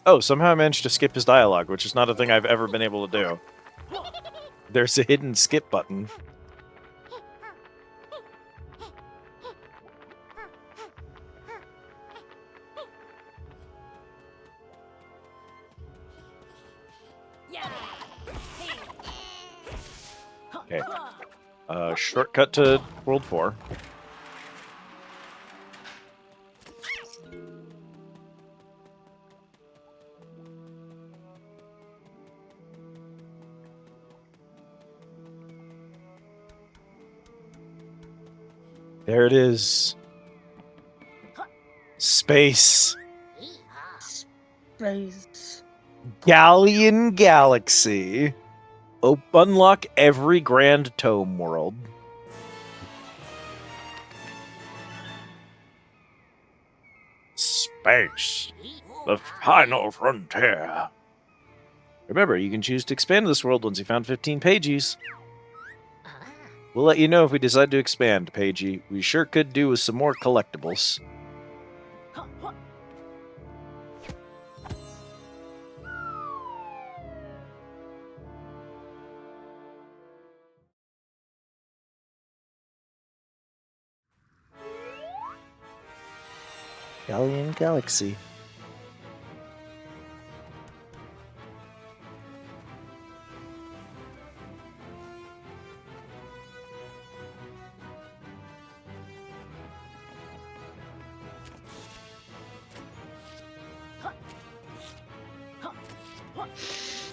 Oh, somehow I managed to skip his dialogue, which is not a thing I've ever been able to do. There's a hidden skip button. Okay. Shortcut to World 4. There it is. Space. Space. Galleon Galaxy. Unlock every Grand Tome world. Space. The final frontier. Remember, you can choose to expand this world once you found 15 pages. We'll let you know if we decide to expand, Pagey. We sure could do with some more collectibles. Galleon Galaxy.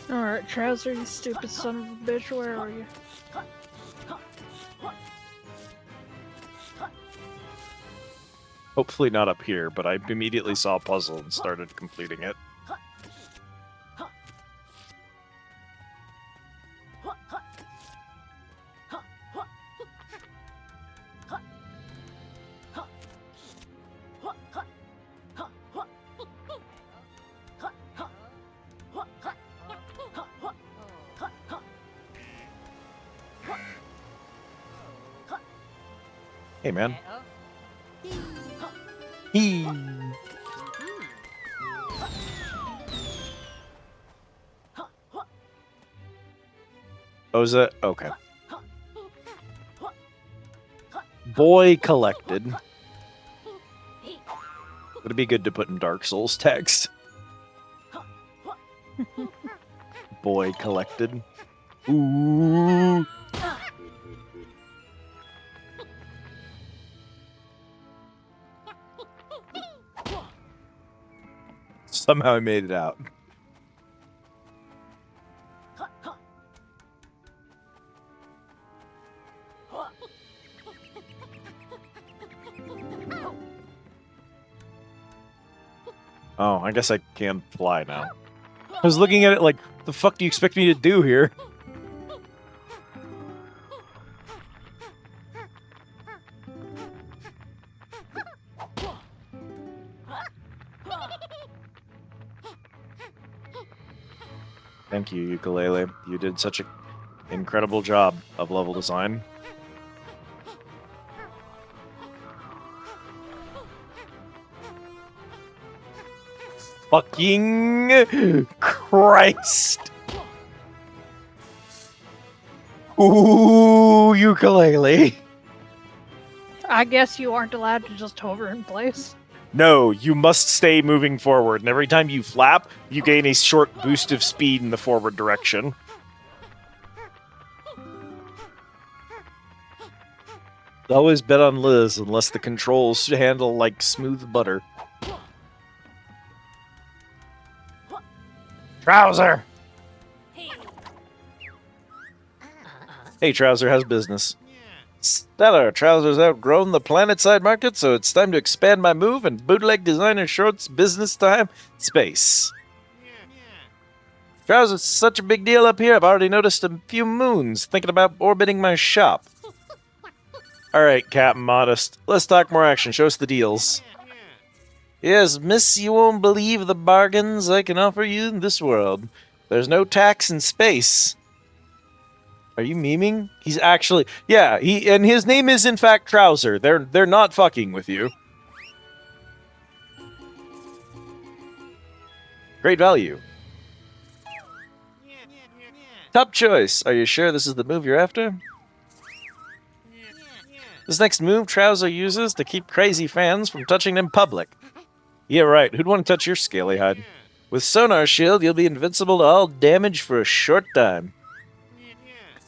Alright, Trouser, you stupid son of a bitch, where are you? Hopefully not up here, but I immediately saw a puzzle and started completing it. Hey, man. Hee. Oh, is it? Okay. Boy collected. Would it be good to put in Dark Souls text? Boy collected. Ooh. Somehow I made it out. Oh, I guess I can fly now. I was looking at it like, the fuck do you expect me to do here? Thank you, Yooka Laylee. You did such an incredible job of level design. Fucking Christ! Ooh, Yooka Laylee. I guess you aren't allowed to just hover in place. No, you must stay moving forward, and every time you flap, you gain a short boost of speed in the forward direction. Always bet on Liz, unless the controls handle like smooth butter. Trouser! Hey, Trouser, how's business? Stellar. Trouser's outgrown the planet-side market, so it's time to expand my move and bootleg designer shorts business time space. Trouser's such a big deal up here, I've already noticed a few moons thinking about orbiting my shop. Alright, Captain Modest. Let's talk more action. Show us the deals. Yes, miss, you won't believe the bargains I can offer you in this world. There's no tax in space. Are you memeing? He's actually... Yeah, and his name is in fact Trouser. They're not fucking with you. Great value. Top choice. Are you sure this is the move you're after? This next move Trouser uses to keep crazy fans from touching him in public. Yeah, right. Who'd want to touch your scaly hide? With Sonar Shield, you'll be invincible to all damage for a short time.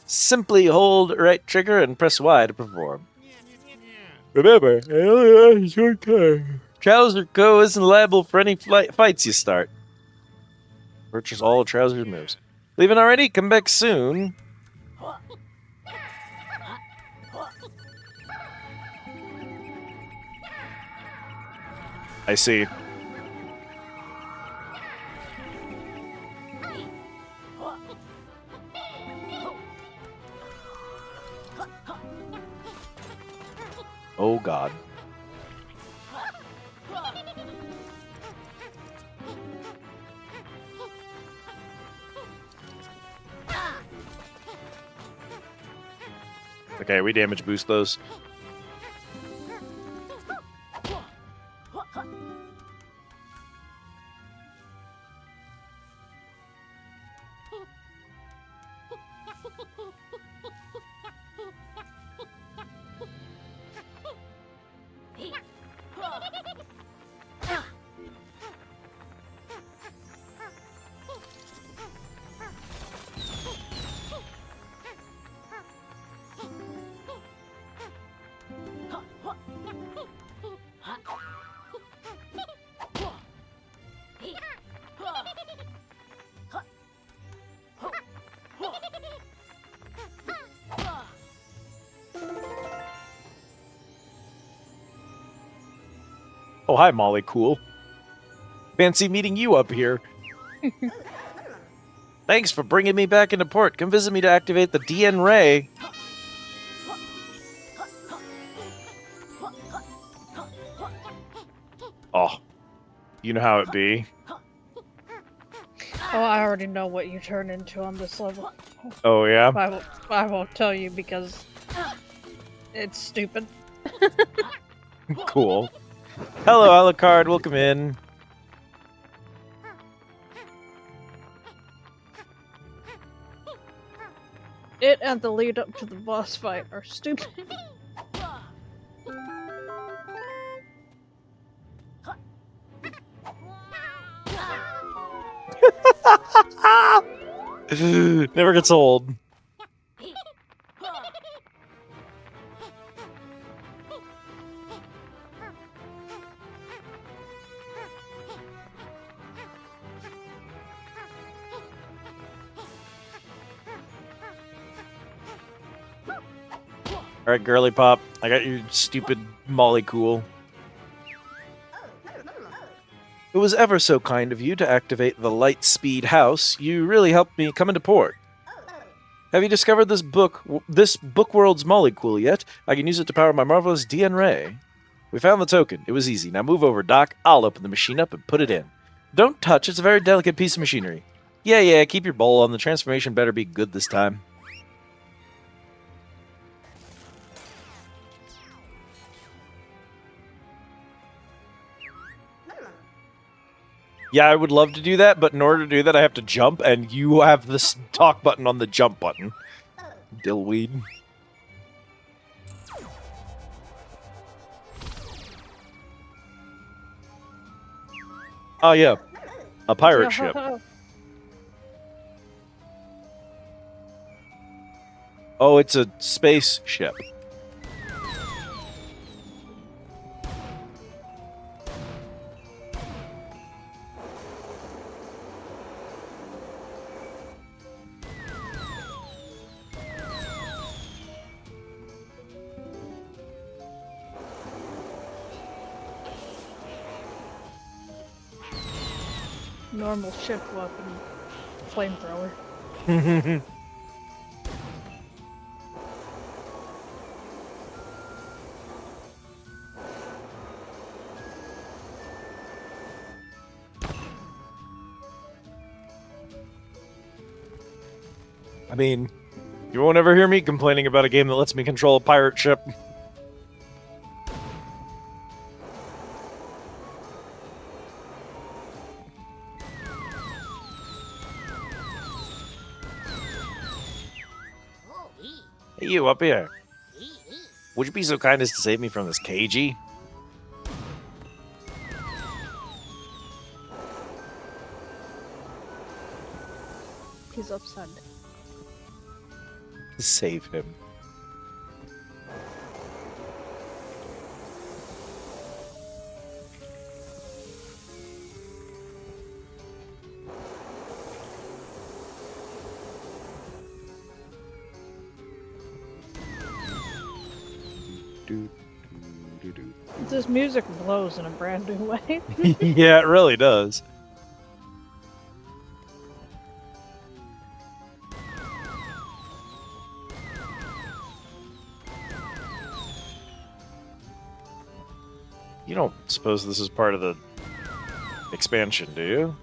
Simply hold right trigger and press Y to perform. Remember, I only have a short time. Trouser Co. isn't liable for any fights you start. Purchase all of Trouser's moves. Leaving already? Come back soon. I see. Oh God. Okay, we damage boost those. Oh, hi, Molly. Cool. Fancy meeting you up here. Thanks for bringing me back into port. Come visit me to activate the DN Ray. Oh, you know how it be. Oh, I already know what you turn into on this level. Oh, yeah? I won't tell you because it's stupid. Cool. Hello, Alucard. Welcome in. It and the lead up to the boss fight are stupid. Never gets old. Alright, girly pop. I got your stupid Molly Cool. It was ever so kind of you to activate the light speed house. You really helped me come into port. Have you discovered this book world's molecule yet? I can use it to power my marvelous DN Ray. We found the token. It was easy. Now move over, Doc. I'll open the machine up and put it in. Don't touch. It's a very delicate piece of machinery. Yeah, keep your bowl on. The transformation better be good this time. Yeah, I would love to do that, but in order to do that, I have to jump, and you have this talk button on the jump button. Dillweed. Oh, yeah. A pirate ship. Oh, it's a space ship. normal ship weapon, flamethrower. I mean, you won't ever hear me complaining about a game that lets me control a pirate ship. Hey, you up here. Would you be so kind as to save me from this cagey? He's upside down. Save him. This music blows in a brand new way. Yeah, it really does. You don't suppose this is part of the expansion, do you?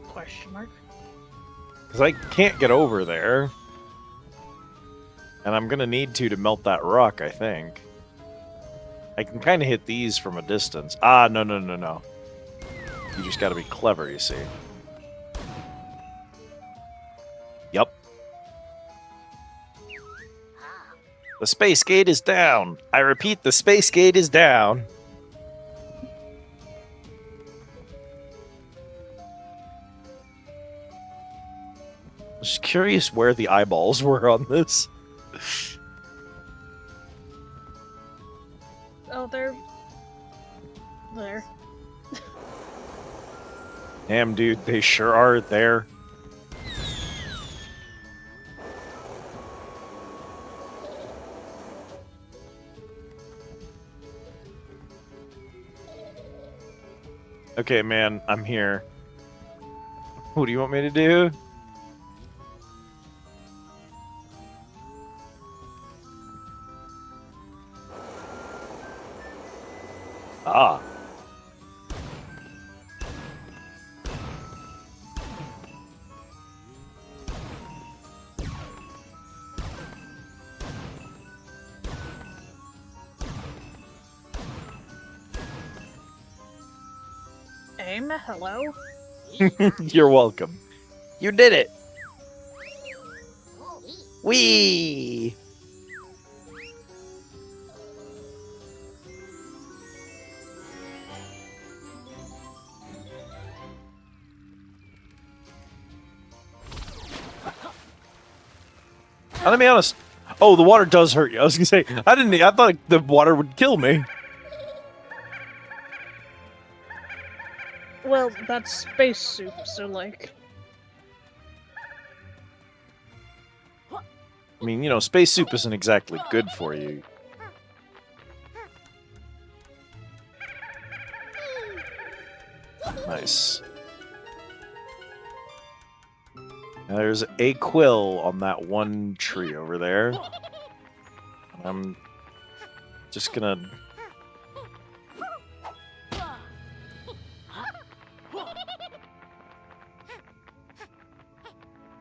Question mark. Because I can't get over there. And I'm going to need to melt that rock, I think. I can kind of hit these from a distance. Ah, no. You just got to be clever, you see. Yep. The space gate is down. I repeat, the space gate is down. I'm just curious where the eyeballs were on this. Oh, they're there. Damn, dude, they sure are there. Okay, man, I'm here. What do you want me to do? Ah. Aim, hello? You're welcome. You did it. Whee! Now, let me be honest. Oh, the water does hurt you. I was gonna say, I thought the water would kill me. Well, that's space soup, so like... I mean, you know, space soup isn't exactly good for you. Nice. Now there's a quill on that one tree over there. I'm just gonna...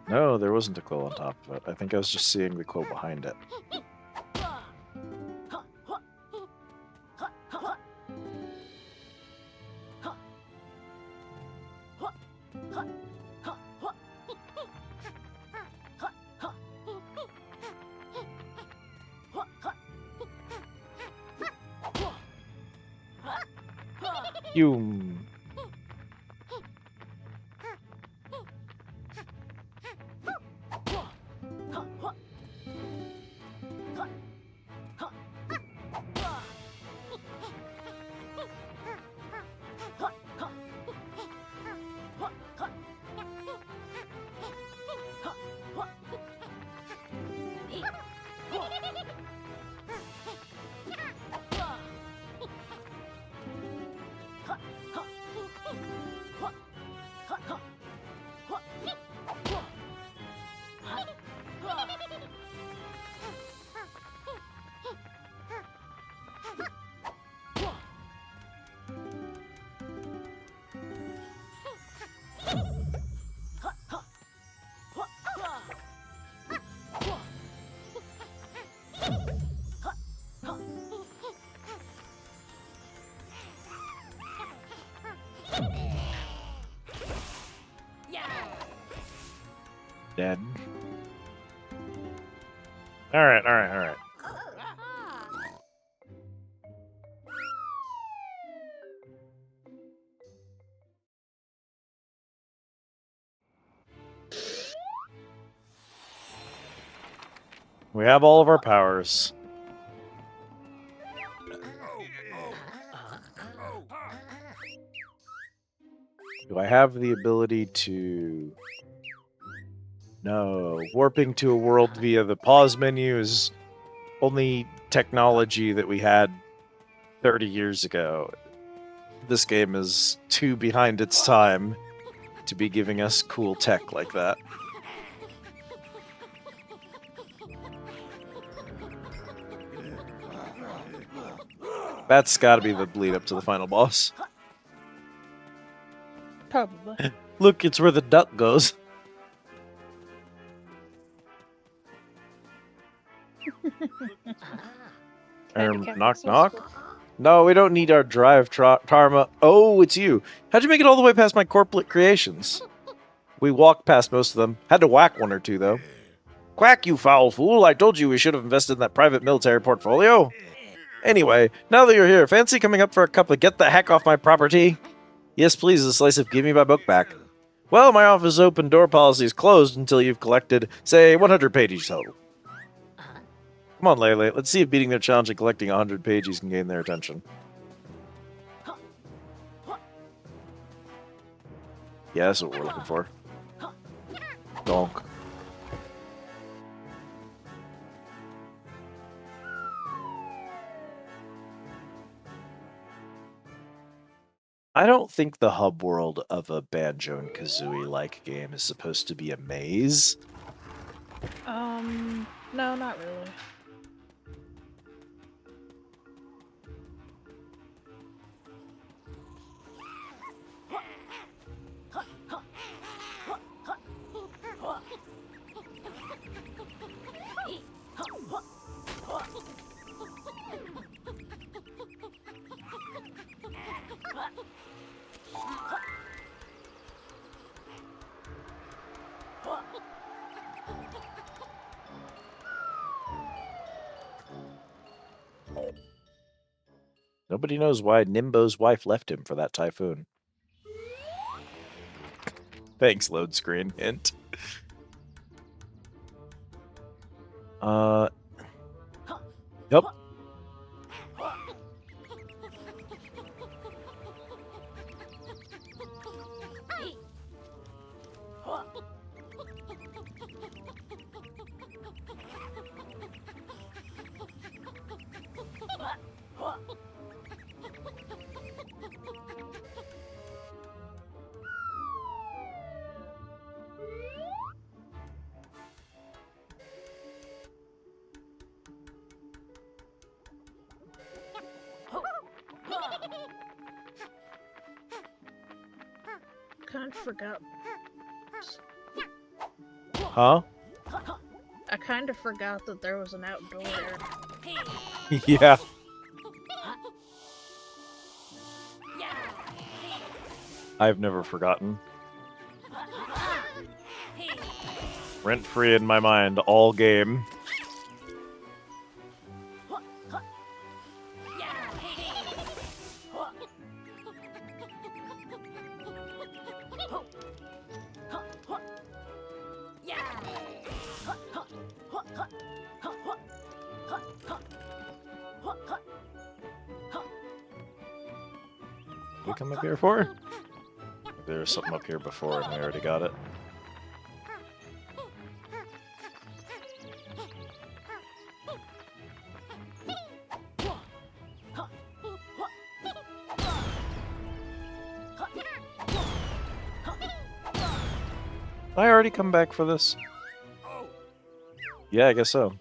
No, there wasn't a quill on top of it. I think I was just seeing the quill behind it. You... All right, all right, all right. We have all of our powers. Do I have the ability to... No. Warping to a world via the pause menu is only technology that we had 30 years ago. This game is too behind its time to be giving us cool tech like that. That's gotta be the lead up to the final boss. Probably. Look, it's where the duck goes. Handicap Knock accessible. knock? No, we don't need our drive, Tarma. Oh, it's you. How'd you make it all the way past my corporate creations? We walked past most of them. Had to whack one or two, though. Quack, you foul fool! I told you we should have invested in that private military portfolio. Anyway, now that you're here, fancy coming up for a cup of get the heck off my property? Yes, please, a slice of give me my book back. Well, my office open door policy is closed until you've collected, say, 100 pages total. Come on, Laylee, let's see if beating their challenge and collecting 100 pages can gain their attention. Yeah, that's what we're looking for. Donk. I don't think the hub world of a Banjo and Kazooie-like game is supposed to be a maze. No, not really. Nobody knows why Nimbo's wife left him for that typhoon. Thanks, load screen. Hint. Yep. Kind of forgot. Huh? I kind of forgot that there was an outdoor area. Yeah. I've never forgotten. Rent-free in my mind, all game. We come up here for? There was something up here before and we already got it. Did I already come back for this? Yeah, I guess so.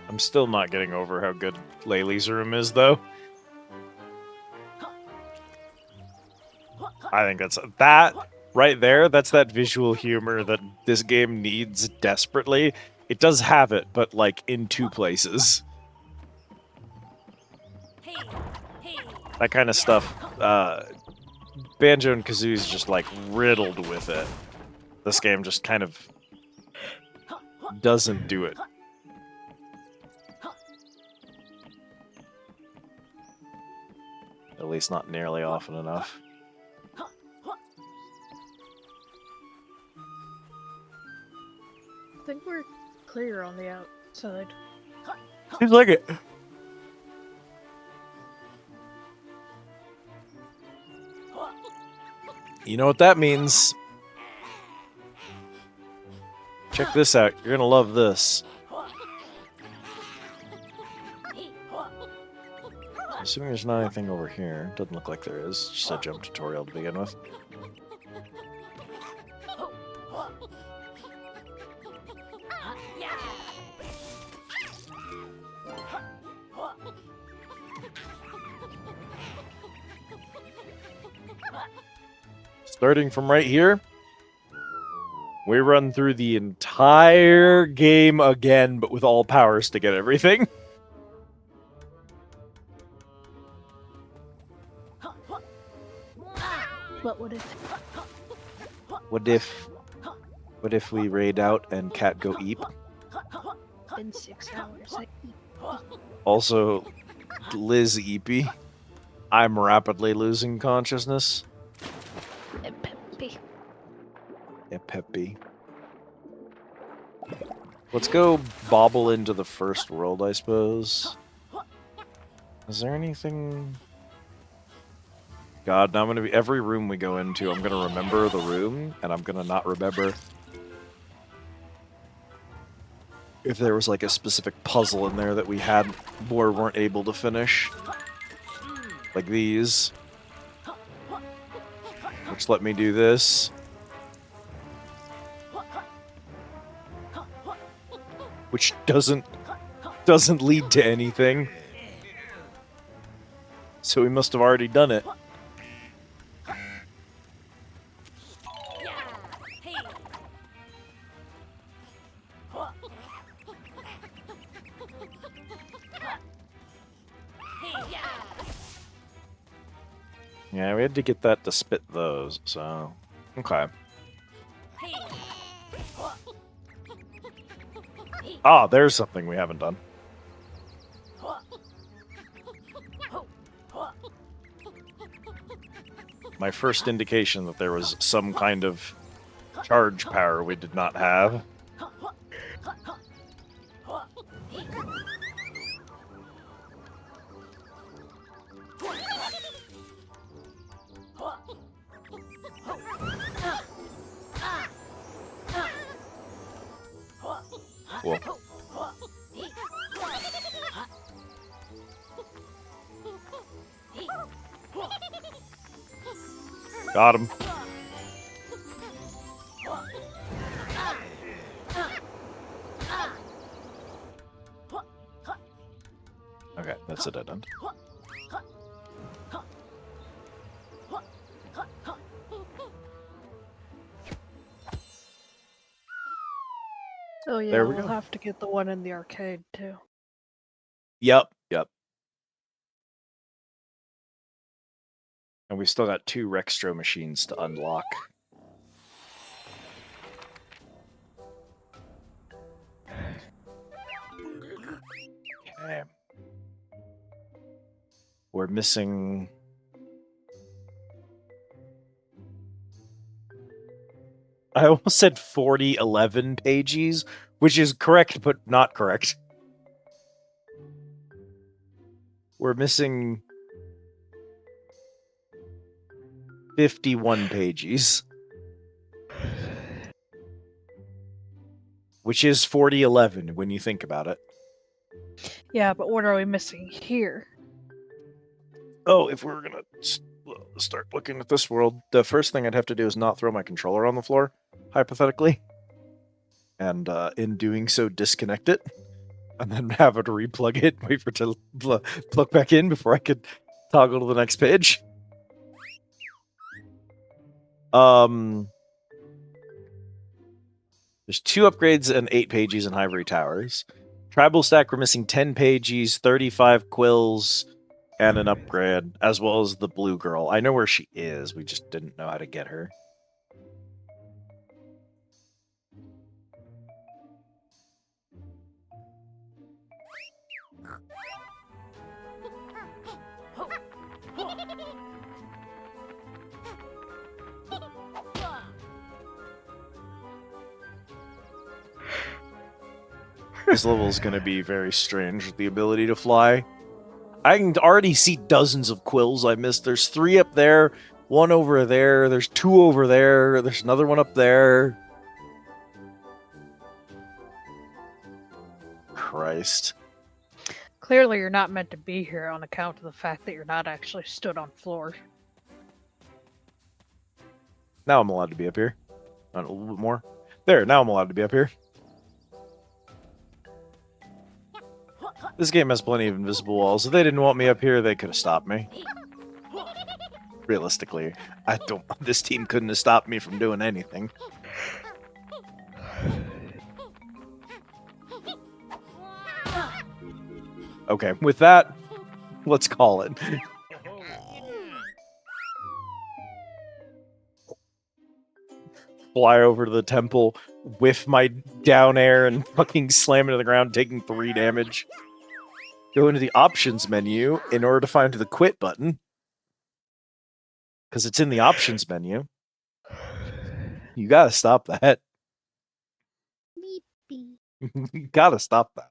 I'm still not getting over how good Laylee's room is, though. I think that's that right there. That's that visual humor that this game needs desperately. It does have it, but like in two places. That kind of stuff. Banjo and Kazooie is just like riddled with it. This game just kind of doesn't do it. At least not nearly often enough. I think we're clear on the outside. Seems like it. You know what that means. Check this out. You're gonna love this. Assuming there's not anything over here. Doesn't look like there is. Just a jump tutorial to begin with. Starting from right here, we run through the entire game again, but with all powers to get everything. What would it? What if we raid out and Cat go eep? In 6 hours, I eat. Also, Liz eepy. I'm rapidly losing consciousness. And Peppy. Yeah, Peppy. Let's go bobble into the first world, I suppose. Is there anything... God, now I'm gonna be... Every room we go into, I'm gonna remember the room, and I'm gonna not remember if there was like a specific puzzle in there that we had or weren't able to finish. Like these. Which let me do this. Which doesn't lead to anything. So we must have already done it. Yeah, we had to get that to spit those, so... Okay. Ah, there's something we haven't done. My first indication that there was some kind of charge power we did not have. Cool. Got him. Okay, that's a dead end. Oh yeah, There we we'll go. have to get the one in the arcade too. Yep. And we still got 2 Rextro machines to unlock. Okay. We're missing... I almost said 4011 pages, which is correct, but not correct. We're missing 51 pages. Which is 4011 when you think about it. Yeah, but what are we missing here? Oh, if we were gonna start looking at this world, the first thing I'd have to do is not throw my controller on the floor, hypothetically. And in doing so, disconnect it. and then have it replug it, wait for it to plug back in before I could toggle to the next page. There's 2 upgrades and 8 pages in Ivory Towers. Tribal stack, we're missing 10 pages, 35 quills, and an upgrade, as well as the blue girl. I know where she is, we just didn't know how to get her. This level is going to be very strange with the ability to fly. I can already see dozens of quills I missed. There's 3 up there, 1 over there, there's 2 over there, there's another one up there. Christ. Clearly, you're not meant to be here on account of the fact that you're not actually stood on floor. Now I'm allowed to be up here. A little bit more. There, now I'm allowed to be up here. This game has plenty of invisible walls. If they didn't want me up here, they could have stopped me. Realistically, this team couldn't have stopped me from doing anything. Okay, with that, let's call it. Fly over to the temple, whiff my down air, and fucking slam into the ground, taking 3 damage. Go into the options menu in order to find the quit button. Because it's in the options menu. You gotta stop that. You gotta stop that.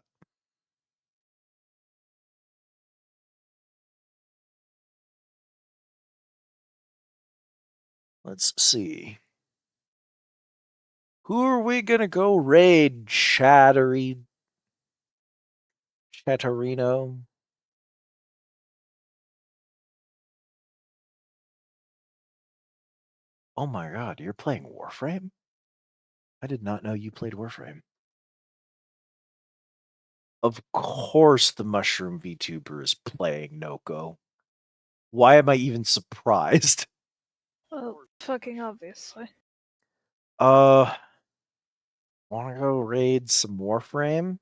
Let's see. Who are we gonna go raid, Chatterino? Oh my god, you're playing Warframe? I did not know you played Warframe. Of course the Mushroom VTuber is playing Noko. Why am I even surprised? Well, fucking obviously. Wanna go raid some Warframe?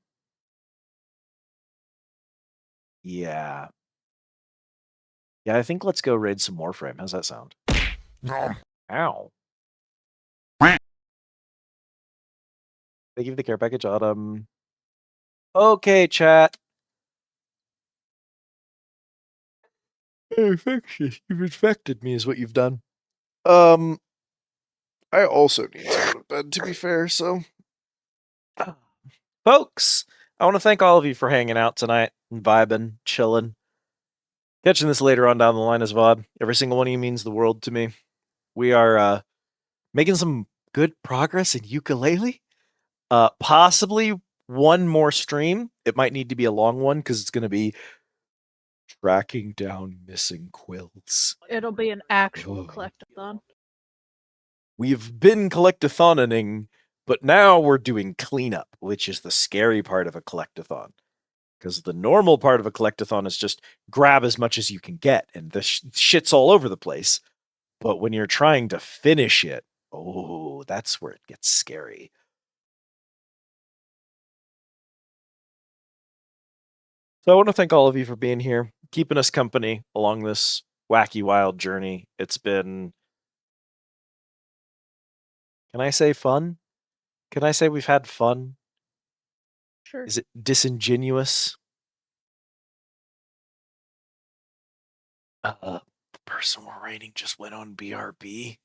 Yeah. Yeah, I think let's go raid some Warframe. How's that sound? Ow. Thank you for the care package, Autumn. Okay, chat. Infectious. You've infected me is what you've done. I also need to go to bed, to be fair, so... Folks, I want to thank all of you for hanging out tonight and vibing, chilling. Catching this later on down the line as VOD. Every single one of you means the world to me. We are making some good progress in Yooka Laylee. Possibly one more stream. It might need to be a long one because it's going to be tracking down missing quills. It'll be an actual collectathon. We've been collectathoning, but now we're doing cleanup, which is the scary part of a collectathon. Because the normal part of a collectathon is just grab as much as you can get, and the shit's all over the place. But when you're trying to finish it, oh, that's where it gets scary. So I want to thank all of you for being here, keeping us company along this wacky, wild journey. It's been... Can I say fun? Can I say we've had fun? Sure. Is it disingenuous? The person we're rating just went on BRB.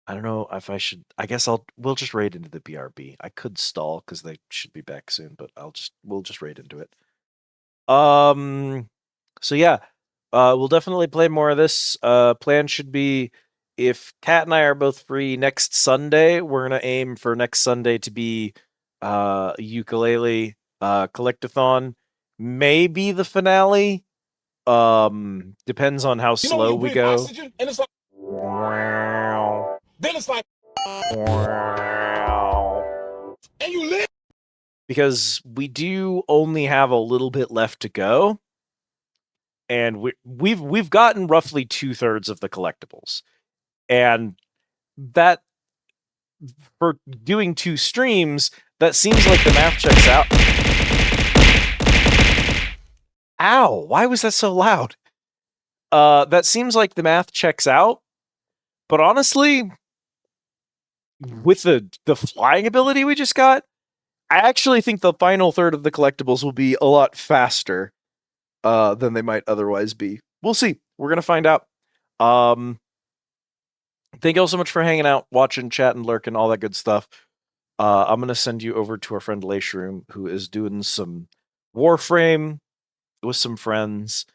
I don't know if I should. I guess we'll just raid into the BRB. I could stall because they should be back soon, but we'll just raid into it. So yeah, we'll definitely play more of this. Plan should be, if Kat and I are both free next Sunday, we're gonna aim for next Sunday to be Yooka Laylee collectathon, maybe the finale. Depends on how slow we go. Oxygen, and it's like, then it's like, and you live. because we do only have a little bit left to go, and we've gotten roughly 2/3 of the collectibles, and that for doing 2 streams, that seems like the math checks out. Ow! Why was that so loud? That seems like the math checks out, but honestly, with the flying ability we just got, I actually think the final third of the collectibles will be a lot faster than they might otherwise be. We'll see. We're gonna find out. Thank you all so much for hanging out, watching, chatting, lurking, all that good stuff. I'm gonna send you over to our friend Leishroom, who is doing some Warframe with some friends.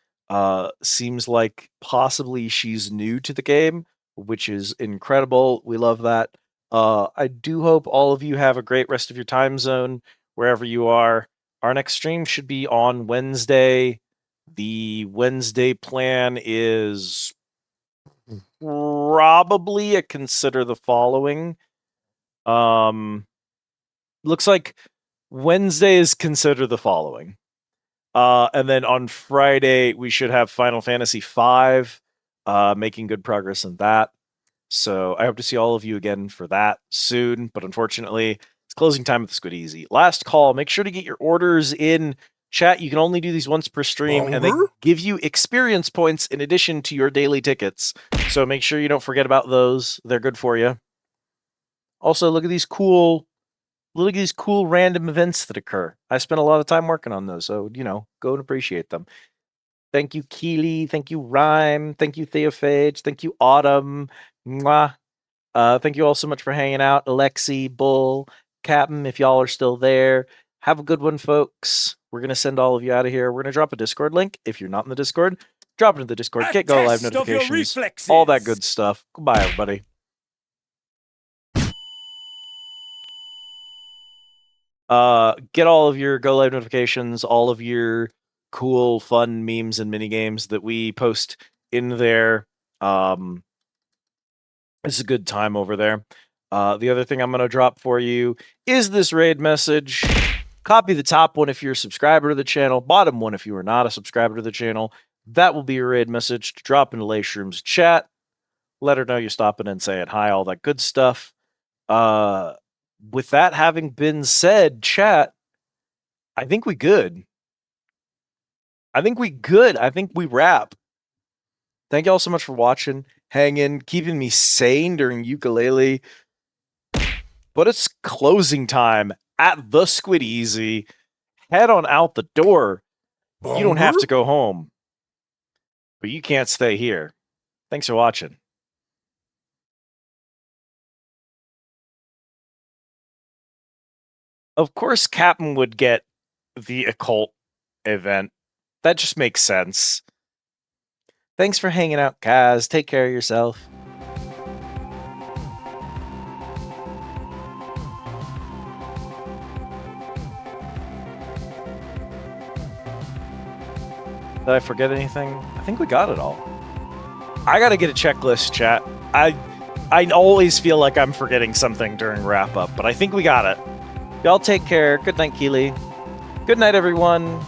Seems like possibly she's new to the game, which is incredible. We love that. I do hope all of you have a great rest of your time zone, wherever you are. Our next stream should be on Wednesday. The Wednesday plan is probably a consider the following. Looks like Wednesday is consider the following. And then on Friday, we should have Final Fantasy V, making good progress in that. So I hope to see all of you again for that soon. But unfortunately, it's closing time with Squid Easy. Last call. Make sure to get your orders in chat. You can only do these once per stream, and they give you experience points in addition to your daily tickets. So make sure you don't forget about those. They're good for you. Also, look at these cool random events that occur. I spent a lot of time working on those, so, go and appreciate them. Thank you, Keely. Thank you, Rhyme. Thank you, Theophage. Thank you, Autumn. Mwah. Thank you all so much for hanging out. Alexi, Bull, Captain, if y'all are still there. Have a good one, folks. We're going to send all of you out of here. We're going to drop a Discord link. If you're not in the Discord, drop it in the Discord. Get Go Live notifications. All that good stuff. Goodbye, everybody. Get all of your Go Live notifications, all of your cool, fun memes and mini games that we post in there. It's a good time over there. The other thing I'm going to drop for you is this raid message. Copy the top one if you're a subscriber to the channel, bottom one if you are not a subscriber to the channel. That will be your raid message to drop into Leishroom's chat. Let her know you're stopping and saying hi, all that good stuff. With that having been said, chat, I think we good. I think we wrap. Thank you all so much for watching, hanging, keeping me sane during Yooka Laylee. But it's closing time at the Squid Easy. Head on out the door. You don't have to go home. But you can't stay here. Thanks for watching. Of course, Captain would get the occult event. That just makes sense. Thanks for hanging out, Kaz. Take care of yourself. Did I forget anything? I think we got it all. I gotta get a checklist, chat. I always feel like I'm forgetting something during wrap-up, but I think we got it. Y'all take care. Good night, Keely. Good night, everyone.